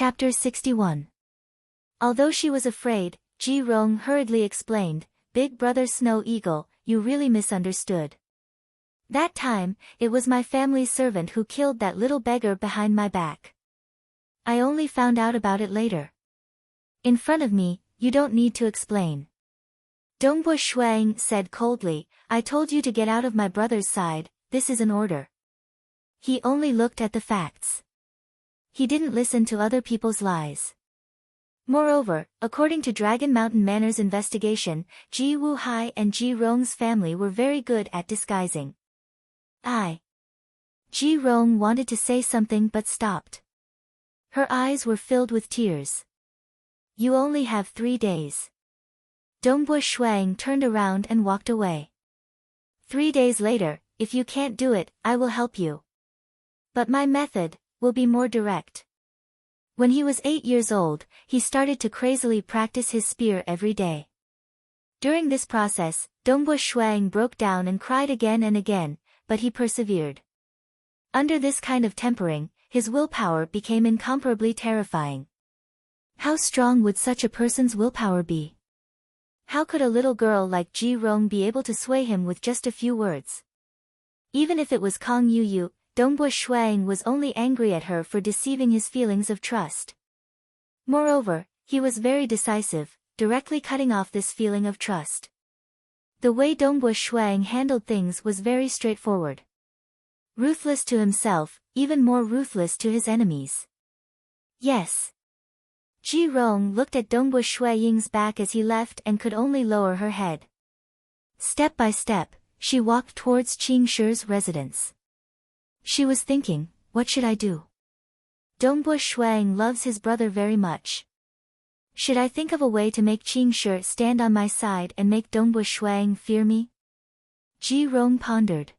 Chapter 61. Although she was afraid, Ji Rong hurriedly explained, "Big brother Snow Eagle, you really misunderstood. That time, it was my family's servant who killed that little beggar behind my back. I only found out about it later. In front of me, you don't need to explain." Dongbo Shuang said coldly, "I told you to get out of my brother's side, this is an order." He only looked at the facts. He didn't listen to other people's lies. Moreover, according to Dragon Mountain Manor's investigation, Ji Wuhai and Ji Rong's family were very good at disguising. Ji Rong wanted to say something but stopped. Her eyes were filled with tears. "You only have 3 days." Dongbo Shuang turned around and walked away. "3 days later, if you can't do it, I will help you. But my method will be more direct." When he was 8 years old, he started to crazily practice his spear every day. During this process, Dongbo Shuang broke down and cried again and again, but he persevered. Under this kind of tempering, his willpower became incomparably terrifying. How strong would such a person's willpower be? How could a little girl like Ji Rong be able to sway him with just a few words? Even if it was Kong Yu, Dongbo Shuang was only angry at her for deceiving his feelings of trust. Moreover, he was very decisive, directly cutting off this feeling of trust. The way Dongbo Shuang handled things was very straightforward. Ruthless to himself, even more ruthless to his enemies. Yes. Ji Rong looked at Dongbo Shuang's back as he left and could only lower her head. Step by step, she walked towards Qing Shi's residence. She was thinking, what should I do? Dongbo Shuang loves his brother very much. Should I think of a way to make Qing Shi stand on my side and make Dongbo Shuang fear me? Ji Rong pondered.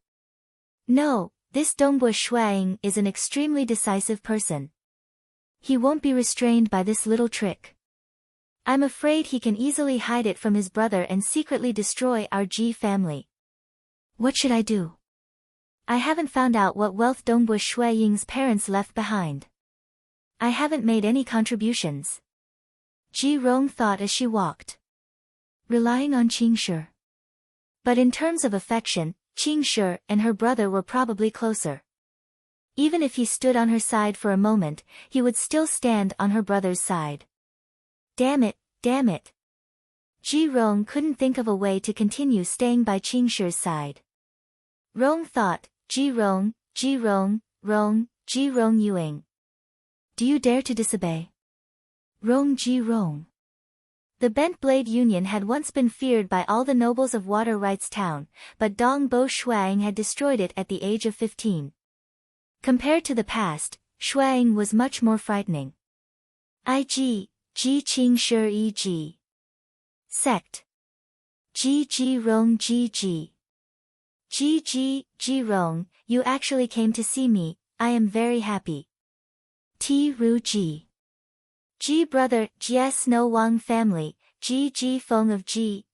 No, this Dongbo Shuang is an extremely decisive person. He won't be restrained by this little trick. I'm afraid he can easily hide it from his brother and secretly destroy our Ji family. What should I do? I haven't found out what wealth Dongbo Shuang's parents left behind. I haven't made any contributions. Ji Rong thought as she walked. Relying on Qing Shi. But in terms of affection, Qing Shi and her brother were probably closer. Even if he stood on her side for a moment, he would still stand on her brother's side. Damn it, damn it. Ji Rong couldn't think of a way to continue staying by Qing Shi's side. Rong thought, Ji Rong, Ji Rong, Rong, Ji Rong Ying. Do you dare to disobey? Rong Ji Rong. The Bent Blade Union had once been feared by all the nobles of Water Rights Town, but Dongbo Shuang had destroyed it at the age of 15. Compared to the past, Shuang was much more frightening. Ji Qing Shi Ji. Sect. Ji Rong Ji. Ji Rong, you actually came to see me, I am very happy. Ru Ji. Ji brother, Jie Snow Wang family, Ji Feng of Ji,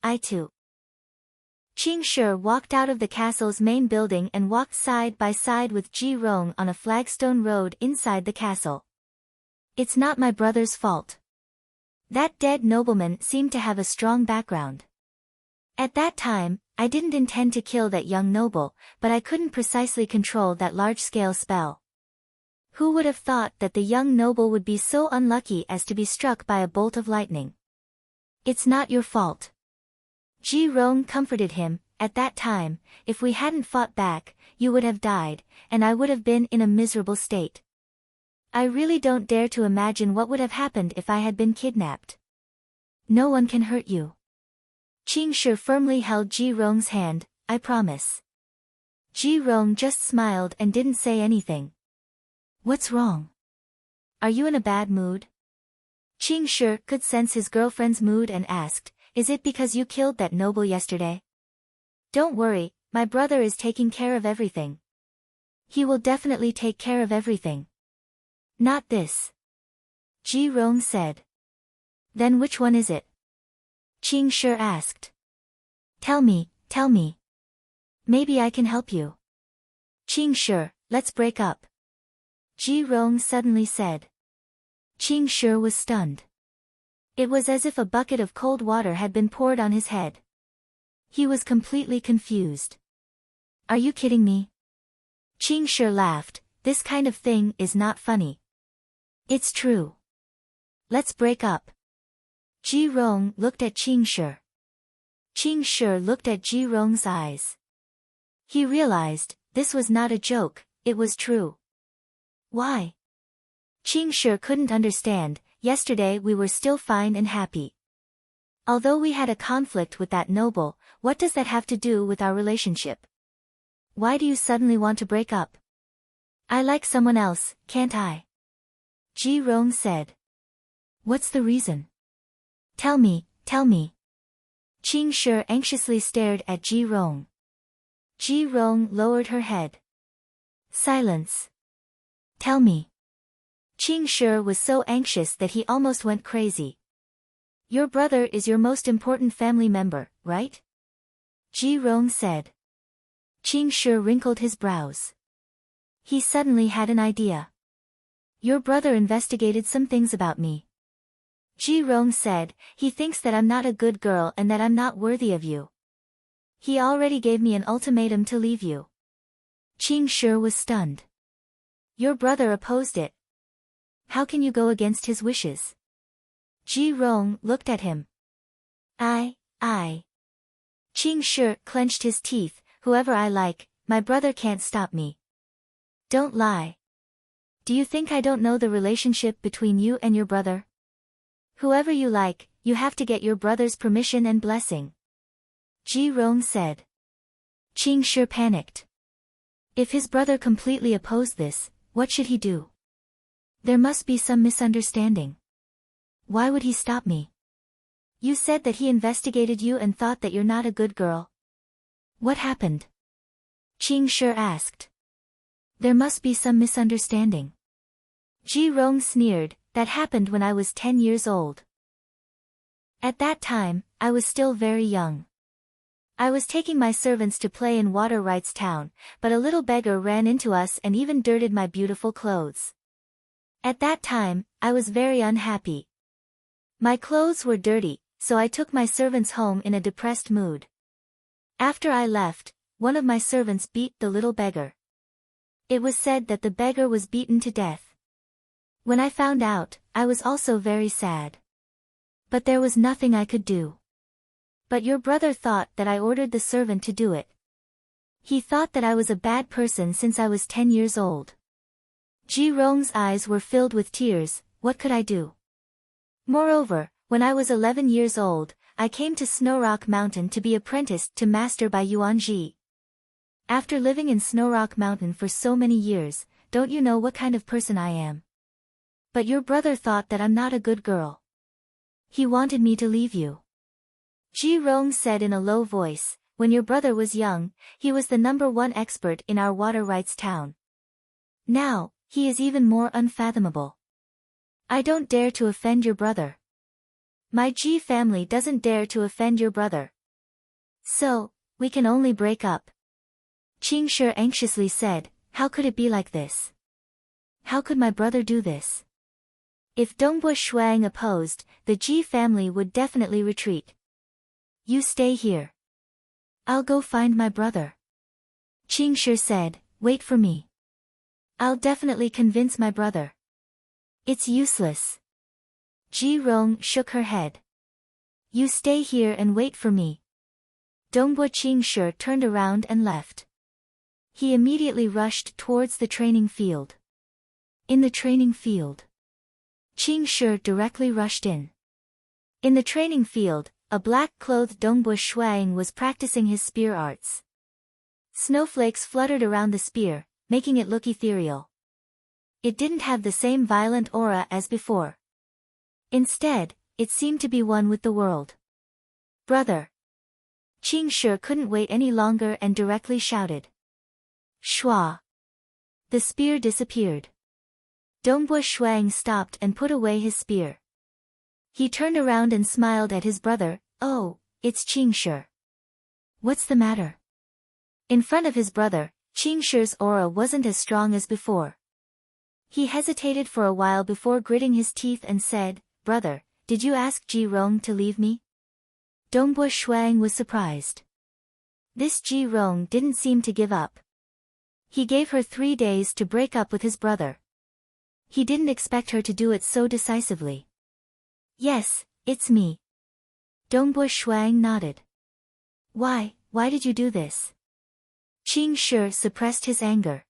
I too. Qing Shi walked out of the castle's main building and walked side by side with Ji Rong on a flagstone road inside the castle. It's not my brother's fault. That dead nobleman seemed to have a strong background. At that time, I didn't intend to kill that young noble, but I couldn't precisely control that large-scale spell. Who would have thought that the young noble would be so unlucky as to be struck by a bolt of lightning? It's not your fault. Ji Rong comforted him. At that time, if we hadn't fought back, you would have died, and I would have been in a miserable state. I really don't dare to imagine what would have happened if I had been kidnapped. No one can hurt you. Qing Shi firmly held Ji Rong's hand. I promise. Ji Rong just smiled and didn't say anything. What's wrong? Are you in a bad mood? Qing Shi could sense his girlfriend's mood and asked, is it because you killed that noble yesterday? Don't worry, my brother is taking care of everything. He will definitely take care of everything. Not this. Ji Rong said. Then which one is it? Qing Shi asked. Tell me. Maybe I can help you. Qing Shi, let's break up. Ji Rong suddenly said. Qing Shi was stunned. It was as if a bucket of cold water had been poured on his head. He was completely confused. Are you kidding me? Qing Shi laughed. This kind of thing is not funny. It's true. Let's break up. Ji Rong looked at Qing Shi. Qing Shi looked at Ji Rong's eyes. He realized, this was not a joke, it was true. Why? Qing Shi couldn't understand. Yesterday we were still fine and happy. Although we had a conflict with that noble, what does that have to do with our relationship? Why do you suddenly want to break up? I like someone else, can't I? Ji Rong said. What's the reason? Tell me, tell me. Qing Shi anxiously stared at Ji Rong. Ji Rong lowered her head. Silence. Tell me. Qing Shi was so anxious that he almost went crazy. Your brother is your most important family member, right? Ji Rong said. Qing Shi wrinkled his brows. He suddenly had an idea. Your brother investigated some things about me. Ji Rong said, he thinks that I'm not a good girl and that I'm not worthy of you. He already gave me an ultimatum to leave you. Qing Shi was stunned. Your brother opposed it. How can you go against his wishes? Ji Rong looked at him. I. Qing Shi clenched his teeth. Whoever I like, my brother can't stop me. Don't lie. Do you think I don't know the relationship between you and your brother? Whoever you like, you have to get your brother's permission and blessing. Ji Rong said. Qing Shi panicked. If his brother completely opposed this, what should he do? There must be some misunderstanding. Why would he stop me? You said that he investigated you and thought that you're not a good girl. What happened? Qing Shi asked. There must be some misunderstanding. Ji Rong sneered, that happened when I was 10 years old. At that time, I was still very young. I was taking my servants to play in Water Rights Town, but a little beggar ran into us and even dirted my beautiful clothes. At that time, I was very unhappy. My clothes were dirty, so I took my servants home in a depressed mood. After I left, one of my servants beat the little beggar. It was said that the beggar was beaten to death. When I found out, I was also very sad. But there was nothing I could do. But your brother thought that I ordered the servant to do it. He thought that I was a bad person since I was 10 years old. Ji Rong's eyes were filled with tears. What could I do? Moreover, when I was 11 years old, I came to Snow Rock Mountain to be apprenticed to master by Yuanji. After living in Snow Rock Mountain for so many years, don't you know what kind of person I am? But your brother thought that I'm not a good girl. He wanted me to leave you. Ji Rong said in a low voice, when your brother was young, he was the #1 expert in our Water Rights Town. Now, he is even more unfathomable. I don't dare to offend your brother. My Ji family doesn't dare to offend your brother. So, we can only break up. Qing Shi anxiously said, how could it be like this? How could my brother do this? If Dongbu Shuang opposed, the Ji family would definitely retreat. You stay here. I'll go find my brother. Qing Shi said, wait for me. I'll definitely convince my brother. It's useless. Ji Rong shook her head. You stay here and wait for me. Dongbu Qing Shi turned around and left. He immediately rushed towards the training field. In the training field, Qing Shi directly rushed in. In the training field, a black-clothed Dongbu Shuang was practicing his spear arts. Snowflakes fluttered around the spear, making it look ethereal. It didn't have the same violent aura as before. Instead, it seemed to be one with the world. Brother! Qing Shi couldn't wait any longer and directly shouted. Shua! The spear disappeared. Dongbu Shuang stopped and put away his spear. He turned around and smiled at his brother. Oh, it's Qing Shi. What's the matter? In front of his brother, Qing Shi's aura wasn't as strong as before. He hesitated for a while before gritting his teeth and said, "Brother, did you ask Ji Rong to leave me?" Dongbo Shuang was surprised. This Ji Rong didn't seem to give up. He gave her 3 days to break up with his brother. He didn't expect her to do it so decisively. "Yes, it's me." Dongbo Shuang nodded. Why did you do this?" Qing Shi suppressed his anger.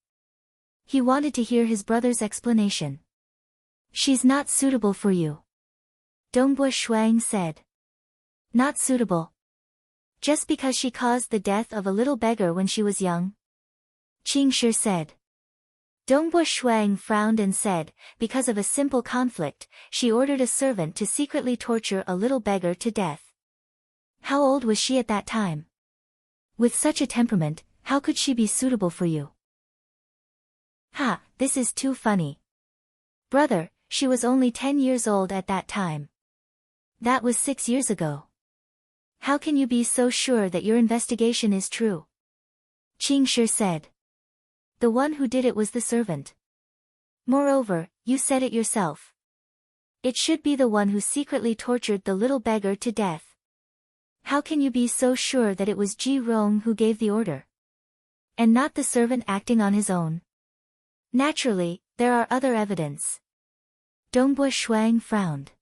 He wanted to hear his brother's explanation. "She's not suitable for you," Dongbo Shuang said. "Not suitable? Just because she caused the death of a little beggar when she was young?" Qing Shi said. Dongbo Shuang frowned and said, "Because of a simple conflict, she ordered a servant to secretly torture a little beggar to death." "How old was she at that time? With such a temperament, how could she be suitable for you?" "Ha, this is too funny. Brother, she was only 10 years old at that time. That was 6 years ago. How can you be so sure that your investigation is true?" Qing Shi said. "The one who did it was the servant. Moreover, you said it yourself. It should be the one who secretly tortured the little beggar to death. How can you be so sure that it was Ji Rong who gave the order? And not the servant acting on his own? Naturally, there are other evidence." Dongbo Shuang frowned.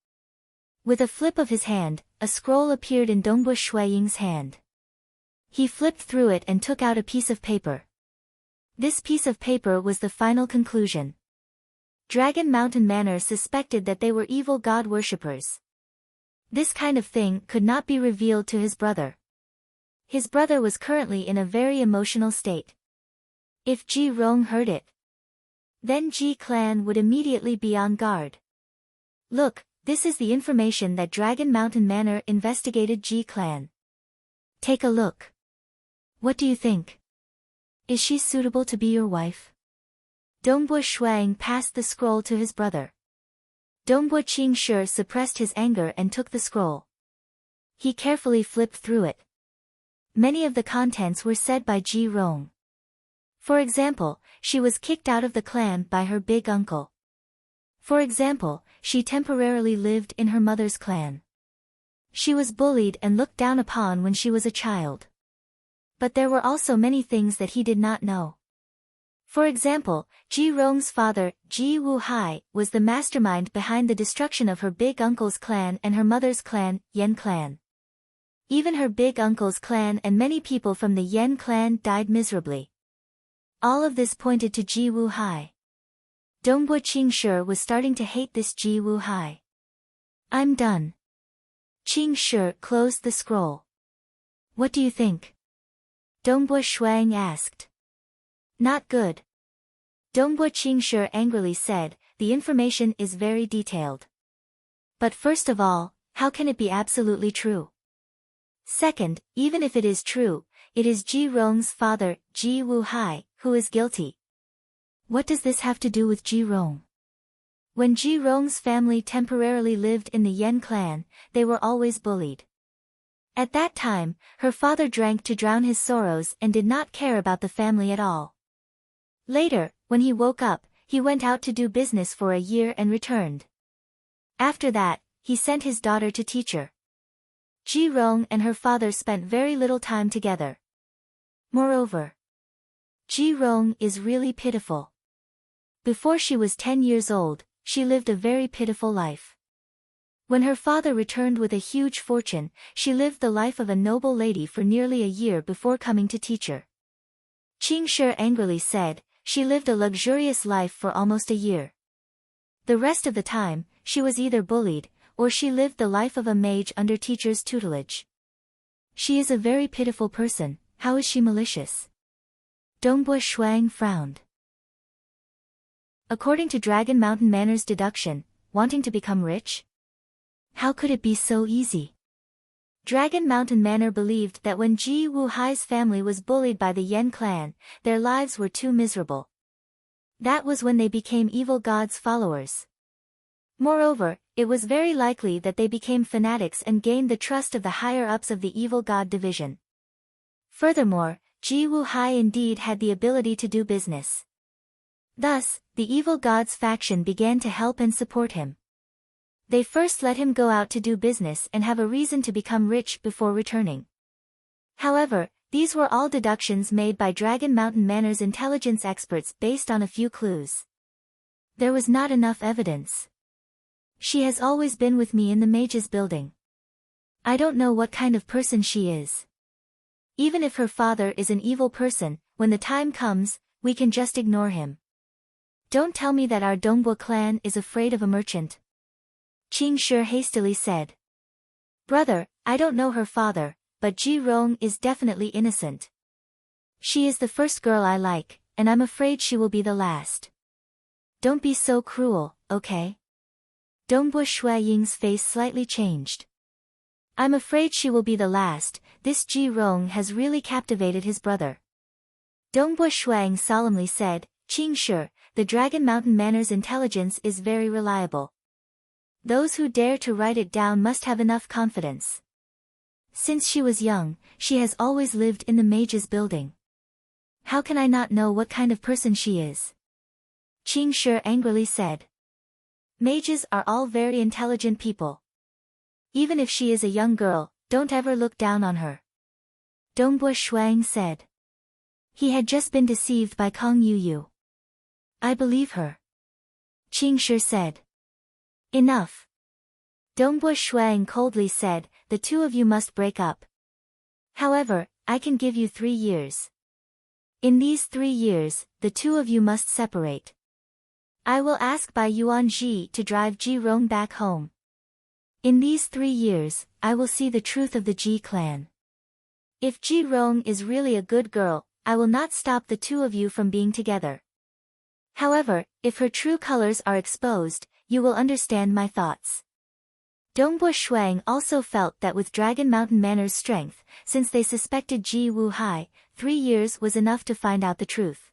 With a flip of his hand, a scroll appeared in Dongbo Shuang's hand. He flipped through it and took out a piece of paper. This piece of paper was the final conclusion. Dragon Mountain Manor suspected that they were evil god worshippers. This kind of thing could not be revealed to his brother. His brother was currently in a very emotional state. If Ji Rong heard it, then Ji clan would immediately be on guard. "Look, this is the information that Dragon Mountain Manor investigated Ji clan. Take a look. What do you think? Is she suitable to be your wife?" Dongbo Shuang passed the scroll to his brother. Dongbo Qing Shi suppressed his anger and took the scroll. He carefully flipped through it. Many of the contents were said by Ji Rong. For example, she was kicked out of the clan by her big uncle. For example, she temporarily lived in her mother's clan. She was bullied and looked down upon when she was a child. But there were also many things that he did not know. For example, Ji Rong's father, Ji Wuhai, was the mastermind behind the destruction of her big uncle's clan and her mother's clan, Yan clan. Even her big uncle's clan and many people from the Yan clan died miserably. All of this pointed to Ji Wuhai. Dongbo Qing Shi was starting to hate this Ji Wuhai. "I'm done." Qing Shi closed the scroll. "What do you think?" Dongbo Shuang asked. "Not good." Dongbo Qing Shi angrily said, "The information is very detailed. But first of all, how can it be absolutely true? Second, even if it is true, it is Ji Rong's father, Ji Wuhai, who is guilty. What does this have to do with Ji Rong? When Ji Rong's family temporarily lived in the Yan clan, they were always bullied. At that time, her father drank to drown his sorrows and did not care about the family at all. Later, when he woke up, he went out to do business for a year and returned. After that, he sent his daughter to teach her. Ji Rong and her father spent very little time together. Moreover, Ji Rong is really pitiful. Before she was 10 years old, she lived a very pitiful life. When her father returned with a huge fortune, she lived the life of a noble lady for nearly a year before coming to teach her. Qing Shi angrily said, "She lived a luxurious life for almost a year. The rest of the time, she was either bullied, or she lived the life of a mage under teacher's tutelage. She is a very pitiful person, how is she malicious?" Dongbo Shuang frowned. According to Dragon Mountain Manor's deduction, wanting to become rich? How could it be so easy? Dragon Mountain Manor believed that when Ji Wuhai's family was bullied by the Yan clan, their lives were too miserable. That was when they became evil gods' followers. Moreover, it was very likely that they became fanatics and gained the trust of the higher-ups of the evil god division. Furthermore, Ji Wuhai indeed had the ability to do business. Thus, the evil god's faction began to help and support him. They first let him go out to do business and have a reason to become rich before returning. However, these were all deductions made by Dragon Mountain Manor's intelligence experts based on a few clues. There was not enough evidence. She has always been with me in the mage's building. I don't know what kind of person she is. Even if her father is an evil person, when the time comes, we can just ignore him. Don't tell me that our Dongbo clan is afraid of a merchant. Qing Shi hastily said. Brother, I don't know her father, but Ji Rong is definitely innocent. She is the first girl I like, and I'm afraid she will be the last. Don't be so cruel, okay? Dongbo Shui Ying's face slightly changed. I'm afraid she will be the last. This Ji Rong has really captivated his brother. Dongbo Shuang solemnly said, Qing Shi, the Dragon Mountain Manor's intelligence is very reliable. Those who dare to write it down must have enough confidence. Since she was young, she has always lived in the mage's building. How can I not know what kind of person she is? Qing Shi angrily said. Mages are all very intelligent people. Even if she is a young girl, don't ever look down on her. Dongbo Shuang said. He had just been deceived by Kong Yuyu. I believe her. Qing Shi said. Enough. Dongbo Shuang coldly said, the two of you must break up. However, I can give you 3 years. In these 3 years, the two of you must separate. I will ask Bai Yuanji to drive Ji Rong back home. In these 3 years, I will see the truth of the Ji clan. If Ji Rong is really a good girl, I will not stop the two of you from being together. However, if her true colors are exposed, you will understand my thoughts. Dongbo Shuang also felt that with Dragon Mountain Manor's strength, since they suspected Ji Wuhai, 3 years was enough to find out the truth.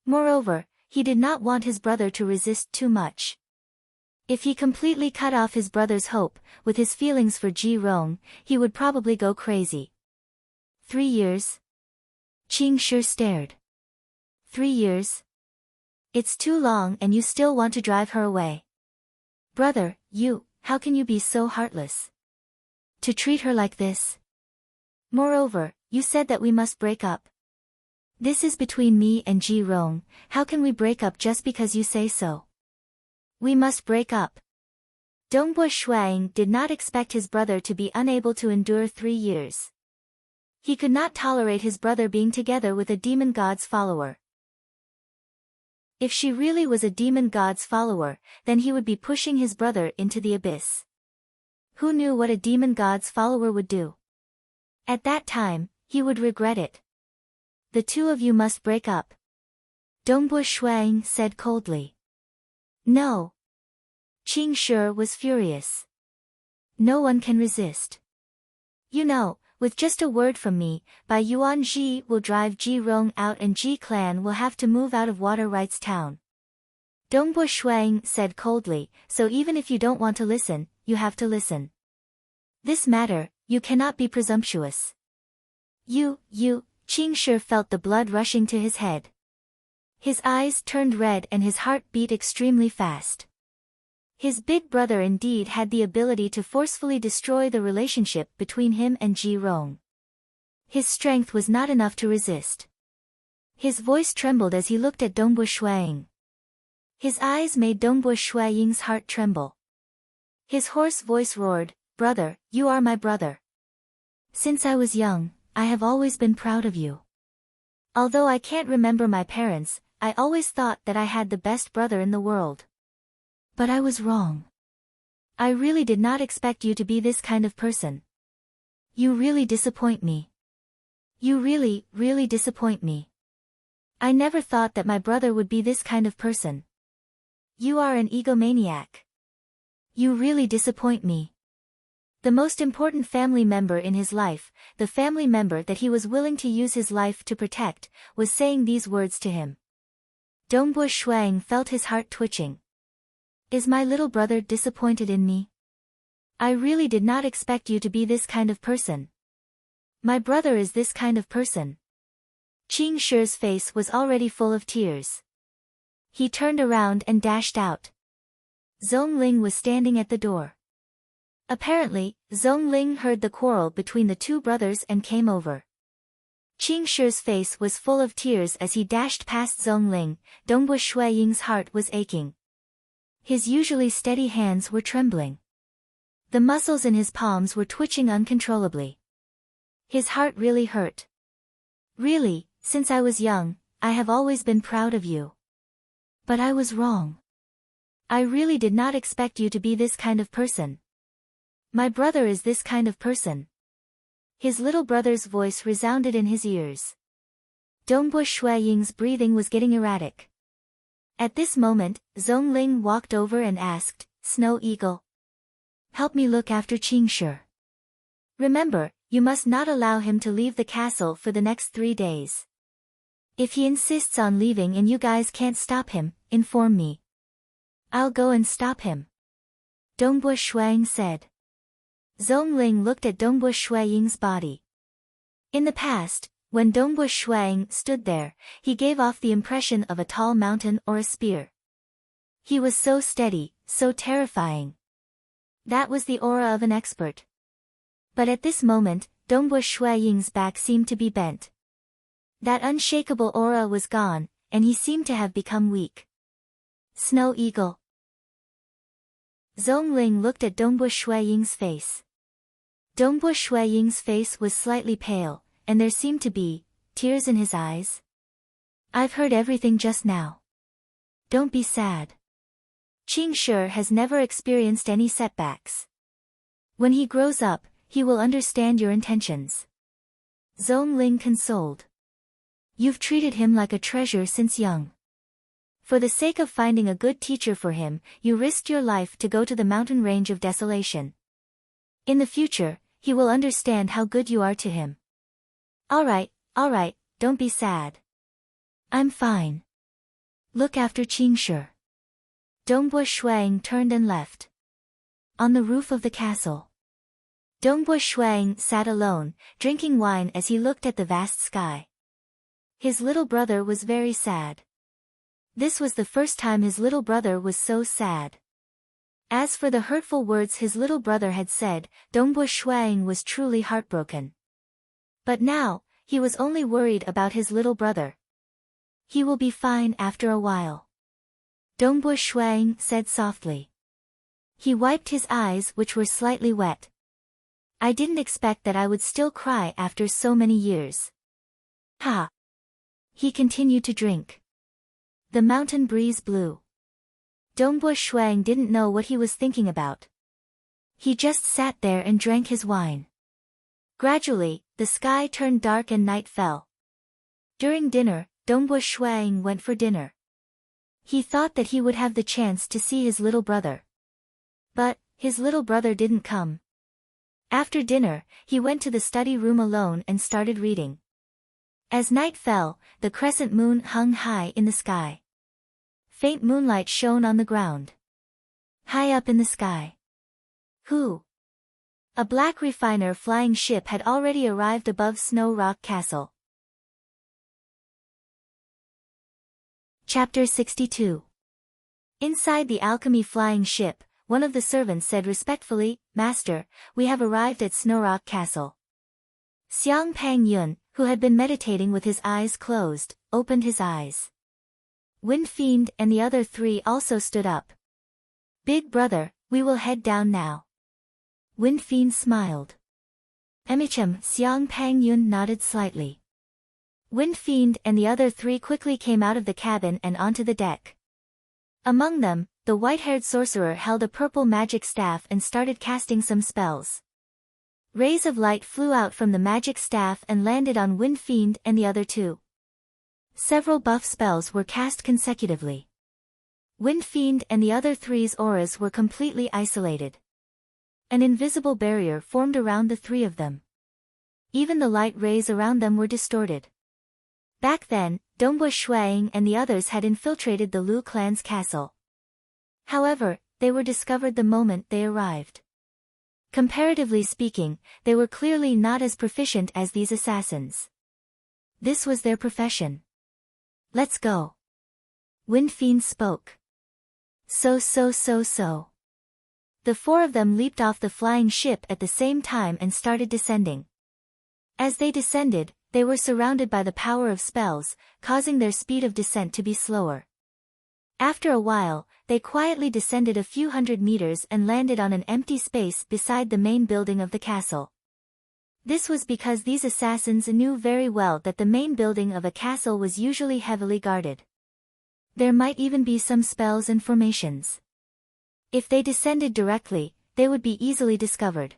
Moreover, he did not want his brother to resist too much. If he completely cut off his brother's hope, with his feelings for Ji Rong, he would probably go crazy. 3 years? Qing Shi stared. 3 years? It's too long and you still want to drive her away. Brother, how can you be so heartless? To treat her like this? Moreover, you said that we must break up. This is between me and Ji Rong, how can we break up just because you say so? We must break up. Dongbo Shuang did not expect his brother to be unable to endure 3 years. He could not tolerate his brother being together with a demon god's follower. If she really was a demon god's follower, then he would be pushing his brother into the abyss. Who knew what a demon god's follower would do? At that time, he would regret it. The two of you must break up. Dongbo Shuang said coldly. No. Qing Shi was furious. No one can resist. You know, with just a word from me, Bai Yuanji will drive Ji Rong out and Ji clan will have to move out of Water Rights Town. Dongbo Shuang said coldly, so even if you don't want to listen, you have to listen. This matter, you cannot be presumptuous. Qing Shi felt the blood rushing to his head. His eyes turned red and his heart beat extremely fast. His big brother indeed had the ability to forcefully destroy the relationship between him and Ji Rong. His strength was not enough to resist. His voice trembled as he looked at Dongbo Shuang. His eyes made Dongbo Shuang's heart tremble. His hoarse voice roared, Brother, you are my brother. Since I was young, I have always been proud of you. Although I can't remember my parents, I always thought that I had the best brother in the world. But I was wrong. I really did not expect you to be this kind of person. You really disappoint me. You really disappoint me. I never thought that my brother would be this kind of person. You are an egomaniac. You really disappoint me. The most important family member in his life, the family member that he was willing to use his life to protect, was saying these words to him. Dongbo Shuang felt his heart twitching. Is my little brother disappointed in me? I really did not expect you to be this kind of person. My brother is this kind of person. Qing Shi's face was already full of tears. He turned around and dashed out. Zhongling was standing at the door. Apparently, Zhongling heard the quarrel between the two brothers and came over. Qingshi's face was full of tears as he dashed past Zhongling. Dongbu Shuiying's heart was aching. His usually steady hands were trembling. The muscles in his palms were twitching uncontrollably. His heart really hurt. Really, since I was young, I have always been proud of you. But I was wrong. I really did not expect you to be this kind of person. My brother is this kind of person. His little brother's voice resounded in his ears. Dongbu Shuiying's breathing was getting erratic. At this moment, Zhongling walked over and asked, Snow Eagle, help me look after Qingshi. Remember, you must not allow him to leave the castle for the next 3 days. If he insists on leaving and you guys can't stop him, inform me. I'll go and stop him. Dongbu Shuiying said. Zhongling looked at Dongbu Shuiying's body. In the past, when Dongbu Shuiying stood there, he gave off the impression of a tall mountain or a spear. He was so steady, so terrifying. That was the aura of an expert. But at this moment, Dongbu Shuiying's back seemed to be bent. That unshakable aura was gone, and he seemed to have become weak. Snow Eagle. Zhongling looked at Dongbu Shuiying's face. Dongbu Shuiying's face was slightly pale, and there seemed to be tears in his eyes. I've heard everything just now. Don't be sad. Qingshi has never experienced any setbacks. When he grows up, he will understand your intentions. Zhongling consoled. You've treated him like a treasure since young. For the sake of finding a good teacher for him, you risked your life to go to the mountain range of desolation. In the future, he will understand how good you are to him. All right, don't be sad. I'm fine. Look after Qingshi. Dongbu Shuiying turned and left. On the roof of the castle, Dongbu Shuiying sat alone, drinking wine as he looked at the vast sky. His little brother was very sad. This was the first time his little brother was so sad. As for the hurtful words his little brother had said, Dongbu Shuiying was truly heartbroken. But now, he was only worried about his little brother. He will be fine after a while. Dongbu Shuiying said softly. He wiped his eyes which were slightly wet. I didn't expect that I would still cry after so many years. Ha! He continued to drink. The mountain breeze blew. Dongbu Shuiying didn't know what he was thinking about. He just sat there and drank his wine. Gradually, the sky turned dark and night fell. During dinner, Dongbu Shuiying went for dinner. He thought that he would have the chance to see his little brother. But, his little brother didn't come. After dinner, he went to the study room alone and started reading. As night fell, the crescent moon hung high in the sky. Faint moonlight shone on the ground. High up in the sky. Who? A black refiner flying ship had already arrived above Snow Rock Castle. Chapter 62. Inside the alchemy flying ship, one of the servants said respectfully, Master, we have arrived at Snow Rock Castle. Xiang Pang Yun, who had been meditating with his eyes closed, opened his eyes. Wind Fiend and the other 3 also stood up. Big brother, we will head down now. Wind Fiend smiled. Emicham, Xiang Pang Yun nodded slightly. Wind Fiend and the other 3 quickly came out of the cabin and onto the deck. Among them, the white-haired sorcerer held a purple magic staff and started casting some spells. Rays of light flew out from the magic staff and landed on Wind Fiend and the other 2. Several buff spells were cast consecutively. Wind Fiend and the other 3's auras were completely isolated. An invisible barrier formed around the 3 of them. Even the light rays around them were distorted. Back then, Dongbu Shuiying and the others had infiltrated the Lu clan's castle. However, they were discovered the moment they arrived. Comparatively speaking, they were clearly not as proficient as these assassins. This was their profession. Let's go. Wind Fiend spoke. So. The four of them leaped off the flying ship at the same time and started descending. As they descended, they were surrounded by the power of spells, causing their speed of descent to be slower. After a while, they quietly descended a few hundred meters and landed on an empty space beside the main building of the castle. This was because these assassins knew very well that the main building of a castle was usually heavily guarded. There might even be some spells and formations. If they descended directly, they would be easily discovered.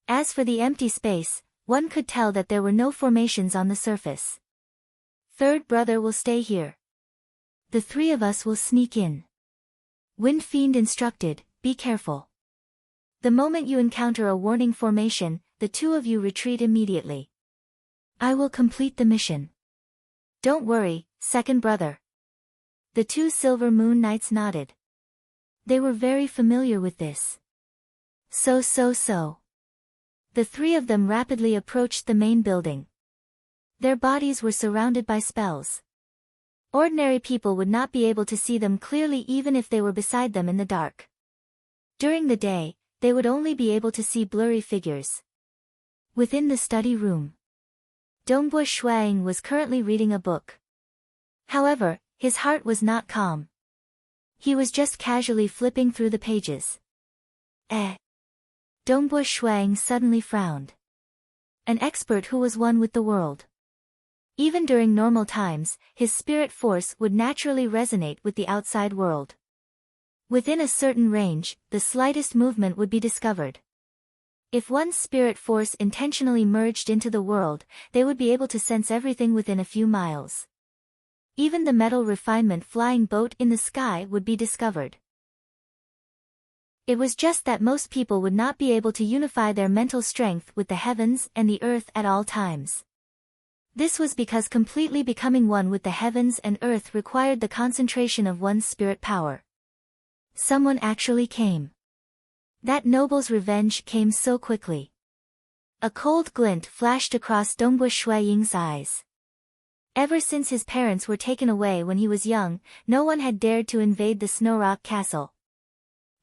As for the empty space, one could tell that there were no formations on the surface. Third brother will stay here. The three of us will sneak in. Wind Fiend instructed, be careful. The moment you encounter a warning formation, the two of you retreat immediately. I will complete the mission. Don't worry, second brother. The two Silver Moon Knights nodded. They were very familiar with this. So. The three of them rapidly approached the main building. Their bodies were surrounded by spells. Ordinary people would not be able to see them clearly even if they were beside them in the dark. During the day, they would only be able to see blurry figures. Within the study room, Dongbo Shuang was currently reading a book. However, his heart was not calm. He was just casually flipping through the pages. Dongbo Shuang suddenly frowned. An expert who was one with the world. Even during normal times, his spirit force would naturally resonate with the outside world. Within a certain range, the slightest movement would be discovered. If one's spirit force intentionally merged into the world, they would be able to sense everything within a few miles. Even the metal refinement flying boat in the sky would be discovered. It was just that most people would not be able to unify their mental strength with the heavens and the earth at all times. This was because completely becoming one with the heavens and earth required the concentration of one's spirit power. Someone actually came. That noble's revenge came so quickly. A cold glint flashed across Dongbo Shuaying's eyes. Ever since his parents were taken away when he was young, no one had dared to invade the Snow Rock Castle.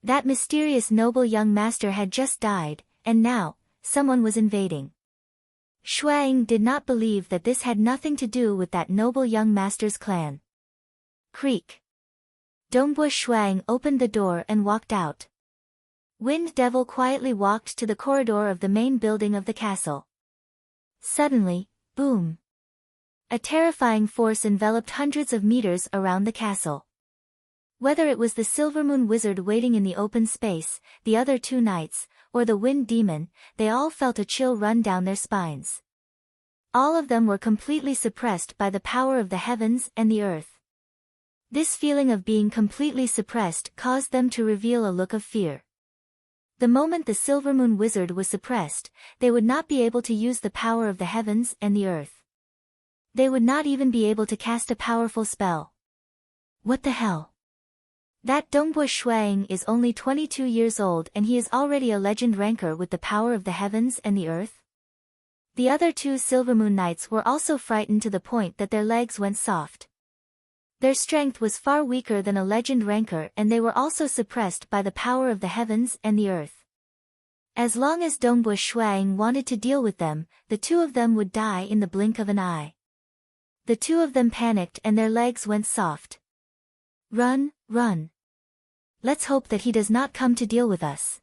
That mysterious noble young master had just died, and now, someone was invading. Shuang did not believe that this had nothing to do with that noble young master's clan. Creak. Dongbo Shuang opened the door and walked out. Wind Devil quietly walked to the corridor of the main building of the castle. Suddenly, boom. A terrifying force enveloped hundreds of meters around the castle. Whether it was the Silvermoon Wizard waiting in the open space, the other two knights, or the Wind Demon, they all felt a chill run down their spines. All of them were completely suppressed by the power of the heavens and the earth. This feeling of being completely suppressed caused them to reveal a look of fear. The moment the Silvermoon Wizard was suppressed, they would not be able to use the power of the heavens and the earth. They would not even be able to cast a powerful spell. What the hell? That Dongbo Shuang is only 22 years old and he is already a legend ranker with the power of the heavens and the earth? The other two Silvermoon Knights were also frightened to the point that their legs went soft. Their strength was far weaker than a legend ranker and they were also suppressed by the power of the heavens and the earth. As long as Dongbo Shuang wanted to deal with them, the two of them would die in the blink of an eye. The two of them panicked and their legs went soft. Run. Let's hope that he does not come to deal with us.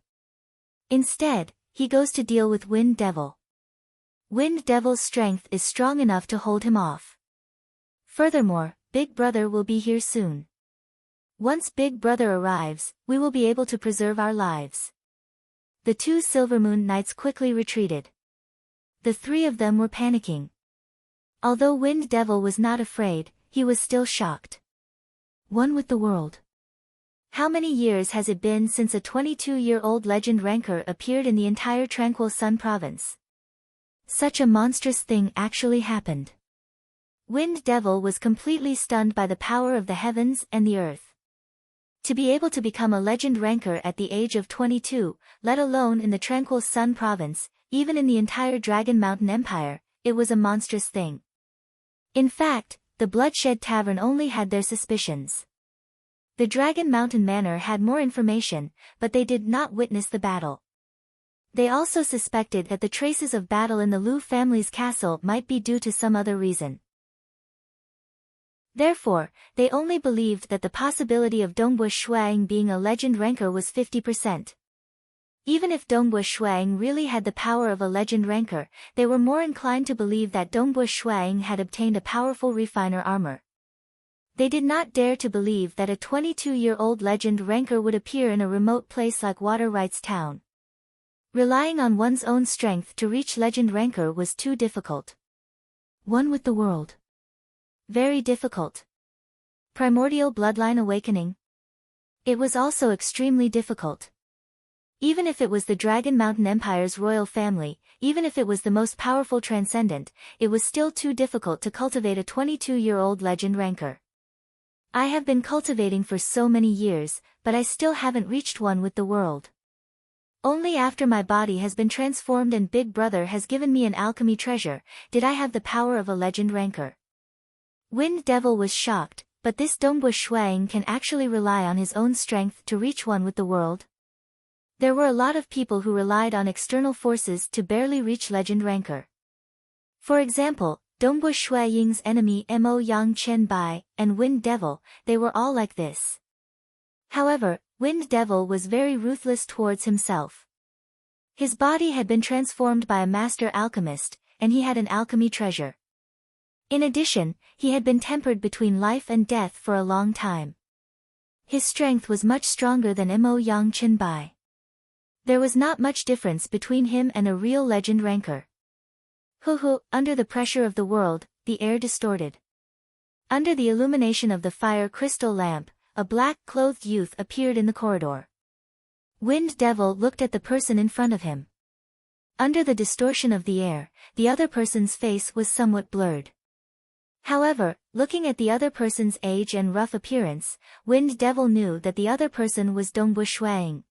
Instead, he goes to deal with Wind Devil. Wind Devil's strength is strong enough to hold him off. Furthermore, Big Brother will be here soon. Once Big Brother arrives, we will be able to preserve our lives. The two Silvermoon Knights quickly retreated. The three of them were panicking. Although Wind Devil was not afraid, he was still shocked. One with the world. How many years has it been since a 22-year-old legend ranker appeared in the entire Tranquil Sun province? Such a monstrous thing actually happened. Wind Devil was completely stunned by the power of the heavens and the earth. To be able to become a legend ranker at the age of 22, let alone in the Tranquil Sun province, even in the entire Dragon Mountain Empire, it was a monstrous thing. In fact, the Bloodshed Tavern only had their suspicions. The Dragon Mountain Manor had more information, but they did not witness the battle. They also suspected that the traces of battle in the Liu family's castle might be due to some other reason. Therefore, they only believed that the possibility of Dongbui Shuang being a legend ranker was 50%. Even if Dongbui Shuang really had the power of a legend ranker, they were more inclined to believe that Dongbui Shuang had obtained a powerful refiner armor. They did not dare to believe that a 22-year-old legend ranker would appear in a remote place like Water Rights Town. Relying on one's own strength to reach legend ranker was too difficult. One with the world. Very difficult. Primordial bloodline awakening. It was also extremely difficult. Even if it was the Dragon Mountain Empire's royal family, even if it was the most powerful transcendent, it was still too difficult to cultivate a 22-year-old legend ranker. I have been cultivating for so many years, but I still haven't reached one with the world. Only after my body has been transformed and Big Brother has given me an alchemy treasure, did I have the power of a legend ranker. Wind Devil was shocked, but this Dongbui Shuang can actually rely on his own strength to reach one with the world? There were a lot of people who relied on external forces to barely reach legend ranker. For example, Dongbui Shuang's enemy Mo Yang Chen Bai, and Wind Devil, they were all like this. However, Wind Devil was very ruthless towards himself. His body had been transformed by a master alchemist, and he had an alchemy treasure. In addition, he had been tempered between life and death for a long time. His strength was much stronger than Mo Yang Chen Bai. There was not much difference between him and a real legend ranker. Under the pressure of the world, the air distorted. Under the illumination of the fire crystal lamp, a black-clothed youth appeared in the corridor. Wind Devil looked at the person in front of him. Under the distortion of the air, the other person's face was somewhat blurred. However, looking at the other person's age and rough appearance, Wind Devil knew that the other person was Dongbui Shuang.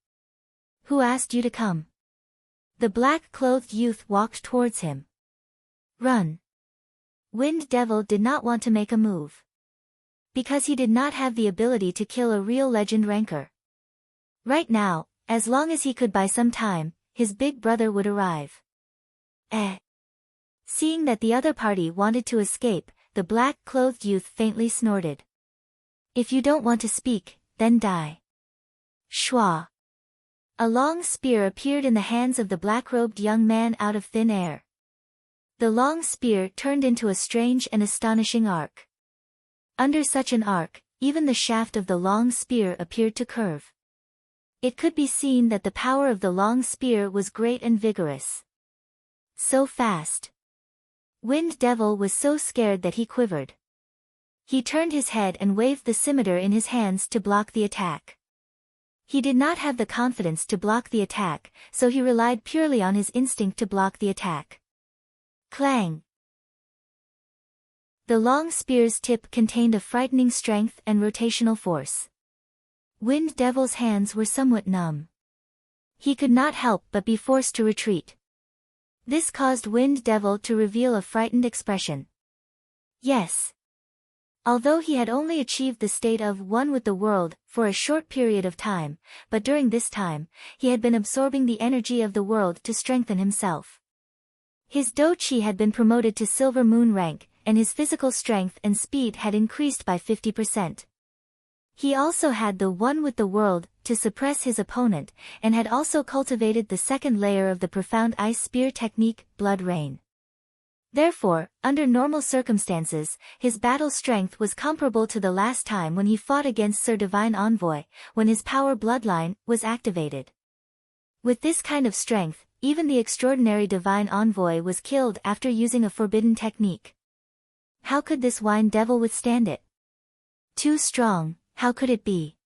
Who asked you to come? The black-clothed youth walked towards him. Run. Wind Devil did not want to make a move. Because he did not have the ability to kill a real legend ranker. Right now, as long as he could buy some time, his big brother would arrive. Seeing that the other party wanted to escape, the black-clothed youth faintly snorted. If you don't want to speak, then die. Shua. A long spear appeared in the hands of the black-robed young man out of thin air. The long spear turned into a strange and astonishing arc. Under such an arc, even the shaft of the long spear appeared to curve. It could be seen that the power of the long spear was great and vigorous. So fast. Wind Devil was so scared that he quivered. He turned his head and waved the scimitar in his hands to block the attack. He did not have the confidence to block the attack, so he relied purely on his instinct to block the attack. Clang! The long spear's tip contained a frightening strength and rotational force. Wind Devil's hands were somewhat numb. He could not help but be forced to retreat. This caused Wind Devil to reveal a frightened expression. Yes. Although he had only achieved the state of one with the world for a short period of time, but during this time, he had been absorbing the energy of the world to strengthen himself. His Do Chi had been promoted to Silver Moon rank, and his physical strength and speed had increased by 50%. He also had the one with the world to suppress his opponent, and had also cultivated the second layer of the profound ice spear technique, Blood Rain. Therefore, under normal circumstances, his battle strength was comparable to the last time when he fought against Sir Divine Envoy, when his power bloodline was activated. With this kind of strength, even the extraordinary Divine Envoy was killed after using a forbidden technique. How could this Wind Devil withstand it? Too strong, how could it be?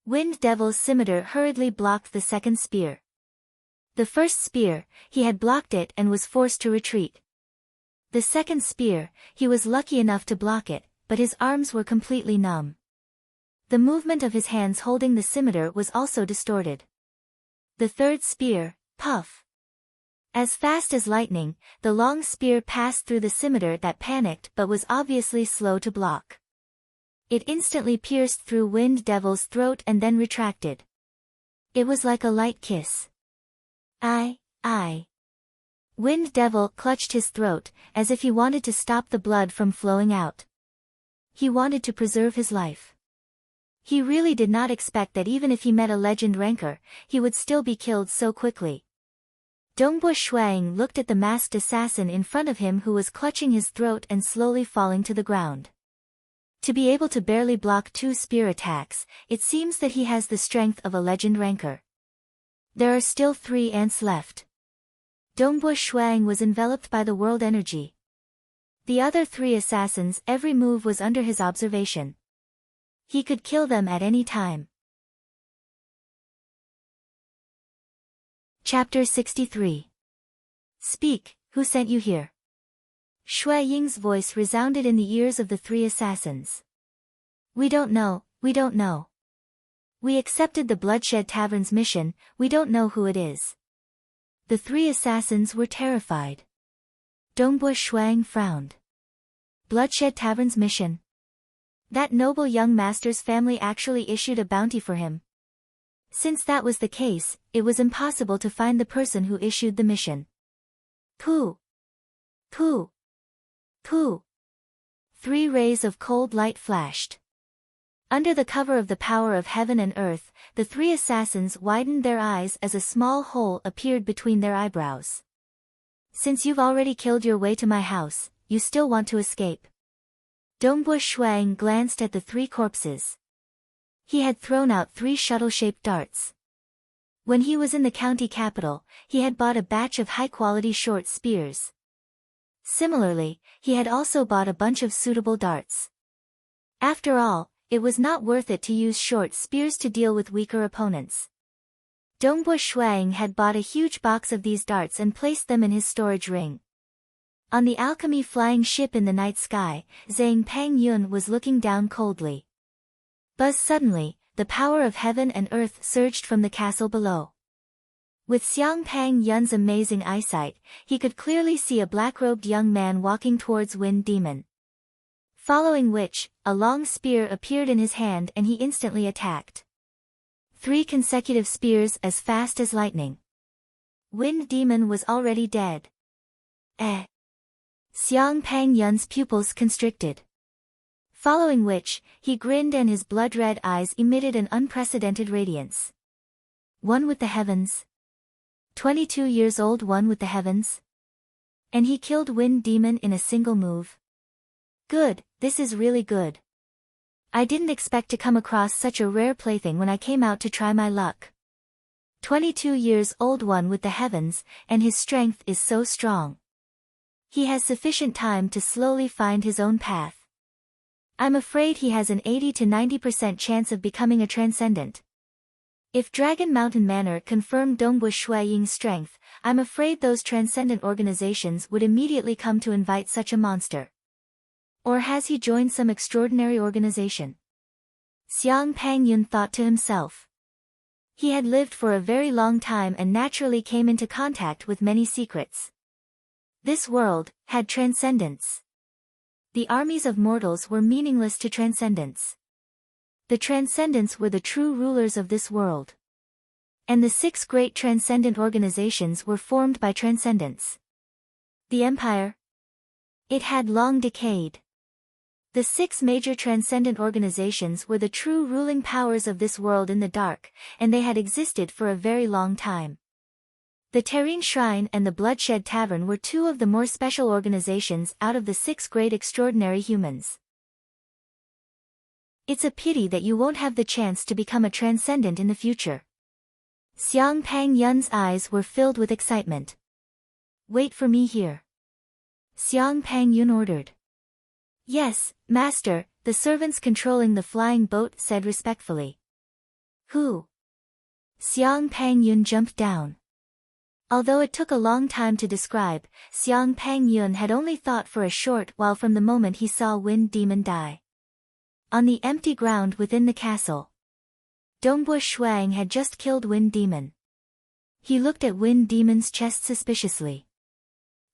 Wind Devil's scimitar hurriedly blocked the second spear. The first spear, he had blocked it and was forced to retreat. The second spear, he was lucky enough to block it, but his arms were completely numb. The movement of his hands holding the scimitar was also distorted. The third spear, puff. As fast as lightning, the long spear passed through the scimitar that panicked but was obviously slow to block. It instantly pierced through Wind Devil's throat and then retracted. It was like a light kiss. I. Wind Devil clutched his throat, as if he wanted to stop the blood from flowing out. He wanted to preserve his life. He really did not expect that even if he met a legend rancor, he would still be killed so quickly. Dongbo Shuang looked at the masked assassin in front of him who was clutching his throat and slowly falling to the ground. To be able to barely block 2 spear attacks, it seems that he has the strength of a legend rancor. There are still 3 ants left. Dongbo Shuang was enveloped by the world energy. The other 3 assassins, every move was under his observation. He could kill them at any time. Chapter 63. Speak, who sent you here? Shui Ying's voice resounded in the ears of the 3 assassins. We don't know. We accepted the Bloodshed Tavern's mission, we don't know who it is. The 3 assassins were terrified. Dongbo Shuang frowned. Bloodshed Tavern's mission? That noble young master's family actually issued a bounty for him. Since that was the case, it was impossible to find the person who issued the mission. Pooh! 3 rays of cold light flashed. Under the cover of the power of heaven and earth, the 3 assassins widened their eyes as a small hole appeared between their eyebrows. Since you've already killed your way to my house, you still want to escape. Dongbo Shuang glanced at the 3 corpses. He had thrown out 3 shuttle-shaped darts. When he was in the county capital, he had bought a batch of high-quality short spears. Similarly, he had also bought a bunch of suitable darts. After all, it was not worth it to use short spears to deal with weaker opponents. Dongbo Shuang had bought a huge box of these darts and placed them in his storage ring. On the alchemy flying ship in the night sky, Zhang Pangyun was looking down coldly. Buzz suddenly, the power of heaven and earth surged from the castle below. With Xiang Pang Yun's amazing eyesight, he could clearly see a black-robed young man walking towards Wind Demon. Following which, a long spear appeared in his hand and he instantly attacked. 3 consecutive spears as fast as lightning. Wind Demon was already dead. Xiang Pang Yun's pupils constricted. Following which, he grinned and his blood-red eyes emitted an unprecedented radiance. One with the heavens. 22 years old, one with the heavens. And he killed Wind Demon in a single move. Good, this is really good. I didn't expect to come across such a rare plaything when I came out to try my luck. 22 years old, one with the heavens, and his strength is so strong. He has sufficient time to slowly find his own path. I'm afraid he has an 80 to 90% chance of becoming a transcendent. If Dragon Mountain Manor confirmed Dongbo Shuaying's strength, I'm afraid those transcendent organizations would immediately come to invite such a monster. Or has he joined some extraordinary organization? Xiang Pangyun thought to himself. He had lived for a very long time and naturally came into contact with many secrets. This world had transcendence. The armies of mortals were meaningless to transcendence. The transcendents were the true rulers of this world. And the 6 great transcendent organizations were formed by transcendents. The Empire? It had long decayed. The 6 major transcendent organizations were the true ruling powers of this world in the dark, and they had existed for a very long time. The Terrene Shrine and the Bloodshed Tavern were 2 of the more special organizations out of the 6 great extraordinary humans. It's a pity that you won't have the chance to become a transcendent in the future. Xiang Pang Yun's eyes were filled with excitement. Wait for me here. Xiang Pang Yun ordered. Yes, master, the servants controlling the flying boat said respectfully. Who? Xiang Pang Yun jumped down. Although it took a long time to describe, Xiang Pang Yun had only thought for a short while from the moment he saw Wind Demon die. On the empty ground within the castle. Dongbo Shuang had just killed Wind Demon. He looked at Wind Demon's chest suspiciously.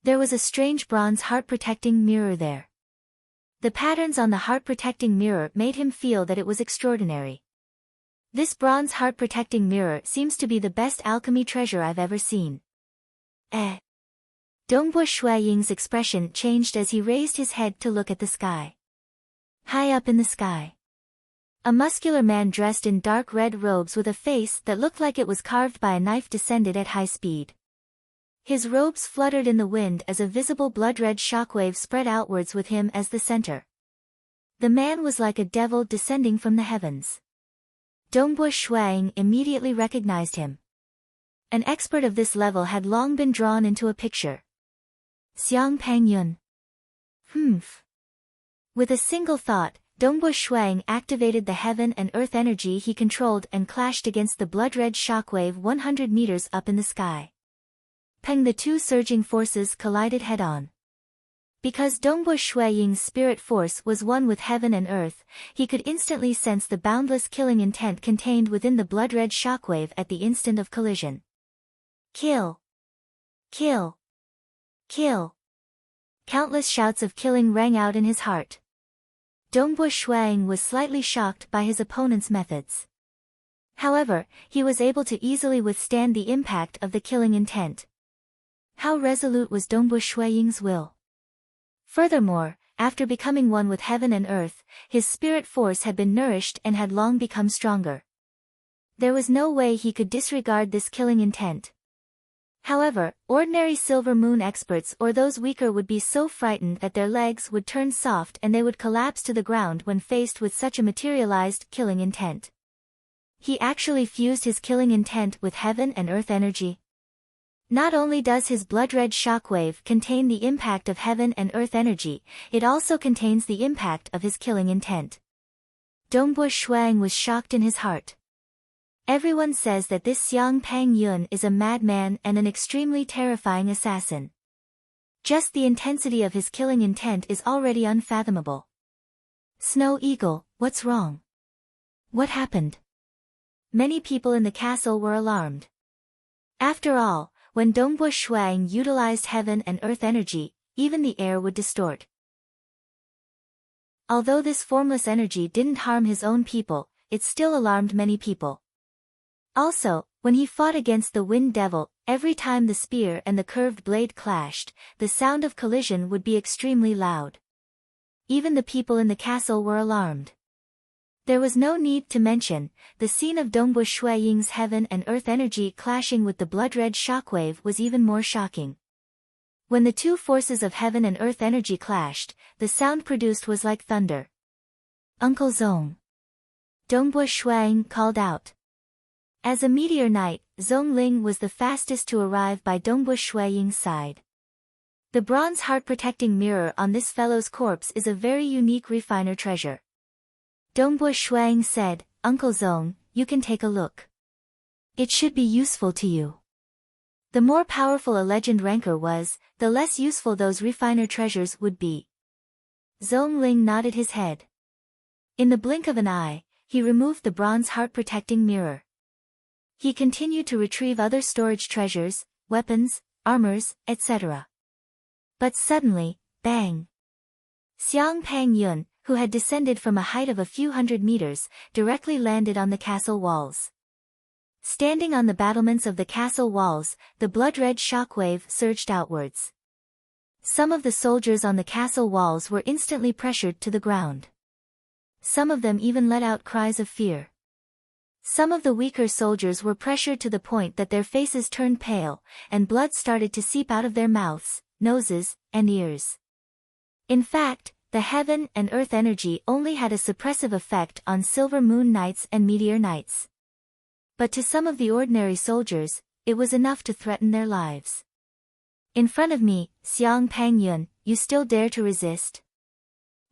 There was a strange bronze heart-protecting mirror there. The patterns on the heart-protecting mirror made him feel that it was extraordinary. This bronze heart-protecting mirror seems to be the best alchemy treasure I've ever seen. Dongbo Shuiying's expression changed as he raised his head to look at the sky. High up in the sky, a muscular man dressed in dark red robes with a face that looked like it was carved by a knife descended at high speed. His robes fluttered in the wind as a visible blood-red shockwave spread outwards with him as the center. The man was like a devil descending from the heavens. Dongbo Shuiying immediately recognized him. An expert of this level had long been drawn into a picture. Xiang Pangyun. With a single thought, Dongbo Shuiying activated the heaven and earth energy he controlled and clashed against the blood-red shockwave 100 meters up in the sky. Peng, the two surging forces collided head-on. Because Dongbo Shuiying's spirit force was one with heaven and earth, he could instantly sense the boundless killing intent contained within the blood-red shockwave at the instant of collision. Kill! Kill! Kill! Countless shouts of killing rang out in his heart. Dongbo Shuiying was slightly shocked by his opponent's methods. However, he was able to easily withstand the impact of the killing intent. How resolute was Dongbo Shuiying's will! Furthermore, after becoming one with heaven and earth, his spirit force had been nourished and had long become stronger. There was no way he could disregard this killing intent. However, ordinary Silver Moon experts or those weaker would be so frightened that their legs would turn soft and they would collapse to the ground when faced with such a materialized killing intent. He actually fused his killing intent with heaven and earth energy. Not only does his blood-red shockwave contain the impact of heaven and earth energy, it also contains the impact of his killing intent. Dongbo Shuiying was shocked in his heart. Everyone says that this Xiang Pangyun is a madman and an extremely terrifying assassin. Just the intensity of his killing intent is already unfathomable. Snow Eagle, what's wrong? What happened? Many people in the castle were alarmed. After all, when Dongbo Shuiying utilized heaven and earth energy, even the air would distort. Although this formless energy didn't harm his own people, it still alarmed many people. Also, when he fought against the Wind Devil, every time the spear and the curved blade clashed, the sound of collision would be extremely loud. Even the people in the castle were alarmed. There was no need to mention, the scene of Dongbo Shuiying's heaven and earth energy clashing with the blood-red shockwave was even more shocking. When the two forces of heaven and earth energy clashed, the sound produced was like thunder. Uncle Zong! Dongbo Shuiying called out. As a meteor knight, Zong Ling was the fastest to arrive by Dongbo Shuiying's side. The bronze heart-protecting mirror on this fellow's corpse is a very unique refiner treasure. Dongbo Shuiying said, Uncle Zong, you can take a look. It should be useful to you. The more powerful a legend ranker was, the less useful those refiner treasures would be. Zong Ling nodded his head. In the blink of an eye, he removed the bronze heart-protecting mirror. He continued to retrieve other storage treasures, weapons, armors, etc. But suddenly, bang! Xiang Pangyun, who had descended from a height of a few hundred meters, directly landed on the castle walls. Standing on the battlements of the castle walls, the blood-red shockwave surged outwards. Some of the soldiers on the castle walls were instantly pressured to the ground. Some of them even let out cries of fear. Some of the weaker soldiers were pressured to the point that their faces turned pale, and blood started to seep out of their mouths, noses, and ears. In fact, the heaven and earth energy only had a suppressive effect on Silver Moon Knights and Meteor Knights. But to some of the ordinary soldiers, it was enough to threaten their lives. In front of me, Xiang Pangyun, you still dare to resist?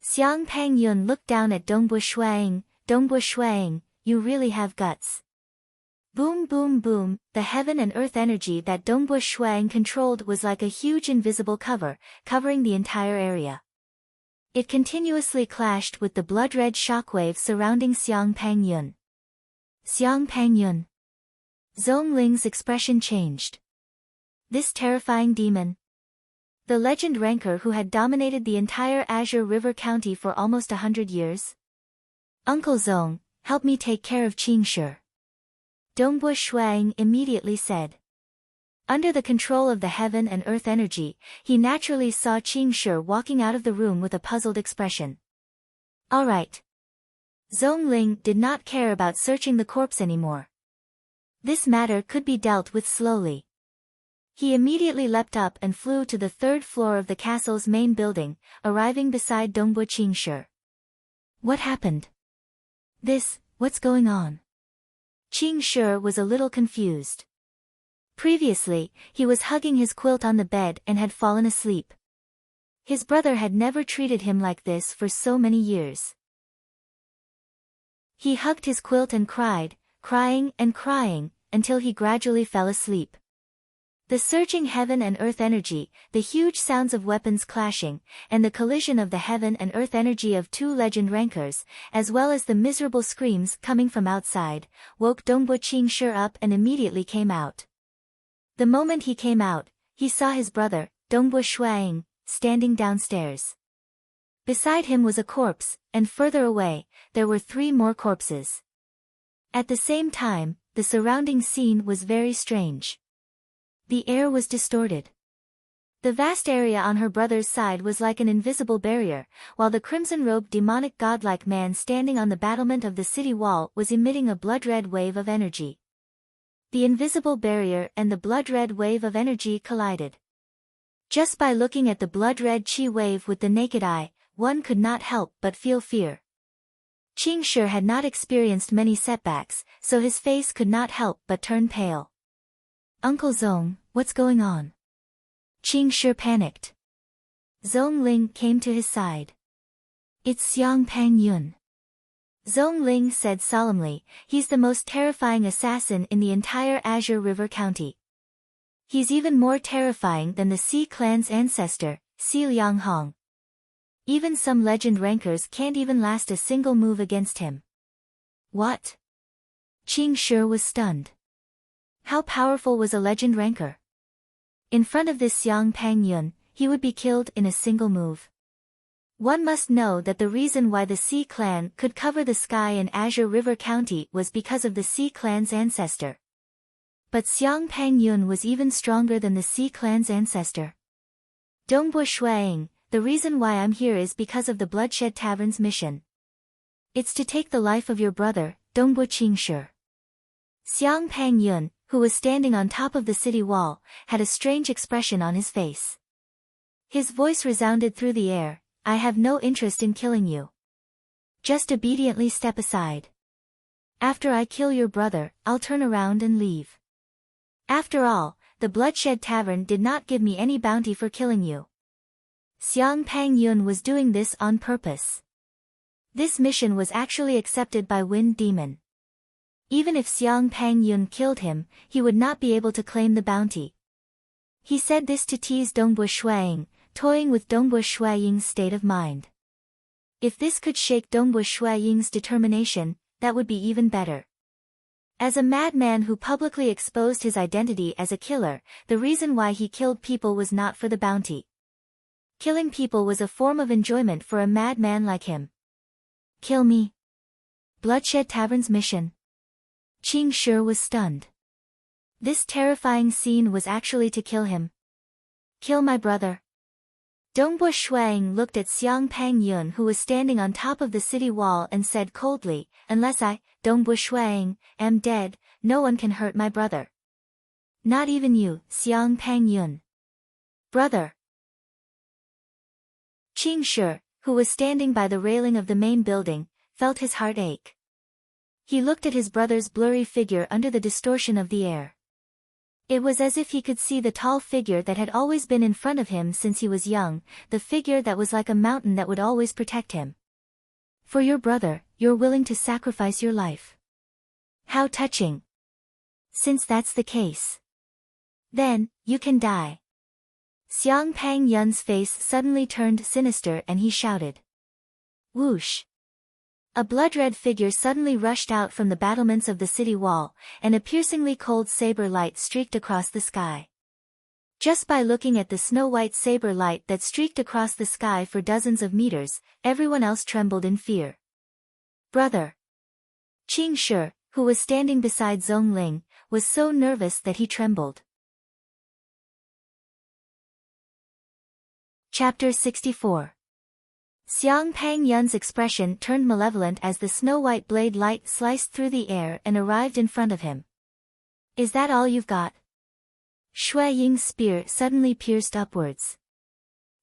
Xiang Pangyun looked down at Dongbo Shuiying. Dongbo Shuiying, you really have guts. Boom boom boom, the heaven and earth energy that Dongbo Shuiying controlled was like a huge invisible cover, covering the entire area. It continuously clashed with the blood-red shockwave surrounding Xiang Pangyun. Xiang Pangyun. Zongling's expression changed. This terrifying demon. The legend ranker who had dominated the entire Azure River County for almost 100 years? Uncle Zong, help me take care of Qingshi. Dongbo Shuang immediately said. Under the control of the heaven and earth energy, he naturally saw Qingshi walking out of the room with a puzzled expression. All right. Zongling did not care about searching the corpse anymore. This matter could be dealt with slowly. He immediately leapt up and flew to the 3rd floor of the castle's main building, arriving beside Dongbo Qingshi. What happened? What's going on? Qingshi was a little confused. Previously, he was hugging his quilt on the bed and had fallen asleep. His brother had never treated him like this for so many years. He hugged his quilt and cried, crying and crying, until he gradually fell asleep. The surging heaven and earth energy, the huge sounds of weapons clashing, and the collision of the heaven and earth energy of 2 legend rankers, as well as the miserable screams coming from outside, woke Dongbo Qingshi up and immediately came out. The moment he came out, he saw his brother, Dongbo Shuang, standing downstairs. Beside him was a corpse, and further away, there were 3 more corpses. At the same time, the surrounding scene was very strange. The air was distorted. The vast area on her brother's side was like an invisible barrier, while the crimson-robed demonic godlike man standing on the battlement of the city wall was emitting a blood-red wave of energy. The invisible barrier and the blood-red wave of energy collided. Just by looking at the blood-red chi wave with the naked eye, one could not help but feel fear. Qingshi had not experienced many setbacks, so his face could not help but turn pale. Uncle Zong, what's going on? Qingshi panicked. Zongling came to his side. It's Xiang Pangyun. Zongling said solemnly, he's the most terrifying assassin in the entire Azure River County. He's even more terrifying than the Xi clan's ancestor, Xi Lianghong. Even some legend rankers can't even last a single move against him. What? Qingshi was stunned. How powerful was a legend ranker? In front of this Xiang Pangyun, he would be killed in a single move. One must know that the reason why the Xi clan could cover the sky in Azure River County was because of the Xi clan's ancestor. But Xiang Pangyun was even stronger than the Xi clan's ancestor. Dongbo Shuang, the reason why I'm here is because of the Bloodshed Tavern's mission. It's to take the life of your brother, Dongbo Qingshi. Xiang Pangyun, who was standing on top of the city wall, had a strange expression on his face. His voice resounded through the air, I have no interest in killing you. Just obediently step aside. After I kill your brother, I'll turn around and leave. After all, the Bloodshed Tavern did not give me any bounty for killing you. Xiang Pangyun was doing this on purpose. This mission was actually accepted by Wind Demon. Even if Xiang Pangyun killed him, he would not be able to claim the bounty. He said this to tease Dongbo Shuang, toying with Dongbo Shuaying's state of mind. If this could shake Dongbo Shuaying's determination, that would be even better. As a madman who publicly exposed his identity as a killer, the reason why he killed people was not for the bounty. Killing people was a form of enjoyment for a madman like him. Kill me. Bloodshed Tavern's mission. Qingshi was stunned. This terrifying scene was actually to kill him. Kill my brother. Dongbo Shuang looked at Xiang Pangyun who was standing on top of the city wall and said coldly, unless I, Dongbo Shuang, am dead, no one can hurt my brother. Not even you, Xiang Pangyun. Brother. Qingshi, who was standing by the railing of the main building, felt his heart ache. He looked at his brother's blurry figure under the distortion of the air. It was as if he could see the tall figure that had always been in front of him since he was young, the figure that was like a mountain that would always protect him. For your brother, you're willing to sacrifice your life. How touching. Since that's the case. Then, you can die. Xiang Pangyun's face suddenly turned sinister and he shouted. Whoosh. A blood-red figure suddenly rushed out from the battlements of the city wall, and a piercingly cold saber light streaked across the sky. Just by looking at the snow-white saber light that streaked across the sky for dozens of meters, everyone else trembled in fear. Brother! Qing Shi, who was standing beside Zhongling, was so nervous that he trembled. Chapter 64. Xiang Pangyun's expression turned malevolent as the snow-white blade light sliced through the air and arrived in front of him. Is that all you've got? Shui Ying's spear suddenly pierced upwards.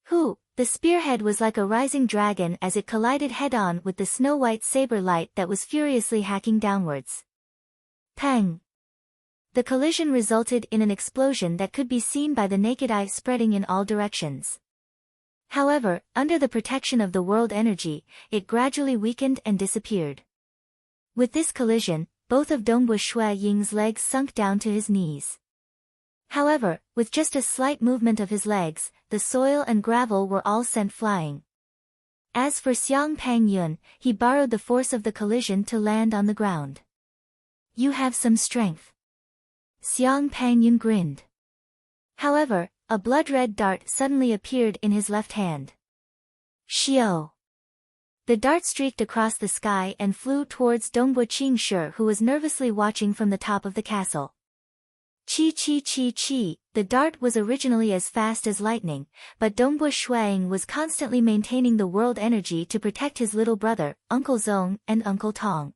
The spearhead was like a rising dragon as it collided head-on with the snow-white saber light that was furiously hacking downwards. Pang! The collision resulted in an explosion that could be seen by the naked eye spreading in all directions. However, under the protection of the world energy, it gradually weakened and disappeared. With this collision, both of Dongbu Shui Ying's legs sunk down to his knees. However, with just a slight movement of his legs, the soil and gravel were all sent flying. As for Xiang Pangyun, he borrowed the force of the collision to land on the ground. You have some strength. Xiang Pangyun grinned. However, a blood-red dart suddenly appeared in his left hand. Xiao! The dart streaked across the sky and flew towards Dongbu Qing Shi, who was nervously watching from the top of the castle. Chi chi chi chi, the dart was originally as fast as lightning, but Dongbu Shuang was constantly maintaining the world energy to protect his little brother, Uncle Zong, and Uncle Tong.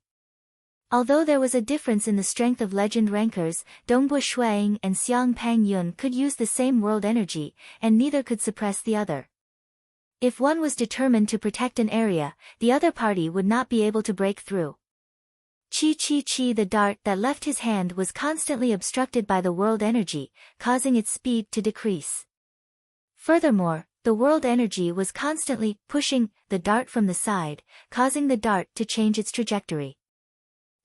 Although there was a difference in the strength of legend rankers, Dongbu Shuang and Xiang Pangyun could use the same world energy, and neither could suppress the other. If one was determined to protect an area, the other party would not be able to break through. Chi chi chi, the dart that left his hand was constantly obstructed by the world energy, causing its speed to decrease. Furthermore, the world energy was constantly pushing the dart from the side, causing the dart to change its trajectory.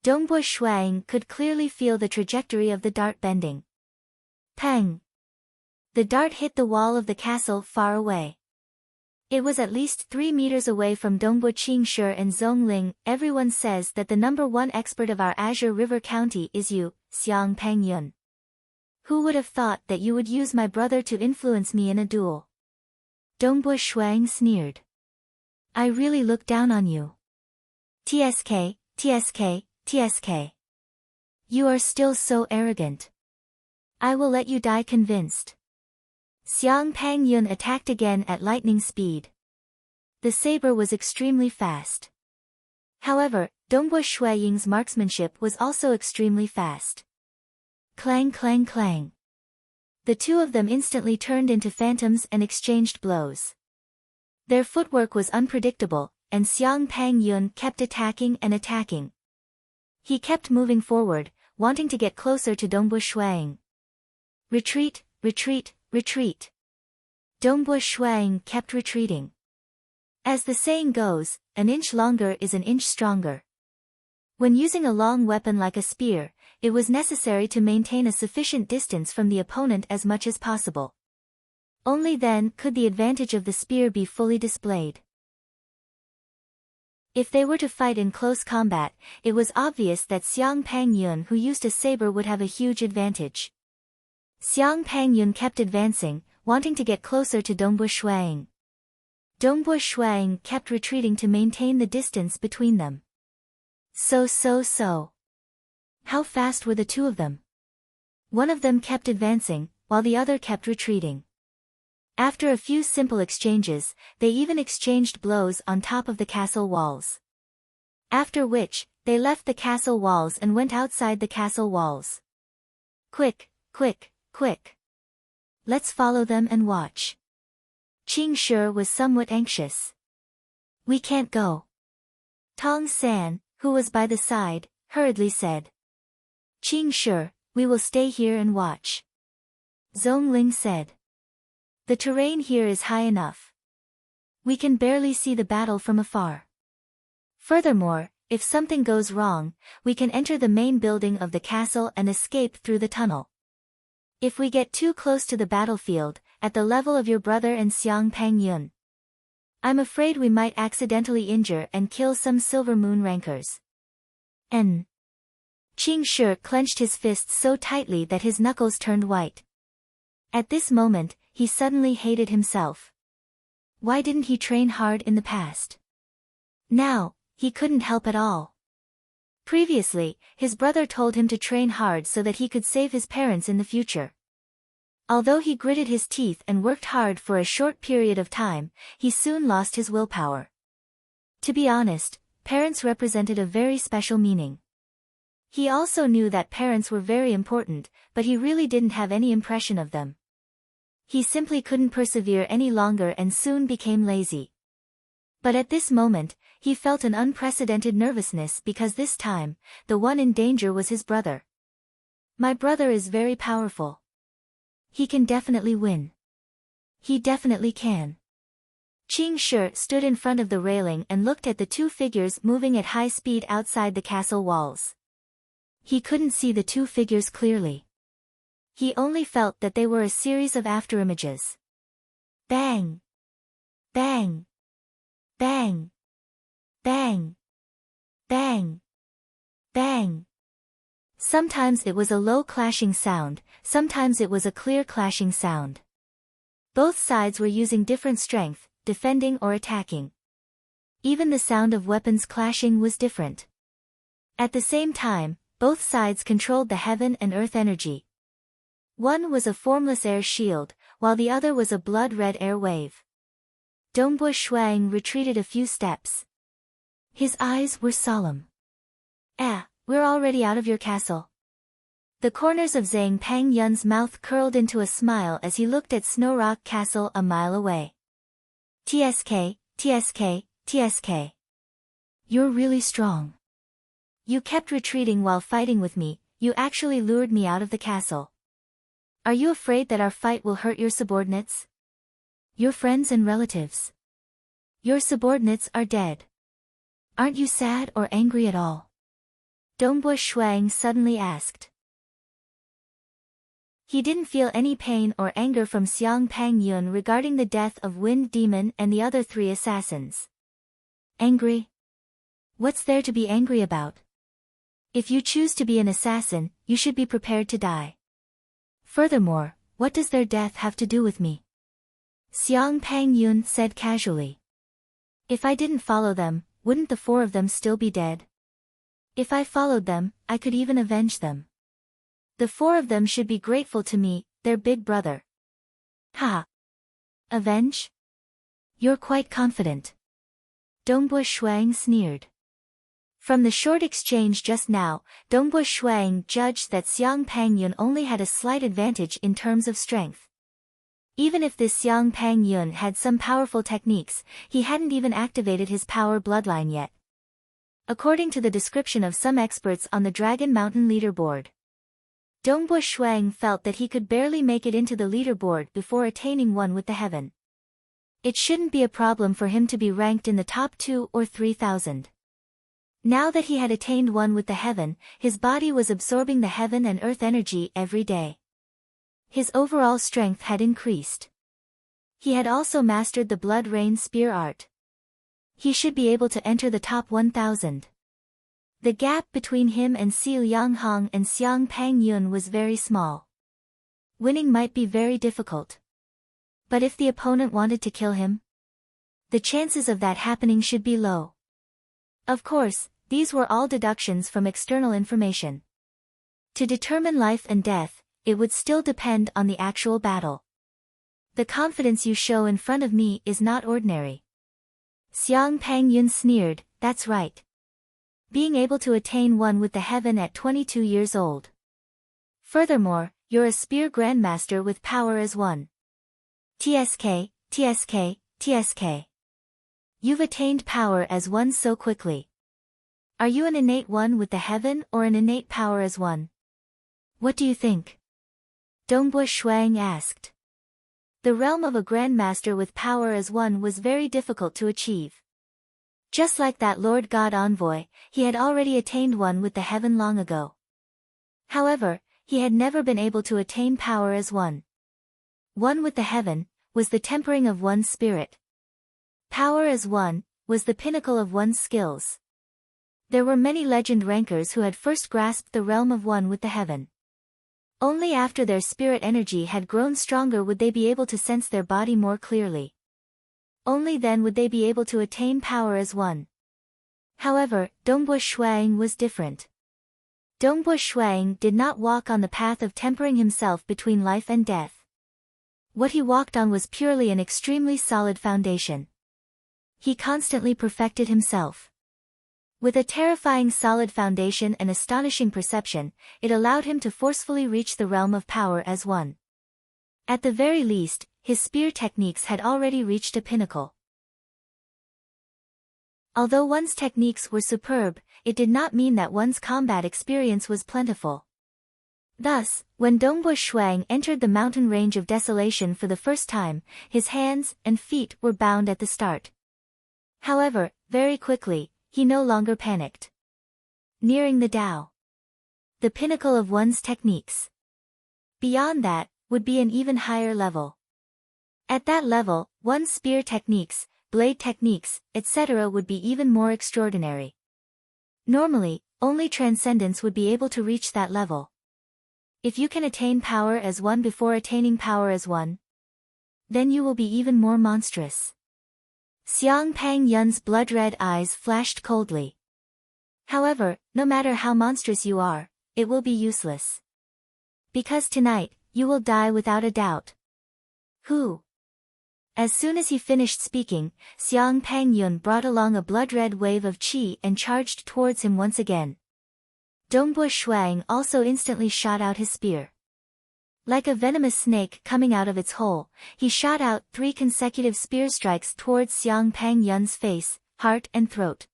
Dongbu Shuang could clearly feel the trajectory of the dart bending. Pang! The dart hit the wall of the castle far away. It was at least 3 meters away from Dongbu Qing Shi and Zhongling. Everyone says that the #1 expert of our Azure River County is you, Xiang Pangyun. Who would have thought that you would use my brother to influence me in a duel? Dongbu Shuang sneered. I really look down on you. TSK, TSK, TSK. You are still so arrogant. I will let you die convinced. Xiang Pangyun attacked again at lightning speed. The saber was extremely fast. However, Dongbu Shuiying's marksmanship was also extremely fast. Clang clang clang. The two of them instantly turned into phantoms and exchanged blows. Their footwork was unpredictable, and Xiang Pangyun kept attacking and attacking. He kept moving forward, wanting to get closer to Dongbu Shuiying. Retreat, retreat, retreat. Dongbu Shuiying kept retreating. As the saying goes, an inch longer is an inch stronger. When using a long weapon like a spear, it was necessary to maintain a sufficient distance from the opponent as much as possible. Only then could the advantage of the spear be fully displayed. If they were to fight in close combat, it was obvious that Xiang Pangyun, who used a saber, would have a huge advantage. Xiang Pangyun kept advancing, wanting to get closer to Dongbu Shuiying. Dongbu Shuiying kept retreating to maintain the distance between them. So. How fast were the two of them? One of them kept advancing, while the other kept retreating. After a few simple exchanges, they even exchanged blows on top of the castle walls. After which, they left the castle walls and went outside the castle walls. Quick, quick, quick. Let's follow them and watch. Qing Shi was somewhat anxious. We can't go. Tong San, who was by the side, hurriedly said. Qing Shi, we will stay here and watch. Zhongling said. The terrain here is high enough. We can barely see the battle from afar. Furthermore, if something goes wrong, we can enter the main building of the castle and escape through the tunnel. If we get too close to the battlefield, at the level of your brother and Xiang Pangyun, I'm afraid we might accidentally injure and kill some Silver Moon rankers. N. Qing Shi clenched his fists so tightly that his knuckles turned white. At this moment, he suddenly hated himself. Why didn't he train hard in the past? Now, he couldn't help at all. Previously, his brother told him to train hard so that he could save his parents in the future. Although he gritted his teeth and worked hard for a short period of time, he soon lost his willpower. To be honest, parents represented a very special meaning. He also knew that parents were very important, but he really didn't have any impression of them. He simply couldn't persevere any longer and soon became lazy. But at this moment, he felt an unprecedented nervousness because this time, the one in danger was his brother. My brother is very powerful. He can definitely win. He definitely can. Qing Shi stood in front of the railing and looked at the two figures moving at high speed outside the castle walls. He couldn't see the two figures clearly. He only felt that they were a series of afterimages. Bang! Bang! Bang! Bang! Bang! Bang! Sometimes it was a low clashing sound, sometimes it was a clear clashing sound. Both sides were using different strength, defending or attacking. Even the sound of weapons clashing was different. At the same time, both sides controlled the heaven and earth energy. One was a formless air shield, while the other was a blood-red air wave. Dongbu Shuang retreated a few steps. His eyes were solemn. We're already out of your castle. The corners of Zhang Pangyun's mouth curled into a smile as he looked at Snow Rock Castle a mile away. TSK, TSK, TSK. You're really strong. You kept retreating while fighting with me, you actually lured me out of the castle. Are you afraid that our fight will hurt your subordinates? Your friends and relatives. Your subordinates are dead. Aren't you sad or angry at all? Dongbu Shuang suddenly asked. He didn't feel any pain or anger from Xiang Pangyun regarding the death of Wind Demon and the other three assassins. Angry? What's there to be angry about? If you choose to be an assassin, you should be prepared to die. Furthermore, what does their death have to do with me? Xiang Pangyun said casually. If I didn't follow them, wouldn't the four of them still be dead? If I followed them, I could even avenge them. The four of them should be grateful to me, their big brother. Ha! Avenge? You're quite confident. Dongbu Shuang sneered. From the short exchange just now, Dongbu Shuang judged that Xiang Pangyun only had a slight advantage in terms of strength. Even if this Xiang Pangyun had some powerful techniques, he hadn't even activated his power bloodline yet. According to the description of some experts on the Dragon Mountain leaderboard, Dongbu Shuang felt that he could barely make it into the leaderboard before attaining one with the heaven. It shouldn't be a problem for him to be ranked in the top 2 or 3,000. Now that he had attained one with the heaven, his body was absorbing the heaven and earth energy every day. His overall strength had increased. He had also mastered the Blood Rain Spear art. He should be able to enter the top 1,000. The gap between him and Xiu Yanghong and Xiang Pangyun was very small. Winning might be very difficult. But if the opponent wanted to kill him, the chances of that happening should be low. Of course, these were all deductions from external information. To determine life and death, it would still depend on the actual battle. The confidence you show in front of me is not ordinary. Xiang Pangyun sneered, that's right. Being able to attain one with the heaven at 22 years old. Furthermore, you're a spear grandmaster with power as one. TSK, TSK, TSK. You've attained power as one so quickly. Are you an innate one with the heaven or an innate power as one? What do you think? Dongbu Shuang asked. The realm of a grandmaster with power as one was very difficult to achieve. Just like that Lord God envoy, he had already attained one with the heaven long ago. However, he had never been able to attain power as one. One with the heaven was the tempering of one's spirit. Power as one was the pinnacle of one's skills. There were many legend rankers who had first grasped the realm of one with the heaven. Only after their spirit energy had grown stronger would they be able to sense their body more clearly. Only then would they be able to attain power as one. However, Dongbua Shuang was different. Dongbua Shuang did not walk on the path of tempering himself between life and death. What he walked on was purely an extremely solid foundation. He constantly perfected himself. With a terrifying solid foundation and astonishing perception, it allowed him to forcefully reach the realm of power as one. At the very least, his spear techniques had already reached a pinnacle. Although one's techniques were superb, it did not mean that one's combat experience was plentiful. Thus, when Dongbua Shuang entered the mountain range of desolation for the first time, his hands and feet were bound at the start. However, very quickly, he no longer panicked. Nearing the Tao, the pinnacle of one's techniques. Beyond that, would be an even higher level. At that level, one's spear techniques, blade techniques, etc. would be even more extraordinary. Normally, only transcendence would be able to reach that level. If you can attain power as one before attaining power as one, then you will be even more monstrous. Xiang Pang Yun's blood-red eyes flashed coldly. However, no matter how monstrous you are, it will be useless. Because tonight, you will die without a doubt. Who? As soon as he finished speaking, Xiang Pang Yun brought along a blood-red wave of qi and charged towards him once again. Dongbua Shuang also instantly shot out his spear. Like a venomous snake coming out of its hole, he shot out 3 consecutive spear strikes towards Xiang Pang Yun's face, heart and throat.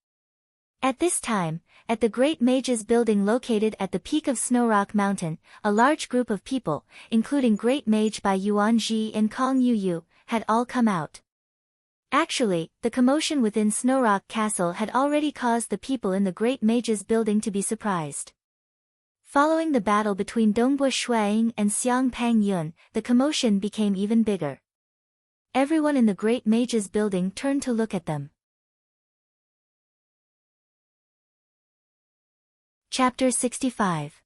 At this time, at the Great Mage's building located at the peak of Snow Rock Mountain, a large group of people, including Great Mage Bai Yuanji and Kong Yuyu, had all come out. Actually, the commotion within Snow Rock Castle had already caused the people in the Great Mage's building to be surprised. Following the battle between Dongbua Shuang and Xiang Pang Yun, the commotion became even bigger. Everyone in the Great Mage's building turned to look at them. Chapter 65.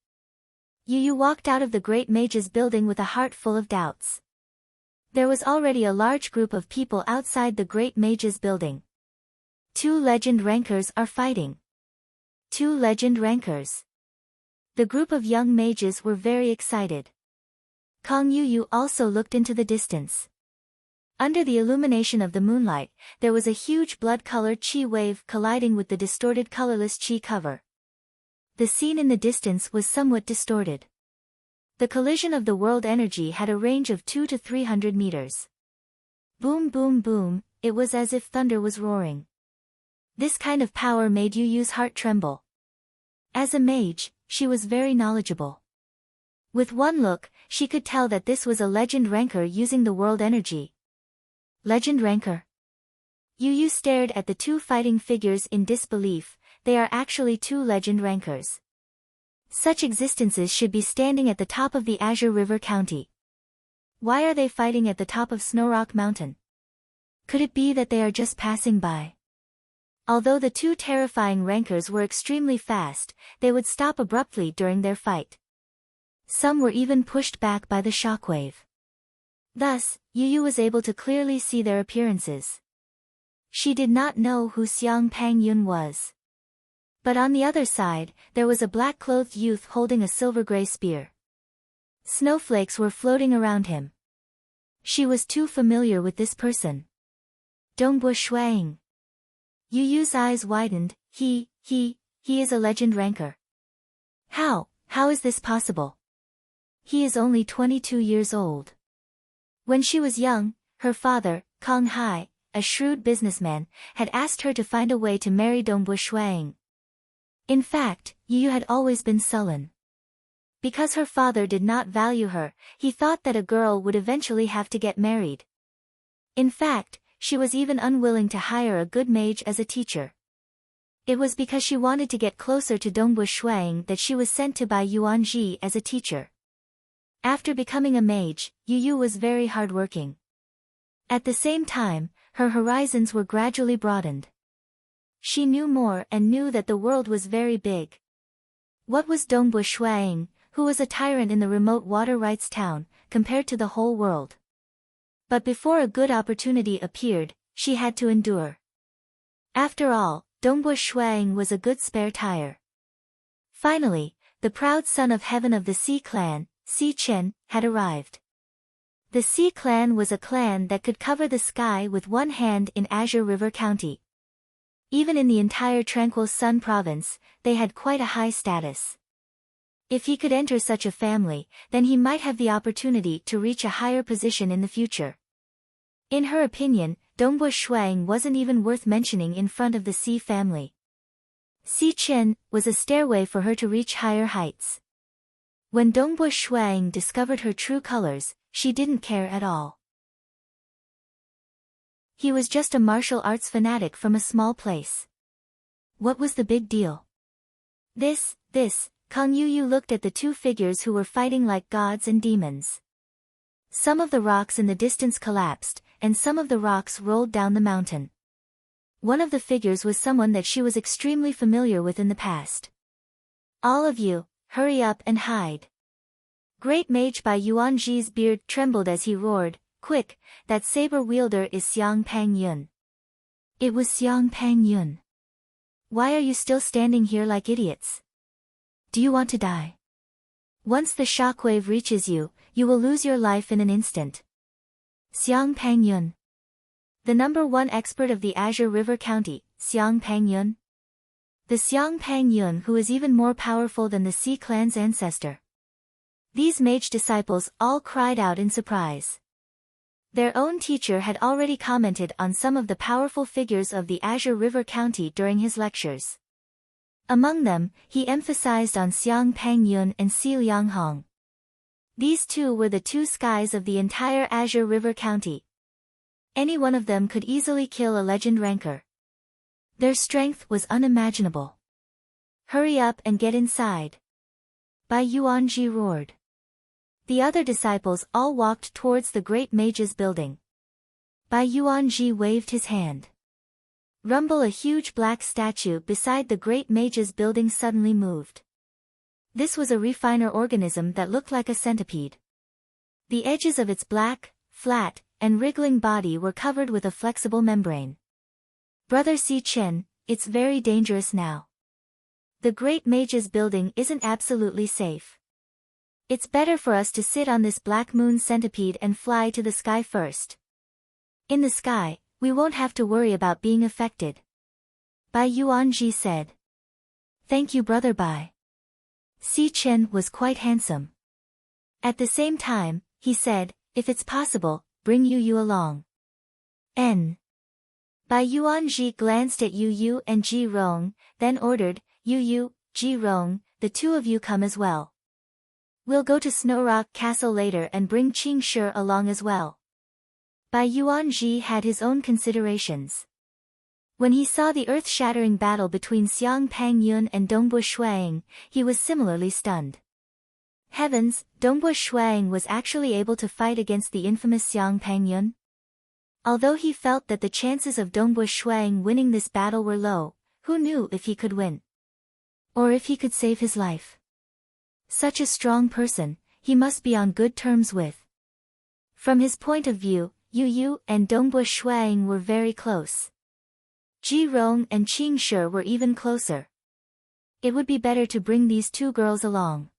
Yu Yu walked out of the Great Mage's building with a heart full of doubts. There was already a large group of people outside the Great Mage's building. 2 legend rankers are fighting. 2 legend rankers. The group of young mages were very excited. Kong Yuyu also looked into the distance. Under the illumination of the moonlight, there was a huge blood-colored qi wave colliding with the distorted colorless qi cover. The scene in the distance was somewhat distorted. The collision of the world energy had a range of 200 to 300 meters. Boom boom boom, it was as if thunder was roaring. This kind of power made Yuyu's heart tremble. As a mage, she was very knowledgeable. With one look, she could tell that this was a legend ranker using the world energy. Legend ranker? Yu stared at the 2 fighting figures in disbelief. They are actually 2 legend rankers. Such existences should be standing at the top of the Azure River County. Why are they fighting at the top of Snow Rock Mountain? Could it be that they are just passing by? Although the 2 terrifying rankers were extremely fast, they would stop abruptly during their fight. Some were even pushed back by the shockwave. Thus, Yu was able to clearly see their appearances. She did not know who Xiang Pang Yun was. But on the other side, there was a black-clothed youth holding a silver-gray spear. Snowflakes were floating around him. She was too familiar with this person. Dongbua Shuang. Yuyu's eyes widened. He is a legend ranker. How is this possible? He is only 22 years old. When she was young, her father, Kong Hai, a shrewd businessman, had asked her to find a way to marry Dongbua Shuang. In fact, Yu had always been sullen. Because her father did not value her, he thought that a girl would eventually have to get married. In fact, she was even unwilling to hire a good mage as a teacher. It was because she wanted to get closer to Dongbua Shuang that she was sent to Bai Yuanji as a teacher. After becoming a mage, Yu was very hardworking. At the same time, her horizons were gradually broadened. She knew more and knew that the world was very big. What was Dongbu Shuang, who was a tyrant in the remote water rights town, compared to the whole world? But before a good opportunity appeared, she had to endure. After all, Dongbu Shuang was a good spare tire. Finally, the proud son of heaven of the Sea clan, Sea Chen, had arrived. The Sea clan was a clan that could cover the sky with one hand in Azure River County. Even in the entire Tranquil Sun province, they had quite a high status. If he could enter such a family, then he might have the opportunity to reach a higher position in the future. In her opinion, Dongbu Shuang wasn't even worth mentioning in front of the Sea family. Sea Chen was a stairway for her to reach higher heights. When Dongbu Shuang discovered her true colors, she didn't care at all. He was just a martial arts fanatic from a small place. What was the big deal? This, Kang Yu looked at the two figures who were fighting like gods and demons. Some of the rocks in the distance collapsed, and some of the rocks rolled down the mountain. One of the figures was someone that she was extremely familiar with in the past. All of you, hurry up and hide. Great Mage Bai Yuanji's beard trembled as he roared, quick, that saber wielder is Xiang Pang Yun. It was Xiang Pang Yun. Why are you still standing here like idiots? Do you want to die? Once the shockwave reaches you, you will lose your life in an instant. Xiang Pang Yun. The number one expert of the Azure River County, Xiang Pang Yun. The Xiang Pang Yun who is even more powerful than the Sea clan's ancestor. These mage disciples all cried out in surprise. Their own teacher had already commented on some of the powerful figures of the Azure River County during his lectures. Among them, he emphasized on Xiang Pang Yun and Si Liang Hong. These two were the two skies of the entire Azure River County. Any one of them could easily kill a legend ranker. Their strength was unimaginable. Hurry up and get inside. Bai Yuanji roared. The other disciples all walked towards the great mage's building. Bai Yuanji waved his hand. Rumble, a huge black statue beside the great mage's building suddenly moved. This was a refiner organism that looked like a centipede. The edges of its black, flat, and wriggling body were covered with a flexible membrane. Brother Sea Chen, it's very dangerous now. The great mage's building isn't absolutely safe. It's better for us to sit on this black moon centipede and fly to the sky first. In the sky, we won't have to worry about being affected. Bai Yuanji said. Thank you, Brother Bai. Sea Chen was quite handsome. At the same time, he said, if it's possible, bring Yu along. N. Bai Yuanji glanced at Yu and Ji Rong, then ordered, Yu, Ji Rong, the two of you come as well. We'll go to Snow Rock Castle later and bring Qing Shi along as well. Bai Yuanji had his own considerations. When he saw the earth-shattering battle between Xiang Pang Yun and Dongbu Shuang, he was similarly stunned. Heavens, Dongbu Shuang was actually able to fight against the infamous Xiang Pang Yun? Although he felt that the chances of Dongbu Shuang winning this battle were low, who knew if he could win? Or if he could save his life? Such a strong person, he must be on good terms with. From his point of view, Yu and Dongbu Shuang were very close. Ji Rong and Qing Shi were even closer. It would be better to bring these two girls along.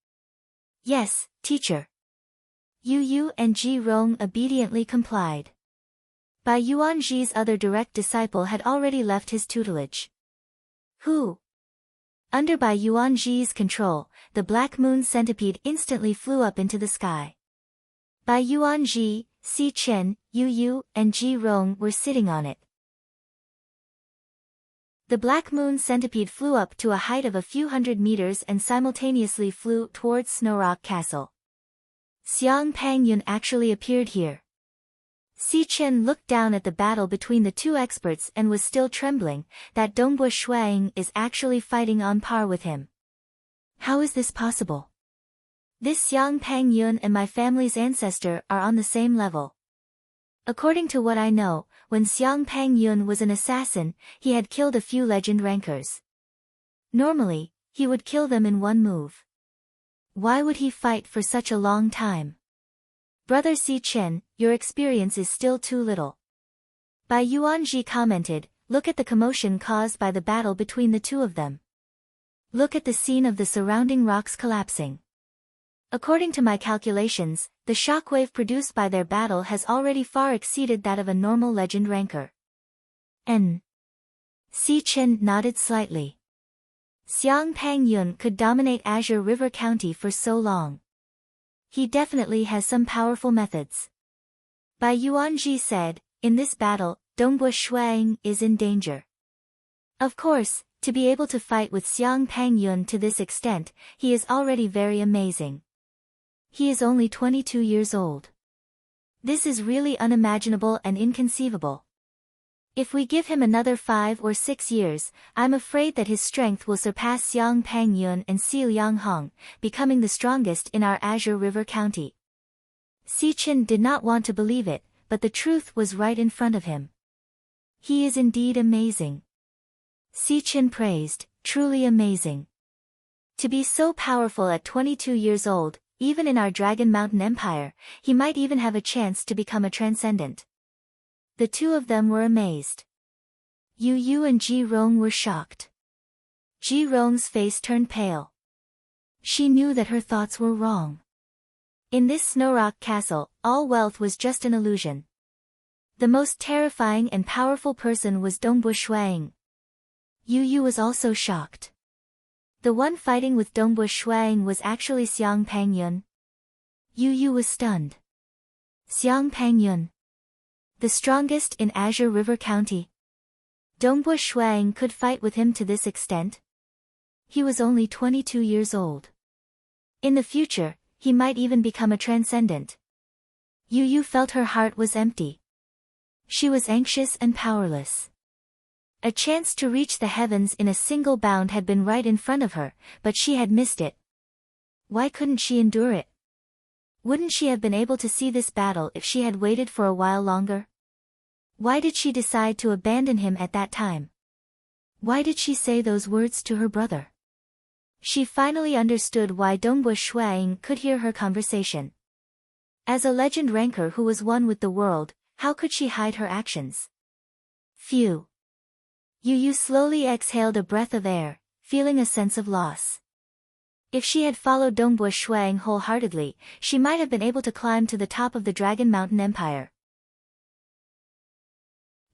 Yes, teacher. Yu and Ji Rong obediently complied. Bai Yuanji's other direct disciple had already left his tutelage. Who? Under Bai Yuanji's control, the Black Moon centipede instantly flew up into the sky. Bai Yuanji, Sea Chen, Yu and Ji Rong were sitting on it. The Black Moon centipede flew up to a height of a few hundred meters and simultaneously flew towards Snow Rock Castle. Xiang Pang Yun actually appeared here. Sea Chen looked down at the battle between the two experts and was still trembling, that Dongbu Shuang is actually fighting on par with him. How is this possible? This Xiang Pang Yun and my family's ancestor are on the same level. According to what I know, when Xiang Pang Yun was an assassin, he had killed a few legend rankers. Normally, he would kill them in one move. Why would he fight for such a long time? Brother Si Chen, your experience is still too little. Bai Yuanji commented, look at the commotion caused by the battle between the two of them. Look at the scene of the surrounding rocks collapsing. According to my calculations, the shockwave produced by their battle has already far exceeded that of a normal legend ranker. Si Chen nodded slightly. Xiang Pang Yun could dominate Azure River County for so long. He definitely has some powerful methods. Bai Yuanji said, in this battle, Dongbu Shuang is in danger. Of course, to be able to fight with Xiang Pang Yun to this extent, he is already very amazing. He is only 22 years old. This is really unimaginable and inconceivable. If we give him another 5 or 6 years, I'm afraid that his strength will surpass Xiang Pang Yun and Xiu Yang Hong, becoming the strongest in our Azure River County. Si Chen did not want to believe it, but the truth was right in front of him. He is indeed amazing. Si Chen praised, truly amazing. To be so powerful at 22 years old, even in our Dragon Mountain Empire, he might even have a chance to become a transcendent. The two of them were amazed. Yu Yu and Ji Rong were shocked. Ji Rong's face turned pale. She knew that her thoughts were wrong. In this Snow Rock Castle, all wealth was just an illusion. The most terrifying and powerful person was Dongbu Shuang. Yu Yu was also shocked. The one fighting with Dongbu Shuang was actually Xiang Pang Yun. Yu Yu was stunned. Xiang Pang Yun, the strongest in Azure River County. Dongbu Shuang could fight with him to this extent? He was only 22 years old. In the future, he might even become a transcendent. Yu Yu felt her heart was empty. She was anxious and powerless. A chance to reach the heavens in a single bound had been right in front of her, but she had missed it. Why couldn't she endure it? Wouldn't she have been able to see this battle if she had waited for a while longer? Why did she decide to abandon him at that time? Why did she say those words to her brother? She finally understood why Dongbu Shuang could hear her conversation. As a legend ranker who was one with the world, how could she hide her actions? Phew. Yu Yu slowly exhaled a breath of air, feeling a sense of loss. If she had followed Dongbu Shuang wholeheartedly, she might have been able to climb to the top of the Dragon Mountain Empire.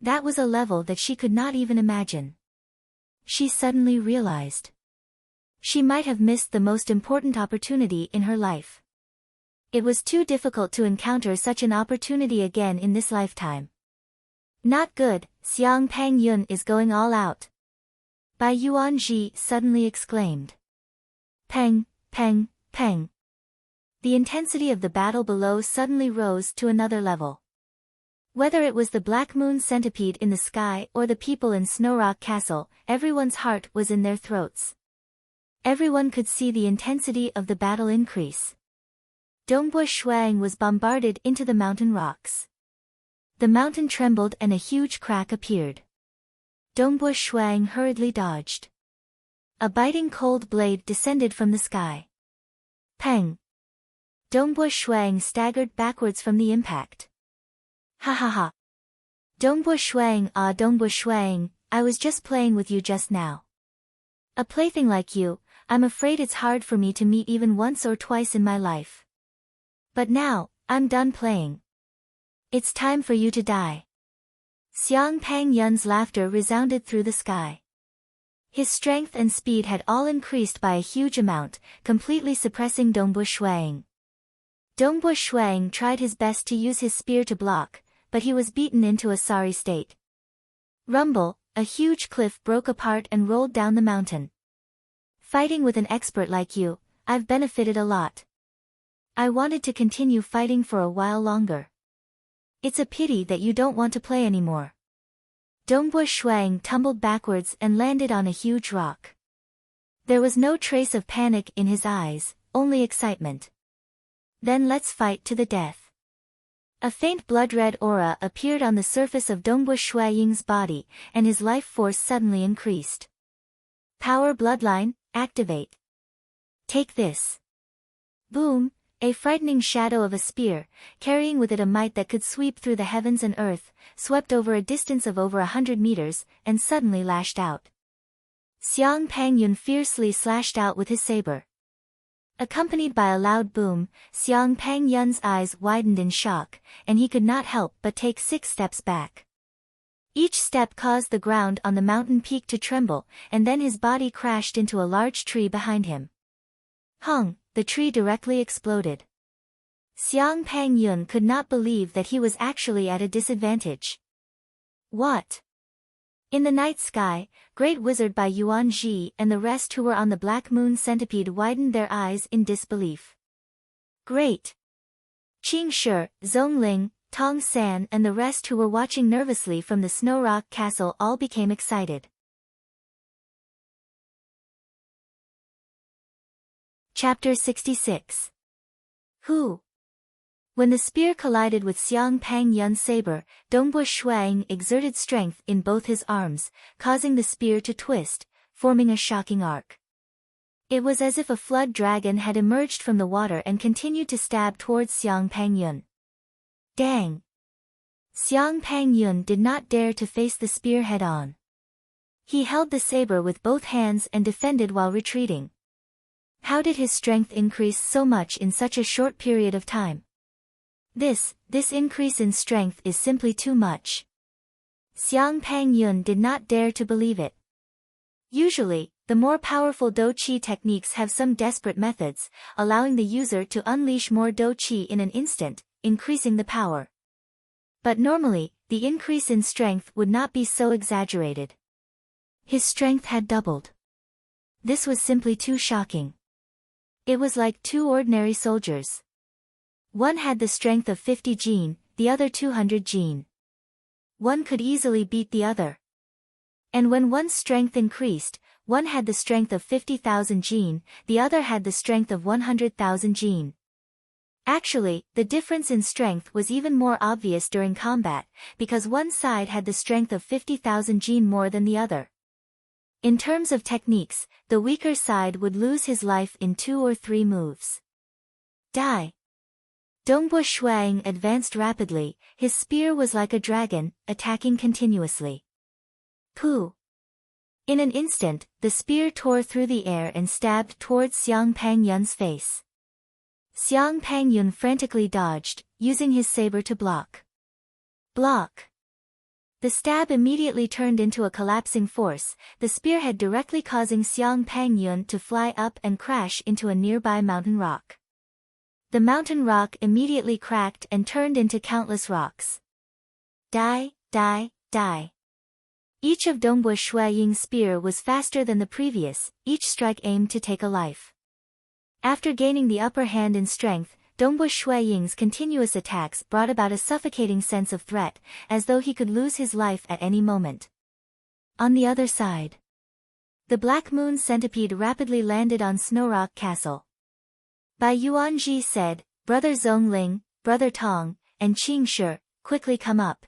That was a level that she could not even imagine. She suddenly realized. She might have missed the most important opportunity in her life. It was too difficult to encounter such an opportunity again in this lifetime. Not good, Xiang Pang Yun is going all out. Bai Yuanji suddenly exclaimed. Peng, peng, peng. The intensity of the battle below suddenly rose to another level. Whether it was the Black Moon centipede in the sky or the people in Snow Rock Castle, everyone's heart was in their throats. Everyone could see the intensity of the battle increase. Dongbu Shuang was bombarded into the mountain rocks. The mountain trembled and a huge crack appeared. Dongbu Shuang hurriedly dodged. A biting cold blade descended from the sky. Peng! Dongbu Shuang staggered backwards from the impact. Ha ha ha! Dongbu Shuang, I was just playing with you just now. A plaything like you, I'm afraid it's hard for me to meet even once or twice in my life. But now, I'm done playing. It's time for you to die. Xiang Pang Yun's laughter resounded through the sky. His strength and speed had all increased by a huge amount, completely suppressing Dongbu Shuang. Dongbu Shuang tried his best to use his spear to block, but he was beaten into a sorry state. Rumble, a huge cliff broke apart and rolled down the mountain. Fighting with an expert like you, I've benefited a lot. I wanted to continue fighting for a while longer. It's a pity that you don't want to play anymore. Dongbu Shuang tumbled backwards and landed on a huge rock. There was no trace of panic in his eyes, only excitement. Then let's fight to the death. A faint blood-red aura appeared on the surface of Dongbu Shui Ying's body, and his life force suddenly increased. Power bloodline, activate. Take this. Boom, a frightening shadow of a spear, carrying with it a might that could sweep through the heavens and earth, swept over a distance of over 100 meters, and suddenly lashed out. Xiang Pangyun fiercely slashed out with his saber. Accompanied by a loud boom, Xiang Pangyun's eyes widened in shock, and he could not help but take 6 steps back. Each step caused the ground on the mountain peak to tremble, and then his body crashed into a large tree behind him. Hung, the tree directly exploded. Xiang Pangyun could not believe that he was actually at a disadvantage. What? In the night sky, Great Wizard by Yuan Ji and the rest who were on the Black Moon Centipede widened their eyes in disbelief. Great! Qing Shi, Zhongling, Tong San and the rest who were watching nervously from the Snow Rock Castle all became excited. Chapter 66. Who? When the spear collided with Xiang Pangyun's saber, Dongbu Shuang exerted strength in both his arms, causing the spear to twist, forming a shocking arc. It was as if a flood dragon had emerged from the water and continued to stab towards Xiang Pangyun. Dang! Xiang Pangyun did not dare to face the spear head-on. He held the saber with both hands and defended while retreating. How did his strength increase so much in such a short period of time? This increase in strength is simply too much. Xiang Pangyun did not dare to believe it. Usually, the more powerful Do Qi techniques have some desperate methods, allowing the user to unleash more Do Qi in an instant, increasing the power. But normally, the increase in strength would not be so exaggerated. His strength had doubled. This was simply too shocking. It was like 2 ordinary soldiers. One had the strength of 50 jin, the other 200 jin. One could easily beat the other. And when one's strength increased, one had the strength of 50,000 jin, the other had the strength of 100,000 jin. Actually, the difference in strength was even more obvious during combat, because one side had the strength of 50,000 jin more than the other. In terms of techniques, the weaker side would lose his life in 2 or 3 moves. Die. Dongbu Shuang advanced rapidly, his spear was like a dragon, attacking continuously. Pooh! In an instant, the spear tore through the air and stabbed towards Xiang Pangyun's face. Xiang Pangyun frantically dodged, using his saber to block. Block! The stab immediately turned into a collapsing force, the spearhead directly causing Xiang Pangyun to fly up and crash into a nearby mountain rock. The mountain rock immediately cracked and turned into countless rocks. Die, die, die. Each of Dongbu Shuaying's spear was faster than the previous, each strike aimed to take a life. After gaining the upper hand in strength, Dongbu Shuaying's continuous attacks brought about a suffocating sense of threat, as though he could lose his life at any moment. On the other side, the Black Moon Centipede rapidly landed on Snow Rock Castle. Bai Yuanji said, "Brother Zhongling, Brother Tong, and Qing Shi, quickly come up.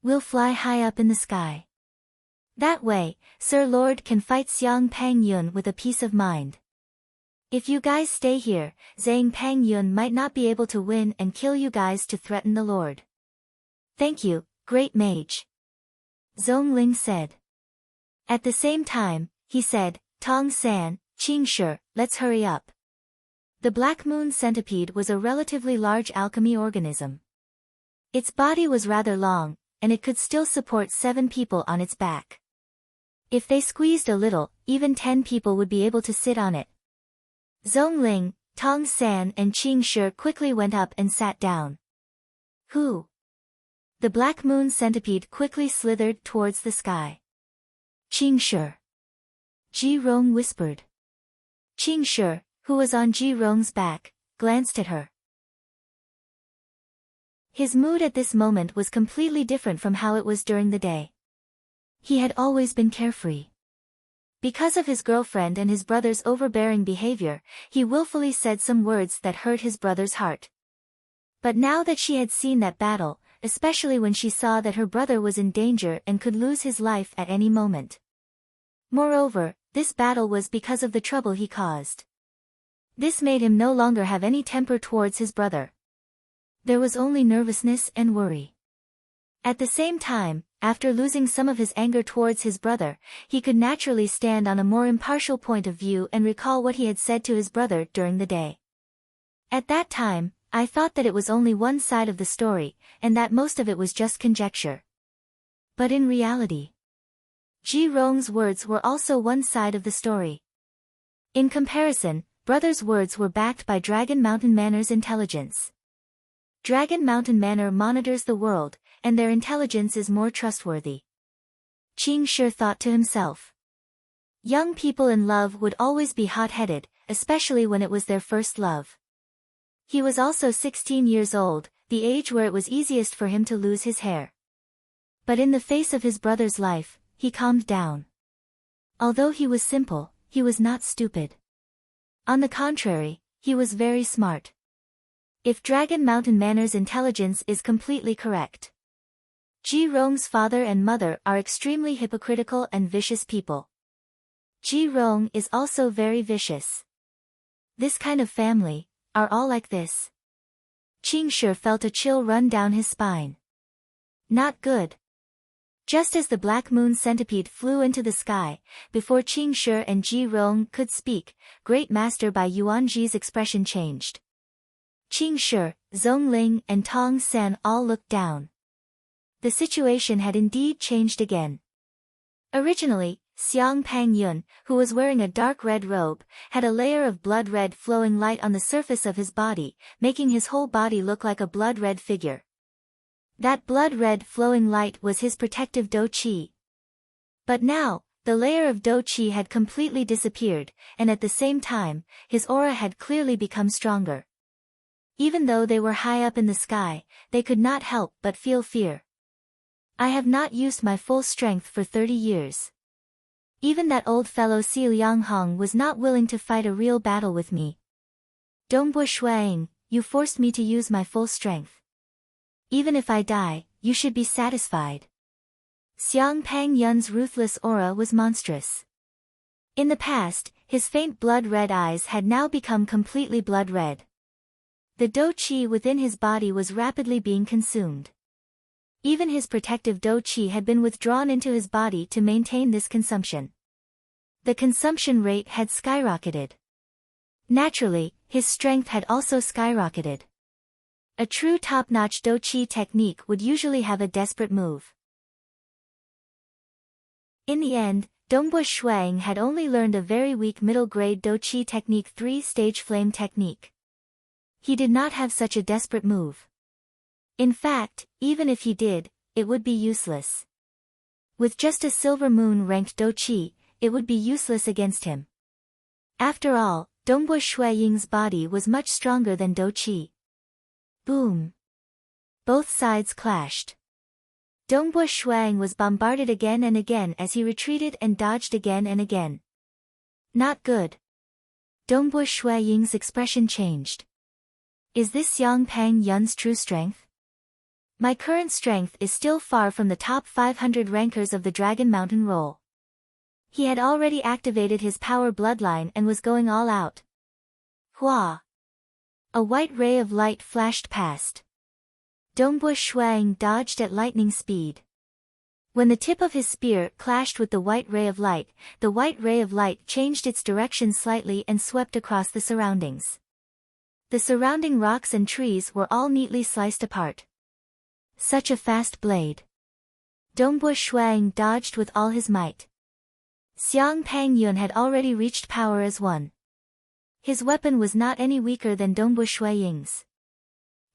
We'll fly high up in the sky. That way, Sir Lord can fight Xiang Pangyun with a peace of mind. If you guys stay here, Zhang Pangyun might not be able to win and kill you guys to threaten the Lord." "Thank you, Great Mage," Zhongling said. At the same time, he said, "Tong San, Qing Shi, let's hurry up." The Black Moon Centipede was a relatively large alchemy organism. Its body was rather long, and it could still support 7 people on its back. If they squeezed a little, even 10 people would be able to sit on it. Zhongling, Tong San and Qing Shi quickly went up and sat down. Who? The Black Moon Centipede quickly slithered towards the sky. Qing Shi. Ji Rong whispered. Qing Shi, who was on Ji Rong's back, glanced at her. His mood at this moment was completely different from how it was during the day. He had always been carefree. Because of his girlfriend and his brother's overbearing behavior, he willfully said some words that hurt his brother's heart. But now that she had seen that battle, especially when she saw that her brother was in danger and could lose his life at any moment. Moreover, this battle was because of the trouble he caused. This made him no longer have any temper towards his brother. There was only nervousness and worry. At the same time, after losing some of his anger towards his brother, he could naturally stand on a more impartial point of view and recall what he had said to his brother during the day. At that time, I thought that it was only one side of the story, and that most of it was just conjecture. But in reality, Ji Rong's words were also one side of the story. In comparison, brother's words were backed by Dragon Mountain Manor's intelligence. Dragon Mountain Manor monitors the world, and their intelligence is more trustworthy. Qing Shi thought to himself. Young people in love would always be hot-headed, especially when it was their first love. He was also 16 years old, the age where it was easiest for him to lose his hair. But in the face of his brother's life, he calmed down. Although he was simple, he was not stupid. On the contrary, he was very smart. If Dragon Mountain Manor's intelligence is completely correct, Ji Rong's father and mother are extremely hypocritical and vicious people. Ji Rong is also very vicious. This kind of family are all like this. Qing Shi felt a chill run down his spine. Not good. Just as the Black Moon Centipede flew into the sky, before Qing Shi and Ji Rong could speak, Great Master Bai Yuanji's expression changed. Qing Shi, Zhong Ling and Tong San all looked down. The situation had indeed changed again. Originally, Xiang Pang Yun, who was wearing a dark red robe, had a layer of blood red flowing light on the surface of his body, making his whole body look like a blood red figure. That blood red flowing light was his protective Do Qi. But now, the layer of Do Qi had completely disappeared, and at the same time, his aura had clearly become stronger. Even though they were high up in the sky, they could not help but feel fear. I have not used my full strength for 30 years. Even that old fellow Si Liang Hong was not willing to fight a real battle with me. Dongbo Shuang, you forced me to use my full strength. Even if I die, you should be satisfied. Xiang Pang Yun's ruthless aura was monstrous. In the past, his faint blood-red eyes had now become completely blood-red. The Do Qi within his body was rapidly being consumed. Even his protective Do Qi had been withdrawn into his body to maintain this consumption. The consumption rate had skyrocketed. Naturally, his strength had also skyrocketed. A true top-notch Do Qi technique would usually have a desperate move. In the end, Dongbo Shuang had only learned a very weak middle-grade Do Qi technique 3-stage flame technique. He did not have such a desperate move. In fact, even if he did, it would be useless. With just a silver moon-ranked Do Qi, it would be useless against him. After all, Dongbo Shuaying's body was much stronger than Do Qi. Boom! Both sides clashed. Dongbo Shuang was bombarded again and again as he retreated and dodged again and again. Not good. Dongbo Shuaying's expression changed. Is this Xiang Pang Yun's true strength? My current strength is still far from the top 500 rankers of the Dragon Mountain Roll. He had already activated his power bloodline and was going all out. Hua! A white ray of light flashed past. Dongbo Shuang dodged at lightning speed. When the tip of his spear clashed with the white ray of light changed its direction slightly and swept across the surroundings. The surrounding rocks and trees were all neatly sliced apart. Such a fast blade. Dongbo Shuang dodged with all his might. Xiang Pang Yun had already reached power as one. His weapon was not any weaker than Dongbo Shuaying's.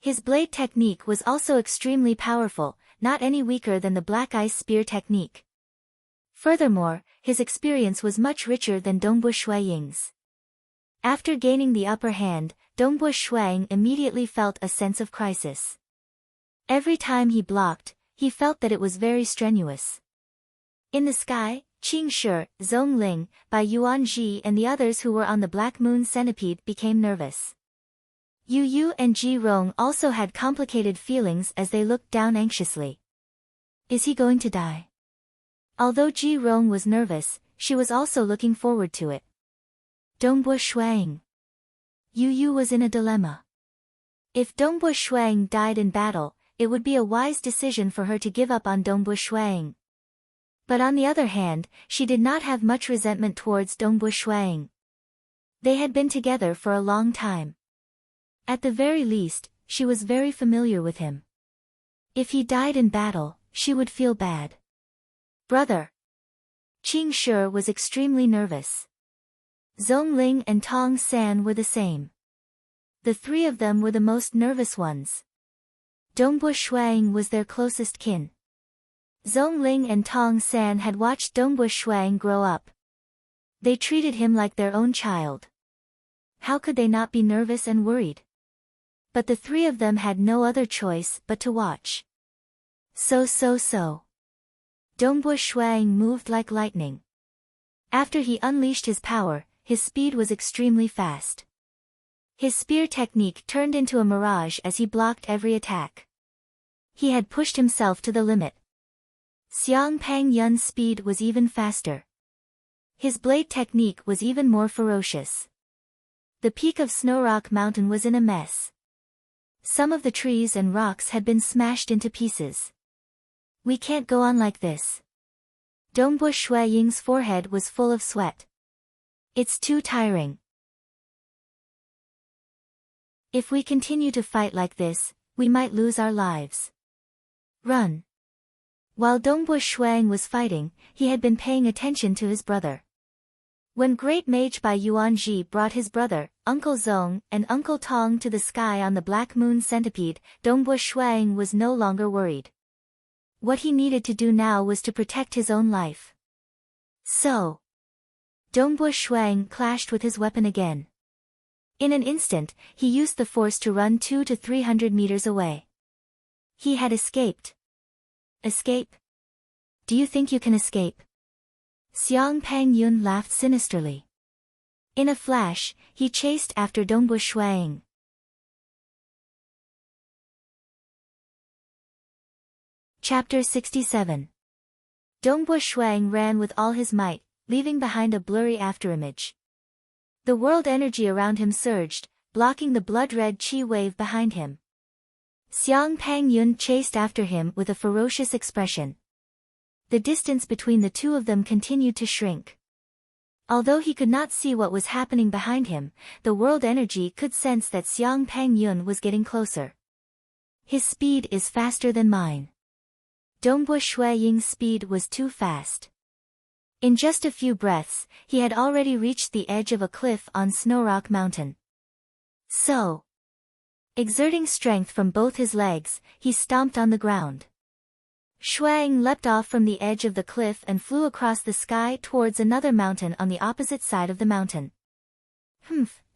His blade technique was also extremely powerful, not any weaker than the Black Ice Spear technique. Furthermore, his experience was much richer than Dongbo Shuaying's. After gaining the upper hand, Dongbo Shuang immediately felt a sense of crisis. Every time he blocked, he felt that it was very strenuous. In the sky, Qing Shi, Zhong Ling, Bai Yuanji and the others who were on the Black Moon Centipede became nervous. Yu Yu and Ji Rong also had complicated feelings as they looked down anxiously. Is he going to die? Although Ji Rong was nervous, she was also looking forward to it. Dongbo Shuang. Yu Yu was in a dilemma. If Dongbo Shuang died in battle, it would be a wise decision for her to give up on Dongbo Shuang. But on the other hand, she did not have much resentment towards Dongbo Shuang. They had been together for a long time. At the very least, she was very familiar with him. If he died in battle, she would feel bad. Brother. Qing Shi was extremely nervous. Zhong Ling and Tong San were the same. The three of them were the most nervous ones. Dongbo Shuang was their closest kin. Zhong Ling and Tong San had watched Dongbo Shuang grow up. They treated him like their own child. How could they not be nervous and worried? But the three of them had no other choice but to watch. So. Dongbo Shuang moved like lightning. After he unleashed his power, his speed was extremely fast. His spear technique turned into a mirage as he blocked every attack. He had pushed himself to the limit. Xiang Pang Yun's speed was even faster. His blade technique was even more ferocious. The peak of Snow Rock Mountain was in a mess. Some of the trees and rocks had been smashed into pieces. We can't go on like this. Dongbo Shuaying's forehead was full of sweat. It's too tiring. If we continue to fight like this, we might lose our lives. Run. While Dongbo Shuang was fighting, he had been paying attention to his brother. When Great Mage Bai Yuanji brought his brother, Uncle Zong, and Uncle Tong to the sky on the Black Moon Centipede, Dongbo Shuang was no longer worried. What he needed to do now was to protect his own life. So, Dongbo Shuang clashed with his weapon again. In an instant, he used the force to run 200 to 300 meters away. He had escaped. Escape? Do you think you can escape? Xiang Pang Yun laughed sinisterly. In a flash, he chased after Dongbo Shuang. Chapter 67. Dongbo Shuang ran with all his might, leaving behind a blurry afterimage. The world energy around him surged, blocking the blood-red chi wave behind him. Xiang Pang Yun chased after him with a ferocious expression. The distance between the two of them continued to shrink. Although he could not see what was happening behind him, the world energy could sense that Xiang Pang Yun was getting closer. His speed is faster than mine. Dongbo Shuaying's speed was too fast. In just a few breaths, he had already reached the edge of a cliff on Snow Rock Mountain. So, exerting strength from both his legs, he stomped on the ground. Shuang leapt off from the edge of the cliff and flew across the sky towards another mountain on the opposite side of the mountain.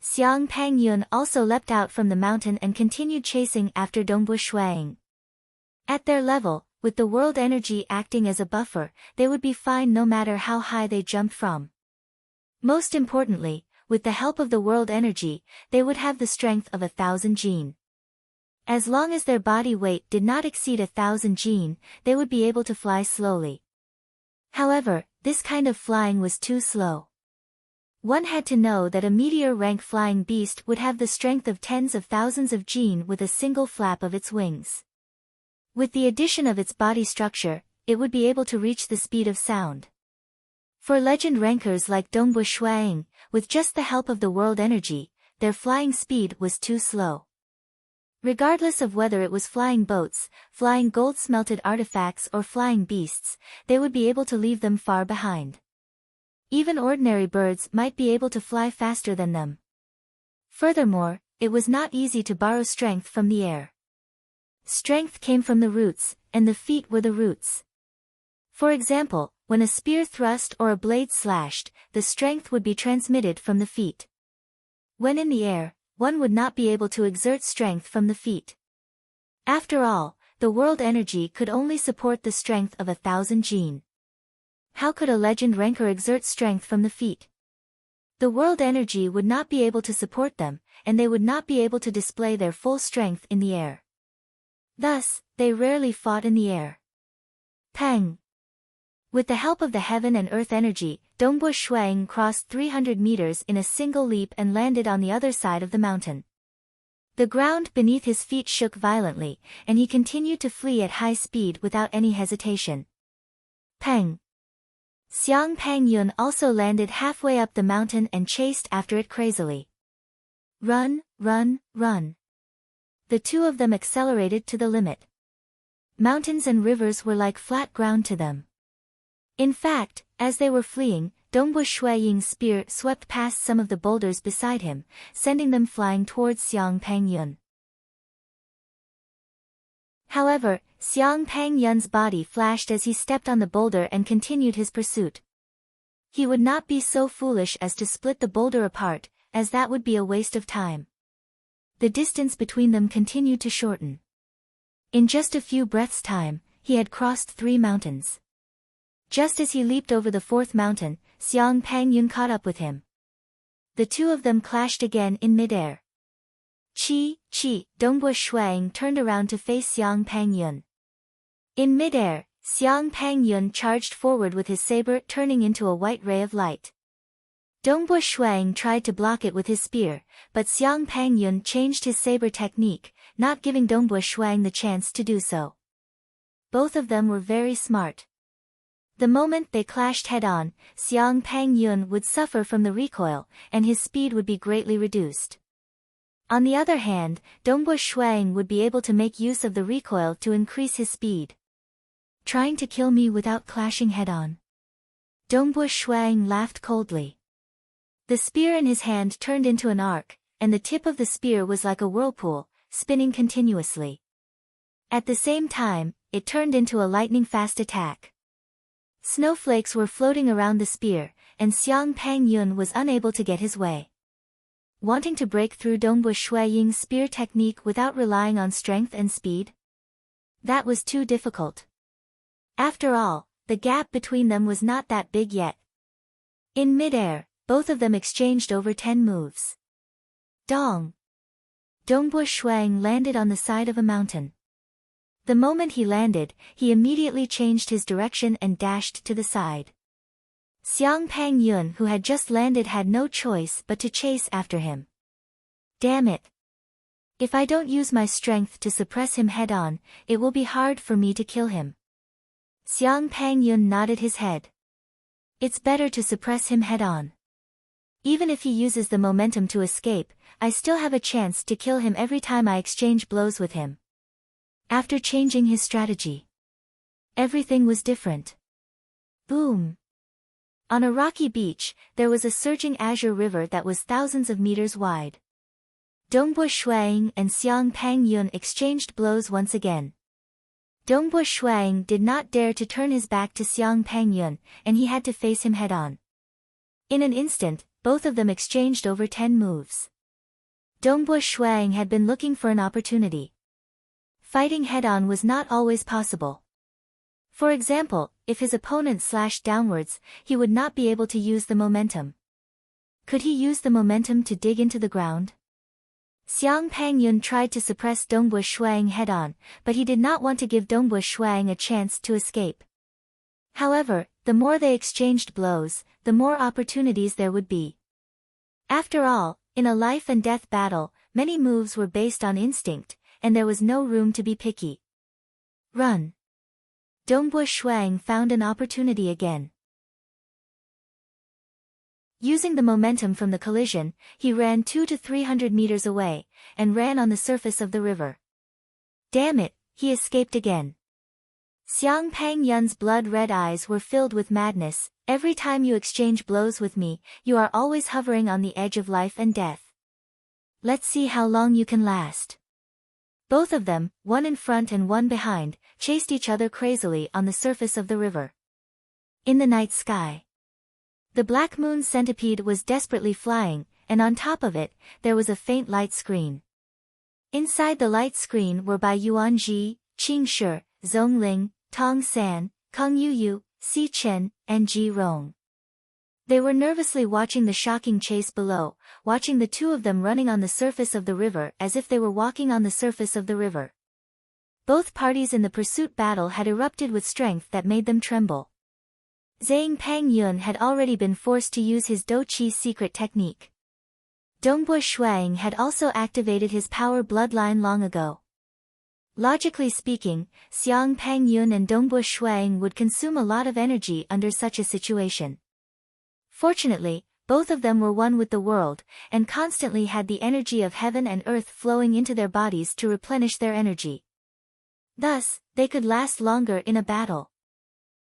Xiang Pang Yun also leapt out from the mountain and continued chasing after Dongbo Shuang. At their level, with the world energy acting as a buffer, they would be fine no matter how high they jumped from. Most importantly, with the help of the world energy, they would have the strength of 1,000 jin. As long as their body weight did not exceed 1,000 jin, they would be able to fly slowly. However, this kind of flying was too slow. One had to know that a meteor-rank flying beast would have the strength of tens of thousands of jin with a single flap of its wings. With the addition of its body structure, it would be able to reach the speed of sound. For legend rankers like Dongbo Shuang, with just the help of the world energy, their flying speed was too slow. Regardless of whether it was flying boats, flying gold-smelted artifacts or flying beasts, they would be able to leave them far behind. Even ordinary birds might be able to fly faster than them. Furthermore, it was not easy to borrow strength from the air. Strength came from the roots, and the feet were the roots. For example, when a spear thrust or a blade slashed, the strength would be transmitted from the feet. When in the air, one would not be able to exert strength from the feet. After all, the world energy could only support the strength of 1,000 jin. How could a legend ranker exert strength from the feet? The world energy would not be able to support them, and they would not be able to display their full strength in the air. Thus, they rarely fought in the air. Peng. With the help of the heaven and earth energy, Dongbo Shuang crossed 300 meters in a single leap and landed on the other side of the mountain. The ground beneath his feet shook violently, and he continued to flee at high speed without any hesitation. Peng. Xiang Peng Yun also landed halfway up the mountain and chased after it crazily. Run, run, run. The two of them accelerated to the limit. Mountains and rivers were like flat ground to them. In fact, as they were fleeing, Dongbo Shuiying's spear swept past some of the boulders beside him, sending them flying towards Xiang Peng Yun. However, Xiang Peng Yun's body flashed as he stepped on the boulder and continued his pursuit. He would not be so foolish as to split the boulder apart, as that would be a waste of time. The distance between them continued to shorten. In just a few breaths' time, he had crossed 3 mountains. Just as he leaped over the 4th mountain, Xiang Peng Yun caught up with him. The two of them clashed again in midair. Chi, Dongbo Shuang turned around to face Xiang Peng Yun. In midair, Xiang Peng Yun charged forward with his saber, turning into a white ray of light. Dongbo Shuang tried to block it with his spear, but Xiang Peng Yun changed his saber technique, not giving Dongbo Shuang the chance to do so. Both of them were very smart. The moment they clashed head-on, Xiang Peng Yun would suffer from the recoil, and his speed would be greatly reduced. On the other hand, Dongbo Shuang would be able to make use of the recoil to increase his speed. Trying to kill me without clashing head-on? Dongbo Shuang laughed coldly. The spear in his hand turned into an arc, and the tip of the spear was like a whirlpool, spinning continuously. At the same time, it turned into a lightning-fast attack. Snowflakes were floating around the spear, and Xiang Peng Yun was unable to get his way. Wanting to break through Dongbo Shuiying's spear technique without relying on strength and speed? That was too difficult. After all, the gap between them was not that big yet. In midair, both of them exchanged over 10 moves. Dong! Dongbo Shuang landed on the side of a mountain. The moment he landed, he immediately changed his direction and dashed to the side. Xiang Peng Yun, who had just landed, had no choice but to chase after him. Damn it! If I don't use my strength to suppress him head-on, it will be hard for me to kill him. Xiang Peng Yun nodded his head. It's better to suppress him head-on. Even if he uses the momentum to escape, I still have a chance to kill him every time I exchange blows with him. After changing his strategy, everything was different. Boom! On a rocky beach, there was a surging azure river that was thousands of meters wide. Dongbo Shuang and Xiang Peng Yun exchanged blows once again. Dongbo Shuang did not dare to turn his back to Xiang Peng Yun, and he had to face him head-on. In an instant, both of them exchanged over 10 moves. Dongbo Shuang had been looking for an opportunity. Fighting head-on was not always possible. For example, if his opponent slashed downwards, he would not be able to use the momentum. Could he use the momentum to dig into the ground? Xiang Peng Yun tried to suppress Dongbo Shuang head-on, but he did not want to give Dongbo Shuang a chance to escape. However, the more they exchanged blows, the more opportunities there would be. After all, in a life-and-death battle, many moves were based on instinct, and there was no room to be picky. Run! Dongbo Shuang found an opportunity again. Using the momentum from the collision, he ran 200 to 300 meters away, and ran on the surface of the river. Damn it, he escaped again. Xiang Peng Yun's blood-red eyes were filled with madness. Every time you exchange blows with me, you are always hovering on the edge of life and death. Let's see how long you can last. Both of them, one in front and one behind, chased each other crazily on the surface of the river. In the night sky, the black moon centipede was desperately flying, and on top of it, there was a faint light screen. Inside the light screen were Bai Yuanji, Qing Shi, Zhong Ling, Tong San, Kang Yuyu, Si Chen, and Ji Rong. They were nervously watching the shocking chase below, watching the two of them running on the surface of the river as if they were walking on the surface of the river. Both parties in the pursuit battle had erupted with strength that made them tremble. Zhang Pangyun had already been forced to use his Do Qi secret technique. Dongbo Shuang had also activated his power bloodline long ago. Logically speaking, Xiang Pangyun and Dongbo Shuang would consume a lot of energy under such a situation. Fortunately, both of them were one with the world, and constantly had the energy of heaven and earth flowing into their bodies to replenish their energy. Thus, they could last longer in a battle.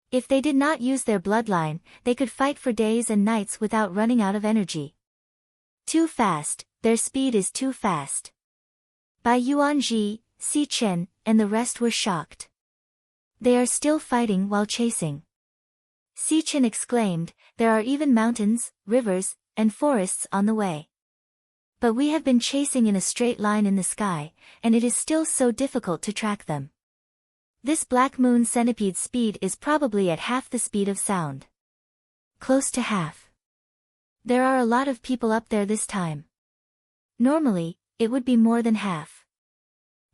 If they did not use their bloodline, they could fight for days and nights without running out of energy. Too fast, their speed is too fast. Bai Yuanji, Si Chen, and the rest were shocked. They are still fighting while chasing. Si Chen exclaimed, there are even mountains, rivers, and forests on the way. But we have been chasing in a straight line in the sky, and it is still so difficult to track them. This black moon centipede's speed is probably at half the speed of sound. Close to half. There are a lot of people up there this time. Normally, it would be more than half.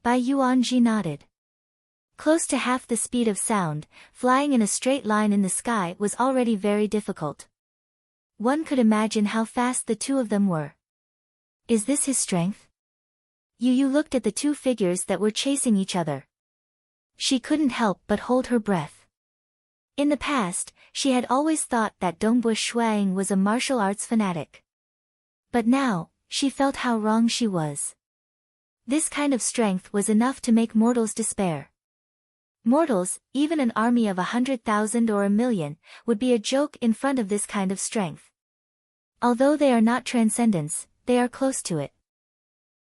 Bai Yuanji nodded. Close to half the speed of sound, flying in a straight line in the sky was already very difficult. One could imagine how fast the two of them were. Is this his strength? Yu looked at the two figures that were chasing each other. She couldn't help but hold her breath. In the past, she had always thought that Dongbo Shuang was a martial arts fanatic. But now, she felt how wrong she was. This kind of strength was enough to make mortals despair. Mortals, even an army of 100,000 or 1,000,000, would be a joke in front of this kind of strength. Although they are not transcendents, they are close to it.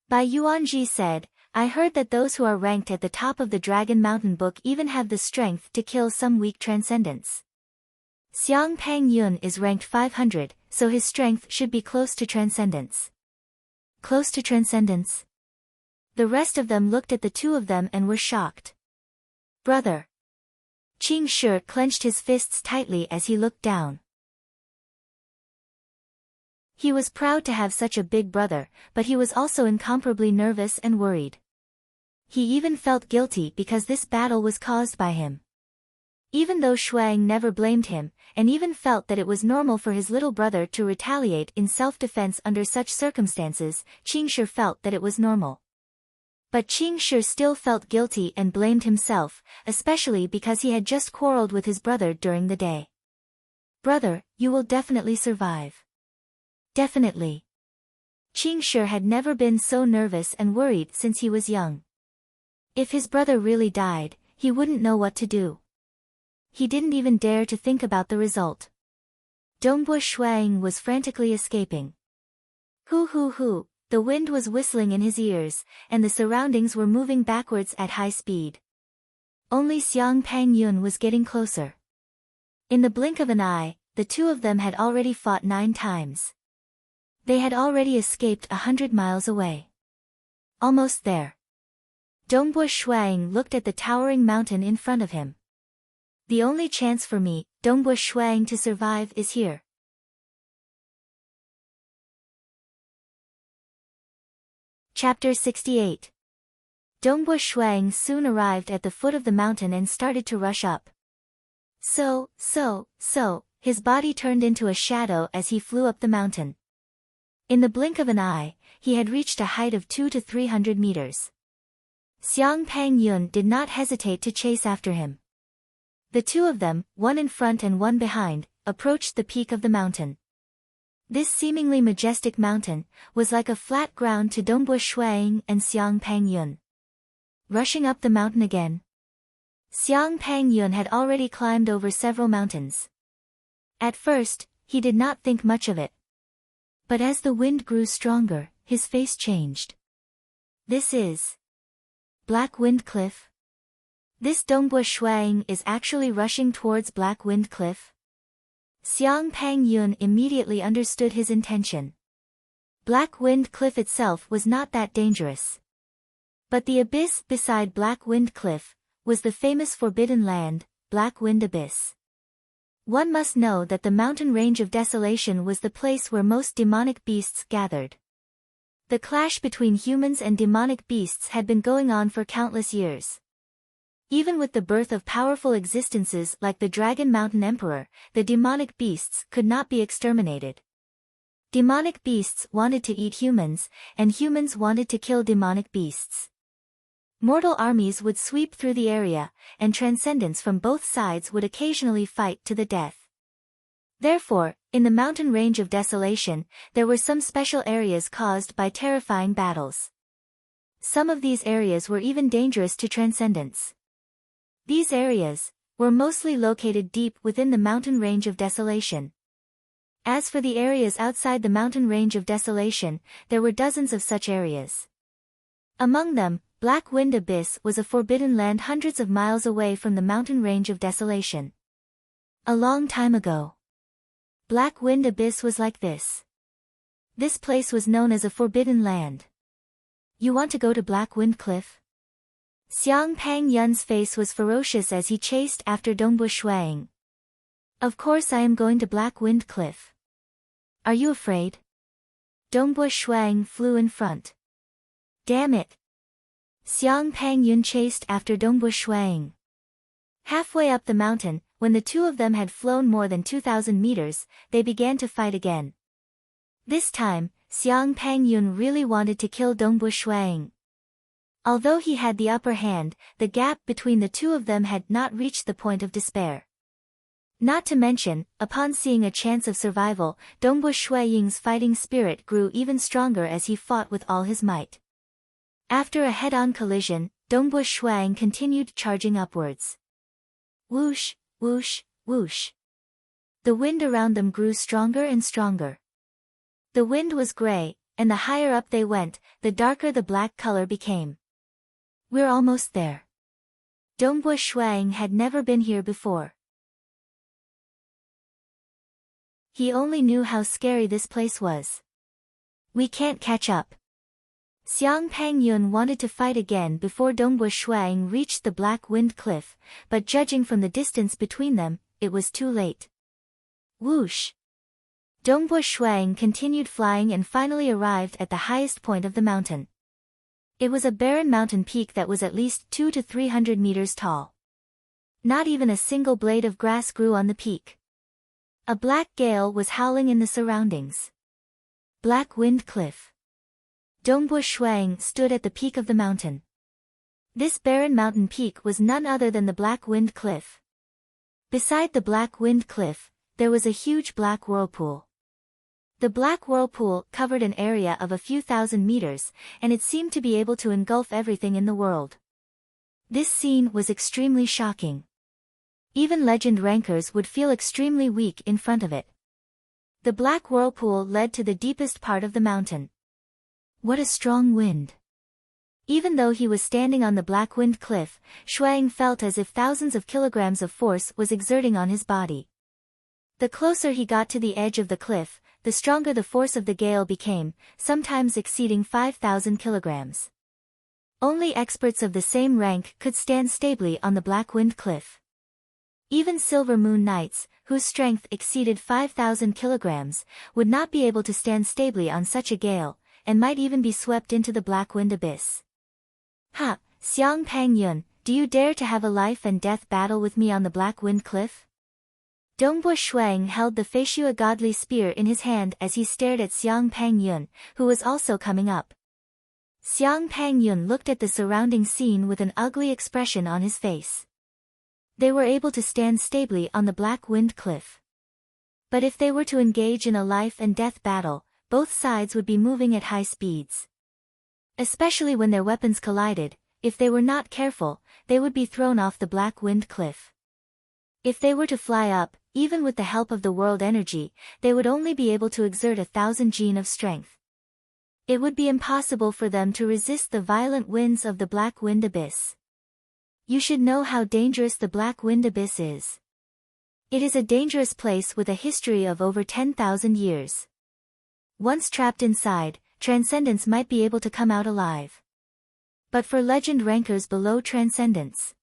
Bai Yuanji said, I heard that those who are ranked at the top of the Dragon Mountain book even have the strength to kill some weak transcendents. Xiang Pangyun is ranked 500, so his strength should be close to transcendence. Close to transcendence? The rest of them looked at the two of them and were shocked. Brother. Qing Shi clenched his fists tightly as he looked down. He was proud to have such a big brother, but he was also incomparably nervous and worried. He even felt guilty because this battle was caused by him. Even though Shuang never blamed him, and even felt that it was normal for his little brother to retaliate in self-defense under such circumstances, Qing Shi felt that it was normal. But Qing Shi still felt guilty and blamed himself, especially because he had just quarreled with his brother during the day. Brother, you will definitely survive. Definitely. Qing Shi had never been so nervous and worried since he was young. If his brother really died, he wouldn't know what to do. He didn't even dare to think about the result. Dongbo Shuang was frantically escaping. Hoo hoo hoo, the wind was whistling in his ears, and the surroundings were moving backwards at high speed. Only Xiang Pangyun was getting closer. In the blink of an eye, the two of them had already fought 9 times. They had already escaped 100 miles away. Almost there. Dongbo Shuang looked at the towering mountain in front of him. The only chance for me, Dongbo Shuang, to survive is here. Chapter 68. Dongbo Shuang soon arrived at the foot of the mountain and started to rush up. So, his body turned into a shadow as he flew up the mountain. In the blink of an eye, he had reached a height of 200 to 300 meters. Xiang Pangyun did not hesitate to chase after him. The two of them, one in front and one behind, approached the peak of the mountain. This seemingly majestic mountain was like a flat ground to Dongbo Shuang and Xiang Pangyun. Rushing up the mountain again. Xiang Pangyun had already climbed over several mountains. At first, he did not think much of it. But as the wind grew stronger, his face changed. This is Black Wind Cliff? This Dongbo Shuang is actually rushing towards Black Wind Cliff? Xiang Pangyun immediately understood his intention. Black Wind Cliff itself was not that dangerous. But the abyss beside Black Wind Cliff was the famous Forbidden Land, Black Wind Abyss. One must know that the mountain range of desolation was the place where most demonic beasts gathered. The clash between humans and demonic beasts had been going on for countless years. Even with the birth of powerful existences like the Dragon Mountain Emperor, the demonic beasts could not be exterminated. Demonic beasts wanted to eat humans, and humans wanted to kill demonic beasts. Mortal armies would sweep through the area, and transcendents from both sides would occasionally fight to the death. Therefore, in the mountain range of desolation, there were some special areas caused by terrifying battles. Some of these areas were even dangerous to transcendents. These areas were mostly located deep within the mountain range of desolation. As for the areas outside the mountain range of desolation, there were dozens of such areas. Among them, Black Wind Abyss was a forbidden land hundreds of miles away from the mountain range of desolation. A long time ago, Black Wind Abyss was like this. This place was known as a forbidden land. You want to go to Black Wind Cliff? Xiang Pang Yun's face was ferocious as he chased after Dongbu Shuang. Of course I am going to Black Wind Cliff. Are you afraid? Dongbu Shuang flew in front. Damn it! Xiang Pang Yun chased after Dongbu Shuang. Halfway up the mountain, when the two of them had flown more than 2,000 meters, they began to fight again. This time, Xiang Pang Yun really wanted to kill Dongbu Shuang. Although he had the upper hand, the gap between the two of them had not reached the point of despair. Not to mention, upon seeing a chance of survival, Dongbu Shuang's fighting spirit grew even stronger as he fought with all his might. After a head-on collision, Dongbu Shuang continued charging upwards. Whoosh, whoosh, whoosh. The wind around them grew stronger and stronger. The wind was gray, and the higher up they went, the darker the black color became. We're almost there. Dongbu Shuang had never been here before. He only knew how scary this place was. We can't catch up. Xiang Pang Yun wanted to fight again before Dongbu Shuang reached the Black Wind Cliff, but judging from the distance between them, it was too late. Whoosh! Dongbu Shuang continued flying and finally arrived at the highest point of the mountain. It was a barren mountain peak that was at least 200 to 300 meters tall. Not even a single blade of grass grew on the peak. A black gale was howling in the surroundings. Black Wind Cliff. Dongbu Shuang stood at the peak of the mountain. This barren mountain peak was none other than the Black Wind Cliff. Beside the Black Wind Cliff, there was a huge black whirlpool. The black whirlpool covered an area of a few thousand meters, and it seemed to be able to engulf everything in the world. This scene was extremely shocking. Even legend rankers would feel extremely weak in front of it. The black whirlpool led to the deepest part of the mountain. What a strong wind! Even though he was standing on the Black Wind Cliff, Shuang felt as if thousands of kilograms of force was exerting on his body. The closer he got to the edge of the cliff, the stronger the force of the gale became, sometimes exceeding 5,000 kilograms. Only experts of the same rank could stand stably on the Black Wind Cliff. Even Silver Moon Knights, whose strength exceeded 5,000 kilograms, would not be able to stand stably on such a gale, and might even be swept into the Black Wind Abyss. Ha, Xiang Pang Yun, do you dare to have a life and death battle with me on the Black Wind Cliff? Dongbu Shuang held the Feishua godly spear in his hand as he stared at Xiang Pang Yun, who was also coming up. Xiang Pang Yun looked at the surrounding scene with an ugly expression on his face. They were able to stand stably on the Black Wind Cliff. But if they were to engage in a life and death battle, both sides would be moving at high speeds. Especially when their weapons collided, if they were not careful, they would be thrown off the Black Wind Cliff. If they were to fly up, even with the help of the world energy, they would only be able to exert 1,000 jin of strength. It would be impossible for them to resist the violent winds of the Black Wind Abyss. You should know how dangerous the Black Wind Abyss is. It is a dangerous place with a history of over 10,000 years. Once trapped inside, transcendents might be able to come out alive. But for legend rankers below transcendents,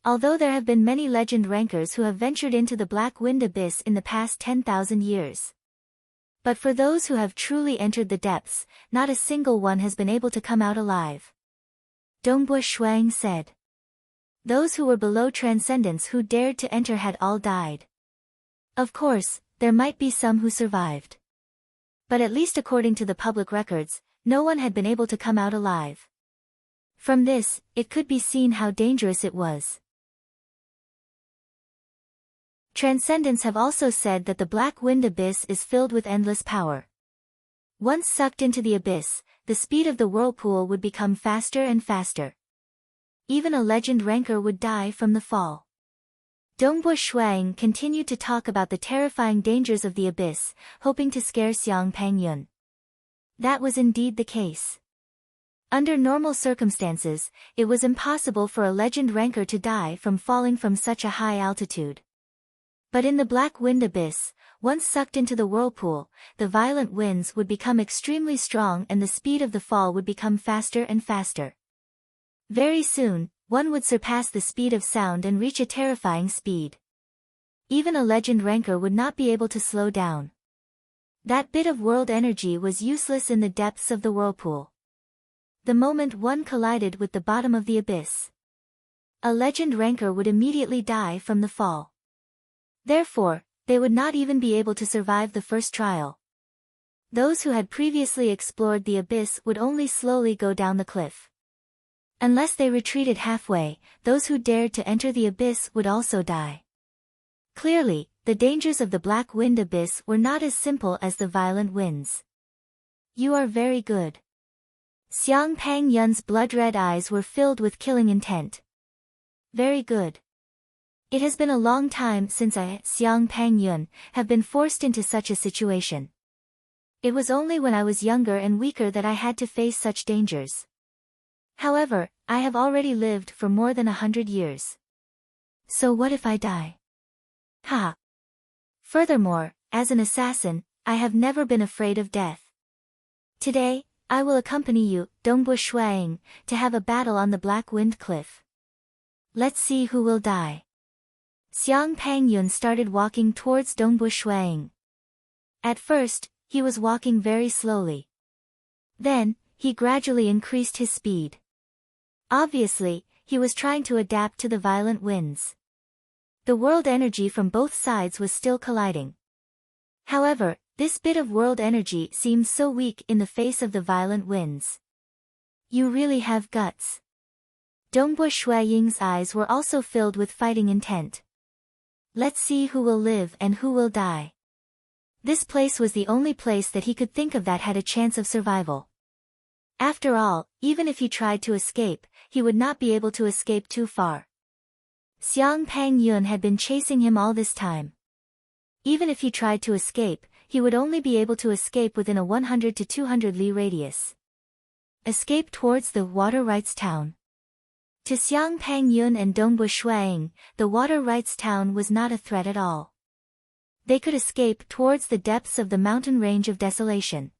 Although there have been many legend rankers who have ventured into the Black Wind Abyss in the past 10,000 years. But for those who have truly entered the depths, not a single one has been able to come out alive. Dongbu Shuang said. Those who were below transcendence who dared to enter had all died. Of course, there might be some who survived. But at least according to the public records, no one had been able to come out alive. From this, it could be seen how dangerous it was. Transcendents have also said that the Black Wind Abyss is filled with endless power. Once sucked into the abyss, the speed of the whirlpool would become faster and faster. Even a legend ranker would die from the fall. Dongbu Shuang continued to talk about the terrifying dangers of the abyss, hoping to scare Xiang Pangyun. That was indeed the case. Under normal circumstances, it was impossible for a legend ranker to die from falling from such a high altitude. But in the Black Wind Abyss, once sucked into the whirlpool, the violent winds would become extremely strong and the speed of the fall would become faster and faster. Very soon, one would surpass the speed of sound and reach a terrifying speed. Even a legend ranker would not be able to slow down. That bit of world energy was useless in the depths of the whirlpool. The moment one collided with the bottom of the abyss, a legend ranker would immediately die from the fall. Therefore, they would not even be able to survive the first trial. Those who had previously explored the abyss would only slowly go down the cliff. Unless they retreated halfway, those who dared to enter the abyss would also die. Clearly, the dangers of the Black Wind Abyss were not as simple as the violent winds. You are very good. Xiang Pangyun's blood-red eyes were filled with killing intent. Very good. It has been a long time since I, Xiang Pangyun, have been forced into such a situation. It was only when I was younger and weaker that I had to face such dangers. However, I have already lived for more than 100 years. So what if I die? Ha! Furthermore, as an assassin, I have never been afraid of death. Today, I will accompany you, Dongbu Shuang, to have a battle on the Black Wind Cliff. Let's see who will die. Xiang Pangyun started walking towards Dongbu Shuang. At first, he was walking very slowly. Then, he gradually increased his speed. Obviously, he was trying to adapt to the violent winds. The world energy from both sides was still colliding. However, this bit of world energy seemed so weak in the face of the violent winds. You really have guts. Dongbu Shuaying's eyes were also filled with fighting intent. Let's see who will live and who will die. This place was the only place that he could think of that had a chance of survival. After all, even if he tried to escape, he would not be able to escape too far. Xiang Pangyun had been chasing him all this time. Even if he tried to escape, he would only be able to escape within a 100 to 200 li radius. Escape towards the water rights town. To Xiang Pangyun and Dongbu Shuang, the water rights town was not a threat at all. They could escape towards the depths of the mountain range of desolation.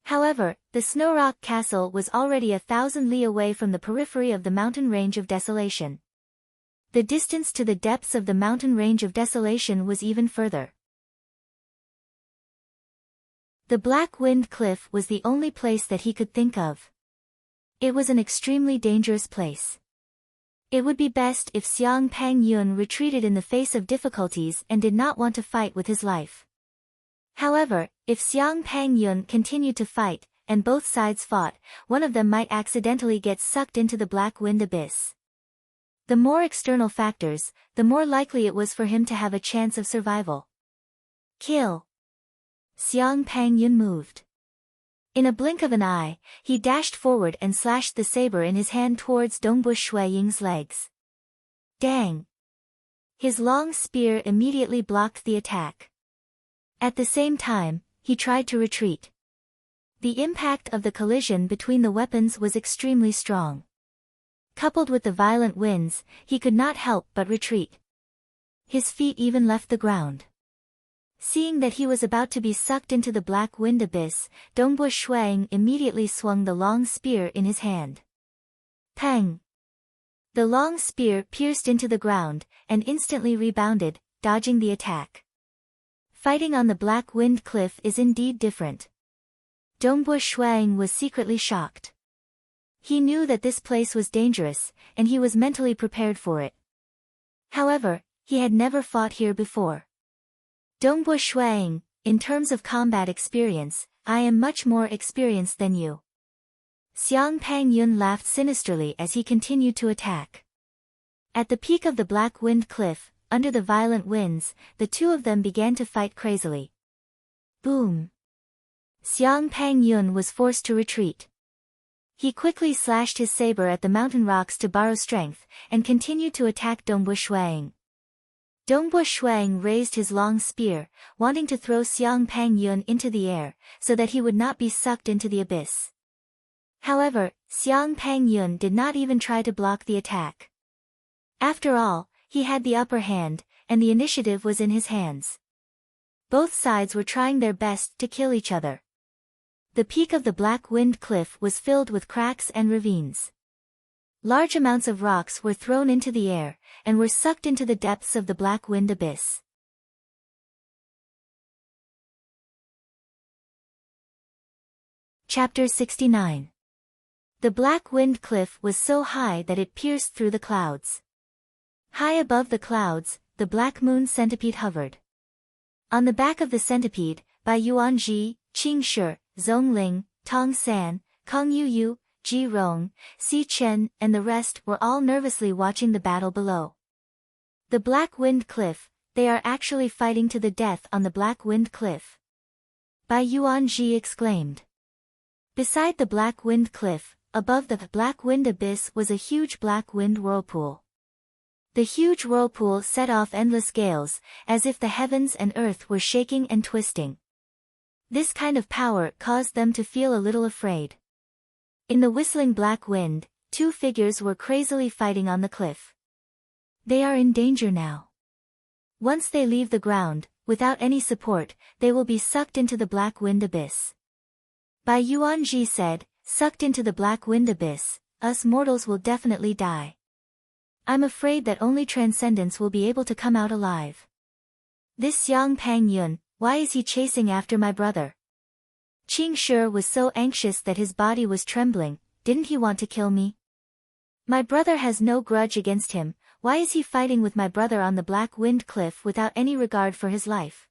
However, the Snow Rock Castle was already 1,000 li away from the periphery of the mountain range of desolation. The distance to the depths of the mountain range of desolation was even further. The Black Wind Cliff was the only place that he could think of. It was an extremely dangerous place. It would be best if Xiang Pangyun retreated in the face of difficulties and did not want to fight with his life. However, if Xiang Pangyun continued to fight, and both sides fought, one of them might accidentally get sucked into the Black Wind Abyss. The more external factors, the more likely it was for him to have a chance of survival. Kill. Xiang Pangyun moved. In a blink of an eye, he dashed forward and slashed the saber in his hand towards Dongbu Shuaying's legs. Dang! His long spear immediately blocked the attack. At the same time, he tried to retreat. The impact of the collision between the weapons was extremely strong. Coupled with the violent winds, he could not help but retreat. His feet even left the ground. Seeing that he was about to be sucked into the Black Wind Abyss, Dongbu Shuang immediately swung the long spear in his hand. Pang! The long spear pierced into the ground, and instantly rebounded, dodging the attack. Fighting on the Black Wind Cliff is indeed different. Dongbo Shuang was secretly shocked. He knew that this place was dangerous, and he was mentally prepared for it. However, he had never fought here before. Dongbo Shuang, in terms of combat experience, I am much more experienced than you. Xiang Pangyun laughed sinisterly as he continued to attack. At the peak of the Black Wind Cliff, under the violent winds, the two of them began to fight crazily. Boom! Xiang Pangyun was forced to retreat. He quickly slashed his saber at the mountain rocks to borrow strength, and continued to attack Dongbo Shuang. Dongbo Shuang raised his long spear, wanting to throw Xiang Pangyun into the air, so that he would not be sucked into the abyss. However, Xiang Pangyun did not even try to block the attack. After all, he had the upper hand, and the initiative was in his hands. Both sides were trying their best to kill each other. The peak of the Black Wind Cliff was filled with cracks and ravines. Large amounts of rocks were thrown into the air, and were sucked into the depths of the Black Wind Abyss. Chapter 69. The Black Wind Cliff was so high that it pierced through the clouds. High above the clouds, the Black Moon Centipede hovered. On the back of the centipede, Bai Yuanji, Qing Shi, Zhong Ling, Tong San, Kong Yuyu, Ji Rong, Si Chen, and the rest were all nervously watching the battle below. The Black Wind Cliff, they are actually fighting to the death on the Black Wind Cliff. Bai Yuanji exclaimed. Beside the Black Wind Cliff, above the Black Wind Abyss was a huge Black Wind Whirlpool. The huge whirlpool set off endless gales, as if the heavens and earth were shaking and twisting. This kind of power caused them to feel a little afraid. In the whistling black wind, two figures were crazily fighting on the cliff. They are in danger now. Once they leave the ground, without any support, they will be sucked into the Black Wind Abyss. Bai Yuanji said, sucked into the Black Wind Abyss, us mortals will definitely die. I'm afraid that only transcendence will be able to come out alive. This Xiang Pangyun, why is he chasing after my brother? Qing Shi was so anxious that his body was trembling. Didn't he want to kill me? My brother has no grudge against him. Why is he fighting with my brother on the Black Wind Cliff without any regard for his life?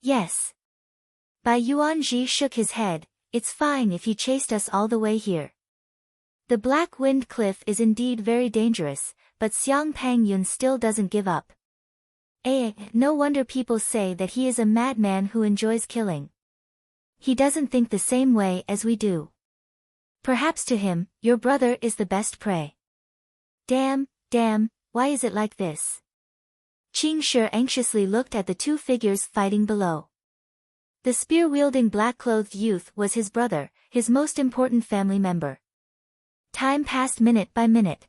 Yes. Bai Yuanji shook his head. It's fine if he chased us all the way here. The Black Wind Cliff is indeed very dangerous, but Xiang Pangyun still doesn't give up. No wonder people say that he is a madman who enjoys killing. He doesn't think the same way as we do. Perhaps to him, your brother is the best prey. Damn, why is it like this? Qing Shi anxiously looked at the two figures fighting below. The spear-wielding black-clothed youth was his brother, his most important family member. Time passed minute by minute.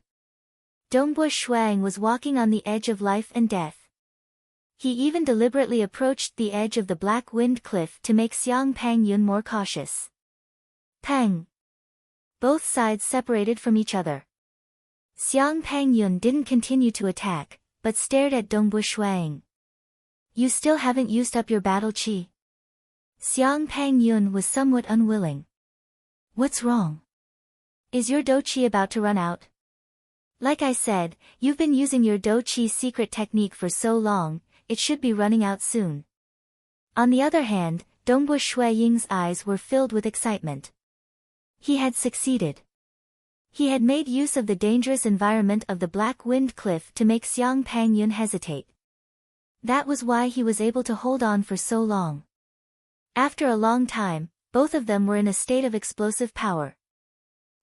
Dongbo Shuang was walking on the edge of life and death. He even deliberately approached the edge of the Black Wind Cliff to make Xiang Pangyun more cautious. Pang! Both sides separated from each other. Xiang Pangyun didn't continue to attack, but stared at Dongbo Shuang. You still haven't used up your battle chi? Xiang Pangyun was somewhat unwilling. What's wrong? Is your do chi about to run out? Like I said, you've been using your do chi secret technique for so long, it should be running out soon. On the other hand, Dongbo Shuaying's eyes were filled with excitement. He had succeeded. He had made use of the dangerous environment of the Black Wind Cliff to make Xiang Pangyun hesitate. That was why he was able to hold on for so long. After a long time, both of them were in a state of explosive power.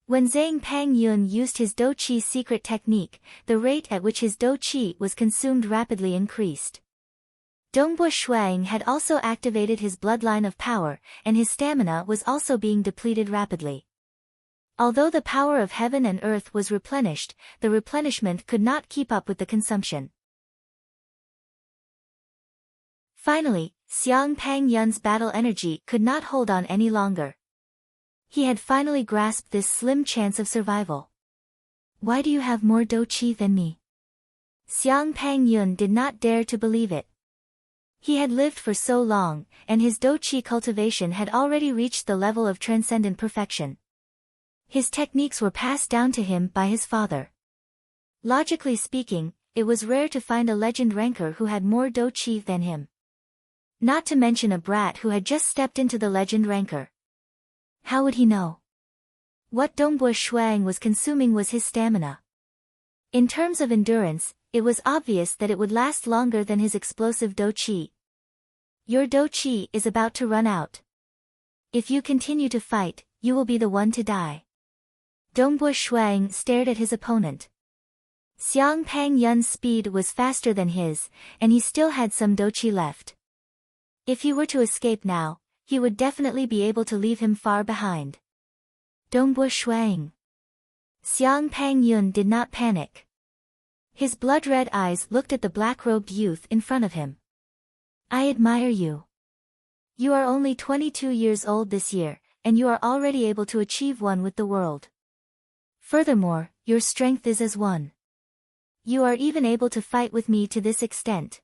When Xiang Pangyun used his do chi secret technique, the rate at which his do chi was consumed rapidly increased. Dongbo Shuang had also activated his bloodline of power, and his stamina was also being depleted rapidly. Although the power of heaven and earth was replenished, the replenishment could not keep up with the consumption. Finally, Xiang Pangyun's battle energy could not hold on any longer. He had finally grasped this slim chance of survival. Why do you have more dou qi than me? Xiang Pangyun did not dare to believe it. He had lived for so long, and his dou qi cultivation had already reached the level of transcendent perfection. His techniques were passed down to him by his father. Logically speaking, it was rare to find a legend ranker who had more dou qi than him. Not to mention a brat who had just stepped into the legend ranker. How would he know? What Dongbo Shuang was consuming was his stamina. In terms of endurance, it was obvious that it would last longer than his explosive dou qi. Your dou qi is about to run out. If you continue to fight, you will be the one to die. Dongbo Shuang stared at his opponent. Xiang Pangyun's speed was faster than his, and he still had some dou qi left. If he were to escape now, he would definitely be able to leave him far behind. Dongbo Shuang. Xiang Pangyun did not panic. His blood-red eyes looked at the black-robed youth in front of him. I admire you. You are only 22 years old this year, and you are already able to achieve one with the world. Furthermore, your strength is as one. You are even able to fight with me to this extent.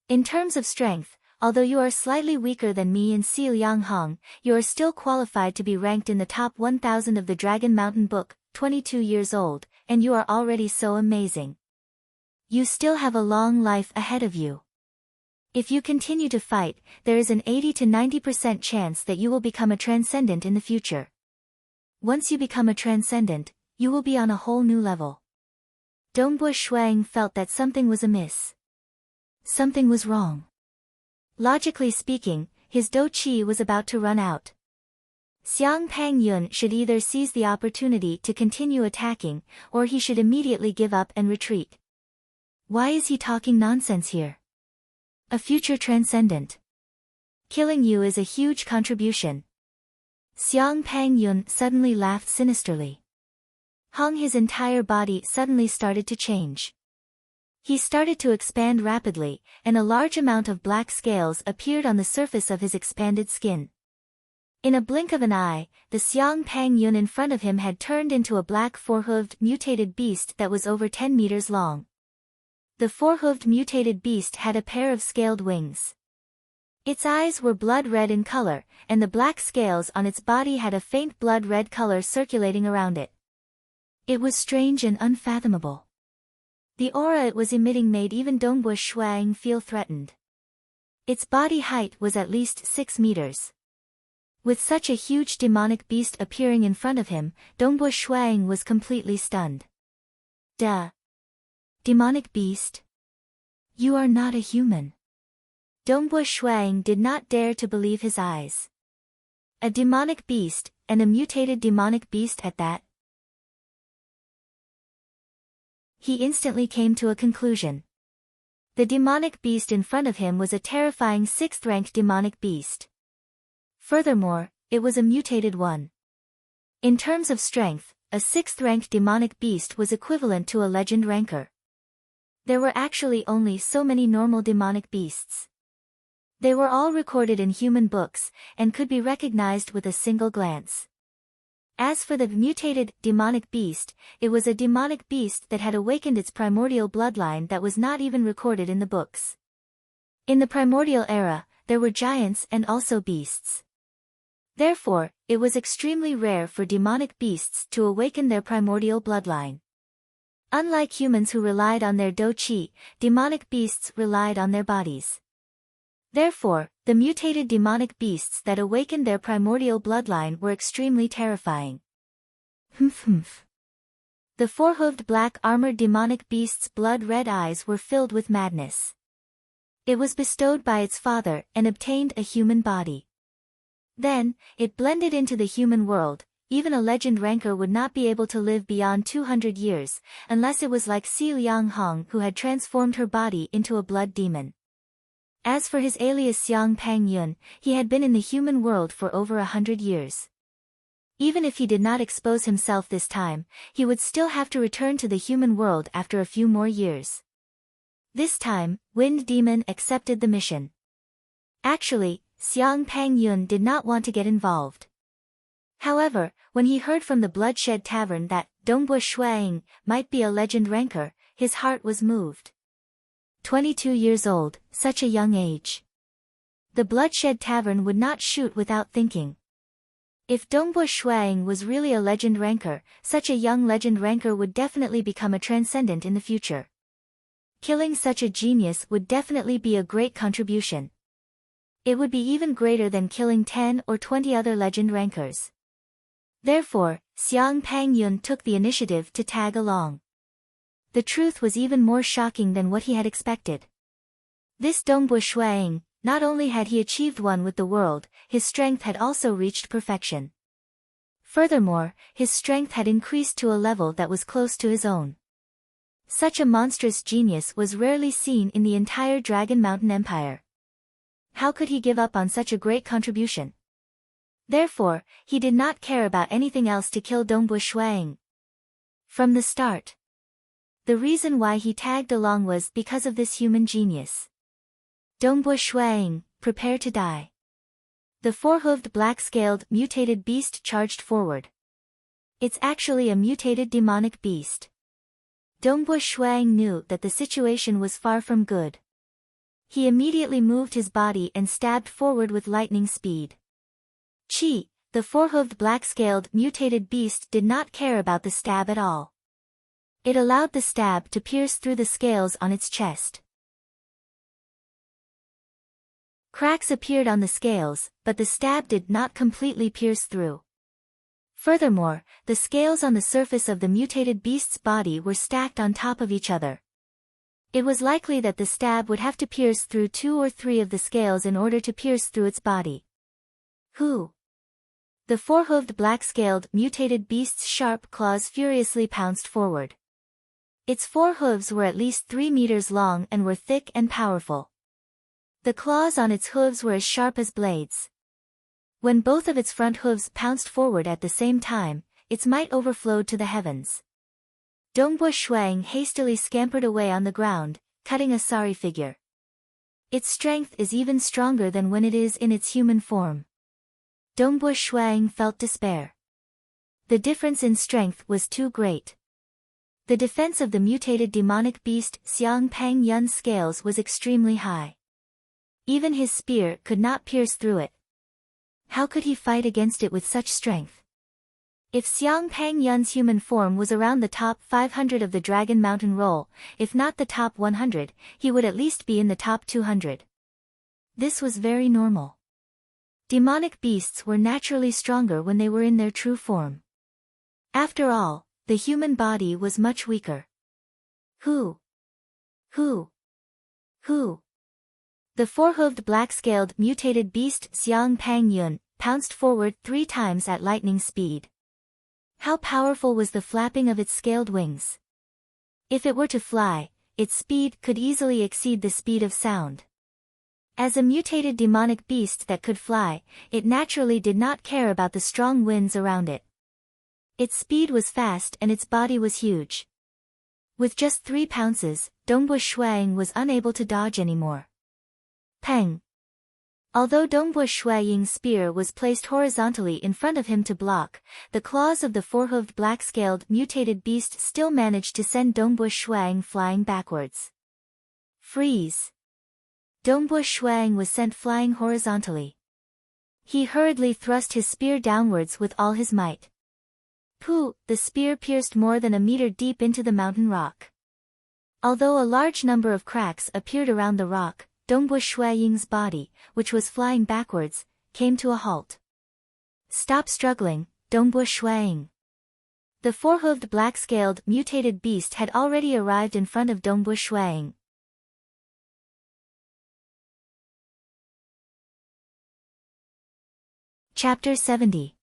In terms of strength, although you are slightly weaker than me in Xiliang Hong, you are still qualified to be ranked in the top 1000 of the Dragon Mountain Book, 22 years old, and you are already so amazing. You still have a long life ahead of you. If you continue to fight, there is an 80 to 90% chance that you will become a transcendent in the future. Once you become a transcendent, you will be on a whole new level. Dongbo Shuang felt that something was amiss. Something was wrong. Logically speaking, his dou qi was about to run out. Xiang Pangyun should either seize the opportunity to continue attacking, or he should immediately give up and retreat. Why is he talking nonsense here? A future transcendent. Killing you is a huge contribution. Xiang Pangyun suddenly laughed sinisterly. His entire body suddenly started to change. He started to expand rapidly, and a large amount of black scales appeared on the surface of his expanded skin. In a blink of an eye, the Xiang Pangyun in front of him had turned into a black four-hooved mutated beast that was over 10 meters long. The four-hooved mutated beast had a pair of scaled wings. Its eyes were blood-red in color, and the black scales on its body had a faint blood-red color circulating around it. It was strange and unfathomable. The aura it was emitting made even Dongbo Shuang feel threatened. Its body height was at least 6 meters. With such a huge demonic beast appearing in front of him, Dongbo Shuang was completely stunned. Duh! Demonic beast? You are not a human. Dongbo Shuang did not dare to believe his eyes. A demonic beast, and a mutated demonic beast at that? He instantly came to a conclusion. The demonic beast in front of him was a terrifying 6th-ranked demonic beast. Furthermore, it was a mutated one. In terms of strength, a 6th-ranked demonic beast was equivalent to a legend ranker. There were actually only so many normal demonic beasts. They were all recorded in human books, and could be recognized with a single glance. As for the mutated, demonic beast, it was a demonic beast that had awakened its primordial bloodline that was not even recorded in the books. In the primordial era, there were giants and also beasts. Therefore, it was extremely rare for demonic beasts to awaken their primordial bloodline. Unlike humans who relied on their dou qi, demonic beasts relied on their bodies. Therefore, the mutated demonic beasts that awakened their primordial bloodline were extremely terrifying. Humph. The four-hooved black-armored demonic beast's blood-red eyes were filled with madness. It was bestowed by its father and obtained a human body. Then, it blended into the human world. Even a legend ranker would not be able to live beyond 200 years, unless it was like Xiliang Hong who had transformed her body into a blood demon. As for his alias Xiang Pangyun, he had been in the human world for over 100 years. Even if he did not expose himself this time, he would still have to return to the human world after a few more years. This time, Wind Demon accepted the mission. Actually, Xiang Pangyun did not want to get involved. However, when he heard from the Bloodshed Tavern that Dongbu Shuang might be a legend ranker, his heart was moved. 22 years old, such a young age. The Bloodshed Tavern would not shoot without thinking. If Dongbu Shuang was really a legend ranker, such a young legend ranker would definitely become a transcendent in the future. Killing such a genius would definitely be a great contribution. It would be even greater than killing 10 or 20 other legend rankers. Therefore, Xiang Pangyun took the initiative to tag along. The truth was even more shocking than what he had expected. This Dongbu Shuang, not only had he achieved one with the world, his strength had also reached perfection. Furthermore, his strength had increased to a level that was close to his own. Such a monstrous genius was rarely seen in the entire Dragon Mountain Empire. How could he give up on such a great contribution? Therefore, he did not care about anything else to kill Dongbu Shuang. From the start. The reason why he tagged along was because of this human genius. Dongbu Shuang, prepare to die. The four-hooved black-scaled mutated beast charged forward. It's actually a mutated demonic beast. Dongbu Shuang knew that the situation was far from good. He immediately moved his body and stabbed forward with lightning speed. Chi, the four-hooved black-scaled mutated beast did not care about the stab at all. It allowed the stab to pierce through the scales on its chest. Cracks appeared on the scales, but the stab did not completely pierce through. Furthermore, the scales on the surface of the mutated beast's body were stacked on top of each other. It was likely that the stab would have to pierce through 2 or 3 of the scales in order to pierce through its body. Who? The four-hooved black-scaled mutated beast's sharp claws furiously pounced forward. Its 4 hooves were at least 3 meters long and were thick and powerful. The claws on its hooves were as sharp as blades. When both of its front hooves pounced forward at the same time, its might overflowed to the heavens. Dongbu Shuang hastily scampered away on the ground, cutting a sorry figure. Its strength is even stronger than when it is in its human form. Dongbu Shuang felt despair. The difference in strength was too great. The defense of the mutated demonic beast Xiang Pangyun's scales was extremely high. Even his spear could not pierce through it. How could he fight against it with such strength? If Xiang Pangyun's human form was around the top 500 of the Dragon Mountain roll, if not the top 100, he would at least be in the top 200. This was very normal. Demonic beasts were naturally stronger when they were in their true form. After all, the human body was much weaker. Who? The four-hooved black-scaled mutated beast Xiang Pangyun pounced forward 3 times at lightning speed. How powerful was the flapping of its scaled wings? If it were to fly, its speed could easily exceed the speed of sound. As a mutated demonic beast that could fly, it naturally did not care about the strong winds around it. Its speed was fast and its body was huge. With just 3 pounces, Dongbu Shuang was unable to dodge anymore. Peng. Although Dongbu Shuang's spear was placed horizontally in front of him to block, the claws of the four-hooved black-scaled mutated beast still managed to send Dongbu Shuang flying backwards. Freeze. Dongbu Shuang was sent flying horizontally. He hurriedly thrust his spear downwards with all his might. Pooh! The spear pierced more than a meter deep into the mountain rock. Although a large number of cracks appeared around the rock, Dongbu Shuang's body, which was flying backwards, came to a halt. Stop struggling, Dongbu Shuang. The four-hooved black-scaled mutated beast had already arrived in front of Dongbu Shuang. Chapter 70.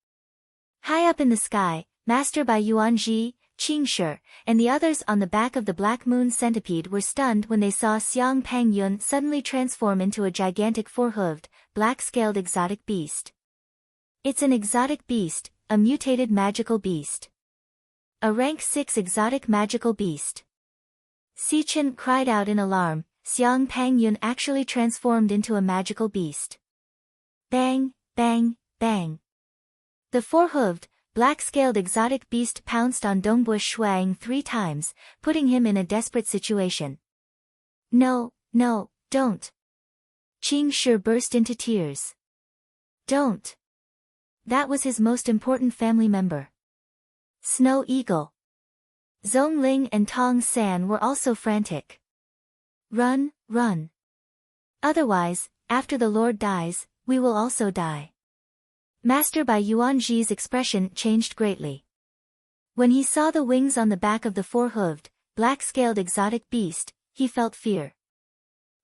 High up in the sky, Master Bai Yuanji, Qing Shi, and the others on the back of the Black Moon centipede were stunned when they saw Xiang Pangyun suddenly transform into a gigantic four-hooved, black-scaled exotic beast. It's an exotic beast, a mutated magical beast. A rank 6 exotic magical beast. Sichen cried out in alarm. Xiang Pangyun actually transformed into a magical beast. Bang, bang, bang. The four-hooved, black-scaled exotic beast pounced on Dongbush Shuang 3 times, putting him in a desperate situation. No, no, don't. Qing Shi burst into tears. Don't. That was his most important family member. Snow Eagle. Zhong Ling and Tong San were also frantic. Run, run. Otherwise, after the Lord dies, we will also die. Master Bai Yuanji's expression changed greatly. When he saw the wings on the back of the four-hooved, black-scaled exotic beast, he felt fear.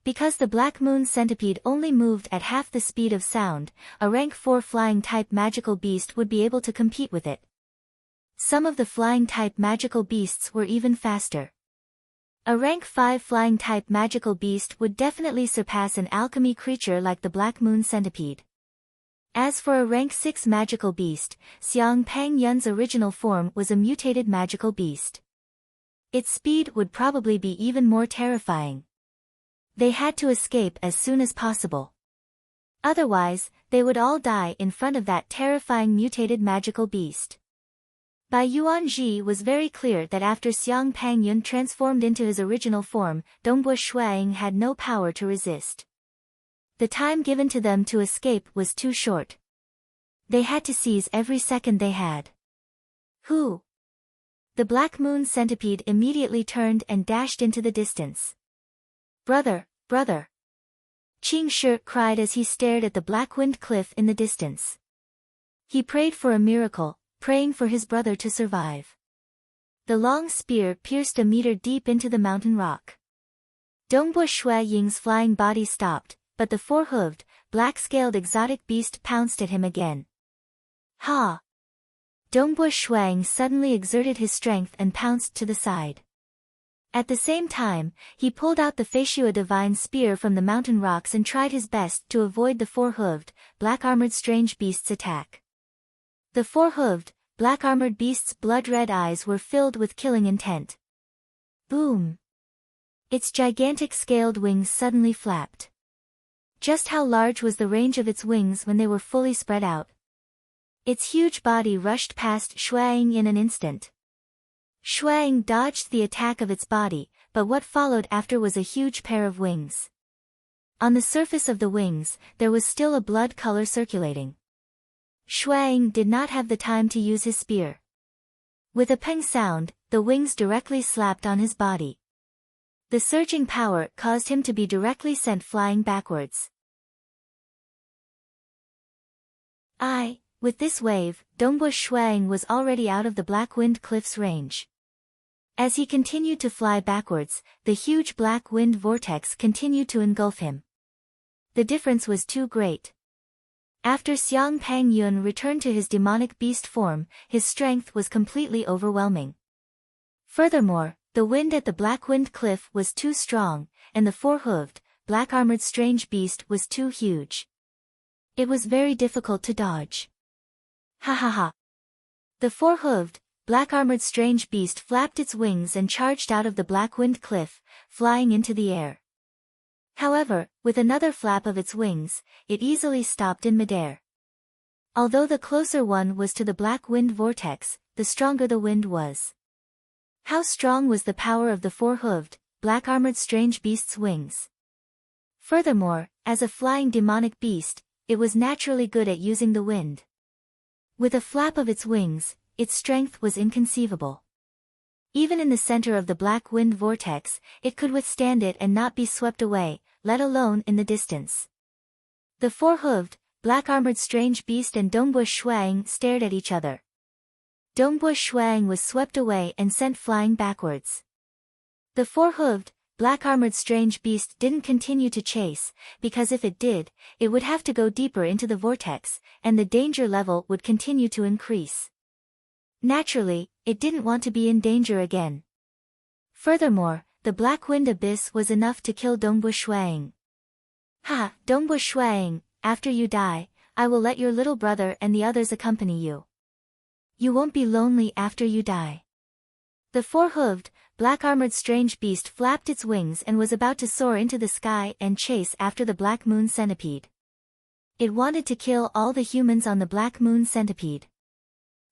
Because the Black Moon Centipede only moved at half the speed of sound, a rank 4 flying-type magical beast would be able to compete with it. Some of the flying-type magical beasts were even faster. A rank 5 flying-type magical beast would definitely surpass an alchemy creature like the Black Moon Centipede. As for a rank 6 magical beast, Xiang Pang Yun's original form was a mutated magical beast. Its speed would probably be even more terrifying. They had to escape as soon as possible. Otherwise, they would all die in front of that terrifying mutated magical beast. Bai Yuanji was very clear that after Xiang Pang Yun transformed into his original form, Dongbush Shuang had no power to resist. The time given to them to escape was too short. They had to seize every second they had. Who? The Black Moon Centipede immediately turned and dashed into the distance. Brother, brother! Qing Shi cried as he stared at the black-wind cliff in the distance. He prayed for a miracle, praying for his brother to survive. The long spear pierced a meter deep into the mountain rock. Dongbush Shui Ying's flying body stopped, but the four-hooved, black-scaled exotic beast pounced at him again. Ha! Dongbush Shuang suddenly exerted his strength and pounced to the side. At the same time, he pulled out the Feishua divine spear from the mountain rocks and tried his best to avoid the four-hooved, black-armored strange beast's attack. The four-hooved, black-armored beast's blood-red eyes were filled with killing intent. Boom! Its gigantic scaled wings suddenly flapped. Just how large was the range of its wings when they were fully spread out? Its huge body rushed past Shuang in an instant. Shuang dodged the attack of its body, but what followed after was a huge pair of wings. On the surface of the wings, there was still a blood color circulating. Shuang did not have the time to use his spear. With a peng sound, the wings directly slapped on his body. The surging power caused him to be directly sent flying backwards. With this wave, Dongbush Shuang was already out of the Black Wind Cliff's range. As he continued to fly backwards, the huge black wind vortex continued to engulf him. The difference was too great. After Xiang Pang Yun returned to his demonic beast form, his strength was completely overwhelming. Furthermore, the wind at the Black Wind Cliff was too strong, and the four-hooved, black-armored strange beast was too huge. It was very difficult to dodge. Ha ha ha! The four-hooved, black-armored strange beast flapped its wings and charged out of the Black Wind Cliff, flying into the air. However, with another flap of its wings, it easily stopped in midair. Although the closer one was to the Black Wind Vortex, the stronger the wind was. How strong was the power of the four-hooved, black-armored strange beast's wings? Furthermore, as a flying demonic beast, it was naturally good at using the wind. With a flap of its wings, its strength was inconceivable. Even in the center of the Black Wind Vortex, it could withstand it and not be swept away, let alone in the distance. The four-hooved, black-armored strange beast and Dongbush Shuang stared at each other. Dongbush Shuang was swept away and sent flying backwards. The four-hooved, black-armored strange beast didn't continue to chase, because if it did, it would have to go deeper into the vortex, and the danger level would continue to increase. Naturally, it didn't want to be in danger again. Furthermore, the Black Wind Abyss was enough to kill Dongbush Shuang. Ha, Dongbush Shuang, after you die, I will let your little brother and the others accompany you. You won't be lonely after you die. The four-hooved, black-armored strange beast flapped its wings and was about to soar into the sky and chase after the Black Moon Centipede. It wanted to kill all the humans on the Black Moon Centipede.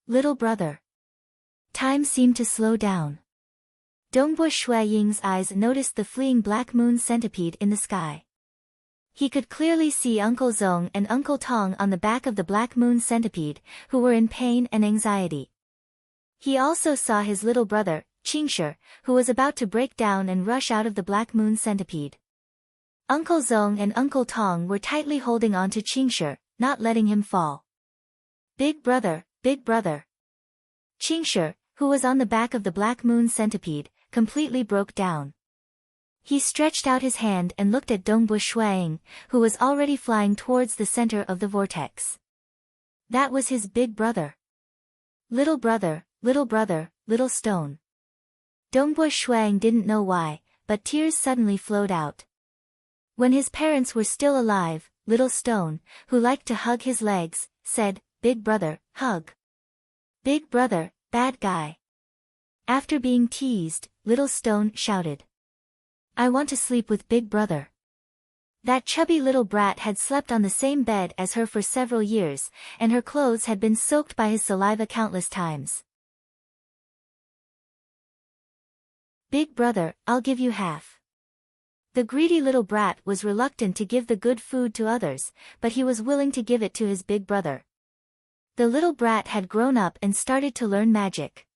Little brother. Time seemed to slow down. Dongbo Shui Ying's eyes noticed the fleeing black moon centipede in the sky. He could clearly see Uncle Zong and Uncle Tong on the back of the black moon centipede, who were in pain and anxiety. He also saw his little brother, Qingshi, who was about to break down and rush out of the black moon centipede. Uncle Zong and Uncle Tong were tightly holding on to Qingshi, not letting him fall. Big brother, big brother. Qingshi, who was on the back of the black moon centipede, completely broke down. He stretched out his hand and looked at Dongbo Shuiying, who was already flying towards the center of the vortex. That was his big brother. Little brother, little stone. Dongbo Shuiying didn't know why, but tears suddenly flowed out. When his parents were still alive, little stone, who liked to hug his legs, said, "Big brother, hug. Big brother, bad guy." After being teased, little stone shouted, "I want to sleep with big brother." That chubby little brat had slept on the same bed as her for several years, and her clothes had been soaked by his saliva countless times. "Big brother, I'll give you half." The greedy little brat was reluctant to give the good food to others, but he was willing to give it to his big brother. The little brat had grown up and started to learn magic.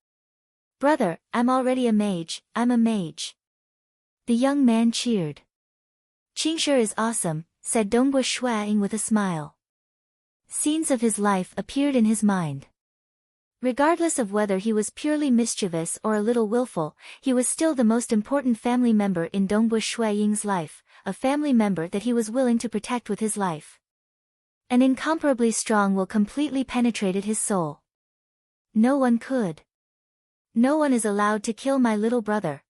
"Brother, I'm already a mage, I'm a mage." The young man cheered. "Qingshi is awesome," said Dongbo Shuiying with a smile. Scenes of his life appeared in his mind. Regardless of whether he was purely mischievous or a little willful, he was still the most important family member in Dongbo Shuiying's life, a family member that he was willing to protect with his life. An incomparably strong will completely penetrated his soul. No one could. No one is allowed to kill my little brother.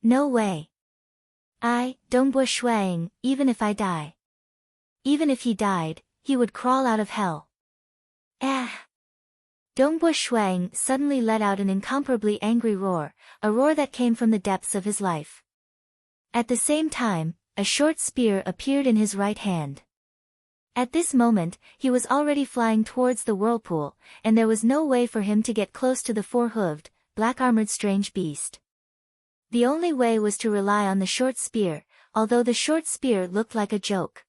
No way. Dongbo Shuiying, even if I die. Even if he died, he would crawl out of hell. Ah! Dongbo Shuiying suddenly let out an incomparably angry roar, a roar that came from the depths of his life. At the same time, a short spear appeared in his right hand. At this moment, he was already flying towards the whirlpool, and there was no way for him to get close to the four-hooved, black-armored strange beast. The only way was to rely on the short spear, although the short spear looked like a joke.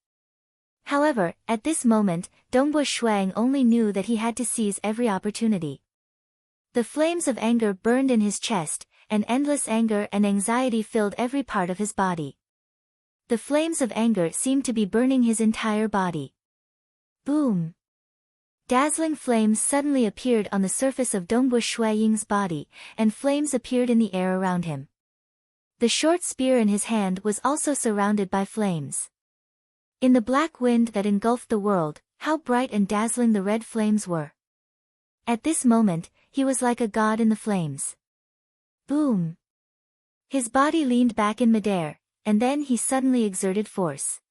However, at this moment, Dongbo Shuiying only knew that he had to seize every opportunity. The flames of anger burned in his chest, and endless anger and anxiety filled every part of his body. The flames of anger seemed to be burning his entire body. Boom! Dazzling flames suddenly appeared on the surface of Dongbo Shuiying's body, and flames appeared in the air around him. The short spear in his hand was also surrounded by flames. In the black wind that engulfed the world, how bright and dazzling the red flames were. At this moment, he was like a god in the flames. Boom! His body leaned back in midair, and then he suddenly exerted force.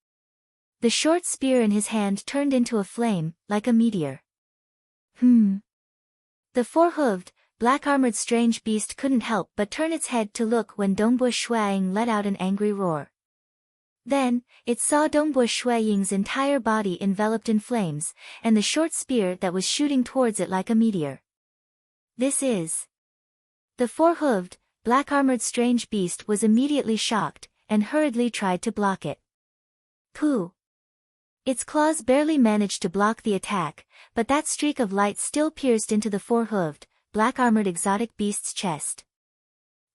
The short spear in his hand turned into a flame, like a meteor. The four-hooved, black-armored strange beast couldn't help but turn its head to look when Dongbo Shuiying let out an angry roar. Then, it saw Dongbo Shuiying's entire body enveloped in flames, and the short spear that was shooting towards it like a meteor. This is... The four-hooved, black-armored strange beast was immediately shocked, and hurriedly tried to block it. Pooh! Its claws barely managed to block the attack, but that streak of light still pierced into the four-hooved, black-armored exotic beast's chest.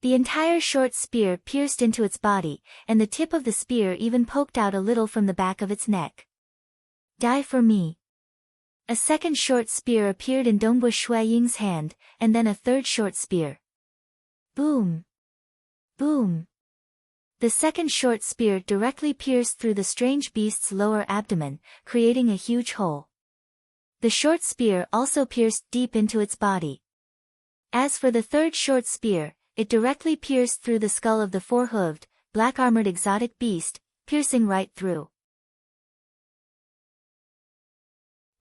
The entire short spear pierced into its body, and the tip of the spear even poked out a little from the back of its neck. Die for me. A second short spear appeared in Dongbo Shuiying's hand, and then a third short spear. Boom! Boom! The second short spear directly pierced through the strange beast's lower abdomen, creating a huge hole. The short spear also pierced deep into its body. As for the third short spear, it directly pierced through the skull of the four-hooved, black-armored exotic beast, piercing right through.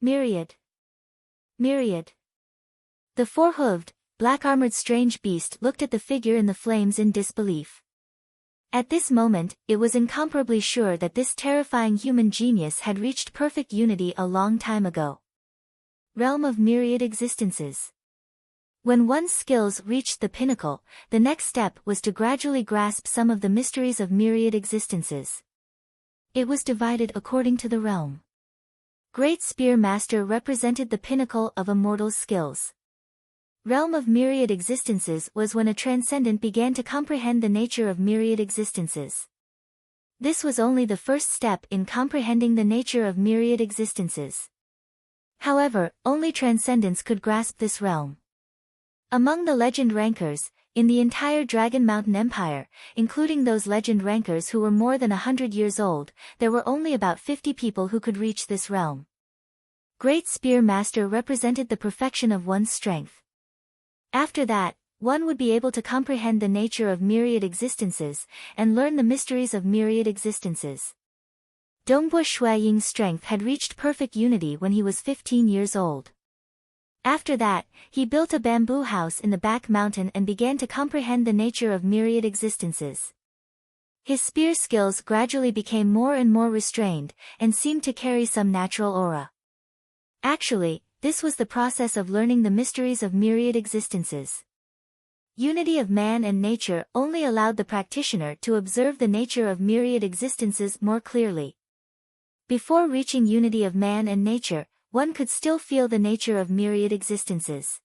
Myriad. Myriad. The four-hooved, black-armored strange beast looked at the figure in the flames in disbelief. At this moment, it was incomparably sure that this terrifying human genius had reached perfect unity a long time ago. Realm of myriad existences. When one's skills reached the pinnacle, the next step was to gradually grasp some of the mysteries of myriad existences. It was divided according to the realm. Great Spear Master represented the pinnacle of a mortal's skills. Realm of myriad existences was when a transcendent began to comprehend the nature of myriad existences. This was only the first step in comprehending the nature of myriad existences. However, only transcendents could grasp this realm. Among the legend rankers, in the entire Dragon Mountain Empire, including those legend rankers who were more than 100 years old, there were only about 50 people who could reach this realm. Great Spear Master represented the perfection of one's strength. After that, one would be able to comprehend the nature of myriad existences, and learn the mysteries of myriad existences. Dongbua Shuiying's strength had reached perfect unity when he was 15 years old. After that, he built a bamboo house in the back mountain and began to comprehend the nature of myriad existences. His spear skills gradually became more and more restrained, and seemed to carry some natural aura. Actually, this was the process of learning the mysteries of myriad existences. Unity of man and nature only allowed the practitioner to observe the nature of myriad existences more clearly. Before reaching unity of man and nature, one could still feel the nature of myriad existences.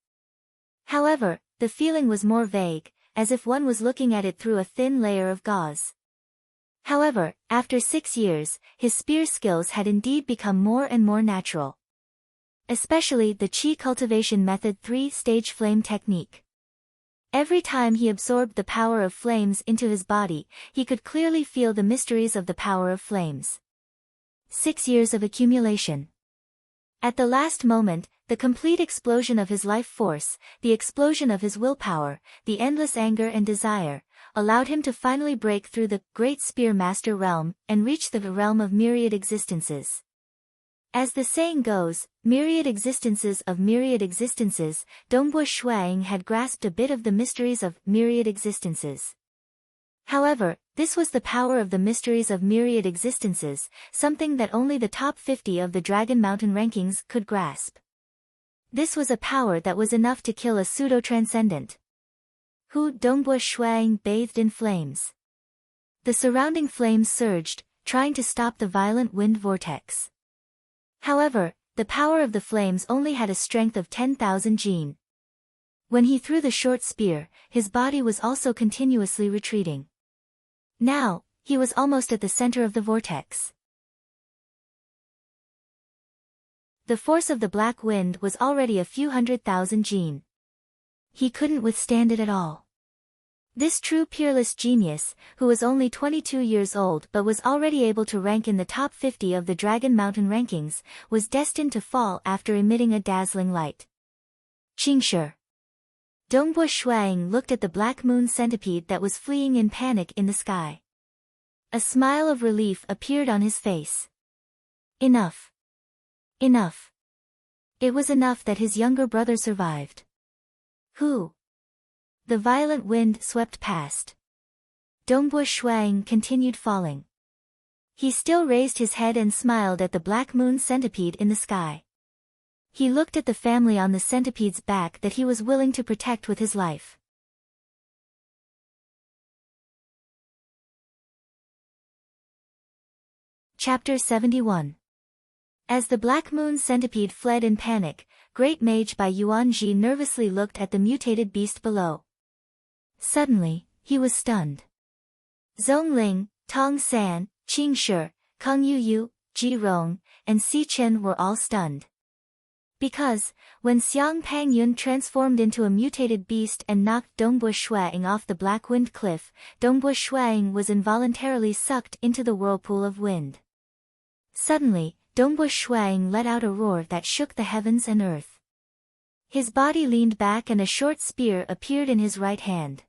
However, the feeling was more vague, as if one was looking at it through a thin layer of gauze. However, after 6 years, his spear skills had indeed become more and more natural. Especially the Qi cultivation method 3-stage flame technique. Every time he absorbed the power of flames into his body, he could clearly feel the mysteries of the power of flames. 6 years of accumulation. At the last moment, the complete explosion of his life force, the explosion of his willpower, the endless anger and desire, allowed him to finally break through the Great Spear Master realm and reach the realm of myriad existences. As the saying goes, myriad existences of myriad existences, Dongbua Shuiying had grasped a bit of the mysteries of myriad existences. However, this was the power of the mysteries of myriad existences, something that only the top 50 of the Dragon Mountain rankings could grasp. This was a power that was enough to kill a pseudo-transcendent. Dongbua Shuiying bathed in flames. The surrounding flames surged, trying to stop the violent wind vortex. However, the power of the flames only had a strength of 10,000 jin. When he threw the short spear, his body was also continuously retreating. Now, he was almost at the center of the vortex. The force of the black wind was already a few 100,000 jin. He couldn't withstand it at all. This true peerless genius, who was only 22 years old but was already able to rank in the top 50 of the Dragon Mountain rankings, was destined to fall after emitting a dazzling light. Qingshi. Dongbua Shuiying looked at the black moon centipede that was fleeing in panic in the sky. A smile of relief appeared on his face. Enough. Enough. It was enough that his younger brother survived. Who? The violent wind swept past. Dongbua Shuiying continued falling. He still raised his head and smiled at the black moon centipede in the sky. He looked at the family on the centipede's back that he was willing to protect with his life. Chapter 71. As the black moon centipede fled in panic, Great Mage Bai Yuanji nervously looked at the mutated beast below. Suddenly, he was stunned. Zhongling, Tong San, Qingshi, Kung Yuyu, Ji Rong, and Si Chen were all stunned. Because, when Xiang Pangyun transformed into a mutated beast and knocked Dongbua Shuiying off the Black Wind Cliff, Dongbua Shuiying was involuntarily sucked into the whirlpool of wind. Suddenly, Dongbua Shuiying let out a roar that shook the heavens and earth. His body leaned back and a short spear appeared in his right hand.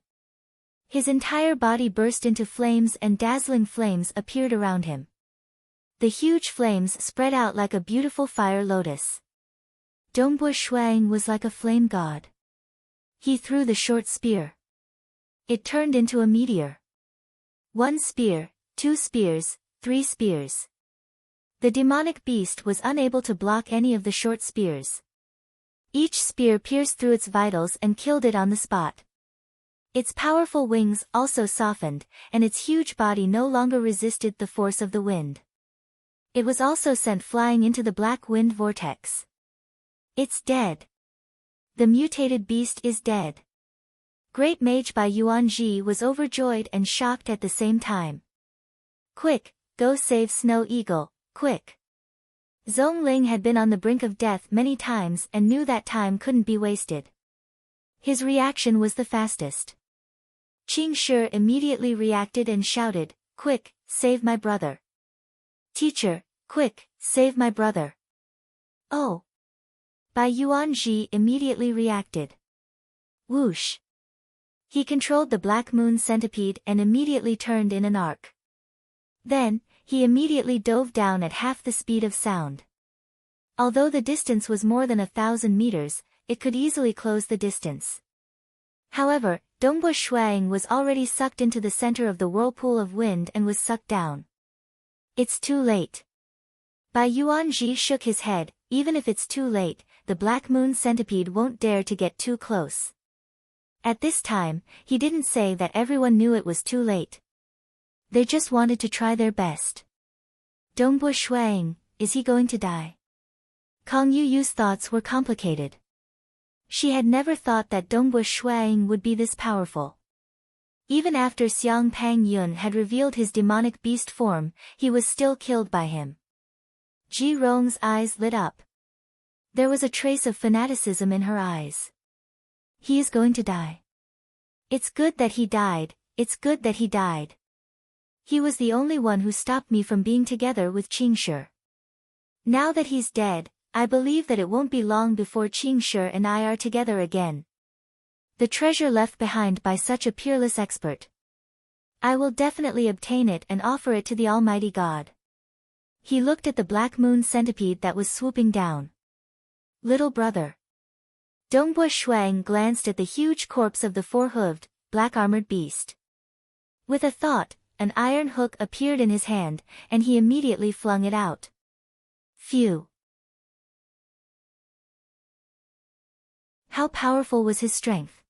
His entire body burst into flames and dazzling flames appeared around him. The huge flames spread out like a beautiful fire lotus. Dongbua Shuiying was like a flame god. He threw the short spear. It turned into a meteor. 1 spear, 2 spears, 3 spears. The demonic beast was unable to block any of the short spears. Each spear pierced through its vitals and killed it on the spot. Its powerful wings also softened, and its huge body no longer resisted the force of the wind. It was also sent flying into the black wind vortex. It's dead. The mutated beast is dead. Great Mage Bai Yuanji was overjoyed and shocked at the same time. Quick, go save Snow Eagle, quick. Zhongling had been on the brink of death many times and knew that time couldn't be wasted. His reaction was the fastest. Qing Shi immediately reacted and shouted, quick, save my brother. Teacher, quick, save my brother. Oh. Bai Yuanji immediately reacted. Whoosh. He controlled the Black Moon Centipede and immediately turned in an arc. Then, he immediately dove down at half the speed of sound. Although the distance was more than 1,000 meters, it could easily close the distance. However, Dongbo Shuang was already sucked into the center of the whirlpool of wind and was sucked down. It's too late. Bai Yuanji shook his head. Even if it's too late, the Black Moon Centipede won't dare to get too close. At this time, he didn't say that everyone knew it was too late. They just wanted to try their best. Dongbo Shuang, is he going to die? Kang Yuyu's thoughts were complicated. She had never thought that Dongbo Shuang would be this powerful. Even after Xiang Pang Yun had revealed his demonic beast form, he was still killed by him. Ji Rong's eyes lit up. There was a trace of fanaticism in her eyes. He is going to die. It's good that he died, it's good that he died. He was the only one who stopped me from being together with Qing Shi. Now that he's dead, I believe that it won't be long before Qing Shi and I are together again. The treasure left behind by such a peerless expert. I will definitely obtain it and offer it to the Almighty God. He looked at the Black Moon Centipede that was swooping down. Little brother. Dongbo Shuang glanced at the huge corpse of the four-hooved, black-armored beast. With a thought, an iron hook appeared in his hand, and he immediately flung it out. Phew! How powerful was his strength!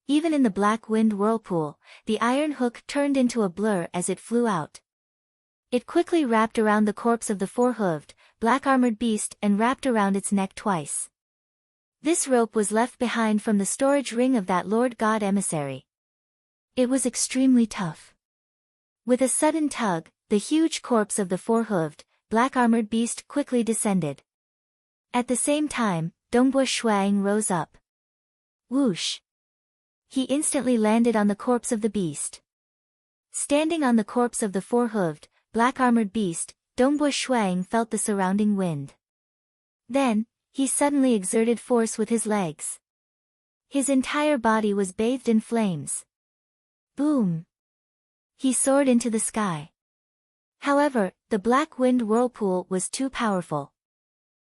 Even in the black wind whirlpool, the iron hook turned into a blur as it flew out. It quickly wrapped around the corpse of the four-hooved, black-armored beast and wrapped around its neck twice. This rope was left behind from the storage ring of that Lord God emissary. It was extremely tough. With a sudden tug, the huge corpse of the four-hooved, black-armored beast quickly descended. At the same time, Dongbo Shuang rose up. Whoosh! He instantly landed on the corpse of the beast. Standing on the corpse of the four-hooved, black-armored beast, Dongbo Shuang felt the surrounding wind. Then, he suddenly exerted force with his legs. His entire body was bathed in flames. Boom! He soared into the sky. However, the black wind whirlpool was too powerful.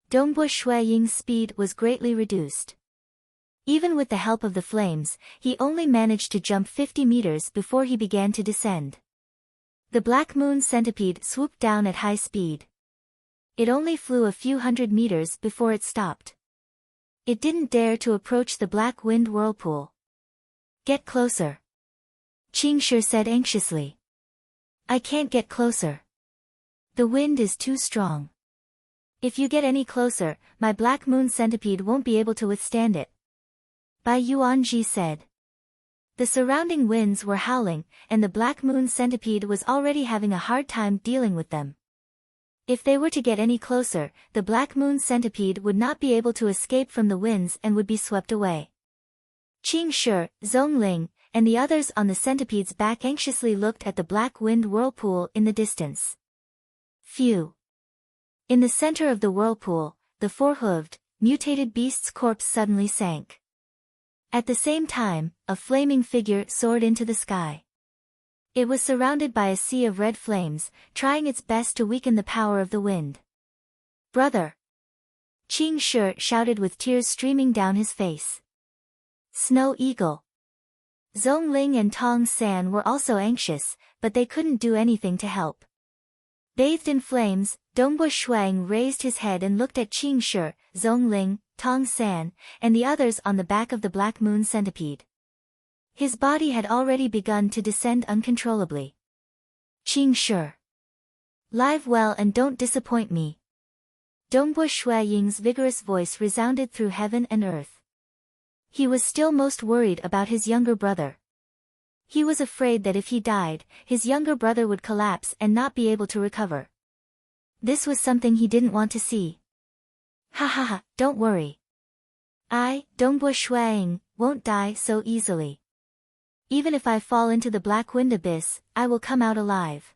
Dongbo Shuang's speed was greatly reduced. Even with the help of the flames, he only managed to jump 50 meters before he began to descend. The Black Moon Centipede swooped down at high speed. It only flew a few hundred meters before it stopped. It didn't dare to approach the black wind whirlpool. Get closer. Qing Shi said anxiously. I can't get closer. The wind is too strong. If you get any closer, my Black Moon Centipede won't be able to withstand it. Bai Yuanji said. The surrounding winds were howling, and the Black Moon Centipede was already having a hard time dealing with them. If they were to get any closer, the Black Moon Centipede would not be able to escape from the winds and would be swept away. Qing Shi, Zhongling, and the others on the centipede's back anxiously looked at the black wind whirlpool in the distance. Phew! In the center of the whirlpool, the four-hooved, mutated beast's corpse suddenly sank. At the same time, a flaming figure soared into the sky. It was surrounded by a sea of red flames, trying its best to weaken the power of the wind. Brother! Qing Shi shouted with tears streaming down his face. Snow Eagle! Zhongling and Tong San were also anxious, but they couldn't do anything to help. Bathed in flames, Dongbo Shuang raised his head and looked at Qing Shi, Zhongling, Tong San, and the others on the back of the Black Moon centipede. His body had already begun to descend uncontrollably. Qing Shi. Live well and don't disappoint me. Dongbo Shuaying's vigorous voice resounded through heaven and earth. He was still most worried about his younger brother. He was afraid that if he died, his younger brother would collapse and not be able to recover. This was something he didn't want to see. Ha ha ha, don't worry. I, Dongbo Shuaying, won't die so easily. Even if I fall into the black wind abyss, I will come out alive.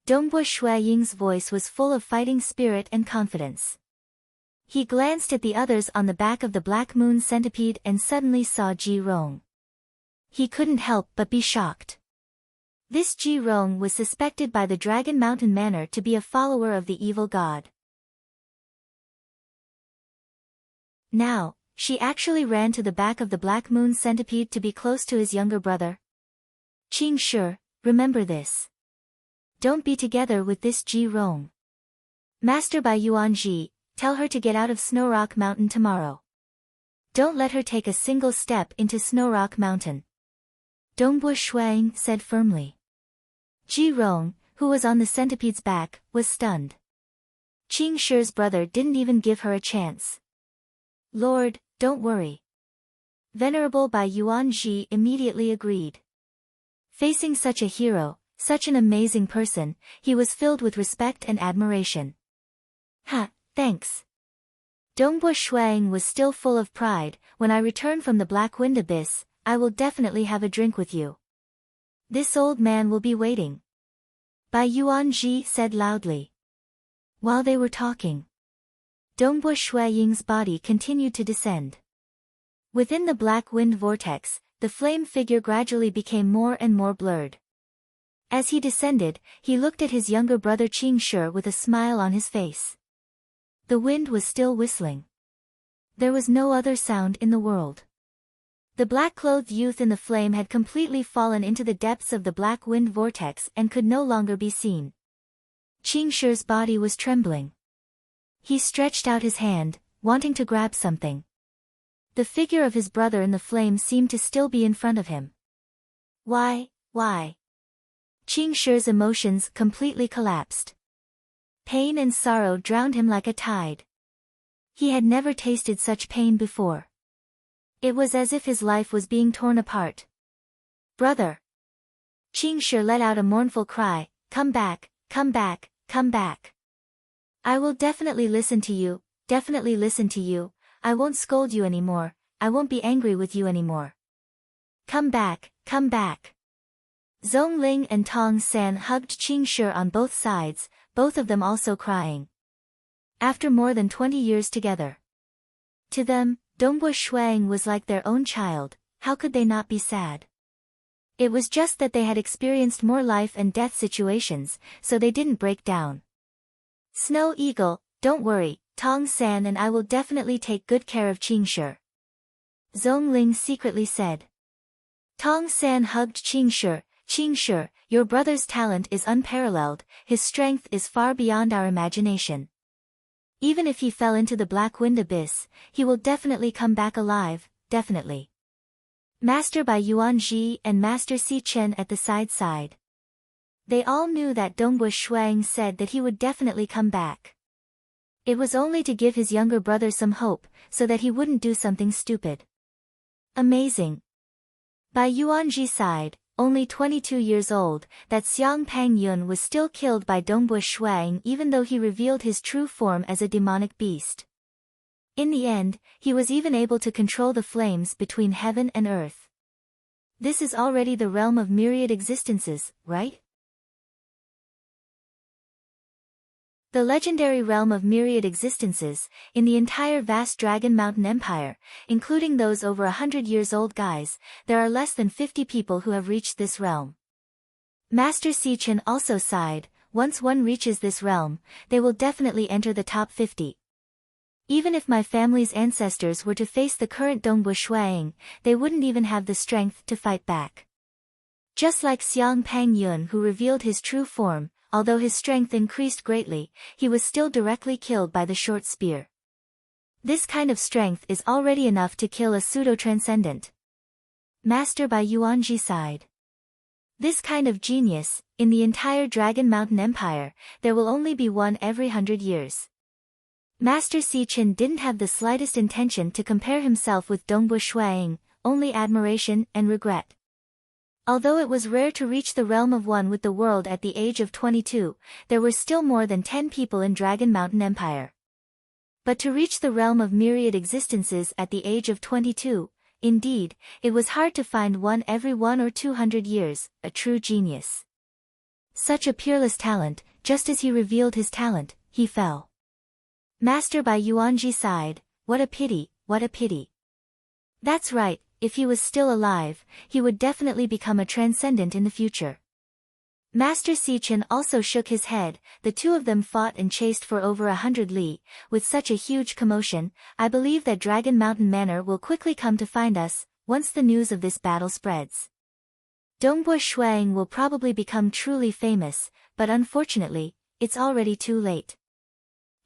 Dongbo Shuaying's voice was full of fighting spirit and confidence. He glanced at the others on the back of the Black Moon centipede and suddenly saw Ji Rong. He couldn't help but be shocked. This Ji Rong was suspected by the Dragon Mountain Manor to be a follower of the evil god. Now, she actually ran to the back of the Black Moon centipede to be close to his younger brother. Qing Shi, remember this. Don't be together with this Ji Rong. Master Bai Yuanji, tell her to get out of Snow Rock Mountain tomorrow. Don't let her take a single step into Snow Rock Mountain. Dongbo Shuang said firmly. Ji Rong, who was on the centipede's back, was stunned. Qing Shi's brother didn't even give her a chance. Lord, don't worry. Venerable Bai Yuanji immediately agreed. Facing such a hero, such an amazing person, he was filled with respect and admiration. Ha, thanks. Dongbo Shuang was still full of pride. When I return from the Black Wind Abyss, I will definitely have a drink with you. This old man will be waiting. Bai Yuanji said loudly. While they were talking, Dongbo Shuaying's body continued to descend. Within the black wind vortex, the flame figure gradually became more and more blurred. As he descended, he looked at his younger brother Qing Shi with a smile on his face. The wind was still whistling. There was no other sound in the world. The black-clothed youth in the flame had completely fallen into the depths of the black wind vortex and could no longer be seen. Qing Shi's body was trembling. He stretched out his hand, wanting to grab something. The figure of his brother in the flame seemed to still be in front of him. Why? Qing Shi's emotions completely collapsed. Pain and sorrow drowned him like a tide. He had never tasted such pain before. It was as if his life was being torn apart. Brother! Qing Shi let out a mournful cry, come back, come back, come back. I will definitely listen to you, definitely listen to you, I won't scold you anymore, I won't be angry with you anymore. Come back, come back. Zhongling and Tong San hugged Qing Shi on both sides, both of them also crying. After more than 20 years together. To them, Dongbo Shuang was like their own child, how could they not be sad? It was just that they had experienced more life and death situations, so they didn't break down. Snow Eagle, don't worry, Tong San and I will definitely take good care of Qing Shi. Zhongling secretly said. Tong San hugged Qing Shi. Qing Shi, your brother's talent is unparalleled, his strength is far beyond our imagination. Even if he fell into the black wind abyss, he will definitely come back alive, definitely. Master Bai Yuanji and Master Si Chen at the side. They all knew that Dongbo Shuang said that he would definitely come back. It was only to give his younger brother some hope, so that he wouldn't do something stupid. Amazing. Bai Yuanji sighed, only 22 years old, that Xiang Pangyun was still killed by Dongbo Shuang even though he revealed his true form as a demonic beast. In the end, he was even able to control the flames between heaven and earth. This is already the realm of myriad existences, right? The legendary realm of myriad existences, in the entire vast Dragon Mountain Empire, including those over 100 years old guys, there are less than 50 people who have reached this realm. Master Si Chen also sighed, once one reaches this realm, they will definitely enter the top 50. Even if my family's ancestors were to face the current Dongbo Shuang, they wouldn't even have the strength to fight back. Just like Xiang Pangyun who revealed his true form, although his strength increased greatly, he was still directly killed by the short spear. This kind of strength is already enough to kill a pseudo-transcendent. Master Bai Yuanji sighed. This kind of genius, in the entire Dragon Mountain Empire, there will only be one every 100 years. Master Sichen didn't have the slightest intention to compare himself with Dongbu Shuaying, only admiration and regret. Although it was rare to reach the realm of one with the world at the age of 22, there were still more than 10 people in Dragon Mountain Empire. But to reach the realm of myriad existences at the age of 22, indeed, it was hard to find one every 100 or 200 years, a true genius. Such a peerless talent, just as he revealed his talent, he fell. Master Bai Yuanji sighed, what a pity, what a pity. That's right, if he was still alive, he would definitely become a transcendent in the future. Master Sichen also shook his head. The two of them fought and chased for over 100 li, with such a huge commotion. I believe that Dragon Mountain Manor will quickly come to find us, once the news of this battle spreads. Dongbu Shuang will probably become truly famous, but unfortunately, it's already too late.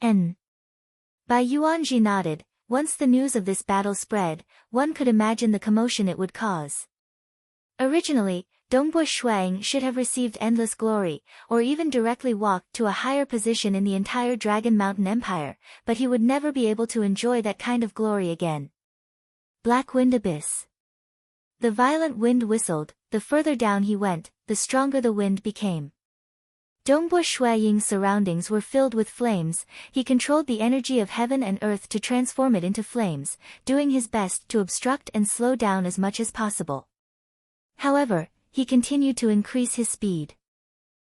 Bai Yuanji nodded. Once the news of this battle spread, one could imagine the commotion it would cause. Originally, Dongbu Shuang should have received endless glory, or even directly walked to a higher position in the entire Dragon Mountain Empire, but he would never be able to enjoy that kind of glory again. Black Wind Abyss. The violent wind whistled. The further down he went, the stronger the wind became. Dongbu Shuaying's surroundings were filled with flames. He controlled the energy of heaven and earth to transform it into flames, doing his best to obstruct and slow down as much as possible. However, he continued to increase his speed.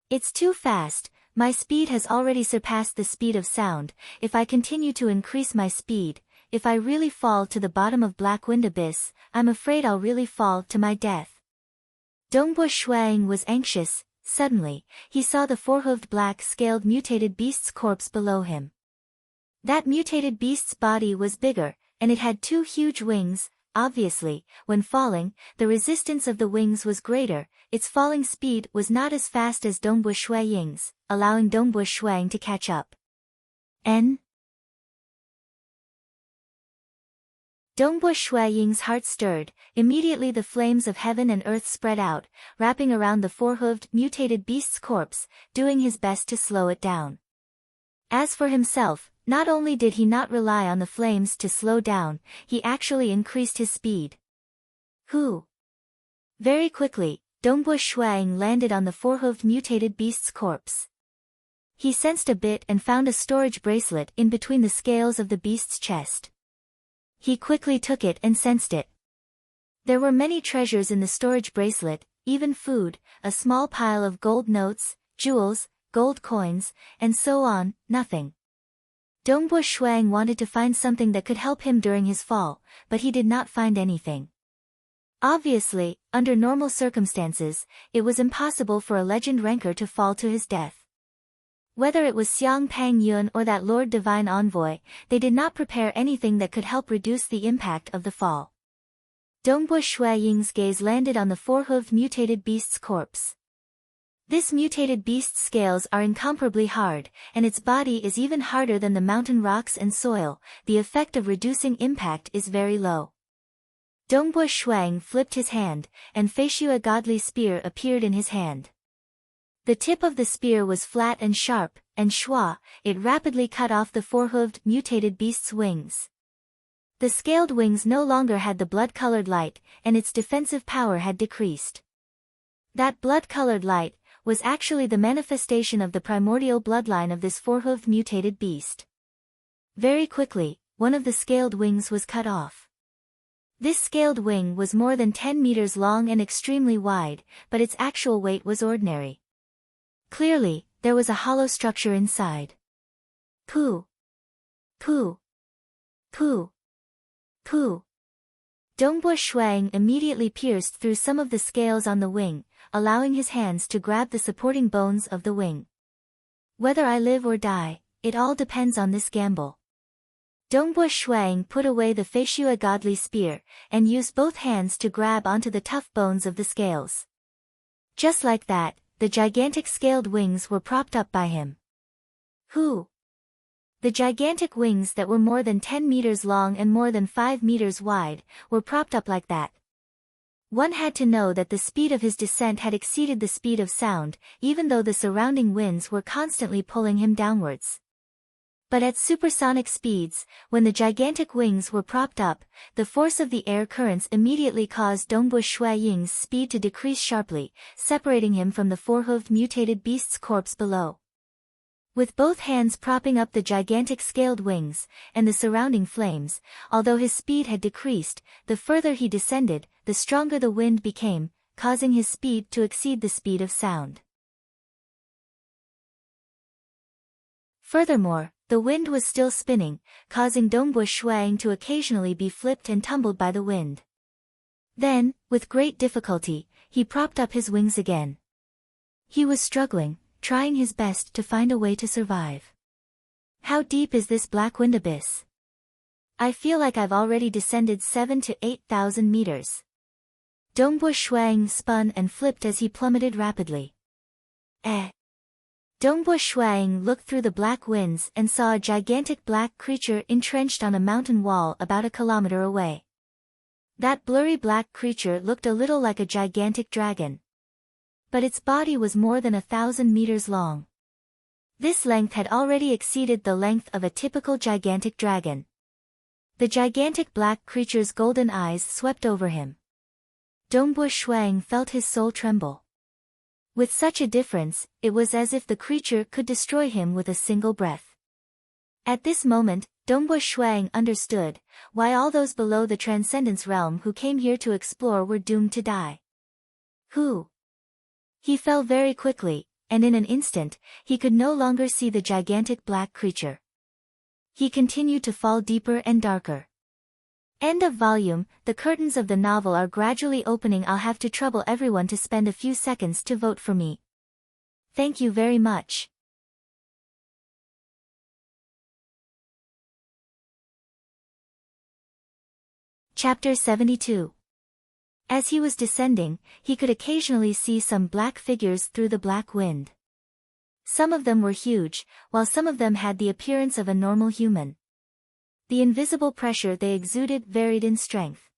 It's too fast. My speed has already surpassed the speed of sound. If I continue to increase my speed, if I really fall to the bottom of Black Wind Abyss, I'm afraid I'll really fall to my death. Dongbu Shuang was anxious. Suddenly, he saw the four-hooved black-scaled mutated beast's corpse below him. That mutated beast's body was bigger, and it had two huge wings. Obviously, when falling, the resistance of the wings was greater. Its falling speed was not as fast as Dongbu Shuaying's, allowing Dongbu Shuang to catch up. Dongbu Shuaying's heart stirred. Immediately the flames of heaven and earth spread out, wrapping around the four-hooved mutated beast's corpse, doing his best to slow it down. As for himself, not only did he not rely on the flames to slow down, he actually increased his speed. Very quickly, Dongbu Shuang landed on the four-hooved mutated beast's corpse. He sensed a bit and found a storage bracelet in between the scales of the beast's chest. He quickly took it and sensed it. There were many treasures in the storage bracelet, even food, a small pile of gold notes, jewels, gold coins, and so on. Nothing. Dongbu Shuang wanted to find something that could help him during his fall, but he did not find anything. Obviously, under normal circumstances, it was impossible for a legend ranker to fall to his death. Whether it was Xiang Pang Yun or that Lord Divine Envoy, they did not prepare anything that could help reduce the impact of the fall. Dongbu Shuaying's gaze landed on the four-hooved mutated beast's corpse. This mutated beast's scales are incomparably hard, and its body is even harder than the mountain rocks and soil. The effect of reducing impact is very low. Dongbu Shuang flipped his hand, and Feishu, a godly spear, appeared in his hand. The tip of the spear was flat and sharp, and shua, it rapidly cut off the four-hooved mutated beast's wings. The scaled wings no longer had the blood-colored light, and its defensive power had decreased. That blood-colored light was actually the manifestation of the primordial bloodline of this four-hooved mutated beast. Very quickly, one of the scaled wings was cut off. This scaled wing was more than 10 meters long and extremely wide, but its actual weight was ordinary. Clearly, there was a hollow structure inside. Pooh! Pooh! Pooh! Pooh! Dongbu Shuang immediately pierced through some of the scales on the wing, allowing his hands to grab the supporting bones of the wing. Whether I live or die, it all depends on this gamble. Dongbu Shuang put away the Feishu, a godly spear, and used both hands to grab onto the tough bones of the scales. Just like that, the gigantic scaled wings were propped up by him. Who? The gigantic wings that were more than 10 meters long and more than 5 meters wide, were propped up like that. One had to know that the speed of his descent had exceeded the speed of sound, even though the surrounding winds were constantly pulling him downwards. But at supersonic speeds, when the gigantic wings were propped up, the force of the air currents immediately caused Dongbu Shui Ying's speed to decrease sharply, separating him from the four-hooved mutated beast's corpse below. With both hands propping up the gigantic scaled wings, and the surrounding flames, although his speed had decreased, the further he descended, the stronger the wind became, causing his speed to exceed the speed of sound. Furthermore, the wind was still spinning, causing Dongbu Shuang to occasionally be flipped and tumbled by the wind. Then, with great difficulty, he propped up his wings again. He was struggling, trying his best to find a way to survive. How deep is this black wind abyss? I feel like I've already descended 7,000 to 8,000 meters. Dongbu Shuang spun and flipped as he plummeted rapidly. Dongbu Shuang looked through the black winds and saw a gigantic black creature entrenched on a mountain wall about a kilometer away. That blurry black creature looked a little like a gigantic dragon. But its body was more than 1,000 meters long. This length had already exceeded the length of a typical gigantic dragon. The gigantic black creature's golden eyes swept over him. Dongbu Shuang felt his soul tremble. With such a difference, it was as if the creature could destroy him with a single breath. At this moment, Dongbu Shuang understood why all those below the Transcendence Realm who came here to explore were doomed to die. Who? He fell very quickly, and in an instant, he could no longer see the gigantic black creature. He continued to fall deeper and darker. End of volume. The curtains of the novel are gradually opening. I'll have to trouble everyone to spend a few seconds to vote for me. Thank you very much. Chapter 72. As he was descending, he could occasionally see some black figures through the black wind. Some of them were huge, while some of them had the appearance of a normal human. The invisible pressure they exuded varied in strength.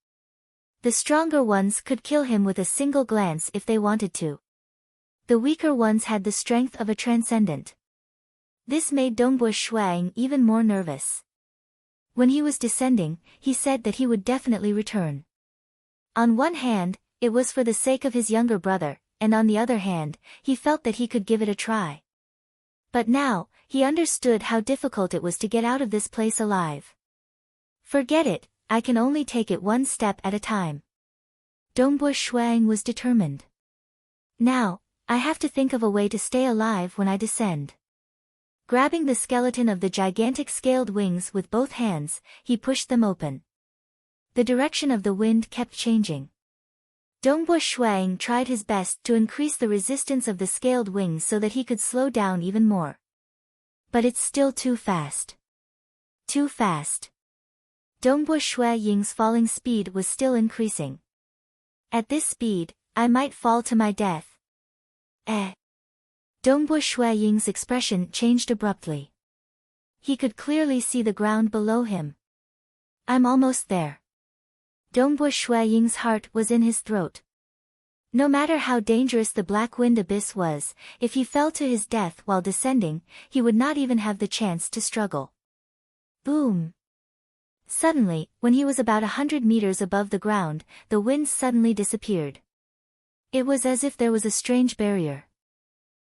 The stronger ones could kill him with a single glance if they wanted to. The weaker ones had the strength of a transcendent. This made Dongbu Shuang even more nervous. When he was descending, he said that he would definitely return. On one hand, it was for the sake of his younger brother, and on the other hand, he felt that he could give it a try. But now, he understood how difficult it was to get out of this place alive. Forget it, I can only take it one step at a time. Dongbu Shuang was determined. Now, I have to think of a way to stay alive when I descend. Grabbing the skeleton of the gigantic scaled wings with both hands, he pushed them open. The direction of the wind kept changing. Dongbu Shuang tried his best to increase the resistance of the scaled wings so that he could slow down even more. But it's still too fast. Too fast. Dongbu Shui Ying's falling speed was still increasing. At this speed, I might fall to my death. Dongbu Shui Ying's expression changed abruptly. He could clearly see the ground below him. I'm almost there. Dongbu Shui Ying's heart was in his throat. No matter how dangerous the black wind abyss was, if he fell to his death while descending, he would not even have the chance to struggle. Boom! Suddenly, when he was about 100 meters above the ground, the wind suddenly disappeared. It was as if there was a strange barrier.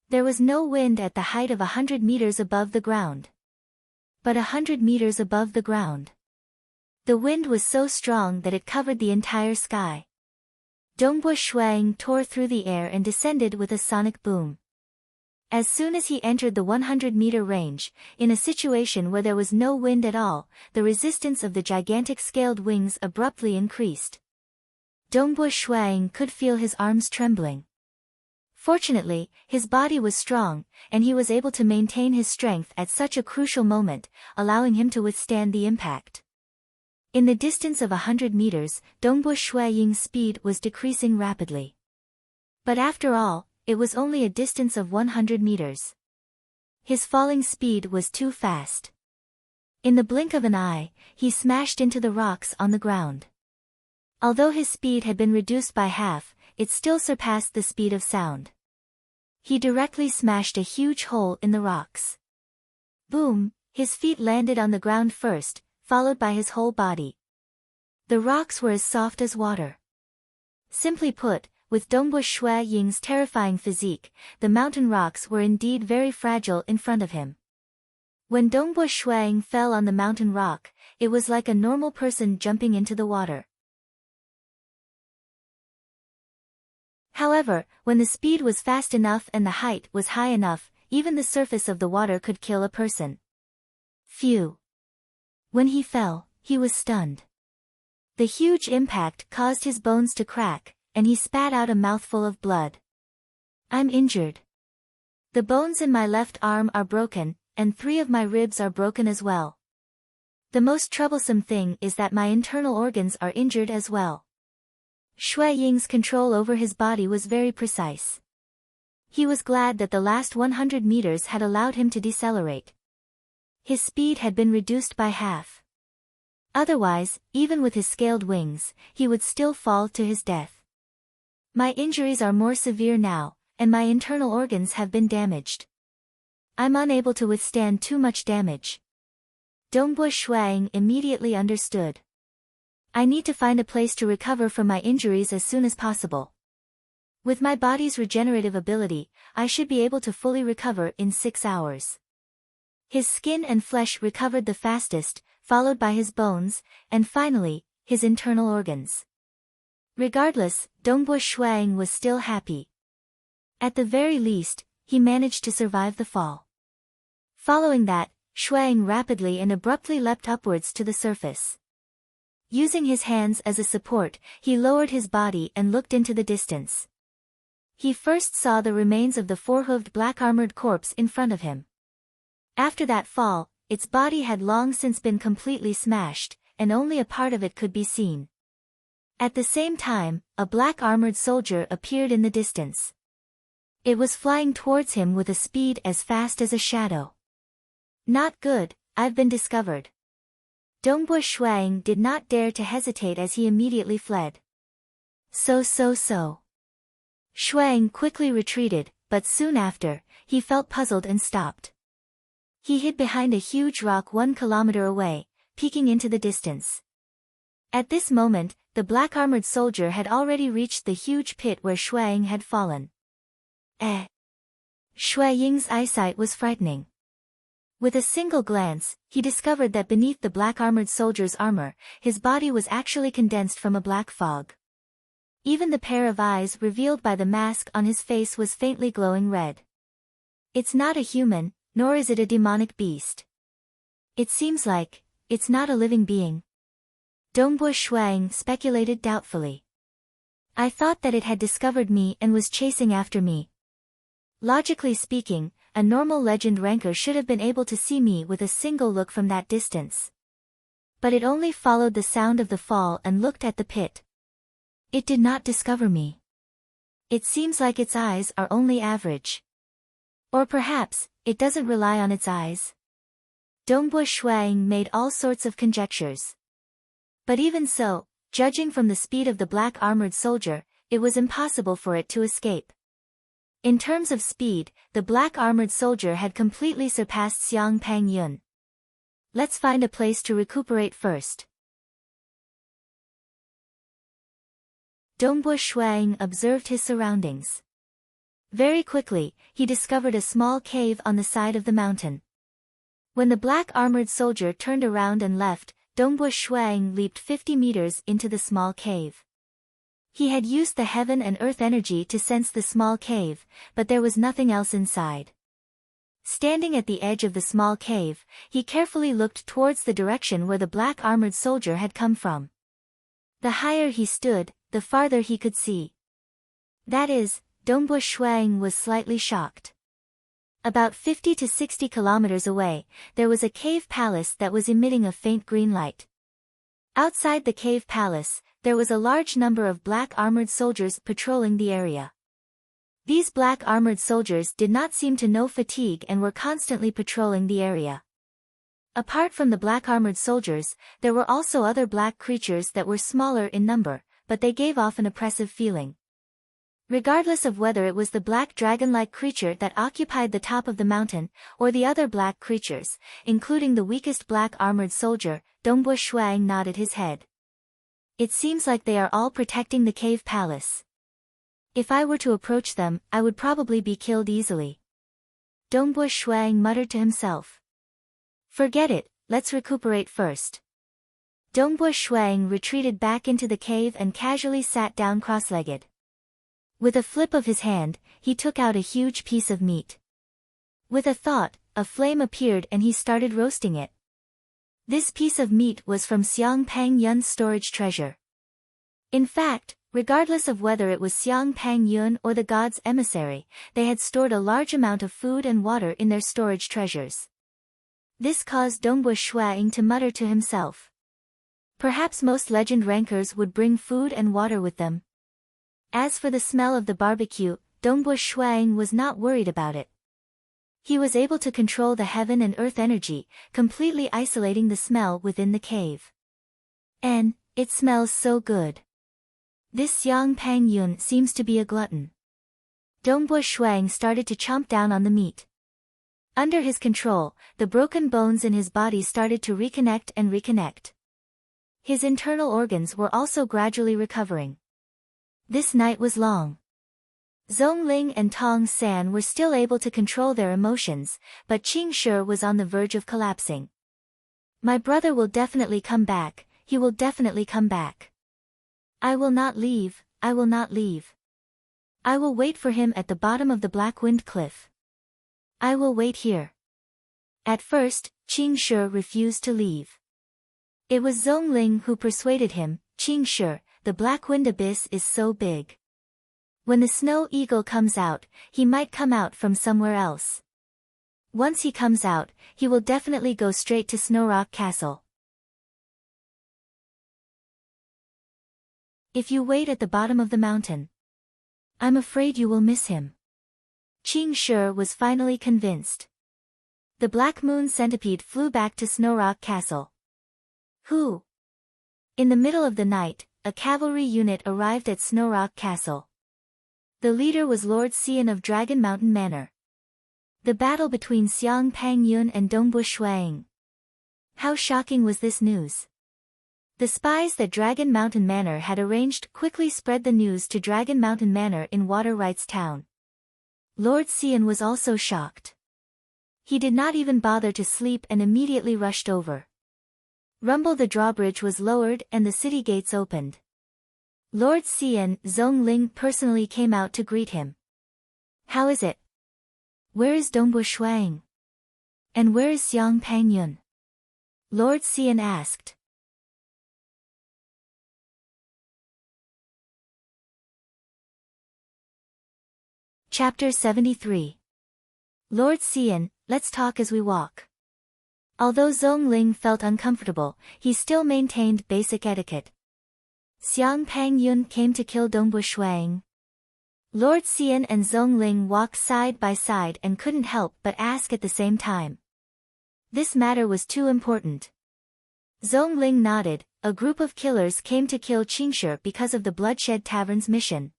There was no wind at the height of 100 meters above the ground. But 100 meters above the ground. The wind was so strong that it covered the entire sky. Dongbu Shuang tore through the air and descended with a sonic boom. As soon as he entered the 100-meter range, in a situation where there was no wind at all, the resistance of the gigantic scaled wings abruptly increased. Dongbu Shuang could feel his arms trembling. Fortunately, his body was strong, and he was able to maintain his strength at such a crucial moment, allowing him to withstand the impact. In the distance of 100 meters, Dongbu Shui Ying's speed was decreasing rapidly. But after all, it was only a distance of 100 meters. His falling speed was too fast. In the blink of an eye, he smashed into the rocks on the ground. Although his speed had been reduced by half, it still surpassed the speed of sound. He directly smashed a huge hole in the rocks. Boom, his feet landed on the ground first, followed by his whole body. The rocks were as soft as water. Simply put, with Dongbu Shui Ying's terrifying physique, the mountain rocks were indeed very fragile in front of him. When Dongbu Shuang fell on the mountain rock, it was like a normal person jumping into the water. However, when the speed was fast enough and the height was high enough, even the surface of the water could kill a person. Phew! When he fell, he was stunned. The huge impact caused his bones to crack, and he spat out a mouthful of blood. I'm injured. The bones in my left arm are broken, and 3 of my ribs are broken as well. The most troublesome thing is that my internal organs are injured as well. Shui Ying's control over his body was very precise. He was glad that the last 100 meters had allowed him to decelerate. His speed had been reduced by half. Otherwise, even with his scaled wings, he would still fall to his death. My injuries are more severe now, and my internal organs have been damaged. I'm unable to withstand too much damage. Dongbu Shuang immediately understood. I need to find a place to recover from my injuries as soon as possible. With my body's regenerative ability, I should be able to fully recover in 6 hours. His skin and flesh recovered the fastest, followed by his bones, and finally, his internal organs. Regardless, Dongbu Shuang was still happy. At the very least, he managed to survive the fall. Following that, Shuang rapidly and abruptly leapt upwards to the surface. Using his hands as a support, he lowered his body and looked into the distance. He first saw the remains of the 4-hooved black-armored corpse in front of him. After that fall, its body had long since been completely smashed, and only a part of it could be seen. At the same time, a black-armored soldier appeared in the distance. It was flying towards him with a speed as fast as a shadow. Not good, I've been discovered. Dongbu Shuang did not dare to hesitate as he immediately fled. So. Shuang quickly retreated, but soon after, he felt puzzled and stopped. He hid behind a huge rock 1 kilometer away, peeking into the distance. At this moment, the black-armored soldier had already reached the huge pit where Shuang had fallen. Shui Ying's eyesight was frightening. With a single glance, he discovered that beneath the black-armored soldier's armor, his body was actually condensed from a black fog. Even the pair of eyes revealed by the mask on his face was faintly glowing red. It's not a human, nor is it a demonic beast. It seems like, it's not a living being. Dongbu Shuang speculated doubtfully. I thought that it had discovered me and was chasing after me. Logically speaking, a normal legend ranker should have been able to see me with a single look from that distance. But it only followed the sound of the fall and looked at the pit. It did not discover me. It seems like its eyes are only average. Or perhaps, it doesn't rely on its eyes. Dongbu Shuang made all sorts of conjectures. But even so, judging from the speed of the black-armored soldier, it was impossible for it to escape. In terms of speed, the black-armored soldier had completely surpassed Xiang Pangyun. Let's find a place to recuperate first. Dongbu Shuang observed his surroundings. Very quickly, he discovered a small cave on the side of the mountain. When the black-armored soldier turned around and left, Dongbu Shuang leaped 50 meters into the small cave. He had used the heaven and earth energy to sense the small cave, but there was nothing else inside. Standing at the edge of the small cave, he carefully looked towards the direction where the black-armored soldier had come from. The higher he stood, the farther he could see. That is, Dongbu Shuang was slightly shocked. About 50 to 60 kilometers away, there was a cave palace that was emitting a faint green light. Outside the cave palace, there was a large number of black-armored soldiers patrolling the area. These black armored soldiers did not seem to know fatigue and were constantly patrolling the area. Apart from the black armored soldiers, there were also other black creatures that were smaller in number, but they gave off an oppressive feeling. Regardless of whether it was the black dragon-like creature that occupied the top of the mountain, or the other black creatures, including the weakest black armored soldier, Dongbo Shuang nodded his head. It seems like they are all protecting the cave palace. If I were to approach them, I would probably be killed easily. Dongbo Shuang muttered to himself. Forget it, let's recuperate first. Dongbo Shuang retreated back into the cave and casually sat down cross-legged. With a flip of his hand, he took out a huge piece of meat. With a thought, a flame appeared and he started roasting it. This piece of meat was from Xiang Pang Yun's storage treasure. In fact, regardless of whether it was Xiang Pang Yun or the god's emissary, they had stored a large amount of food and water in their storage treasures. This caused Dongbo Shuang to mutter to himself. Perhaps most legend rankers would bring food and water with them. As for the smell of the barbecue, Dongbo Shuang was not worried about it. He was able to control the heaven and earth energy, completely isolating the smell within the cave. And, it smells so good. This Xiang Pang Yun seems to be a glutton. Dongbo Shuang started to chomp down on the meat. Under his control, the broken bones in his body started to reconnect and reconnect. His internal organs were also gradually recovering. This night was long. Zhongling and Tong San were still able to control their emotions, but Qing Shi was on the verge of collapsing. My brother will definitely come back, he will definitely come back. I will not leave, I will not leave. I will wait for him at the bottom of the Black Wind Cliff. I will wait here. At first, Qing Shi refused to leave. It was Zhongling who persuaded him. Qing Shi, the Black Wind Abyss is so big. When the Snow Eagle comes out, he might come out from somewhere else. Once he comes out, he will definitely go straight to Snow Rock Castle. If you wait at the bottom of the mountain, I'm afraid you will miss him. Qing Shi was finally convinced. The Black Moon Centipede flew back to Snow Rock Castle. Who? In the middle of the night, a cavalry unit arrived at Snow Rock Castle. The leader was Lord Xian of Dragon Mountain Manor. The battle between Xiang Pang Yun and Dongbo Shuang. How shocking was this news? The spies that Dragon Mountain Manor had arranged quickly spread the news to Dragon Mountain Manor in Water Rights Town. Lord Xian was also shocked. He did not even bother to sleep and immediately rushed over. Rumble the drawbridge was lowered and the city gates opened. Lord Xian, Zhongling personally came out to greet him. How is it? Where is Dongbo Shuang? And where is Xiang Pang Yun? Lord Xian asked. Chapter 73. Lord Xian, let's talk as we walk. Although Zhongling felt uncomfortable, he still maintained basic etiquette. Xiang Pang Yun came to kill Dongbo Shuang. Lord Xian and Zhongling walked side by side and couldn't help but ask at the same time. This matter was too important. Zhongling nodded. A group of killers came to kill Qing Shi because of the Bloodshed Tavern's mission.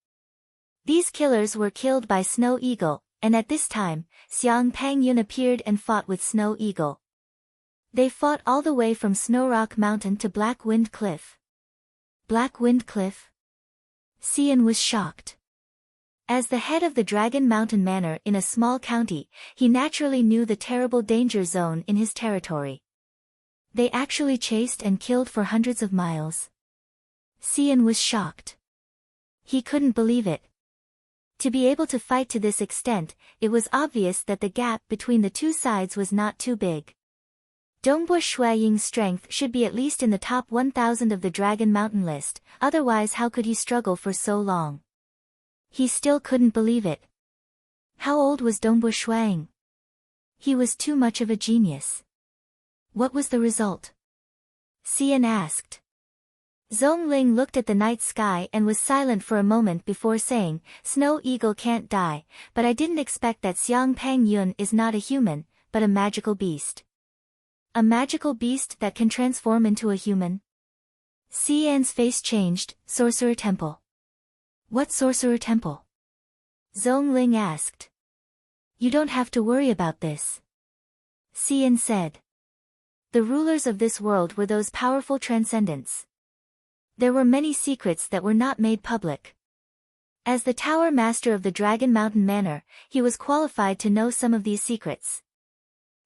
These killers were killed by Snow Eagle, and at this time, Xiang Pang Yun appeared and fought with Snow Eagle. They fought all the way from Snow Rock Mountain to Black Wind Cliff. Black Wind Cliff? Xian was shocked. As the head of the Dragon Mountain Manor in a small county, he naturally knew the terrible danger zone in his territory. They actually chased and killed for hundreds of miles. Xian was shocked. He couldn't believe it. To be able to fight to this extent, it was obvious that the gap between the two sides was not too big. Dongbo Shuaying's strength should be at least in the top 1,000 of the Dragon Mountain list, otherwise how could he struggle for so long? He still couldn't believe it. How old was Dongbo Shuaying? He was too much of a genius. What was the result? Xian asked. Zhongling looked at the night sky and was silent for a moment before saying, Snow Eagle can't die, but I didn't expect that Xiang Pang Yun is not a human, but a magical beast. A magical beast that can transform into a human? Xian's face changed. Sorcerer Temple. What Sorcerer Temple? Zhongling asked. You don't have to worry about this. Xian said. The rulers of this world were those powerful transcendents. There were many secrets that were not made public. As the Tower Master of the Dragon Mountain Manor, he was qualified to know some of these secrets.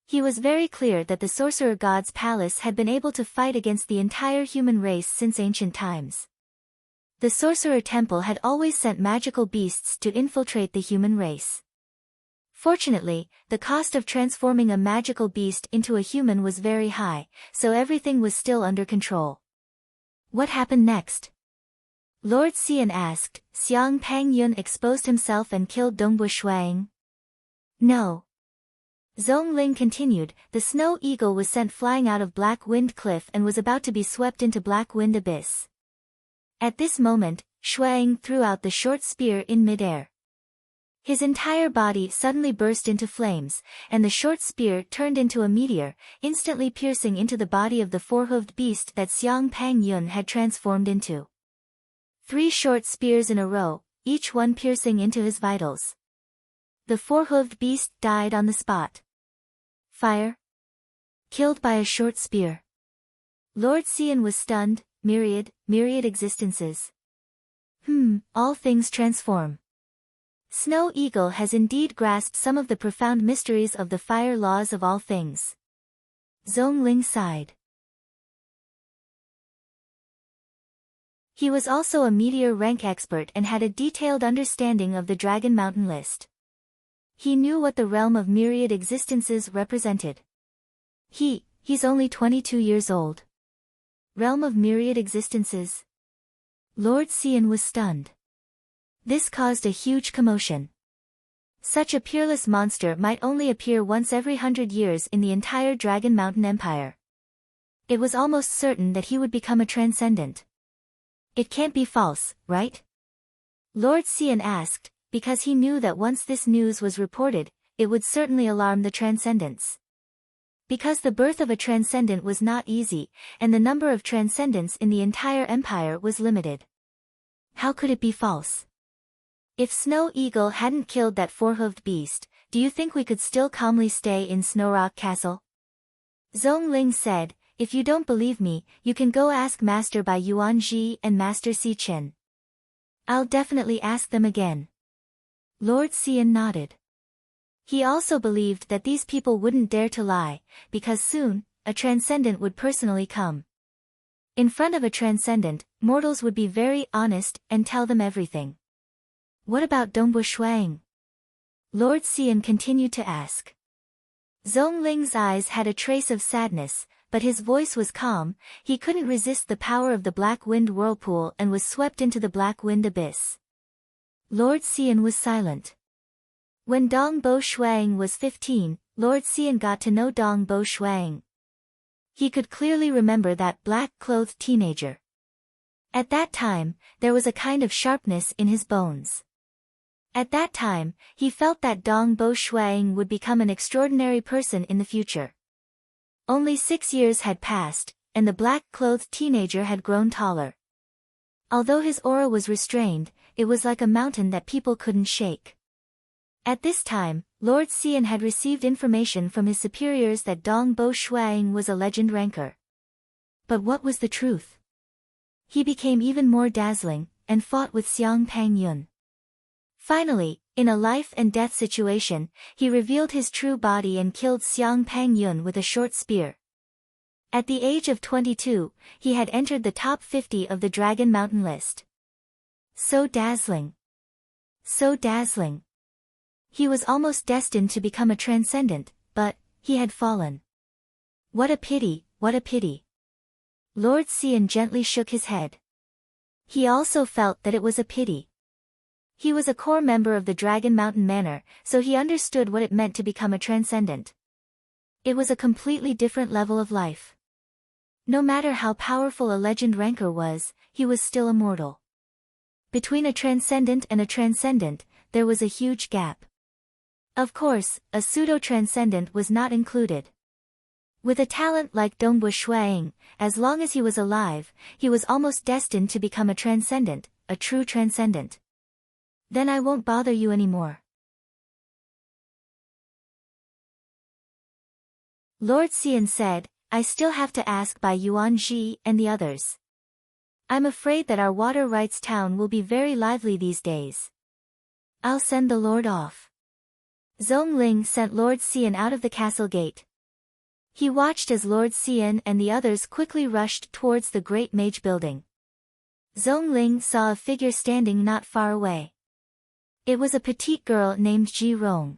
He was very clear that the Sorcerer God's palace had been able to fight against the entire human race since ancient times. The Sorcerer Temple had always sent magical beasts to infiltrate the human race. Fortunately, the cost of transforming a magical beast into a human was very high, so everything was still under control. What happened next? Lord Xian asked. Xiang Pang Yun exposed himself and killed Dongbu Shuang? No. Zhongling continued. The Snow Eagle was sent flying out of Black Wind Cliff and was about to be swept into Black Wind Abyss. At this moment, Shuang threw out the short spear in midair. His entire body suddenly burst into flames, and the short spear turned into a meteor, instantly piercing into the body of the four-hooved beast that Xiang Pang Yun had transformed into. 3 short spears in a row, each one piercing into his vitals. The four-hooved beast died on the spot. Fire? Killed by a short spear. Lord Xian was stunned. Myriad existences. All things transform. Snow Eagle has indeed grasped some of the profound mysteries of the fire laws of all things. Zhongling sighed. He was also a meteor rank expert and had a detailed understanding of the Dragon Mountain list. He knew what the realm of myriad existences represented. He's only 22 years old. Realm of myriad existences? Lord Xian was stunned. This caused a huge commotion. Such a peerless monster might only appear once every 100 years in the entire Dragon Mountain Empire. It was almost certain that he would become a transcendent. It can't be false, right? Lord Xian asked, because he knew that once this news was reported, it would certainly alarm the transcendents. Because the birth of a transcendent was not easy, and the number of transcendents in the entire empire was limited. How could it be false? If Snow Eagle hadn't killed that four-hooved beast, do you think we could still calmly stay in Snow Rock Castle? Zhongling said, if you don't believe me, you can go ask Master Bai Yuanji and Master Si Chen. I'll definitely ask them again. Lord Xian nodded. He also believed that these people wouldn't dare to lie, because soon, a transcendent would personally come. In front of a transcendent, mortals would be very honest and tell them everything. What about Dongbu Shuang? Lord Xian continued to ask. Zhongling's eyes had a trace of sadness, but his voice was calm. He couldn't resist the power of the Black Wind Whirlpool and was swept into the Black Wind Abyss. Lord Xian was silent. When Dongbu Shuang was 15, Lord Xian got to know Dongbu Shuang. He could clearly remember that black-clothed teenager. At that time, there was a kind of sharpness in his bones. At that time, he felt that Dongbu Shuang would become an extraordinary person in the future. Only 6 years had passed, and the black-clothed teenager had grown taller. Although his aura was restrained, it was like a mountain that people couldn't shake. At this time, Lord Xian had received information from his superiors that Dongbu Shuang was a legend ranker. But what was the truth? He became even more dazzling, and fought with Xiang Pang Yun. Finally, in a life-and-death situation, he revealed his true body and killed Xiang Pang Yun with a short spear. At the age of 22, he had entered the top 50 of the Dragon Mountain list. So dazzling. So dazzling. He was almost destined to become a transcendent, but he had fallen. What a pity, what a pity. Lord Xian gently shook his head. He also felt that it was a pity. He was a core member of the Dragon Mountain Manor, so he understood what it meant to become a transcendent. It was a completely different level of life. No matter how powerful a legend rancor was, he was still immortal. Between a transcendent and a transcendent, there was a huge gap. Of course, a pseudo-transcendent was not included. With a talent like Dongbu Shuaying, as long as he was alive, he was almost destined to become a transcendent, a true transcendent. Then I won't bother you anymore. Lord Xian said, I still have to ask by Yuan Ji and the others. I'm afraid that our water rights town will be very lively these days. I'll send the Lord off. Zhongling sent Lord Xian out of the castle gate. He watched as Lord Xian and the others quickly rushed towards the great mage building. Zhongling saw a figure standing not far away. It was a petite girl named Ji Rong.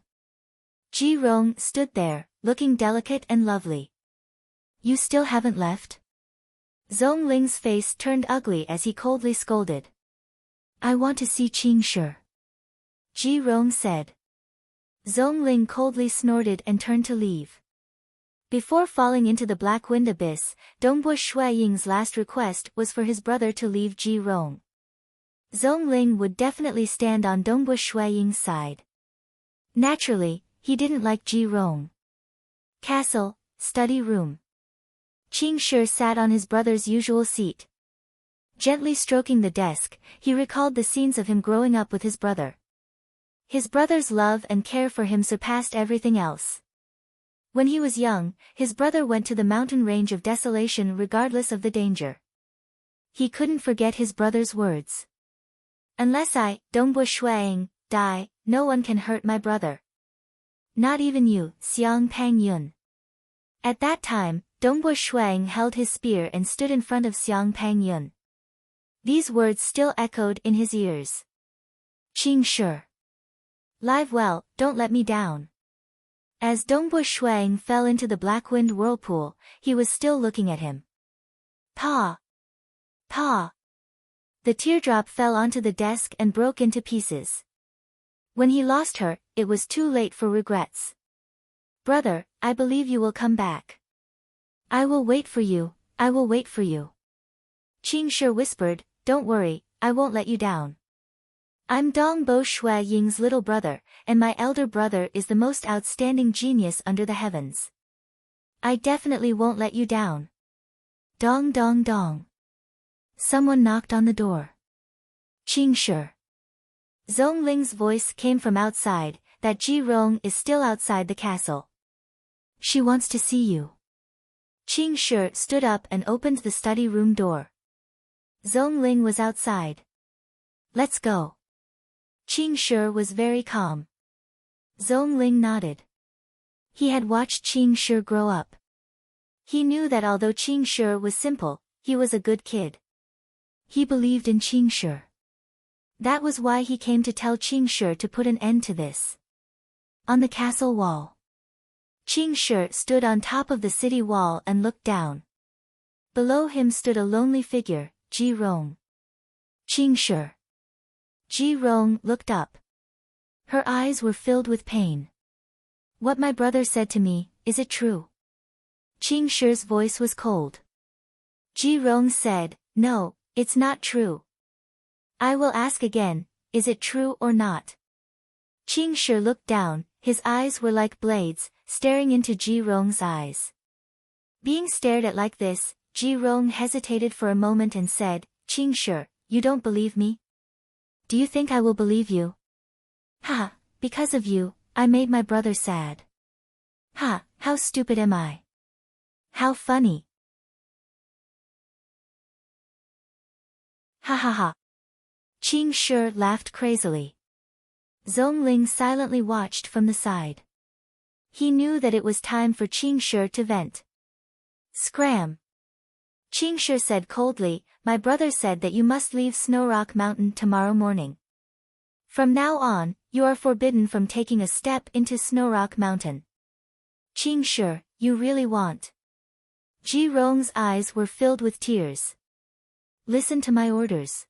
Ji Rong stood there, looking delicate and lovely. You still haven't left? Zhongling's face turned ugly as he coldly scolded. I want to see Qing Shi. Ji Rong said. Zhongling coldly snorted and turned to leave. Before falling into the black wind abyss, Dongbu Shuaying's last request was for his brother to leave Ji Rong. Zhongling would definitely stand on Dongbu Shuaying's side. Naturally, he didn't like Ji Rong. Castle, study room. Qing Shi sat on his brother's usual seat. Gently stroking the desk, he recalled the scenes of him growing up with his brother. His brother's love and care for him surpassed everything else. When he was young, his brother went to the mountain range of desolation regardless of the danger. He couldn't forget his brother's words. Unless I, Dongbu Shuaying, die, no one can hurt my brother. Not even you, Xiang Pangyun. At that time, Dongbu Shuaying held his spear and stood in front of Xiang Pangyun. These words still echoed in his ears. Qing Shi. Live well, don't let me down. As Dongbu Shuaying fell into the black wind whirlpool, he was still looking at him. Pa! Pa! The teardrop fell onto the desk and broke into pieces. When he lost her, it was too late for regrets. Brother, I believe you will come back. I will wait for you, I will wait for you. Qing Shi whispered, don't worry, I won't let you down. I'm Dongbu Shuaying's little brother, and my elder brother is the most outstanding genius under the heavens. I definitely won't let you down. Dong dong dong. Someone knocked on the door. Qing Shi. Zhongling's voice came from outside, that Ji Rong is still outside the castle. She wants to see you. Qing Shi stood up and opened the study room door. Zhongling was outside. Let's go. Qing Shi was very calm. Zhongling nodded. He had watched Qing Shi grow up. He knew that although Qing Shi was simple, he was a good kid. He believed in Qing Shi. That was why he came to tell Qing Shi to put an end to this. On the castle wall. Qing Shi stood on top of the city wall and looked down. Below him stood a lonely figure, Ji Rong. Qing Shi. Ji Rong looked up. Her eyes were filled with pain. What my brother said to me, is it true? Qing Shi's voice was cold. Ji Rong said, no, it's not true. I will ask again, is it true or not? Qing Shi looked down, his eyes were like blades, staring into Ji Rong's eyes. Being stared at like this, Ji Rong hesitated for a moment and said, Qing Shi, you don't believe me? Do you think I will believe you? Ha, because of you, I made my brother sad. Ha, how stupid am I? How funny. Ha ha ha. Qing Shi laughed crazily. Zhongling silently watched from the side. He knew that it was time for Qing Shi to vent. Scram. Qing Shi said coldly, my brother said that you must leave Snow Rock Mountain tomorrow morning. From now on, you are forbidden from taking a step into Snow Rock Mountain. Qing Shi, you really want? Ji Rong's eyes were filled with tears. Listen to my orders.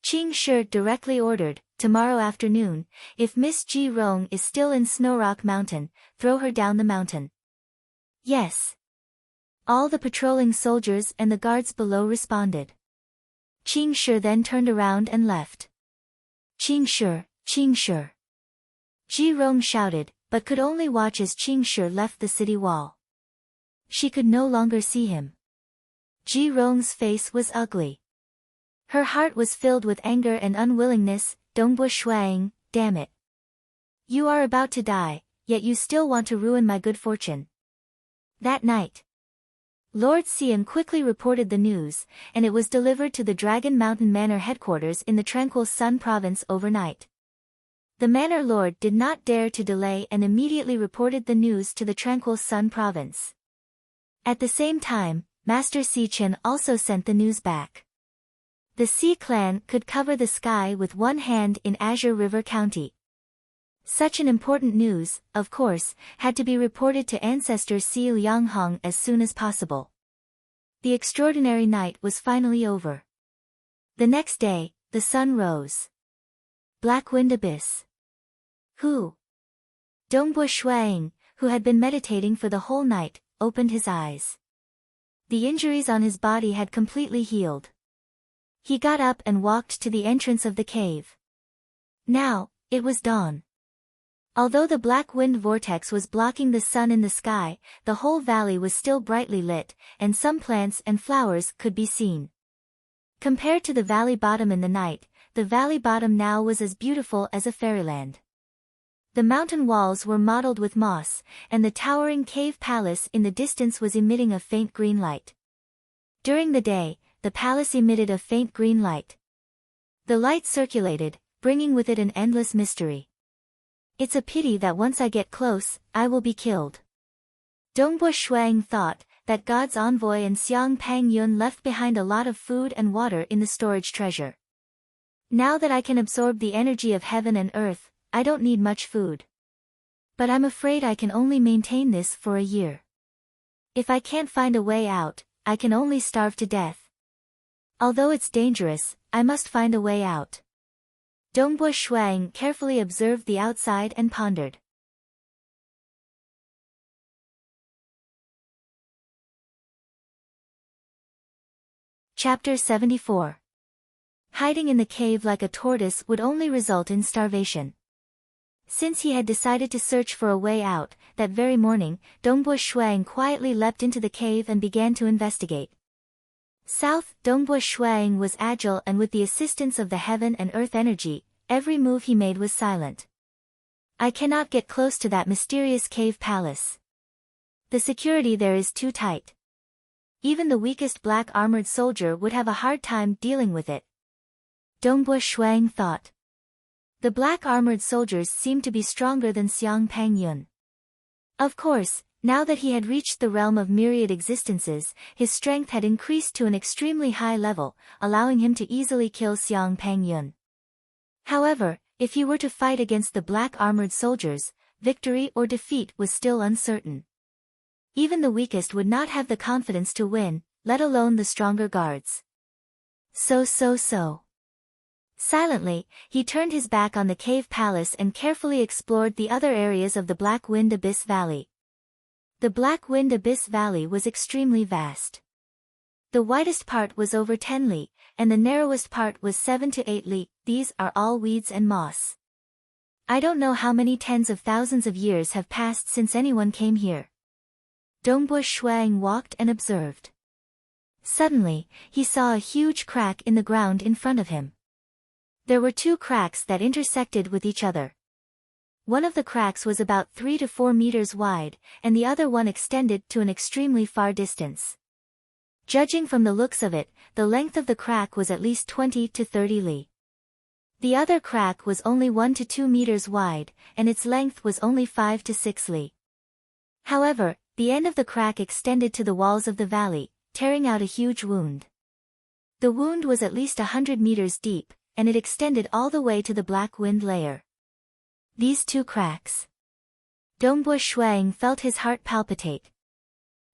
Qing Shi directly ordered, tomorrow afternoon, if Miss Ji Rong is still in Snow Rock Mountain, throw her down the mountain. Yes. All the patrolling soldiers and the guards below responded. Qing Shi then turned around and left. Qing Shi, Qing Shi. Ji Rong shouted, but could only watch as Qing Shi left the city wall. She could no longer see him. Ji Rong's face was ugly. Her heart was filled with anger and unwillingness. Dongbo Shuang, damn it. You are about to die, yet you still want to ruin my good fortune. That night, Lord Xian quickly reported the news, and it was delivered to the Dragon Mountain Manor headquarters in the Tranquil Sun province overnight. The Manor Lord did not dare to delay and immediately reported the news to the Tranquil Sun province. At the same time, Master Si Chen also sent the news back. The Si clan could cover the sky with one hand in Azure River County. Such an important news, of course, had to be reported to ancestor Si Lianghong as soon as possible. The extraordinary night was finally over. The next day, the sun rose. Black Wind Abyss. Who? Dongbo Shuang, who had been meditating for the whole night, opened his eyes. The injuries on his body had completely healed. He got up and walked to the entrance of the cave. Now, it was dawn. Although the black wind vortex was blocking the sun in the sky, the whole valley was still brightly lit, and some plants and flowers could be seen. Compared to the valley bottom in the night, the valley bottom now was as beautiful as a fairyland. The mountain walls were mottled with moss, and the towering cave palace in the distance was emitting a faint green light. During the day, the palace emitted a faint green light. The light circulated, bringing with it an endless mystery. It's a pity that once I get close, I will be killed. Dongbo Shuang thought that God's envoy and Xiang Pang Yun left behind a lot of food and water in the storage treasure. Now that I can absorb the energy of heaven and earth, I don't need much food. But I'm afraid I can only maintain this for a year. If I can't find a way out, I can only starve to death. Although it's dangerous, I must find a way out. Dongbo Shuang carefully observed the outside and pondered. Chapter 74. Hiding in the cave like a tortoise would only result in starvation. Since he had decided to search for a way out, that very morning, Dongbo Shuang quietly leapt into the cave and began to investigate. South, Dongbo Shuang was agile, and with the assistance of the heaven and earth energy, every move he made was silent. I cannot get close to that mysterious cave palace. The security there is too tight. Even the weakest black armored soldier would have a hard time dealing with it. Dongbo Shuang thought. The black armored soldiers seemed to be stronger than Xiang Pang Yun. Of course, now that he had reached the realm of myriad existences, his strength had increased to an extremely high level, allowing him to easily kill Xiang Pang Yun. However, if he were to fight against the black armored soldiers, victory or defeat was still uncertain. Even the weakest would not have the confidence to win, let alone the stronger guards. So. Silently, he turned his back on the cave palace and carefully explored the other areas of the Black Wind Abyss Valley. The Black Wind Abyss Valley was extremely vast. The widest part was over 10 li, and the narrowest part was 7 to 8 li. These are all weeds and moss. I don't know how many tens of thousands of years have passed since anyone came here. Dongbo Shuang walked and observed. Suddenly, he saw a huge crack in the ground in front of him. There were two cracks that intersected with each other. One of the cracks was about 3 to 4 meters wide, and the other one extended to an extremely far distance. Judging from the looks of it, the length of the crack was at least 20 to 30 li. The other crack was only 1 to 2 meters wide, and its length was only 5 to 6 li. However, the end of the crack extended to the walls of the valley, tearing out a huge wound. The wound was at least 100 meters deep, and it extended all the way to the black wind layer. These two cracks. Dongbo Shuang felt his heart palpitate.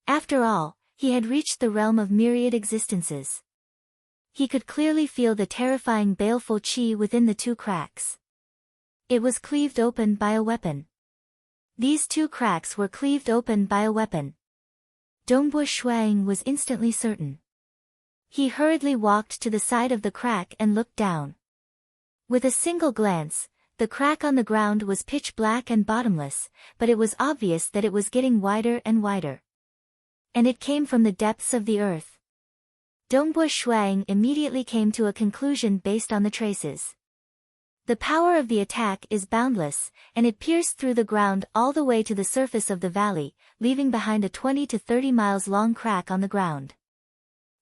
After all, he had reached the realm of myriad existences. He could clearly feel the terrifying baleful qi within the two cracks. It was cleaved open by a weapon. These two cracks were cleaved open by a weapon. Dongbo Shuang was instantly certain. He hurriedly walked to the side of the crack and looked down. With a single glance, the crack on the ground was pitch black and bottomless, but it was obvious that it was getting wider and wider. And it came from the depths of the earth. Dongbo Shuang immediately came to a conclusion based on the traces. The power of the attack is boundless, and it pierced through the ground all the way to the surface of the valley, leaving behind a 20 to 30 miles long crack on the ground.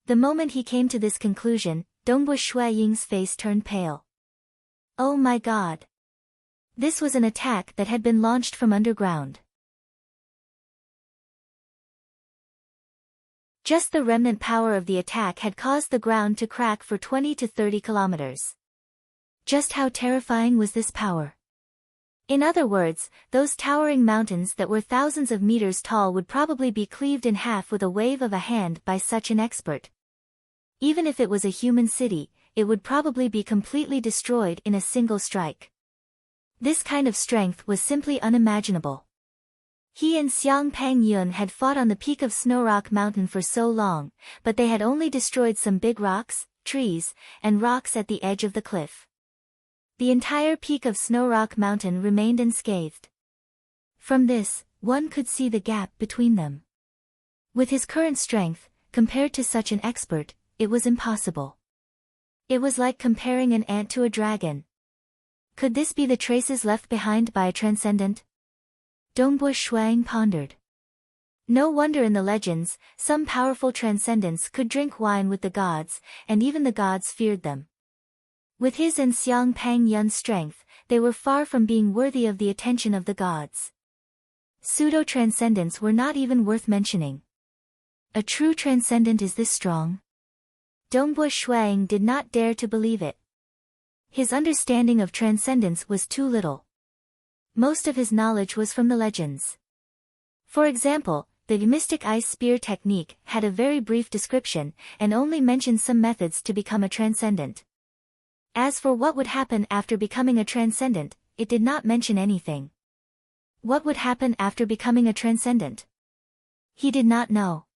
The moment he came to this conclusion, Dongbo Shuaying's face turned pale. Oh my God! This was an attack that had been launched from underground. Just the remnant power of the attack had caused the ground to crack for 20 to 30 kilometers. Just how terrifying was this power? In other words, those towering mountains that were thousands of meters tall would probably be cleaved in half with a wave of a hand by such an expert. Even if it was a human city, it would probably be completely destroyed in a single strike. This kind of strength was simply unimaginable. He and Xiang Pangyun had fought on the peak of Snowrock Mountain for so long, but they had only destroyed some big rocks, trees, and rocks at the edge of the cliff. The entire peak of Snowrock Mountain remained unscathed. From this, one could see the gap between them. With his current strength, compared to such an expert, it was impossible. It was like comparing an ant to a dragon. Could this be the traces left behind by a transcendent? Dongbo Shuang pondered. No wonder in the legends, some powerful transcendents could drink wine with the gods, and even the gods feared them. With his and Xiang Pangyun's strength, they were far from being worthy of the attention of the gods. Pseudo-transcendents were not even worth mentioning. A true transcendent is this strong? Dongbo Shuang did not dare to believe it. His understanding of transcendence was too little. Most of his knowledge was from the legends. For example, the mystic ice spear technique had a very brief description, and only mentioned some methods to become a transcendent. As for what would happen after becoming a transcendent, it did not mention anything. What would happen after becoming a transcendent? He did not know.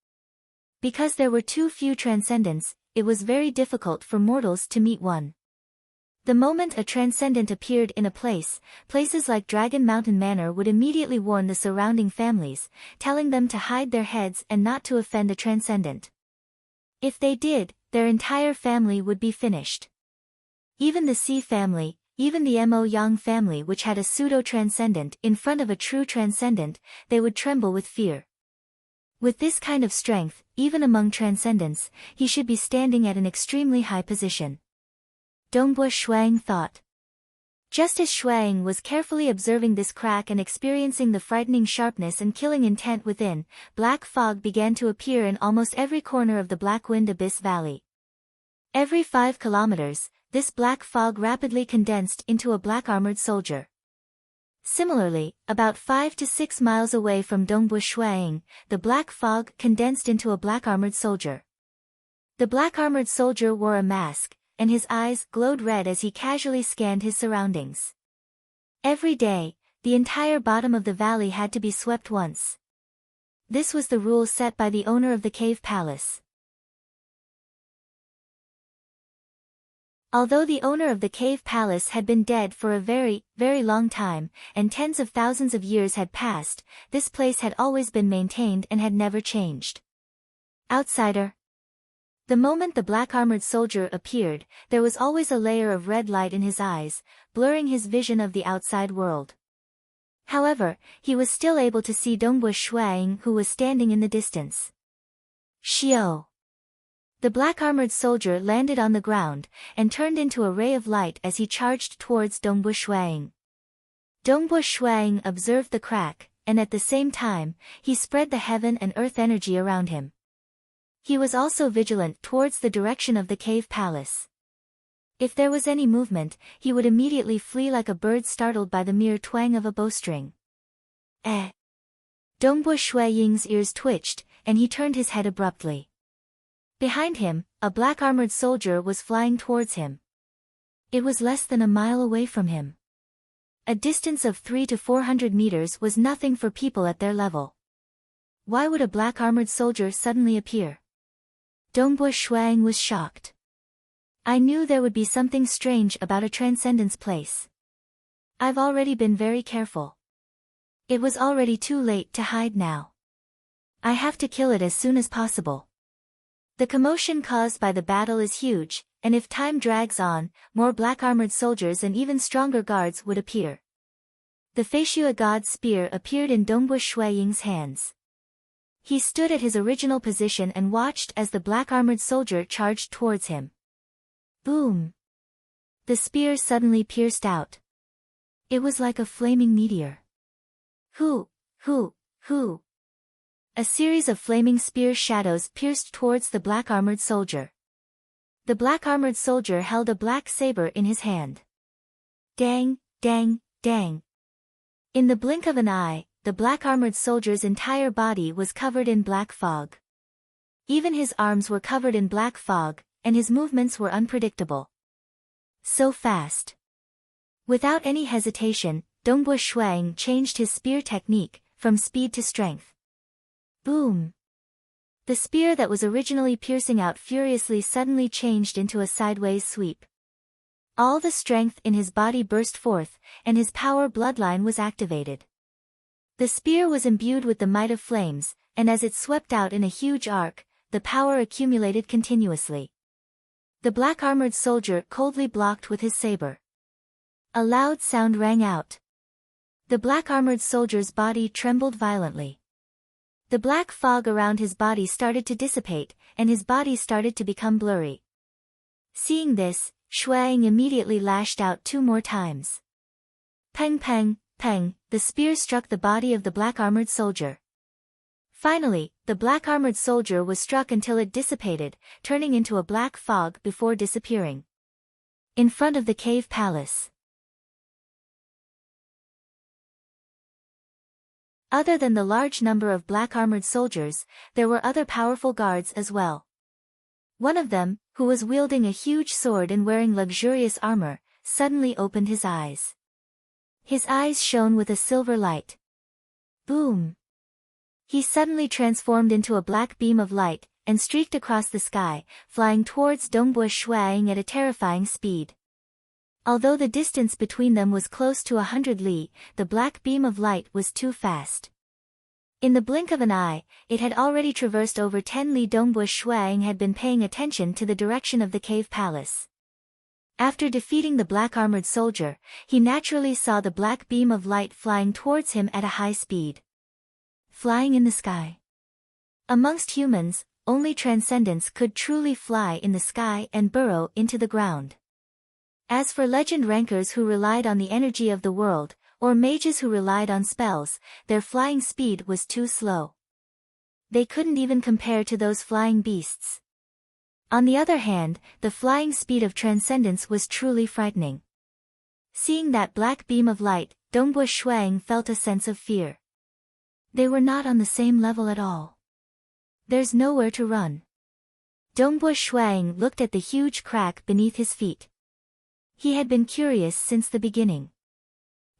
Because there were too few transcendents, it was very difficult for mortals to meet one. The moment a transcendent appeared in a place, places like Dragon Mountain Manor would immediately warn the surrounding families, telling them to hide their heads and not to offend a transcendent. If they did, their entire family would be finished. Even the Xi family, even the Mo Yang family which had a pseudo-transcendent in front of a true transcendent, they would tremble with fear. With this kind of strength, even among transcendents, he should be standing at an extremely high position. Dongbo Shuang thought. Just as Shuang was carefully observing this crack and experiencing the frightening sharpness and killing intent within, black fog began to appear in almost every corner of the Black Wind Abyss Valley. Every 5 kilometers, this black fog rapidly condensed into a black armored soldier. Similarly, about 5 to 6 miles away from Dongbo Shuang, the black fog condensed into a black armored soldier. The black armored soldier wore a mask, and his eyes glowed red as he casually scanned his surroundings. Every day, the entire bottom of the valley had to be swept once. This was the rule set by the owner of the cave palace. Although the owner of the cave palace had been dead for a very, very long time, and tens of thousands of years had passed, this place had always been maintained and had never changed. Outsider. The moment the black armored soldier appeared, there was always a layer of red light in his eyes, blurring his vision of the outside world. However, he was still able to see Dongbo Shuang who was standing in the distance. Xiao. The black-armored soldier landed on the ground, and turned into a ray of light as he charged towards Dongbo Shuang. Dongbo Shuang observed the crack, and at the same time, he spread the heaven and earth energy around him. He was also vigilant towards the direction of the cave palace. If there was any movement, he would immediately flee like a bird startled by the mere twang of a bowstring. Dongbo Shuaying's ears twitched, and he turned his head abruptly. Behind him, a black-armored soldier was flying towards him. It was less than a mile away from him. A distance of 300 to 400 meters was nothing for people at their level. Why would a black-armored soldier suddenly appear? Dongbu Shuang was shocked. I knew there would be something strange about a transcendence place. I've already been very careful. It was already too late to hide now. I have to kill it as soon as possible. The commotion caused by the battle is huge, and if time drags on, more black-armored soldiers and even stronger guards would appear. The Feishua God's spear appeared in Dongbu Shuiying's hands. He stood at his original position and watched as the black-armored soldier charged towards him. Boom! The spear suddenly pierced out. It was like a flaming meteor. Hoo! A series of flaming spear shadows pierced towards the black-armored soldier. The black-armored soldier held a black saber in his hand. Dang, dang, dang. In the blink of an eye, the black-armored soldier's entire body was covered in black fog. Even his arms were covered in black fog, and his movements were unpredictable. So fast. Without any hesitation, Dongbu Shuang changed his spear technique, from speed to strength. Boom! The spear that was originally piercing out furiously suddenly changed into a sideways sweep. All the strength in his body burst forth, and his power bloodline was activated. The spear was imbued with the might of flames, and as it swept out in a huge arc, the power accumulated continuously. The black-armored soldier coldly blocked with his saber. A loud sound rang out. The black-armored soldier's body trembled violently. The black fog around his body started to dissipate, and his body started to become blurry. Seeing this, Shuang immediately lashed out 2 more times. Peng peng, peng, the spear struck the body of the black-armored soldier. Finally, the black-armored soldier was struck until it dissipated, turning into a black fog before disappearing. In front of the cave palace. Other than the large number of black-armored soldiers, there were other powerful guards as well. One of them, who was wielding a huge sword and wearing luxurious armor, suddenly opened his eyes. His eyes shone with a silver light. Boom! He suddenly transformed into a black beam of light, and streaked across the sky, flying towards Dongbu Shuang at a terrifying speed. Although the distance between them was close to 100 li, the black beam of light was too fast. In the blink of an eye, it had already traversed over 10 li. Dongbu Shuang had been paying attention to the direction of the cave palace. After defeating the black-armored soldier, he naturally saw the black beam of light flying towards him at a high speed. Flying in the sky. Amongst humans, only transcendents could truly fly in the sky and burrow into the ground. As for legend rankers who relied on the energy of the world, or mages who relied on spells, their flying speed was too slow. They couldn't even compare to those flying beasts. On the other hand, the flying speed of transcendence was truly frightening. Seeing that black beam of light, Dongbu Shuang felt a sense of fear. They were not on the same level at all. There's nowhere to run. Dongbu Shuang looked at the huge crack beneath his feet. He had been curious since the beginning.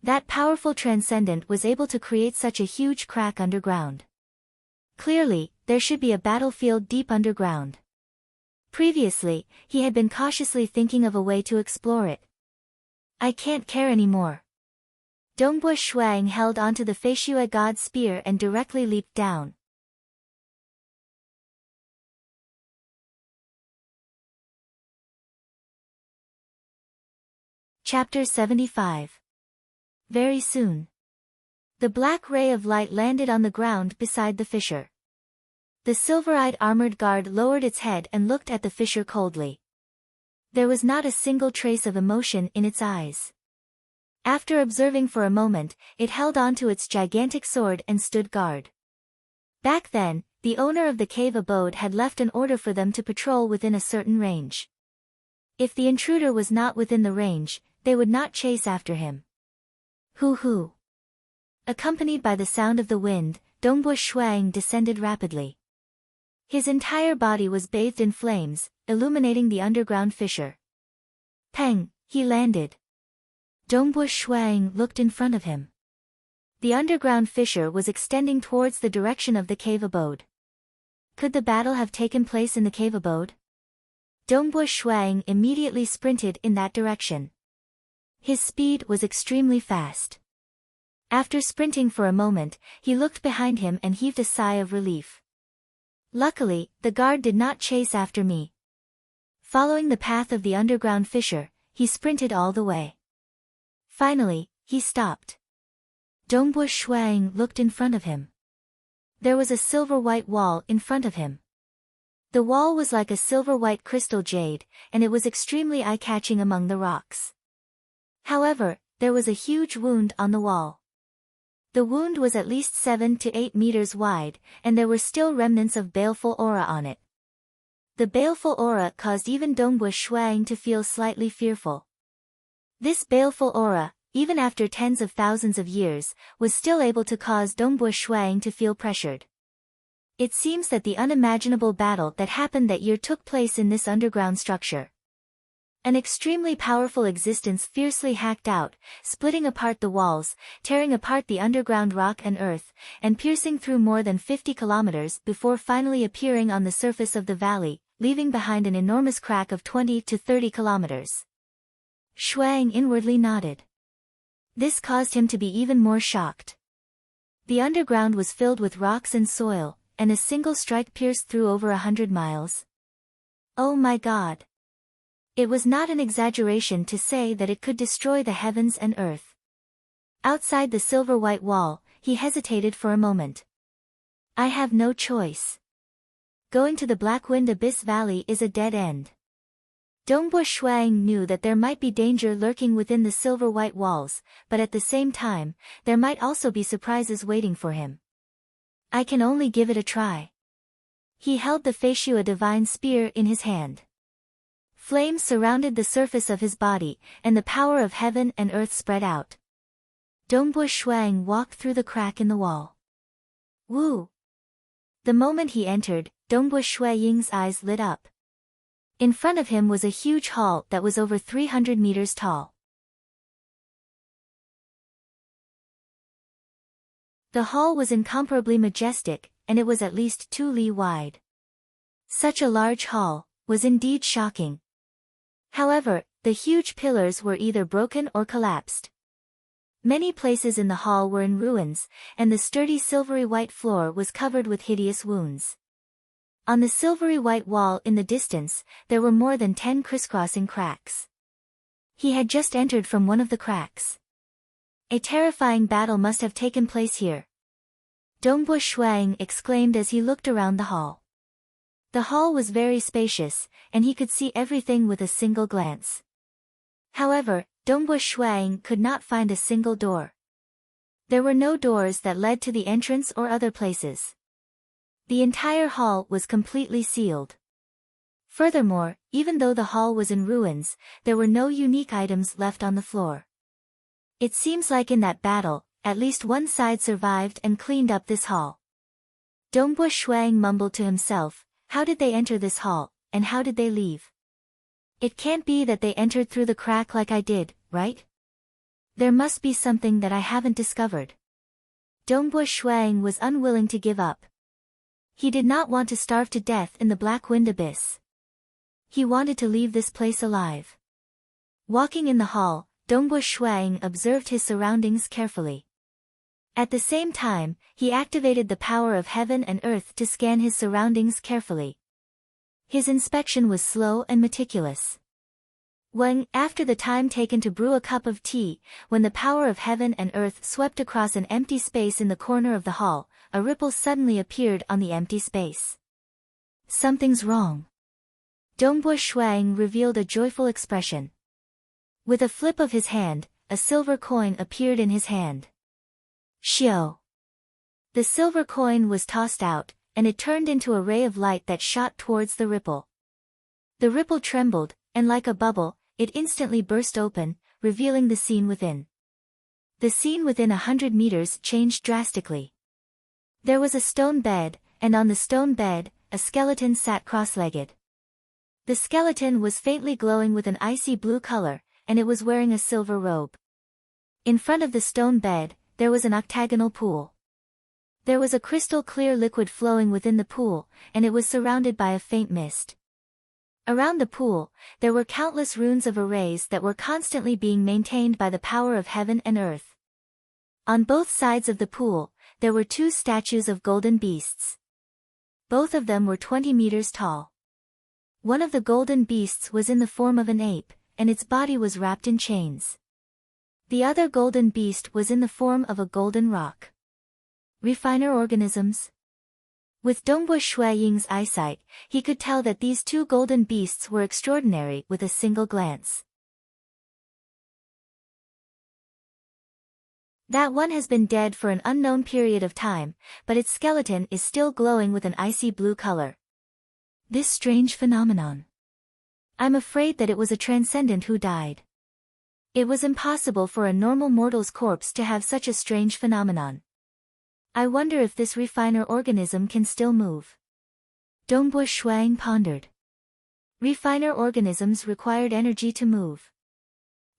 That powerful transcendent was able to create such a huge crack underground. Clearly, there should be a battlefield deep underground. Previously, he had been cautiously thinking of a way to explore it. I can't care anymore. Dongbu Shuang held onto the Feishua God's spear and directly leaped down. Chapter 75. Very soon. The black ray of light landed on the ground beside the fisher. The silver-eyed armored guard lowered its head and looked at the fisher coldly. There was not a single trace of emotion in its eyes. After observing for a moment, it held onto its gigantic sword and stood guard. Back then, the owner of the cave abode had left an order for them to patrol within a certain range. If the intruder was not within the range, they would not chase after him. Hoo. Accompanied by the sound of the wind, Dongbu Shuang descended rapidly. His entire body was bathed in flames, illuminating the underground fissure. Peng, he landed. Dongbu Shuang looked in front of him. The underground fissure was extending towards the direction of the cave abode. Could the battle have taken place in the cave abode? Dongbo Shuang immediately sprinted in that direction. His speed was extremely fast. After sprinting for a moment, he looked behind him and heaved a sigh of relief. Luckily, the guard did not chase after me. Following the path of the underground fissure, he sprinted all the way. Finally, he stopped. Dongbo Shuang looked in front of him. There was a silver-white wall in front of him. The wall was like a silver-white crystal jade, and it was extremely eye-catching among the rocks. However, there was a huge wound on the wall. The wound was at least 7 to 8 meters wide, and there were still remnants of baleful aura on it. The baleful aura caused even Dongbo Shuang to feel slightly fearful. This baleful aura, even after tens of thousands of years, was still able to cause Dongbo Shuang to feel pressured. It seems that the unimaginable battle that happened that year took place in this underground structure. An extremely powerful existence fiercely hacked out, splitting apart the walls, tearing apart the underground rock and earth, and piercing through more than 50 kilometers before finally appearing on the surface of the valley, leaving behind an enormous crack of 20 to 30 kilometers. Shuang inwardly nodded. This caused him to be even more shocked. The underground was filled with rocks and soil, and a single strike pierced through over 100 miles. Oh my God! It was not an exaggeration to say that it could destroy the heavens and earth. Outside the silver-white wall, he hesitated for a moment. I have no choice. Going to the Black Wind Abyss Valley is a dead end. Dongbo Shuang knew that there might be danger lurking within the silver-white walls, but at the same time, there might also be surprises waiting for him. I can only give it a try. He held the Feishua divine spear in his hand. Flames surrounded the surface of his body, and the power of heaven and earth spread out. Dongbo Shuang walked through the crack in the wall. Woo! The moment he entered, Dongbo Shuang's eyes lit up. In front of him was a huge hall that was over 300 meters tall. The hall was incomparably majestic, and it was at least 2 li wide. Such a large hall was indeed shocking. However, the huge pillars were either broken or collapsed. Many places in the hall were in ruins, and the sturdy silvery white floor was covered with hideous wounds. On the silvery white wall in the distance, there were more than 10 crisscrossing cracks. He had just entered from one of the cracks. A terrifying battle must have taken place here. Dongbo Shuang exclaimed as he looked around the hall. The hall was very spacious, and he could see everything with a single glance. However, Dongbo Shuang could not find a single door. There were no doors that led to the entrance or other places. The entire hall was completely sealed. Furthermore, even though the hall was in ruins, there were no unique items left on the floor. It seems like in that battle, at least one side survived and cleaned up this hall. Dongbo Shuang mumbled to himself, how did they enter this hall, and how did they leave? It can't be that they entered through the crack like I did, right? There must be something that I haven't discovered. Dongbo Shuang was unwilling to give up. He did not want to starve to death in the Black Wind Abyss. He wanted to leave this place alive. Walking in the hall, Dongbo Shuang observed his surroundings carefully. At the same time, he activated the power of heaven and earth to scan his surroundings carefully. His inspection was slow and meticulous. When, after the time taken to brew a cup of tea, when the power of heaven and earth swept across an empty space in the corner of the hall, a ripple suddenly appeared on the empty space. Something's wrong. Dongbo Shuang revealed a joyful expression. With a flip of his hand, a silver coin appeared in his hand. Xiao. The silver coin was tossed out, and it turned into a ray of light that shot towards the ripple. The ripple trembled, and like a bubble, it instantly burst open, revealing the scene within. The scene within 100 meters changed drastically. There was a stone bed, and on the stone bed, a skeleton sat cross-legged. The skeleton was faintly glowing with an icy blue color, and it was wearing a silver robe. In front of the stone bed, there was an octagonal pool. There was a crystal-clear liquid flowing within the pool, and it was surrounded by a faint mist. Around the pool, there were countless runes of arrays that were constantly being maintained by the power of heaven and earth. On both sides of the pool, there were 2 statues of golden beasts. Both of them were 20 meters tall. One of the golden beasts was in the form of an ape, and its body was wrapped in chains. The other golden beast was in the form of a golden rock. Refiner organisms? With Dongbo Shuiying's eyesight, he could tell that these 2 golden beasts were extraordinary with a single glance. That one has been dead for an unknown period of time, but its skeleton is still glowing with an icy blue color. This strange phenomenon. I'm afraid that it was a transcendent who died. It was impossible for a normal mortal's corpse to have such a strange phenomenon. I wonder if this refiner organism can still move. Dongbo Shuiying pondered. Refiner organisms required energy to move.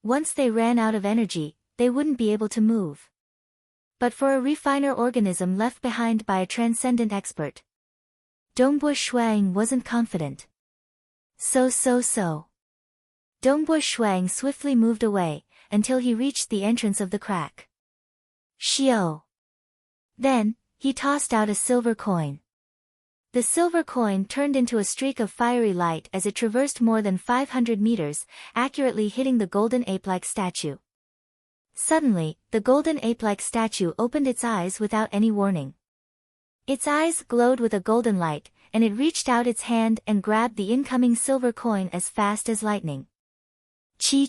Once they ran out of energy, they wouldn't be able to move. But for a refiner organism left behind by a transcendent expert, Dongbo Shuiying wasn't confident. So. Dongbo Shuiying swiftly moved away, until he reached the entrance of the crack. Shio. Then, he tossed out a silver coin. The silver coin turned into a streak of fiery light as it traversed more than 500 meters, accurately hitting the golden ape-like statue. Suddenly, the golden ape-like statue opened its eyes without any warning. Its eyes glowed with a golden light, and it reached out its hand and grabbed the incoming silver coin as fast as lightning. Chi.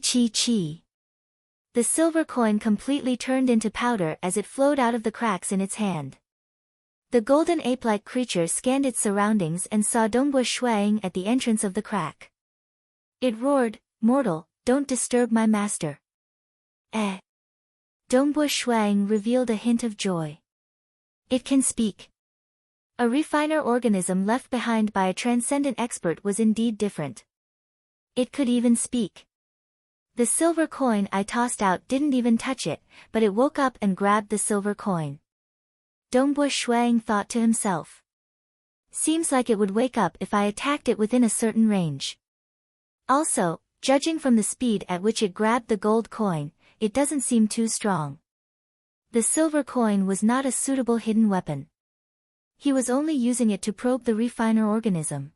The silver coin completely turned into powder as it flowed out of the cracks in its hand. The golden ape-like creature scanned its surroundings and saw Dongbo Shuiying at the entrance of the crack. It roared, "Mortal, don't disturb my master." Dongbo Shuiying revealed a hint of joy. It can speak. A refiner organism left behind by a transcendent expert was indeed different. It could even speak. The silver coin I tossed out didn't even touch it, but it woke up and grabbed the silver coin. Dongbo Shuiying thought to himself. Seems like it would wake up if I attacked it within a certain range. Also, judging from the speed at which it grabbed the gold coin, it doesn't seem too strong. The silver coin was not a suitable hidden weapon. He was only using it to probe the refiner organism.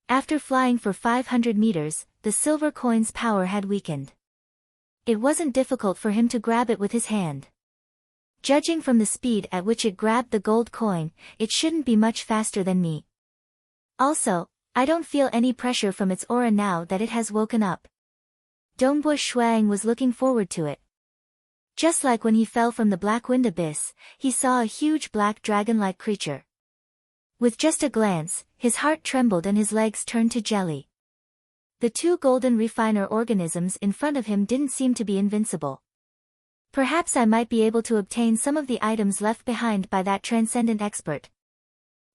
After flying for 500 meters, the silver coin's power had weakened. It wasn't difficult for him to grab it with his hand. Judging from the speed at which it grabbed the gold coin, it shouldn't be much faster than me. Also, I don't feel any pressure from its aura now that it has woken up. Dongbo Shuiying was looking forward to it. Just like when he fell from the black wind abyss, he saw a huge black dragon-like creature. With just a glance, his heart trembled and his legs turned to jelly. The 2 golden refiner organisms in front of him didn't seem to be invincible. Perhaps I might be able to obtain some of the items left behind by that transcendent expert.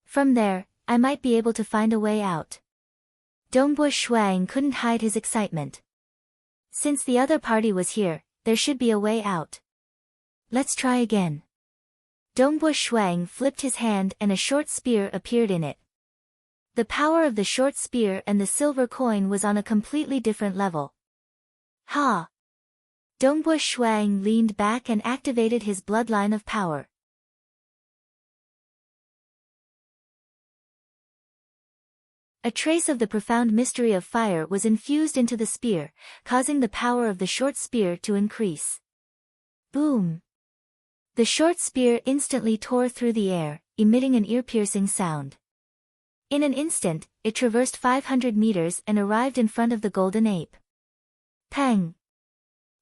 From there, I might be able to find a way out. Dongbo Shuiying couldn't hide his excitement. Since the other party was here, there should be a way out. Let's try again. Dongbo Shuiying flipped his hand and a short spear appeared in it. The power of the short spear and the silver coin was on a completely different level. Ha! Dongbo Shuiying leaned back and activated his bloodline of power. A trace of the profound mystery of fire was infused into the spear, causing the power of the short spear to increase. Boom! The short spear instantly tore through the air, emitting an ear-piercing sound. In an instant, it traversed 500 meters and arrived in front of the golden ape. Pang!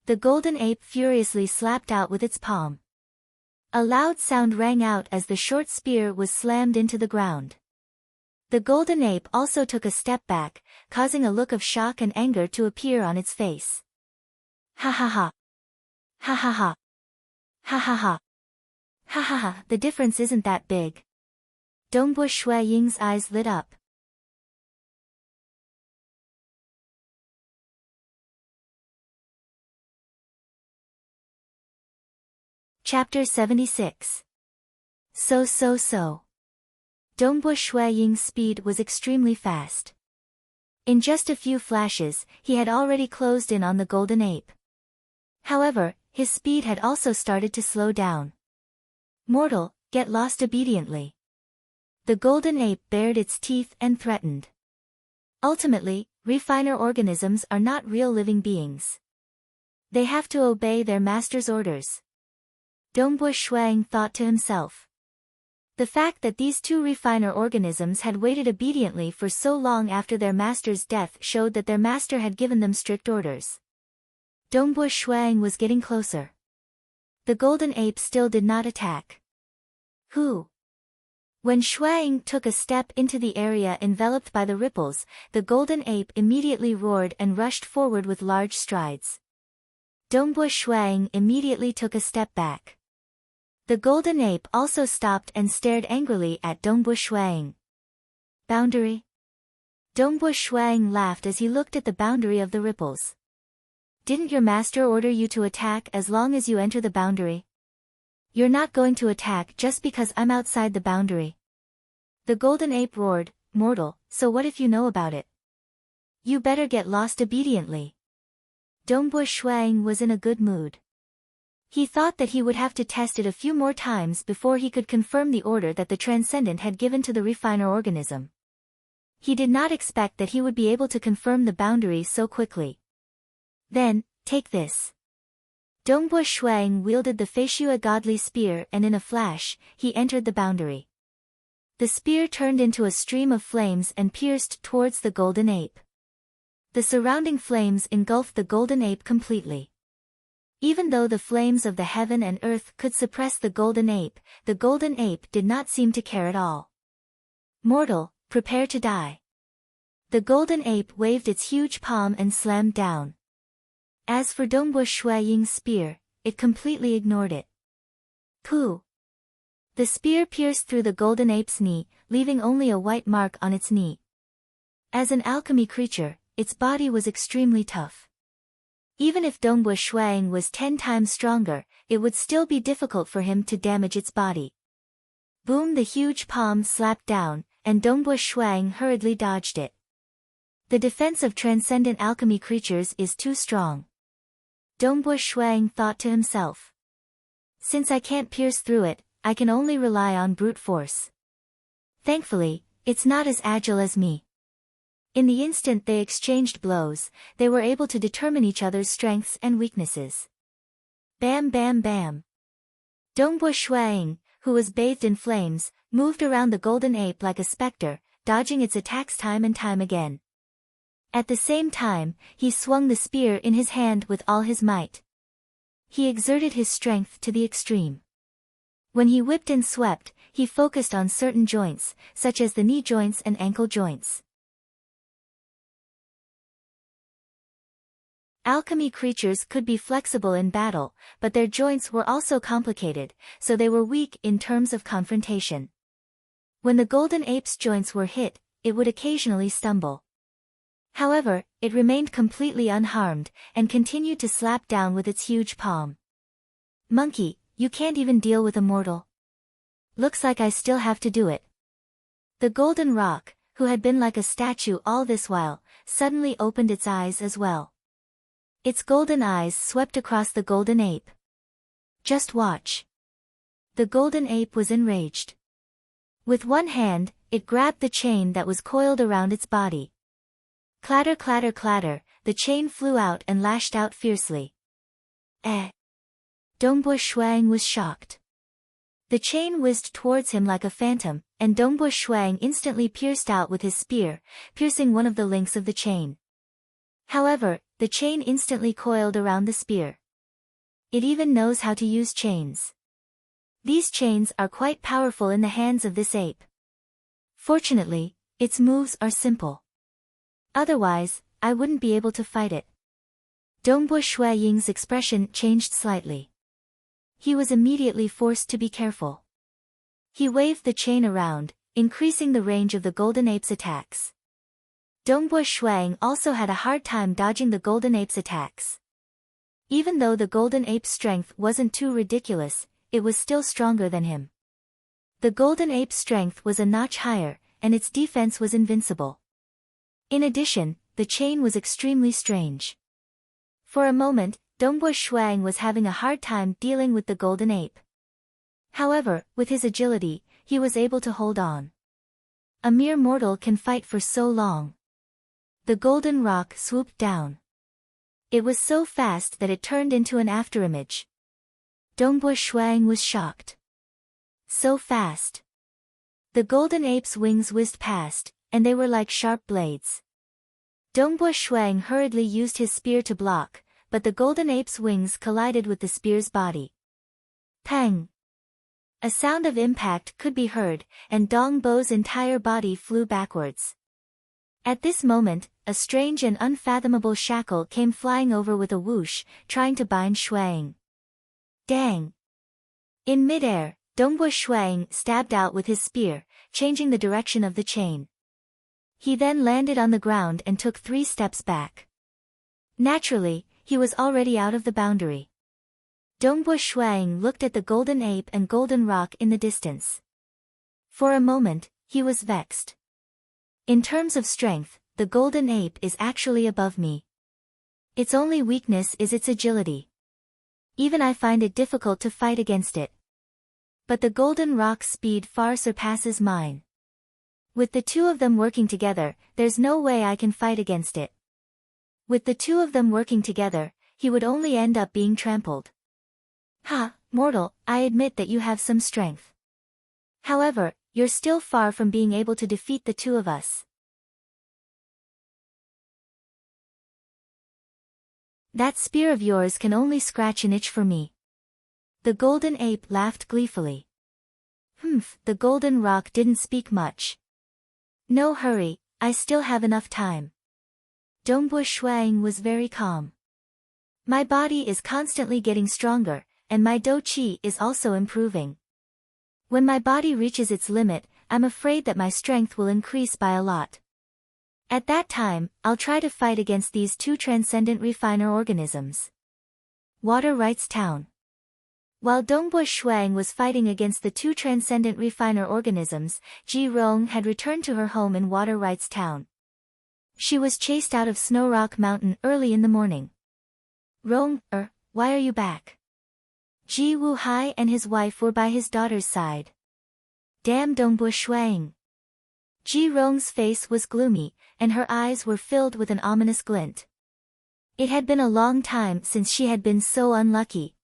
The golden ape furiously slapped out with its palm. A loud sound rang out as the short spear was slammed into the ground. The golden ape also took a step back, causing a look of shock and anger to appear on its face. Ha ha ha! Ha ha ha! Ha ha ha! Ha ha ha, the difference isn't that big. Dongbo Shuiying's eyes lit up. Chapter 76. So. Dongbu Shui Ying's speed was extremely fast. In just a few flashes, he had already closed in on the golden ape. However, his speed had also started to slow down. Mortal, get lost obediently. The golden ape bared its teeth and threatened. Ultimately, refiner organisms are not real living beings. They have to obey their master's orders. Dongbu Shuang thought to himself. The fact that these two refiner organisms had waited obediently for so long after their master's death showed that their master had given them strict orders. Dongbu Shuang was getting closer. The golden ape still did not attack. Who? When Shuang took a step into the area enveloped by the ripples, the golden ape immediately roared and rushed forward with large strides. Dongbu Shuang immediately took a step back. The golden ape also stopped and stared angrily at Dongbu Shuang. Boundary? Dongbu Shuang laughed as he looked at the boundary of the ripples. Didn't your master order you to attack as long as you enter the boundary? You're not going to attack just because I'm outside the boundary. The golden ape roared, Mortal, so what if you know about it? You better get lost obediently. Dongbu Shuang was in a good mood. He thought that he would have to test it a few more times before he could confirm the order that the Transcendent had given to the refiner organism. He did not expect that he would be able to confirm the boundary so quickly. Then, take this. Dongbu Shuang wielded the Feishua godly spear and in a flash, he entered the boundary. The spear turned into a stream of flames and pierced towards the golden ape. The surrounding flames engulfed the golden ape completely. Even though the flames of the heaven and earth could suppress the golden ape did not seem to care at all. Mortal, prepare to die. The golden ape waved its huge palm and slammed down. As for Dongbu Shui Ying's spear, it completely ignored it. Pooh! The spear pierced through the golden ape's knee, leaving only a white mark on its knee. As an alchemy creature, its body was extremely tough. Even if Dongbu Shuang was 10 times stronger, it would still be difficult for him to damage its body. Boom! The huge palm slapped down, and Dongbu Shuang hurriedly dodged it. The defense of transcendent alchemy creatures is too strong. Dongbu Shuang thought to himself. Since I can't pierce through it, I can only rely on brute force. Thankfully, it's not as agile as me. In the instant they exchanged blows, they were able to determine each other's strengths and weaknesses. Bam bam bam. Dongbu Shuang, who was bathed in flames, moved around the golden ape like a specter, dodging its attacks time and time again. At the same time, he swung the spear in his hand with all his might. He exerted his strength to the extreme. When he whipped and swept, he focused on certain joints, such as the knee joints and ankle joints. Alchemy creatures could be flexible in battle, but their joints were also complicated, so they were weak in terms of confrontation. When the golden ape's joints were hit, it would occasionally stumble. However, it remained completely unharmed, and continued to slap down with its huge palm. Monkey, you can't even deal with a mortal. Looks like I still have to do it. The golden rock, who had been like a statue all this while, suddenly opened its eyes as well. Its golden eyes swept across the golden ape. Just watch. The golden ape was enraged. With one hand, it grabbed the chain that was coiled around its body. Clatter clatter clatter, the chain flew out and lashed out fiercely. Dongbu Shuang was shocked. The chain whizzed towards him like a phantom, and Dongbu Shuang instantly pierced out with his spear, piercing one of the links of the chain. However, the chain instantly coiled around the spear. It even knows how to use chains. These chains are quite powerful in the hands of this ape. Fortunately, its moves are simple. Otherwise, I wouldn't be able to fight it. Dongbu Shui Ying's expression changed slightly. He was immediately forced to be careful. He waved the chain around, increasing the range of the golden ape's attacks. Dongbu Shuang also had a hard time dodging the golden ape's attacks. Even though the golden ape's strength wasn't too ridiculous, it was still stronger than him. The golden ape's strength was a notch higher, and its defense was invincible. In addition, the chain was extremely strange. For a moment, Dongbo Shuang was having a hard time dealing with the golden ape. However, with his agility, he was able to hold on. A mere mortal can fight for so long. The golden rock swooped down. It was so fast that it turned into an afterimage. Dongbo Shuang was shocked. So fast. The golden ape's wings whizzed past, and they were like sharp blades. Dongbo Shuang hurriedly used his spear to block, but the golden ape's wings collided with the spear's body. Pang! A sound of impact could be heard, and Dongbo's entire body flew backwards. At this moment, a strange and unfathomable shackle came flying over with a whoosh, trying to bind Shuang. Dang! In midair, Dongbo Shuang stabbed out with his spear, changing the direction of the chain. He then landed on the ground and took 3 steps back. Naturally, he was already out of the boundary. Dongbo Shuang looked at the golden ape and golden rock in the distance. For a moment, he was vexed. In terms of strength, the golden ape is actually above me. Its only weakness is its agility. Even I find it difficult to fight against it. But the golden rock's speed far surpasses mine. With the two of them working together, there's no way I can fight against it. With the two of them working together, he would only end up being trampled. Ha, mortal, I admit that you have some strength. However, you're still far from being able to defeat the two of us. That spear of yours can only scratch an itch for me. The golden ape laughed gleefully. The golden rock didn't speak much. No hurry, I still have enough time. Dongbo Shuang was very calm. My body is constantly getting stronger, and my dou qi is also improving. When my body reaches its limit, I'm afraid that my strength will increase by a lot. At that time, I'll try to fight against these 2 transcendent refiner organisms. Water Rights Town. While Dongbo Shuang was fighting against the 2 transcendent refiner organisms, Ji Rong had returned to her home in Water Rights Town. She was chased out of Snow Rock Mountain early in the morning. Rong, why are you back? Ji Wuhai and his wife were by his daughter's side. Damn Dongbo Shuang. Ji Rong's face was gloomy, and her eyes were filled with an ominous glint. It had been a long time since she had been so unlucky.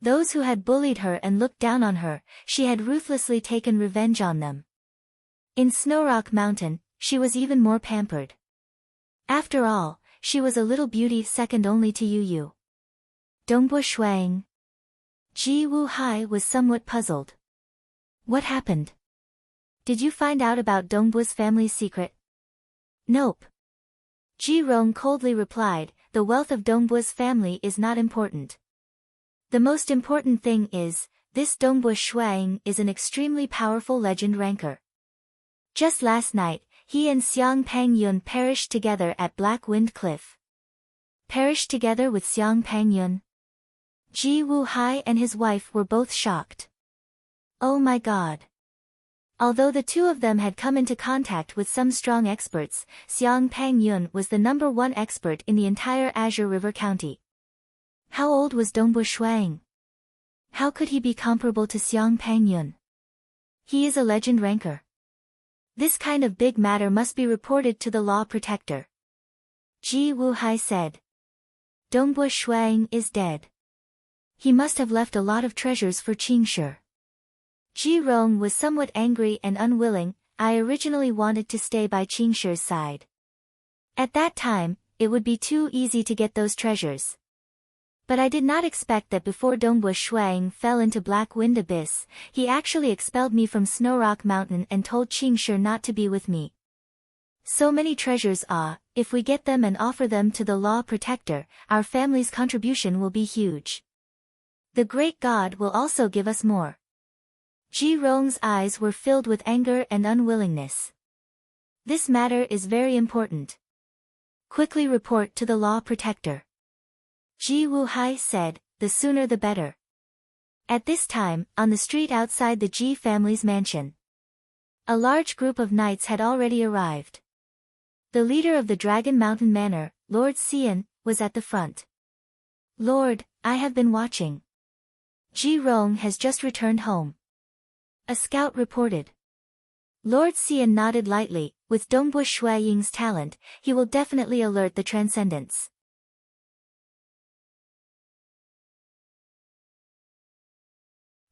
Those who had bullied her and looked down on her, she had ruthlessly taken revenge on them. In Snow Rock Mountain, she was even more pampered. After all, she was a little beauty second only to Yu. Dongbo Shuang. Ji Wuhai was somewhat puzzled. What happened? Did you find out about Dongbo's family's secret? Nope. Ji Rong coldly replied, the wealth of Dongbo's family is not important. The most important thing is, this Dongbo Shuang is an extremely powerful legend ranker. Just last night, he and Xiang Pangyun perished together at Black Wind Cliff. Perished together with Xiang Pangyun? Ji Wuhai and his wife were both shocked. Oh my god. Although the two of them had come into contact with some strong experts, Xiang Pangyun was the #1 expert in the entire Azure River County. How old was Dongbo Shuang? How could he be comparable to Xiang Pangyun? He is a legend ranker. This kind of big matter must be reported to the law protector. Ji Wuhai said. Dongbo Shuang is dead. He must have left a lot of treasures for Qingshi. Ji Rong was somewhat angry and unwilling. I originally wanted to stay by Qingshi's side. At that time, it would be too easy to get those treasures. But I did not expect that before Dongbo Shuang fell into Black Wind Abyss, he actually expelled me from Snow Rock Mountain and told Qingshi not to be with me. So many treasures if we get them and offer them to the law protector, our family's contribution will be huge. The great god will also give us more. Ji Rong's eyes were filled with anger and unwillingness. This matter is very important. Quickly report to the law protector. Ji Wuhai said, the sooner the better. At this time, on the street outside the Ji family's mansion, a large group of knights had already arrived. The leader of the Dragon Mountain Manor, Lord Xian, was at the front. "Lord, I have been watching. Ji Rong has just returned home," a scout reported. Lord Xian nodded lightly. With Dongbu Shui Ying's talent, he will definitely alert the Transcendents.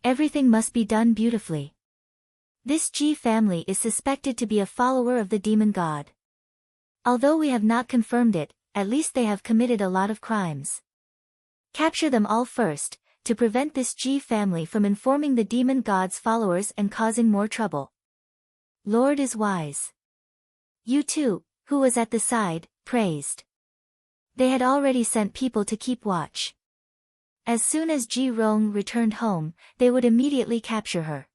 Everything must be done beautifully. This Ji family is suspected to be a follower of the demon god. Although we have not confirmed it, at least they have committed a lot of crimes. Capture them all first, to prevent this Ji family from informing the demon god's followers and causing more trouble. Lord is wise. You too, who was at the side, praised. They had already sent people to keep watch. As soon as Ji Rong returned home, they would immediately capture her.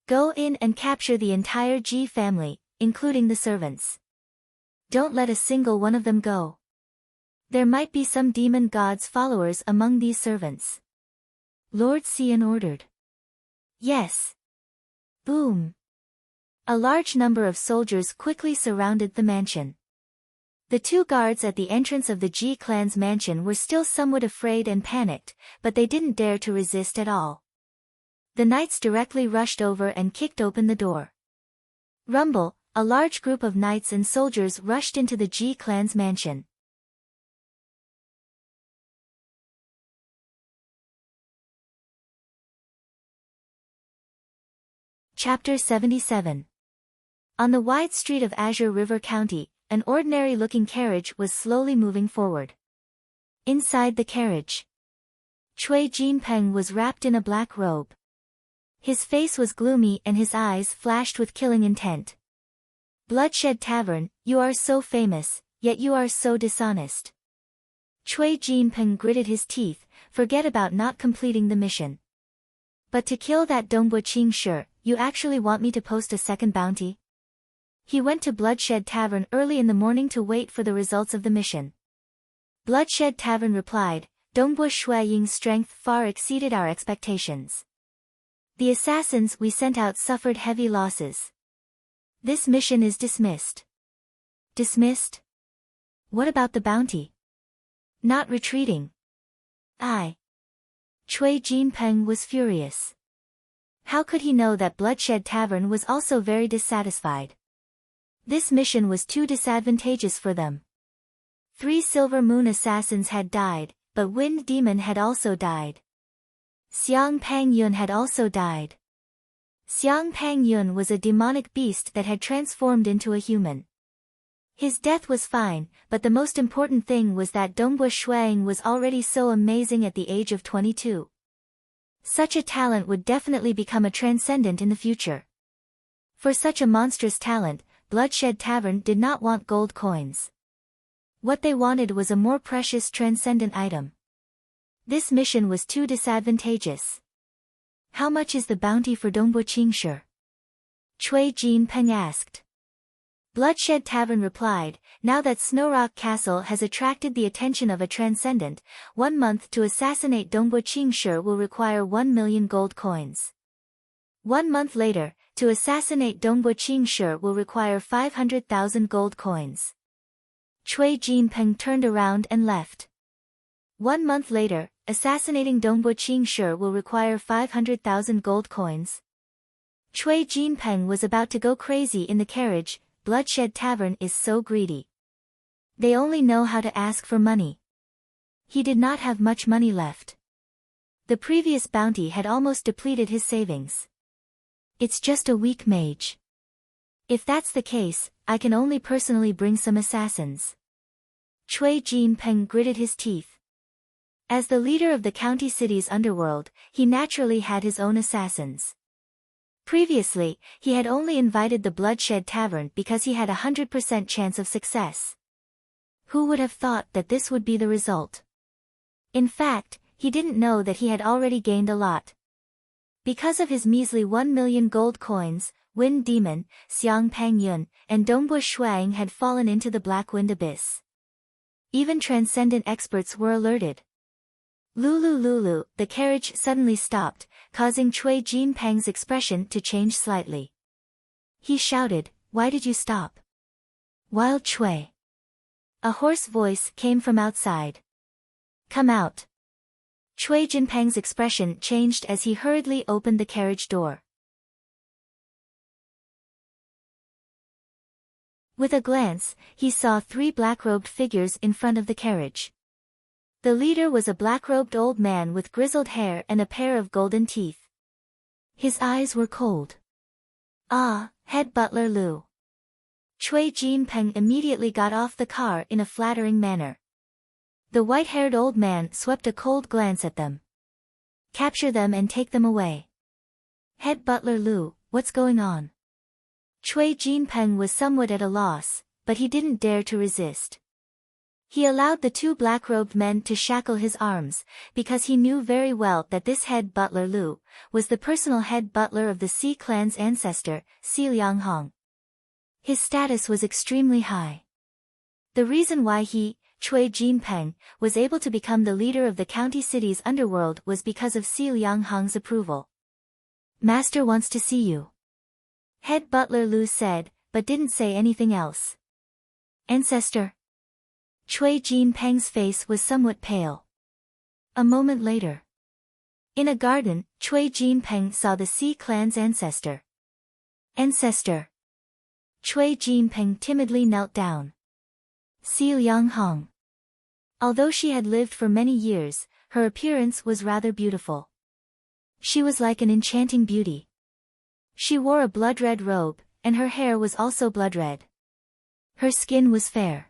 Go in and capture the entire Ji family, including the servants. Don't let a single one of them go. There might be some demon god's followers among these servants. Lord Xian ordered. Yes. Boom. A large number of soldiers quickly surrounded the mansion. The two guards at the entrance of the Ji clan's mansion were still somewhat afraid and panicked, but they didn't dare to resist at all. The knights directly rushed over and kicked open the door. Rumble, a large group of knights and soldiers rushed into the Ji clan's mansion. Chapter 77. On the wide street of Azure River County, an ordinary-looking carriage was slowly moving forward. Inside the carriage, Cui Jinpeng was wrapped in a black robe. His face was gloomy and his eyes flashed with killing intent. Bloodshed Tavern, you are so famous, yet you are so dishonest. Cui Jinpeng gritted his teeth. Forget about not completing the mission. But to kill that Dongbu Qingshi, you actually want me to post a second bounty? He went to Bloodshed Tavern early in the morning to wait for the results of the mission. Bloodshed Tavern replied, Dongbu Shui Ying's strength far exceeded our expectations. The assassins we sent out suffered heavy losses. This mission is dismissed. Dismissed? What about the bounty? Not retreating. Cui Jinpeng was furious. How could he know that Bloodshed Tavern was also very dissatisfied? This mission was too disadvantageous for them. 3 Silver Moon assassins had died, but Wind Demon had also died. Xiang Pangyun had also died. Xiang Pangyun was a demonic beast that had transformed into a human. His death was fine, but the most important thing was that Dongbu Shuang was already so amazing at the age of 22. Such a talent would definitely become a transcendent in the future. For such a monstrous talent, Bloodshed Tavern did not want gold coins. What they wanted was a more precious transcendent item. This mission was too disadvantageous. How much is the bounty for Dongbu Qingshi? Cui Jinpeng asked. Bloodshed Tavern replied, now that Snowrock Castle has attracted the attention of a transcendent, 1 month to assassinate Dongbu Qingshi will require 1 million gold coins. 1 month later, to assassinate Dongbu Qingshi will require 500,000 gold coins. Cui Jinpeng turned around and left. 1 month later, assassinating Dongbu Qingshi will require 500,000 gold coins. Cui Jinpeng was about to go crazy in the carriage. Bloodshed Tavern is so greedy. They only know how to ask for money. He did not have much money left. The previous bounty had almost depleted his savings. It's just a weak mage. If that's the case, I can only personally bring some assassins. Cui Jinpeng gritted his teeth. As the leader of the county city's underworld, he naturally had his own assassins. Previously, he had only invited the Bloodshed Tavern because he had a 100% chance of success. Who would have thought that this would be the result? In fact, he didn't know that he had already gained a lot. Because of his measly 1 million gold coins, Wind Demon, Xiang Pangyun, and Dongbu Shuang had fallen into the Black Wind Abyss. Even transcendent experts were alerted. Lulu Lulu, the carriage suddenly stopped, causing Cui Jinpeng's expression to change slightly. He shouted, "Why did you stop?" "Wild Cui." A hoarse voice came from outside. "Come out." Cui Jinpeng's expression changed as he hurriedly opened the carriage door. With a glance, he saw 3 black-robed figures in front of the carriage. The leader was a black-robed old man with grizzled hair and a pair of golden teeth. His eyes were cold. "Ah, head butler Lu." Cui Jinpeng immediately got off the car in a flattering manner. The white-haired old man swept a cold glance at them. "Capture them and take them away." "Head butler Lu, what's going on?" Cui Jinpeng was somewhat at a loss, but he didn't dare to resist. He allowed the 2 black-robed men to shackle his arms, because he knew very well that this head butler Lu was the personal head butler of the Si clan's ancestor, Si Liang Hong. His status was extremely high. The reason why he, Cui Jinpeng, was able to become the leader of the county city's underworld was because of Si Liang Hong's approval. "Master wants to see you," head butler Lu said, but didn't say anything else. "Ancestor?" Cui Jinpeng's face was somewhat pale. A moment later, in a garden, Cui Jinpeng saw the Si clan's ancestor. "Ancestor." Cui Jinpeng timidly knelt down. Si Liang Hong. Although she had lived for many years, her appearance was rather beautiful. She was like an enchanting beauty. She wore a blood-red robe, and her hair was also blood-red. Her skin was fair.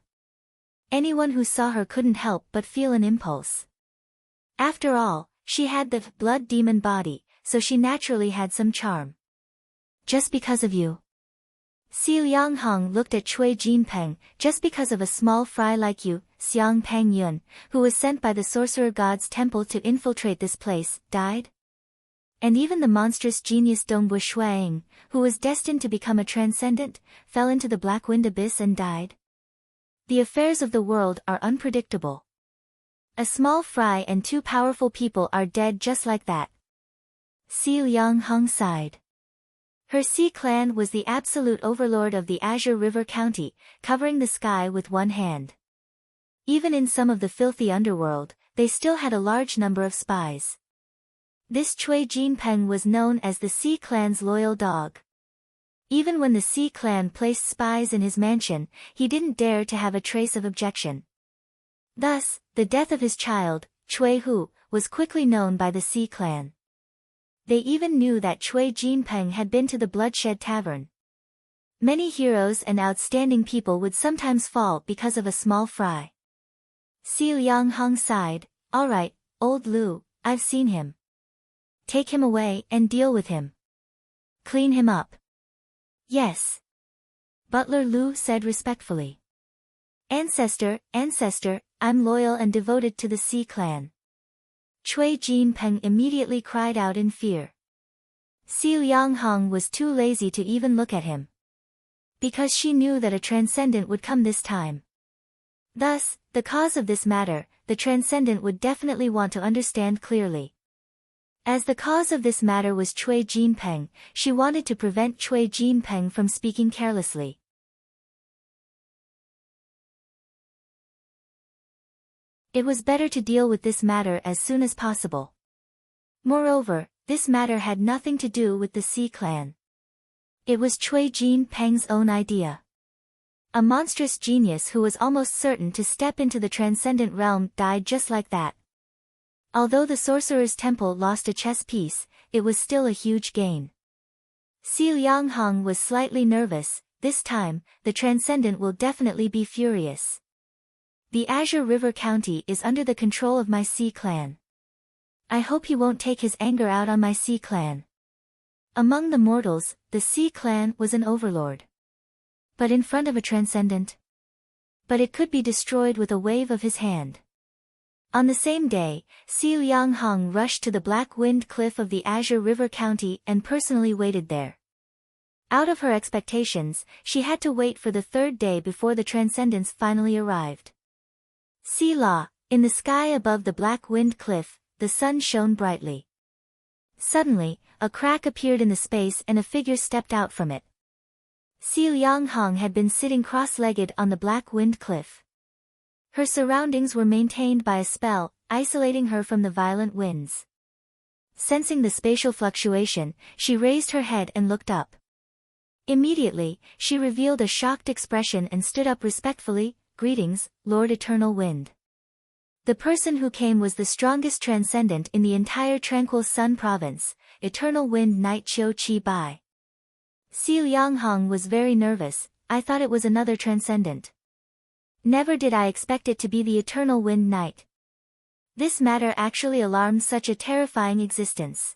Anyone who saw her couldn't help but feel an impulse. After all, she had the blood demon body, so she naturally had some charm. "Just because of you." Si Liang Hong looked at Cui Jinpeng. "Just because of a small fry like you, Xiang Peng Yun, who was sent by the sorcerer god's temple to infiltrate this place, died? And even the monstrous genius Dongbu Shuang, who was destined to become a transcendent, fell into the black wind abyss and died? The affairs of the world are unpredictable. A small fry and 2 powerful people are dead just like that." Si Liang Hong sighed. Her Si clan was the absolute overlord of the Azure River County, covering the sky with one hand. Even in some of the filthy underworld, they still had a large number of spies. This Cui Jinpeng was known as the Si clan's loyal dog. Even when the Si clan placed spies in his mansion, he didn't dare to have a trace of objection. Thus, the death of his child, Cui Hu, was quickly known by the Si clan. They even knew that Cui Jinpeng had been to the Bloodshed Tavern. Many heroes and outstanding people would sometimes fall because of a small fry. Si Liang Hong sighed. "All right, old Lu, I've seen him. Take him away and deal with him. Clean him up." "Yes." Butler Lu said respectfully. Ancestor, I'm loyal and devoted to the Si clan." Cui Jinpeng immediately cried out in fear. Si Liang Hong was too lazy to even look at him. Because she knew that a transcendent would come this time. Thus, the cause of this matter, the transcendent would definitely want to understand clearly. As the cause of this matter was Cui Jinpeng, she wanted to prevent Cui Jinpeng from speaking carelessly. It was better to deal with this matter as soon as possible. Moreover, this matter had nothing to do with the Si clan. It was Cui Jinpeng's own idea. A monstrous genius who was almost certain to step into the transcendent realm died just like that. Although the sorcerer's temple lost a chess piece, it was still a huge gain. Si Liang Hong was slightly nervous. This time, the transcendent will definitely be furious. The Azure River County is under the control of my Si clan. I hope he won't take his anger out on my Si clan. Among the mortals, the Si clan was an overlord. But in front of a transcendent? But it could be destroyed with a wave of his hand. On the same day, Si Liang Hong rushed to the Black Wind Cliff of the Azure River County and personally waited there. Out of her expectations, she had to wait for the 3rd day before the transcendents finally arrived. Si La, In the sky above the black wind cliff, the sun shone brightly. Suddenly, a crack appeared in the space and a figure stepped out from it. Si Lianghong had been sitting cross-legged on the black wind cliff. Her surroundings were maintained by a spell, isolating her from the violent winds. Sensing the spatial fluctuation, she raised her head and looked up. Immediately, she revealed a shocked expression and stood up respectfully. "Greetings, Lord Eternal Wind." The person who came was the strongest transcendent in the entire Tranquil Sun province, Eternal Wind Knight Qiu Qi Bai. Si Lianghong was very nervous. I thought it was another transcendent. Never did I expect it to be the Eternal Wind Knight. This matter actually alarmed such a terrifying existence.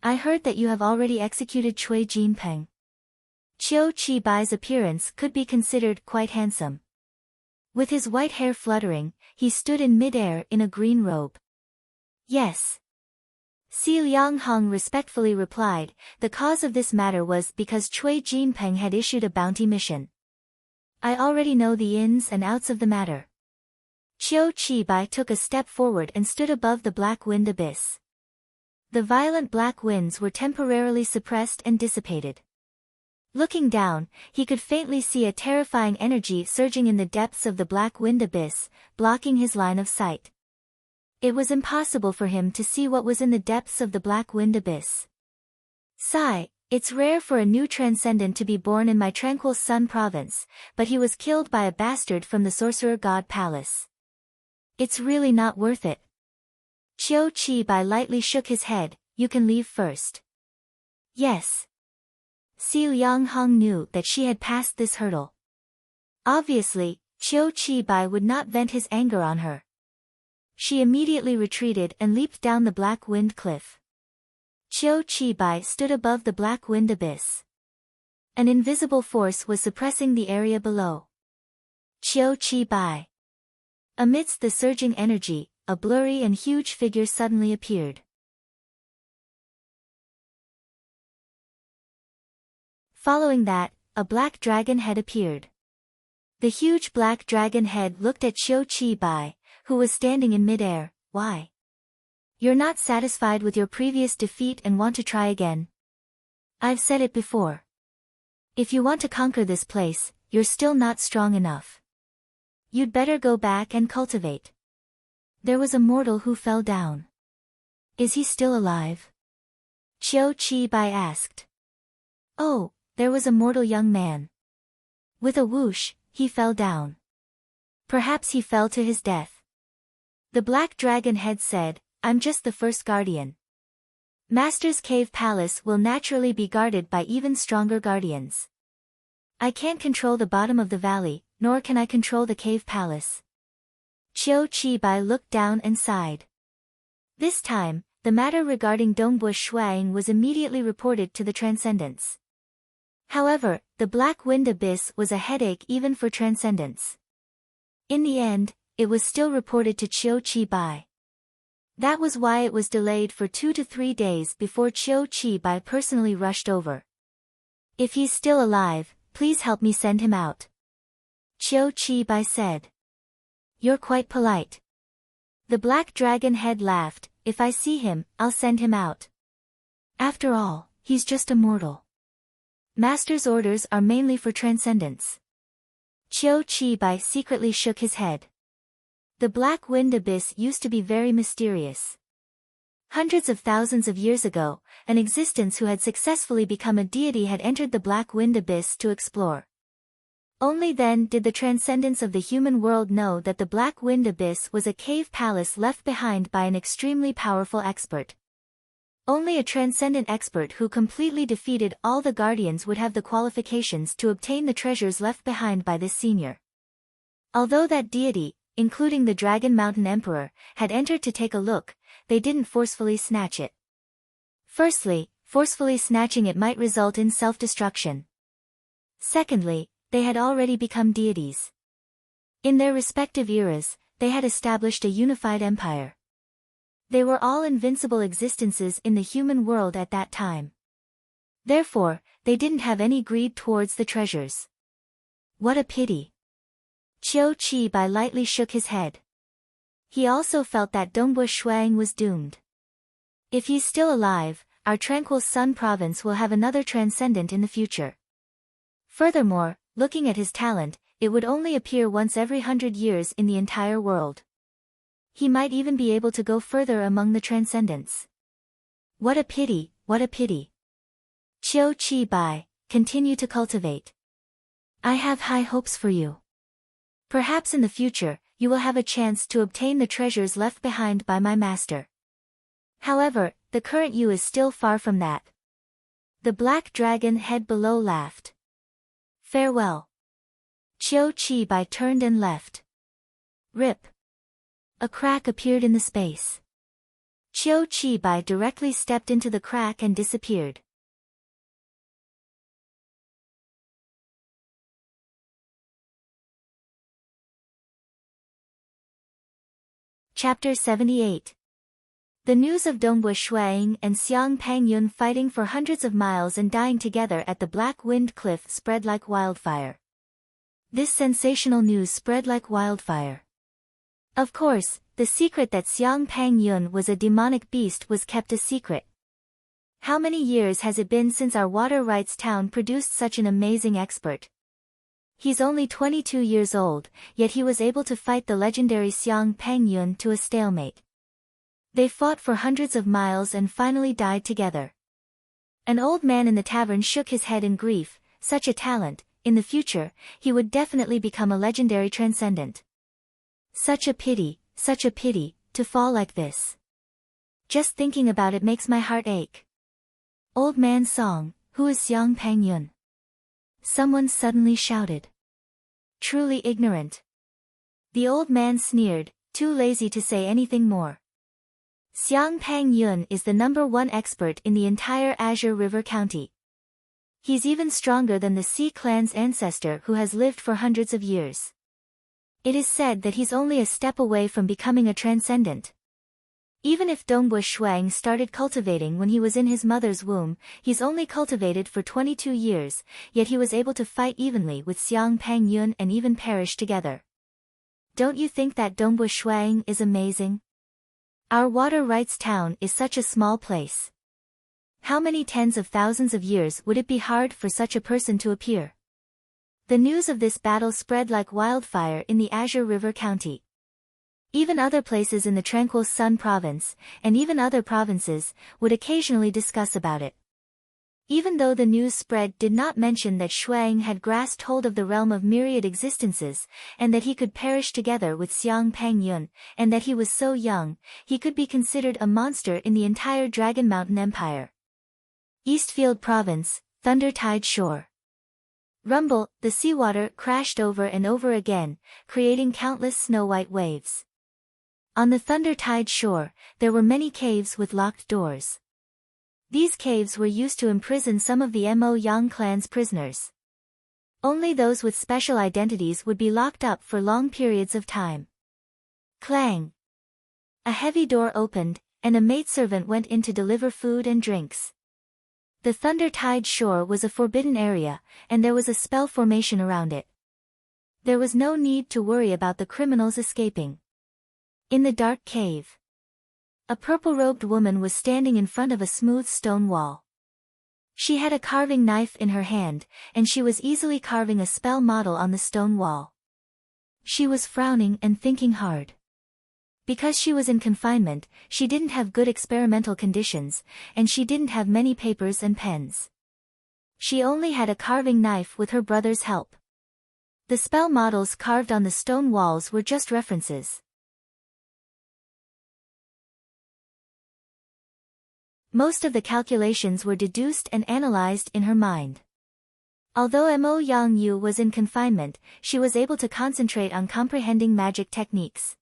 I heard that you have already executed Cui Jinpeng. Qiu Qi Bai's appearance could be considered quite handsome. With his white hair fluttering, he stood in mid-air in a green robe. Yes. Si Lianghong respectfully replied, the cause of this matter was because Cui Jinpeng had issued a bounty mission. I already know the ins and outs of the matter. Qiu Qi Bai took a step forward and stood above the black wind abyss. The violent black winds were temporarily suppressed and dissipated. Looking down, he could faintly see a terrifying energy surging in the depths of the black wind abyss, blocking his line of sight. It was impossible for him to see what was in the depths of the black wind abyss. Sigh, it's rare for a new transcendent to be born in my Tranquil Sun province, but he was killed by a bastard from the Sorcerer God Palace. It's really not worth it. Qiu Qi Bai lightly shook his head. You can leave first. Yes. Si Lianghong knew that she had passed this hurdle. Obviously, Qiu Qi Bai would not vent his anger on her. She immediately retreated and leaped down the black wind cliff. Qiu Qi Bai stood above the black wind abyss. An invisible force was suppressing the area below. Qiu Qi Bai. Amidst the surging energy, a blurry and huge figure suddenly appeared. Following that, a black dragon head appeared. The huge black dragon head looked at Qiu Qi Bai, who was standing in midair. Why? You're not satisfied with your previous defeat and want to try again? I've said it before. If you want to conquer this place, you're still not strong enough. You'd better go back and cultivate. There was a mortal who fell down. Is he still alive? Qiu Qi Bai asked. Oh, there was a mortal young man. With a whoosh, he fell down. Perhaps he fell to his death. The black dragon head said, I'm just the first guardian. Master's Cave Palace will naturally be guarded by even stronger guardians. I can't control the bottom of the valley, nor can I control the cave palace. Qiu Qi Bai looked down and sighed. This time, the matter regarding Dongbush Shuang was immediately reported to the Transcendents. However, the black wind abyss was a headache even for Transcendents. In the end, it was still reported to Qiu Qi Bai. That was why it was delayed for 2 to 3 days before Qiu Qi Bai personally rushed over. If he's still alive, please help me send him out. Qiu Qi Bai said. You're quite polite. The black dragon head laughed. If I see him, I'll send him out. After all, he's just a mortal. Master's orders are mainly for transcendence. Qiu Qi Bai secretly shook his head. The black wind abyss used to be very mysterious. Hundreds of thousands of years ago, an existence who had successfully become a deity had entered the black wind abyss to explore. Only then did the transcendents of the human world know that the black wind abyss was a cave palace left behind by an extremely powerful expert. Only a transcendent expert who completely defeated all the guardians would have the qualifications to obtain the treasures left behind by this senior. Although that deity, including the Dragon Mountain Emperor, had entered to take a look, they didn't forcefully snatch it. Firstly, forcefully snatching it might result in self-destruction. Secondly, they had already become deities. In their respective eras, they had established a unified empire. They were all invincible existences in the human world at that time. Therefore, they didn't have any greed towards the treasures. What a pity. Qiu Qi Bai lightly shook his head. He also felt that Dongbu Shuang was doomed. If he's still alive, our tranquil Sun province will have another transcendent in the future. Furthermore, looking at his talent, it would only appear once every 100 years in the entire world. He might even be able to go further among the transcendents. What a pity, what a pity. Qiu Qi Bai, continue to cultivate. I have high hopes for you. Perhaps in the future, you will have a chance to obtain the treasures left behind by my master. However, the current you is still far from that. The black dragon head below laughed. Farewell. Qiu Qi Bai turned and left. Rip. A crack appeared in the space. Qiu Qi Bai directly stepped into the crack and disappeared. Chapter 78. The news of Dongbu Shuang and Xiang Pangyun fighting for hundreds of miles and dying together at the Black Wind Cliff spread like wildfire. This sensational news spread like wildfire. Of course, the secret that Xiang Pangyun was a demonic beast was kept a secret. How many years has it been since our water rights town produced such an amazing expert? He's only 22 years old, yet he was able to fight the legendary Xiang Pangyun to a stalemate. They fought for hundreds of miles and finally died together. An old man in the tavern shook his head in grief. Such a talent, in the future, he would definitely become a legendary transcendent. Such a pity, to fall like this. Just thinking about it makes my heart ache. Old man's song, who is Xiang Pangyun? Someone suddenly shouted. Truly ignorant. The old man sneered, too lazy to say anything more. Xiang Pangyun is the #1 expert in the entire Azure River County. He's even stronger than the Sea clan's ancestor who has lived for hundreds of years. It is said that he's only a step away from becoming a transcendent. Even if Dongbu Shuang started cultivating when he was in his mother's womb, he's only cultivated for 22 years, yet he was able to fight evenly with Xiang Pangyun and even perish together. Don't you think that Dongbu Shuang is amazing? Our water rights town is such a small place. How many tens of thousands of years would it be hard for such a person to appear? The news of this battle spread like wildfire in the Azure River County. Even other places in the tranquil Sun province, and even other provinces, would occasionally discuss about it. Even though the news spread did not mention that Shuang had grasped hold of the realm of myriad existences, and that he could perish together with Xiang Pangyun, and that he was so young, he could be considered a monster in the entire Dragon Mountain Empire. Eastfield Province, Thunder Tide Shore. Rumble, the seawater crashed over and over again, creating countless snow-white waves. On the Thunder Tide shore, there were many caves with locked doors. These caves were used to imprison some of the Mo Yang clan's prisoners. Only those with special identities would be locked up for long periods of time. Clang! A heavy door opened, and a maidservant went in to deliver food and drinks. The Thunder Tide shore was a forbidden area, and there was a spell formation around it. There was no need to worry about the criminals escaping. In the dark cave, a purple-robed woman was standing in front of a smooth stone wall. She had a carving knife in her hand, and she was easily carving a spell model on the stone wall. She was frowning and thinking hard. Because she was in confinement, she didn't have good experimental conditions, and she didn't have many papers and pens. She only had a carving knife with her brother's help. The spell models carved on the stone walls were just references. Most of the calculations were deduced and analyzed in her mind. Although Mo Yang Yu was in confinement, she was able to concentrate on comprehending magic techniques.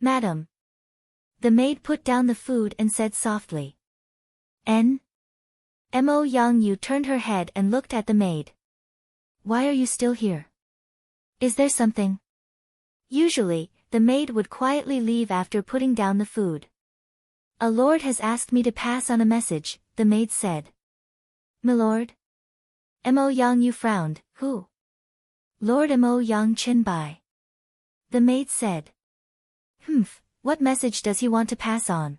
Madam. The maid put down the food and said softly. Mo Yang Yu turned her head and looked at the maid. Why are you still here? Is there something? Usually, the maid would quietly leave after putting down the food. A lord has asked me to pass on a message, the maid said. Milord? Mo Yang Yu frowned. Who? Lord Mo Yang Chin Bai. The maid said. What message does he want to pass on?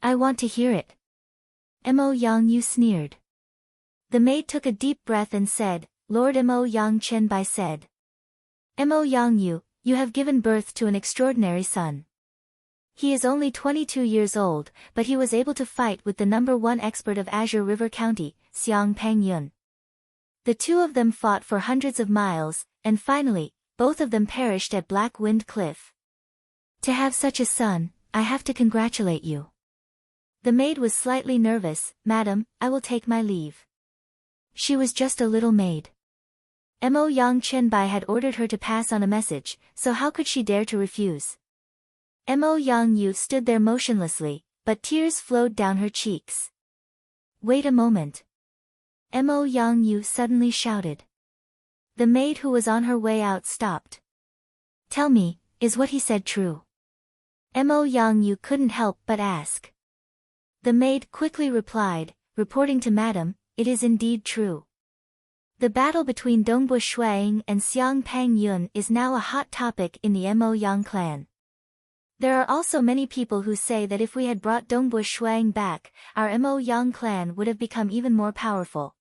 I want to hear it. Mo Yang Yu sneered. The maid took a deep breath and said, Lord Mo Yang Chen Bai said. Mo Yang Yu, you have given birth to an extraordinary son. He is only 22 years old, but he was able to fight with the #1 expert of Azure River County, Xiang Peng Yun. The two of them fought for hundreds of miles, and finally, both of them perished at Black Wind Cliff. To have such a son, I have to congratulate you. The maid was slightly nervous. Madam, I will take my leave. She was just a little maid. Mo Yang Chen Bai had ordered her to pass on a message, so how could she dare to refuse? Mo Yang Yu stood there motionlessly, but tears flowed down her cheeks. Wait a moment. Mo Yang Yu suddenly shouted. The maid who was on her way out stopped. Tell me, is what he said true? Mo Yang Yu couldn't help but ask. The maid quickly replied, reporting to Madam, it is indeed true. The battle between Dongbu Shuang and Xiang Peng Yun is now a hot topic in the Mo Yang clan. There are also many people who say that if we had brought Dongbu Shuang back, our Mo Yang clan would have become even more powerful.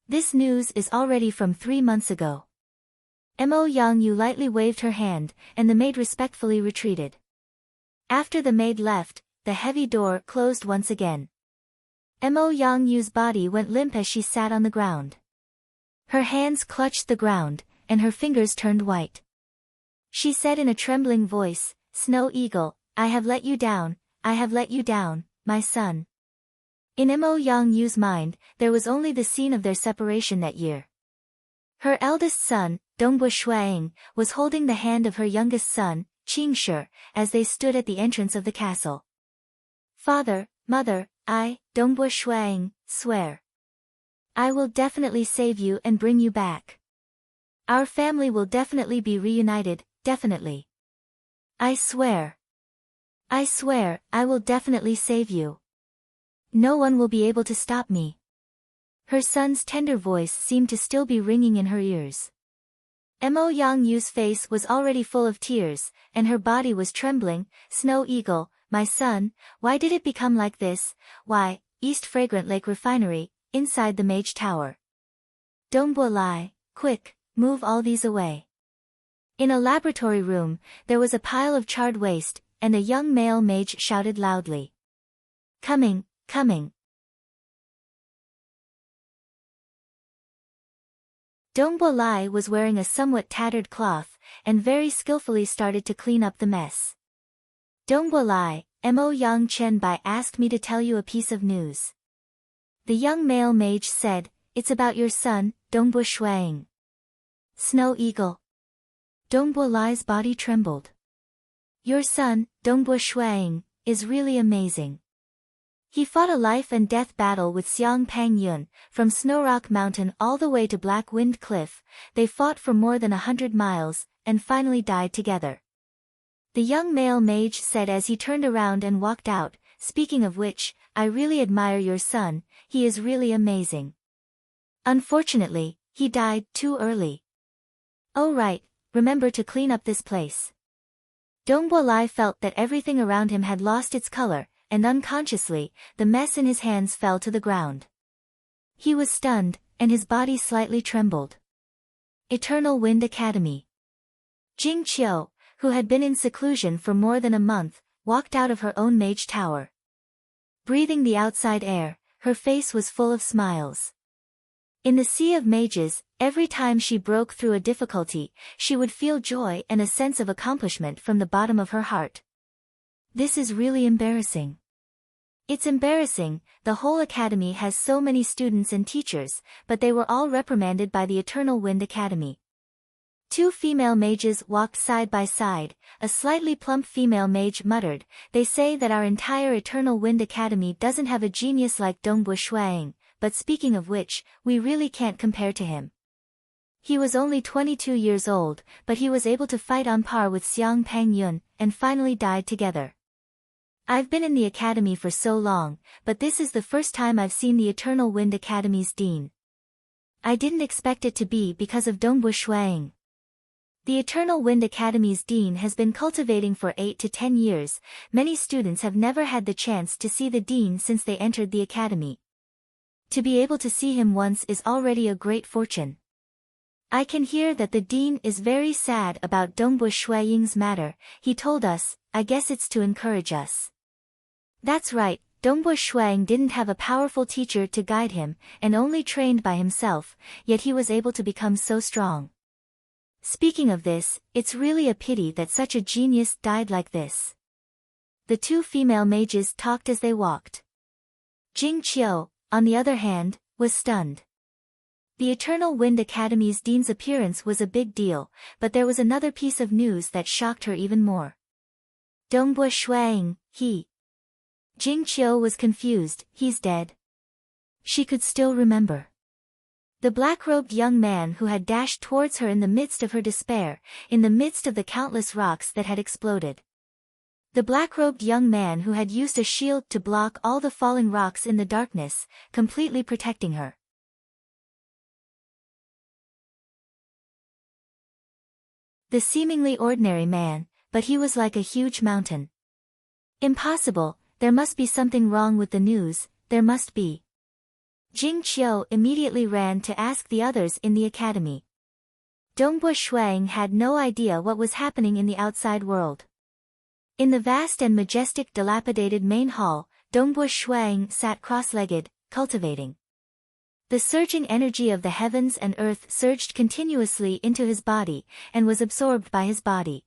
This news is already from 3 months ago. Mo Yang Yu lightly waved her hand, and the maid respectfully retreated. After the maid left, the heavy door closed once again. Mo Yang Yu's body went limp as she sat on the ground. Her hands clutched the ground, and her fingers turned white. She said in a trembling voice, Snow Eagle, I have let you down, my son. In Mo Yang Yu's mind, there was only the scene of their separation that year. Her eldest son, Dongbu Shuang, was holding the hand of her youngest son, Qingshi, as they stood at the entrance of the castle. Father, mother, I, Dongbu Shuang, swear. I will definitely save you and bring you back. Our family will definitely be reunited, definitely. I swear. I swear, I will definitely save you. No one will be able to stop me. Her son's tender voice seemed to still be ringing in her ears. Mo Yang Yu's face was already full of tears, and her body was trembling. Snow Eagle, my son, why did it become like this? Why, East Fragrant Lake Refinery, inside the Mage Tower. Dongbo Lai, quick, move all these away. In a laboratory room, there was a pile of charred waste, and a young male mage shouted loudly. Coming, coming. Dongbo Lai was wearing a somewhat tattered cloth, and very skillfully started to clean up the mess. Dongbo Lai, Mo Yang Chen Bai asked me to tell you a piece of news. The young male mage said, it's about your son, Dongbu Shuang. Snow Eagle. Dongbo Lai's body trembled. Your son, Dongbu Shuang, is really amazing. He fought a life-and-death battle with Xiang Peng Yun, from Snow Rock Mountain all the way to Black Wind Cliff. They fought for more than 100 miles, and finally died together. The young male mage said as he turned around and walked out, speaking of which, I really admire your son, he is really amazing. Unfortunately, he died too early. Oh right, remember to clean up this place. Dongbo Lai felt that everything around him had lost its color, and unconsciously, the mess in his hands fell to the ground. He was stunned, and his body slightly trembled. Eternal Wind Academy. Jing Qiu, who had been in seclusion for more than a month, walked out of her own mage tower. Breathing the outside air, her face was full of smiles. In the sea of mages, every time she broke through a difficulty, she would feel joy and a sense of accomplishment from the bottom of her heart. This is really embarrassing. It's embarrassing, the whole academy has so many students and teachers, but they were all reprimanded by the Eternal Wind Academy. 2 female mages walked side by side. A slightly plump female mage muttered, they say that our entire Eternal Wind Academy doesn't have a genius like Dongbu Shuang, but speaking of which, we really can't compare to him. He was only 22 years old, but he was able to fight on par with Xiang Peng Yun, and finally died together. I've been in the academy for so long, but this is the first time I've seen the Eternal Wind Academy's dean. I didn't expect it to be because of Dongbu Shuang. The Eternal Wind Academy's dean has been cultivating for 8 to 10 years. Many students have never had the chance to see the dean since they entered the academy. To be able to see him once is already a great fortune. I can hear that the dean is very sad about Dongbu Shuiying's matter. He told us, I guess it's to encourage us. That's right, Dongbu Shuiying didn't have a powerful teacher to guide him, and only trained by himself, yet he was able to become so strong. Speaking of this, it's really a pity that such a genius died like this. The two female mages talked as they walked. Jing Qiu, on the other hand, was stunned. The Eternal Wind Academy's dean's appearance was a big deal, but there was another piece of news that shocked her even more. Dongbu Shuiying, he. Jing Qiu was confused, he's dead. She could still remember. The black-robed young man who had dashed towards her in the midst of her despair, in the midst of the countless rocks that had exploded. The black-robed young man who had used a shield to block all the falling rocks in the darkness, completely protecting her. The seemingly ordinary man, but he was like a huge mountain. Impossible, there must be something wrong with the news, there must be. Jing Qiu immediately ran to ask the others in the academy. Dongbu Shuiying had no idea what was happening in the outside world. In the vast and majestic dilapidated main hall, Dongbu Shuiying sat cross-legged, cultivating. The surging energy of the heavens and earth surged continuously into his body, and was absorbed by his body.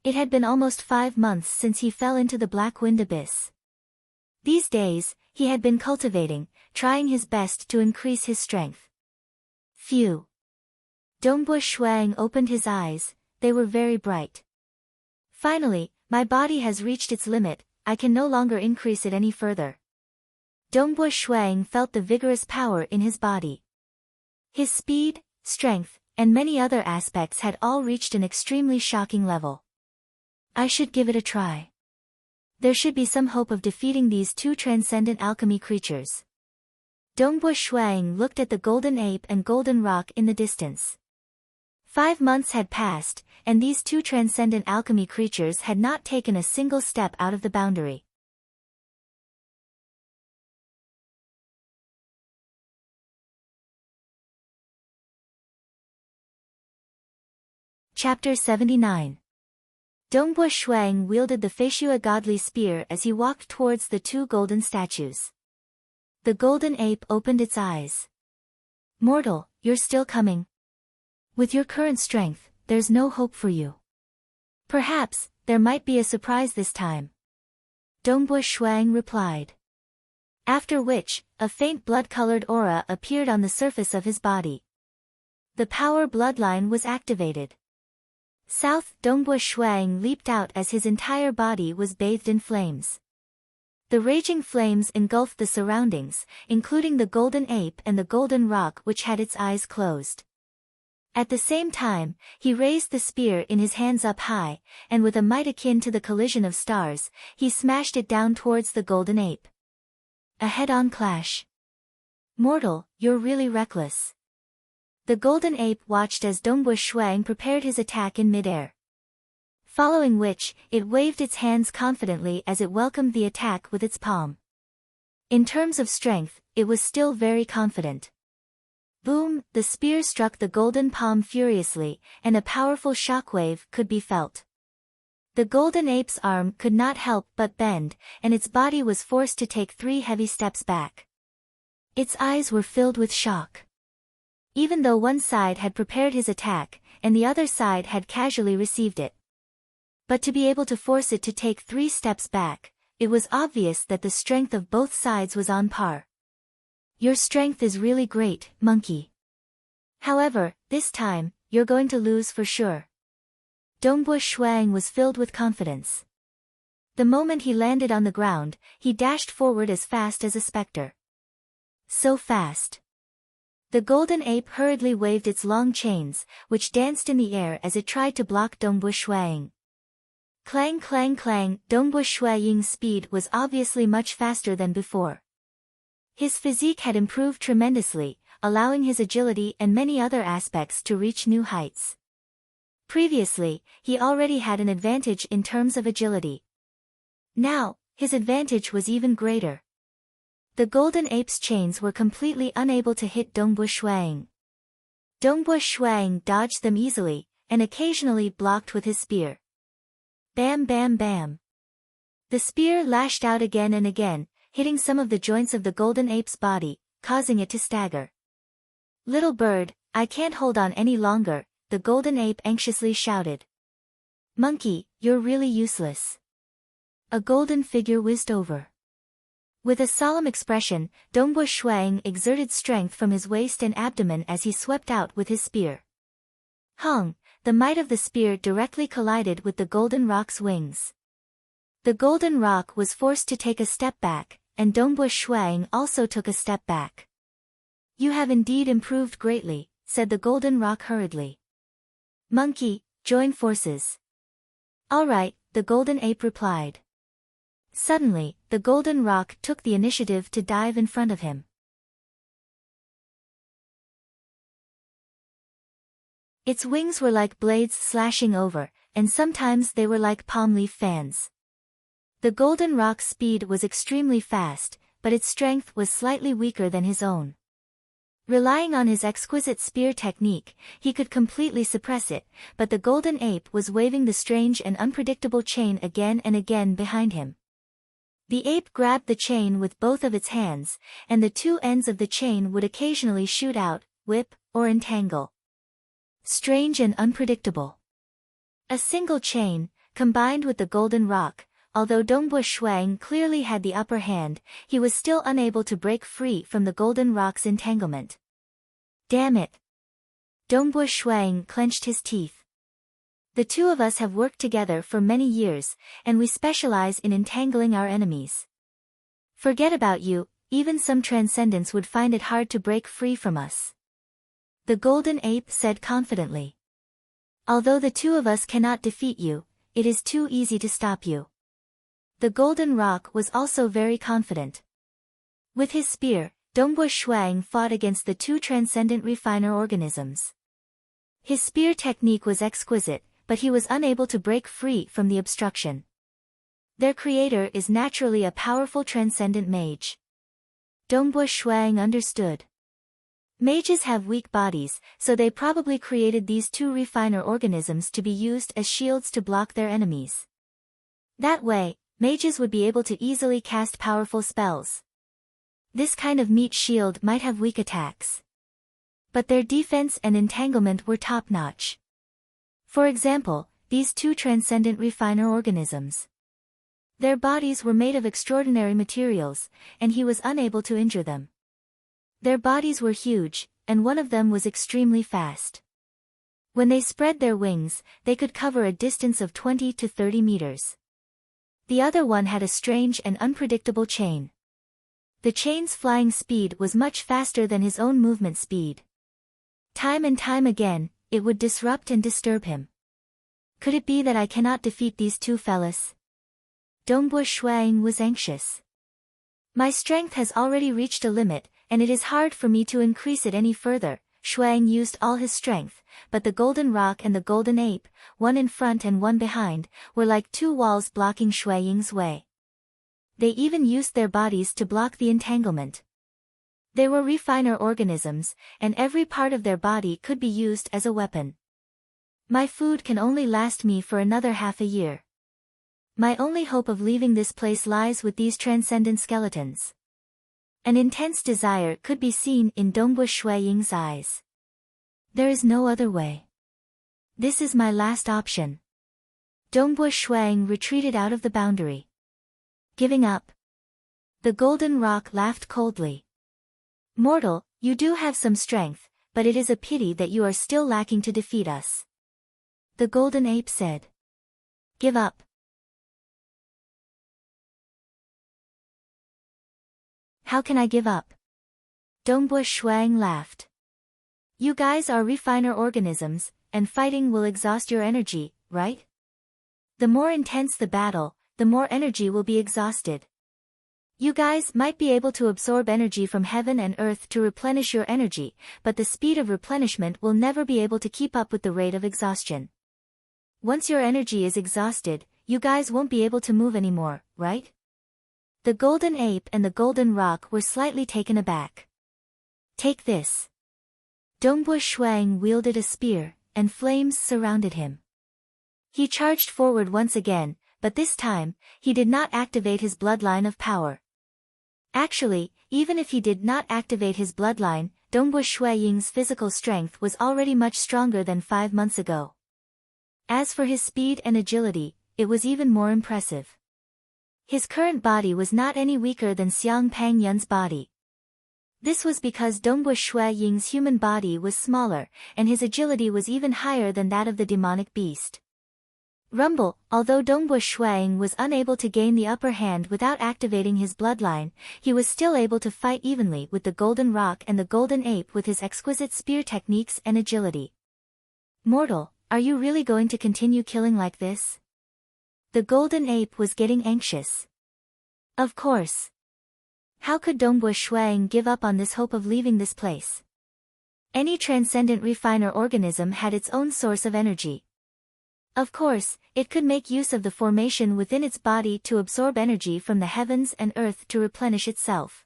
It had been almost 5 months since he fell into the black wind abyss. These days, he had been cultivating, trying his best to increase his strength. Phew! Dongbu Shuiying opened his eyes, they were very bright. Finally, my body has reached its limit, I can no longer increase it any further. Dongbu Shuiying felt the vigorous power in his body. His speed, strength, and many other aspects had all reached an extremely shocking level. I should give it a try. There should be some hope of defeating these two transcendent alchemy creatures. Dongbu Shuiying looked at the golden ape and golden rock in the distance. 5 months had passed, and these two transcendent alchemy creatures had not taken a single step out of the boundary. Chapter 79. Dongbu Shuiying wielded the Feishua godly spear as he walked towards the two golden statues. The golden ape opened its eyes. Mortal, you're still coming. With your current strength, there's no hope for you. Perhaps, there might be a surprise this time. Dongbu Shuiying replied. After which, a faint blood-colored aura appeared on the surface of his body. The power bloodline was activated. South, Dongbu Shuiying leaped out as his entire body was bathed in flames. The raging flames engulfed the surroundings, including the golden ape and the golden rock which had its eyes closed. At the same time, he raised the spear in his hands up high, and with a might akin to the collision of stars, he smashed it down towards the golden ape. A head-on clash. Mortal, you're really reckless. The golden ape watched as Dongbu Shuiying prepared his attack in midair. Following which, it waved its hands confidently as it welcomed the attack with its palm. In terms of strength, it was still very confident. Boom! The spear struck the golden palm furiously, and a powerful shockwave could be felt. The golden ape's arm could not help but bend, and its body was forced to take 3 heavy steps back. Its eyes were filled with shock. Even though one side had prepared his attack, and the other side had casually received it. But to be able to force it to take 3 steps back, it was obvious that the strength of both sides was on par. Your strength is really great, monkey. However, this time, you're going to lose for sure. Dongbu Shuiying was filled with confidence. The moment he landed on the ground, he dashed forward as fast as a specter. So fast. The golden ape hurriedly waved its long chains, which danced in the air as it tried to block Dongbu Shuiying. Clang clang clang, Dongbu Shuiying's speed was obviously much faster than before. His physique had improved tremendously, allowing his agility and many other aspects to reach new heights. Previously, he already had an advantage in terms of agility. Now, his advantage was even greater. The golden ape's chains were completely unable to hit Dongbu Shuang. Dongbu Shuang dodged them easily, and occasionally blocked with his spear. Bam bam bam. The spear lashed out again and again, hitting some of the joints of the golden ape's body, causing it to stagger. "Little bird, I can't hold on any longer," the golden ape anxiously shouted. "Monkey, you're really useless." A golden figure whizzed over. With a solemn expression, Dongbu Shuang exerted strength from his waist and abdomen as he swept out with his spear. Hung, the might of the spear directly collided with the golden rock's wings. The golden rock was forced to take a step back, and Dongbu Shuang also took a step back. "You have indeed improved greatly," said the golden rock hurriedly. "Monkey, join forces." "All right," the golden ape replied. Suddenly, the golden rock took the initiative to dive in front of him. Its wings were like blades slashing over, and sometimes they were like palm leaf fans. The golden rock's speed was extremely fast, but its strength was slightly weaker than his own. Relying on his exquisite spear technique, he could completely suppress it, but the golden ape was waving the strange and unpredictable chain again and again behind him. The ape grabbed the chain with both of its hands, and the two ends of the chain would occasionally shoot out, whip, or entangle. Strange and unpredictable. A single chain, combined with the golden rock, although Dongbu Shuang clearly had the upper hand, he was still unable to break free from the golden rock's entanglement. "Damn it!" Dongbu Shuang clenched his teeth. "The two of us have worked together for many years, and we specialize in entangling our enemies. Forget about you, even some transcendents would find it hard to break free from us." The golden ape said confidently. "Although the two of us cannot defeat you, it is too easy to stop you." The golden rock was also very confident. With his spear, Dongbu Shuang fought against the two transcendent refiner organisms. His spear technique was exquisite, but he was unable to break free from the obstruction. Their creator is naturally a powerful transcendent mage. Dongbu Shuang understood. Mages have weak bodies, so they probably created these two refiner organisms to be used as shields to block their enemies. That way, mages would be able to easily cast powerful spells. This kind of meat shield might have weak attacks. But their defense and entanglement were top-notch. For example, these two transcendent refiner organisms. Their bodies were made of extraordinary materials, and he was unable to injure them. Their bodies were huge, and one of them was extremely fast. When they spread their wings, they could cover a distance of 20 to 30 meters. The other one had a strange and unpredictable chain. The chain's flying speed was much faster than his own movement speed. Time and time again, it would disrupt and disturb him. Could it be that I cannot defeat these two fellas? Dongbu Shuang was anxious. My strength has already reached a limit, and it is hard for me to increase it any further. Shuang used all his strength, but the golden rock and the golden ape, one in front and one behind, were like two walls blocking Ying's way. They even used their bodies to block the entanglement. They were refiner organisms, and every part of their body could be used as a weapon. My food can only last me for another half a year. My only hope of leaving this place lies with these transcendent skeletons. An intense desire could be seen in Dongbu Shuang's eyes. There is no other way. This is my last option. Dongbu Shuang retreated out of the boundary. Giving up. The golden rock laughed coldly. Mortal, you do have some strength, but it is a pity that you are still lacking to defeat us. The golden ape said. Give up. How can I give up? Dongbu Shuang laughed. You guys are refiner organisms, and fighting will exhaust your energy, right? The more intense the battle, the more energy will be exhausted. You guys might be able to absorb energy from heaven and earth to replenish your energy, but the speed of replenishment will never be able to keep up with the rate of exhaustion. Once your energy is exhausted, you guys won't be able to move anymore, right? The golden ape and the golden rock were slightly taken aback. Take this. Dongbu Shuang wielded a spear, and flames surrounded him. He charged forward once again, but this time, he did not activate his bloodline of power. Actually, even if he did not activate his bloodline, Dongbu Shuaying's physical strength was already much stronger than 5 months ago. As for his speed and agility, it was even more impressive. His current body was not any weaker than Xiang Pangyun's body. This was because Dongbu Shuaying's human body was smaller, and his agility was even higher than that of the demonic beast. Rumble, although Dongbu Shuaying was unable to gain the upper hand without activating his bloodline, he was still able to fight evenly with the golden rock and the golden ape with his exquisite spear techniques and agility. Mortal, are you really going to continue killing like this? The golden ape was getting anxious. Of course. How could Dongbu Shuang give up on this hope of leaving this place? Any transcendent refiner organism had its own source of energy. Of course, it could make use of the formation within its body to absorb energy from the heavens and earth to replenish itself.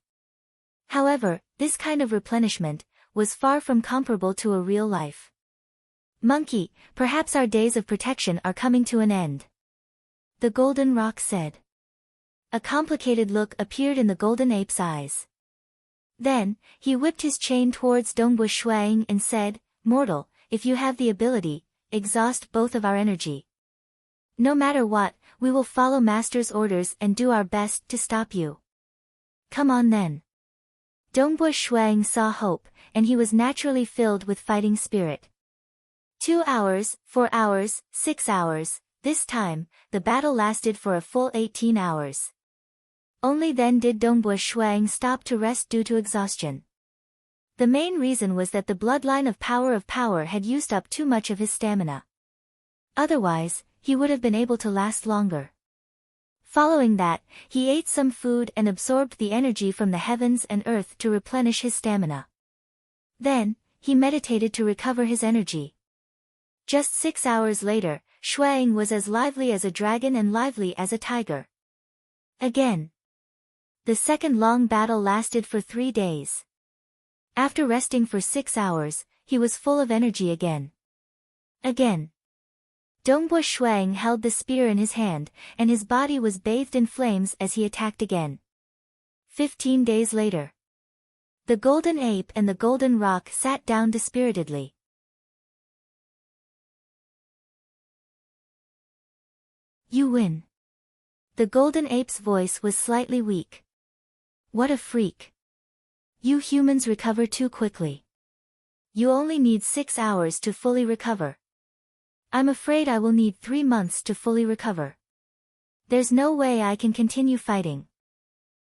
However, this kind of replenishment was far from comparable to a real life. Monkey, perhaps our days of protection are coming to an end. The golden rock said. A complicated look appeared in the golden ape's eyes. Then, he whipped his chain towards Dongbu Shuang and said, Mortal, if you have the ability, exhaust both of our energy. No matter what, we will follow Master's orders and do our best to stop you. Come on then. Dongbu Shuang saw hope, and he was naturally filled with fighting spirit. 2 hours, 4 hours, 6 hours, this time, the battle lasted for a full 18 hours. Only then did Dongbu Shuang stop to rest due to exhaustion. The main reason was that the bloodline of power had used up too much of his stamina. Otherwise, he would have been able to last longer. Following that, he ate some food and absorbed the energy from the heavens and earth to replenish his stamina. Then, he meditated to recover his energy. Just 6 hours later, Shuang was as lively as a dragon and lively as a tiger. Again. The second long battle lasted for 3 days. After resting for 6 hours, he was full of energy again. Again. Dongbu Shuang held the spear in his hand, and his body was bathed in flames as he attacked again. 15 days later. The golden ape and the golden rock sat down dispiritedly. You win. The golden ape's voice was slightly weak. What a freak. You humans recover too quickly. You only need 6 hours to fully recover. I'm afraid I will need 3 months to fully recover. There's no way I can continue fighting.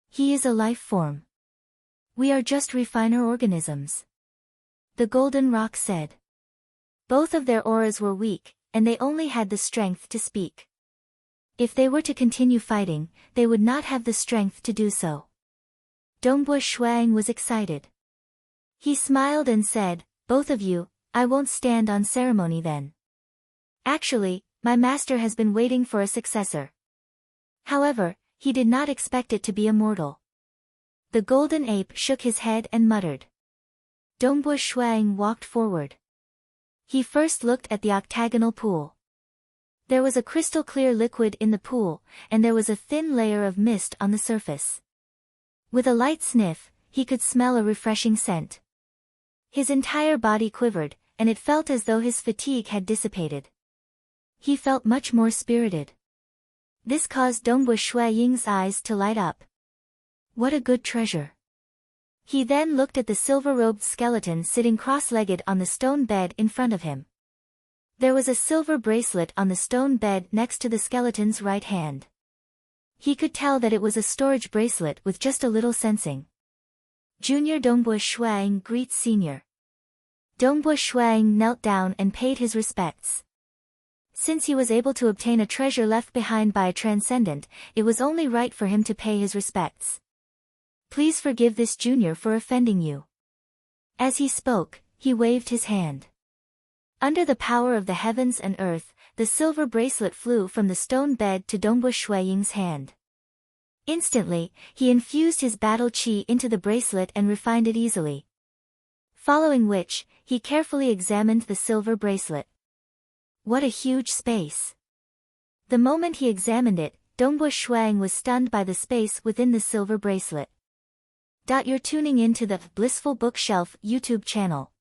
He is a life form. We are just refiner organisms. The golden rock said. Both of their auras were weak, and they only had the strength to speak. If they were to continue fighting, they would not have the strength to do so. Dongbu Shuang was excited. He smiled and said, Both of you, I won't stand on ceremony then. Actually, my master has been waiting for a successor. However, he did not expect it to be a mortal. The golden ape shook his head and muttered. Dongbu Shuang walked forward. He first looked at the octagonal pool. There was a crystal-clear liquid in the pool, and there was a thin layer of mist on the surface. With a light sniff, he could smell a refreshing scent. His entire body quivered, and it felt as though his fatigue had dissipated. He felt much more spirited. This caused Dongbu Shuaying's eyes to light up. What a good treasure. He then looked at the silver-robed skeleton sitting cross-legged on the stone bed in front of him. There was a silver bracelet on the stone bed next to the skeleton's right hand. He could tell that it was a storage bracelet with just a little sensing. Junior Dongbu Shuang greets Senior. Dongbu Shuang knelt down and paid his respects. Since he was able to obtain a treasure left behind by a transcendent, it was only right for him to pay his respects. Please forgive this junior for offending you. As he spoke, he waved his hand. Under the power of the heavens and earth, the silver bracelet flew from the stone bed to Dongbu Ying's hand. Instantly, he infused his battle chi into the bracelet and refined it easily. Following which, he carefully examined the silver bracelet. What a huge space! The moment he examined it, Dongbu Shuang was stunned by the space within the silver bracelet. You're tuning in to the Blissful Bookshelf YouTube channel.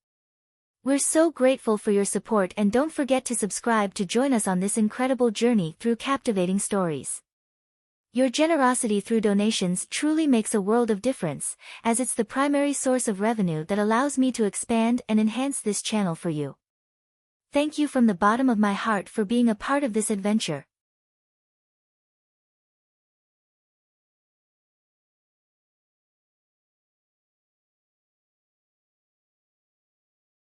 We're so grateful for your support, and don't forget to subscribe to join us on this incredible journey through captivating stories. Your generosity through donations truly makes a world of difference, as it's the primary source of revenue that allows me to expand and enhance this channel for you. Thank you from the bottom of my heart for being a part of this adventure.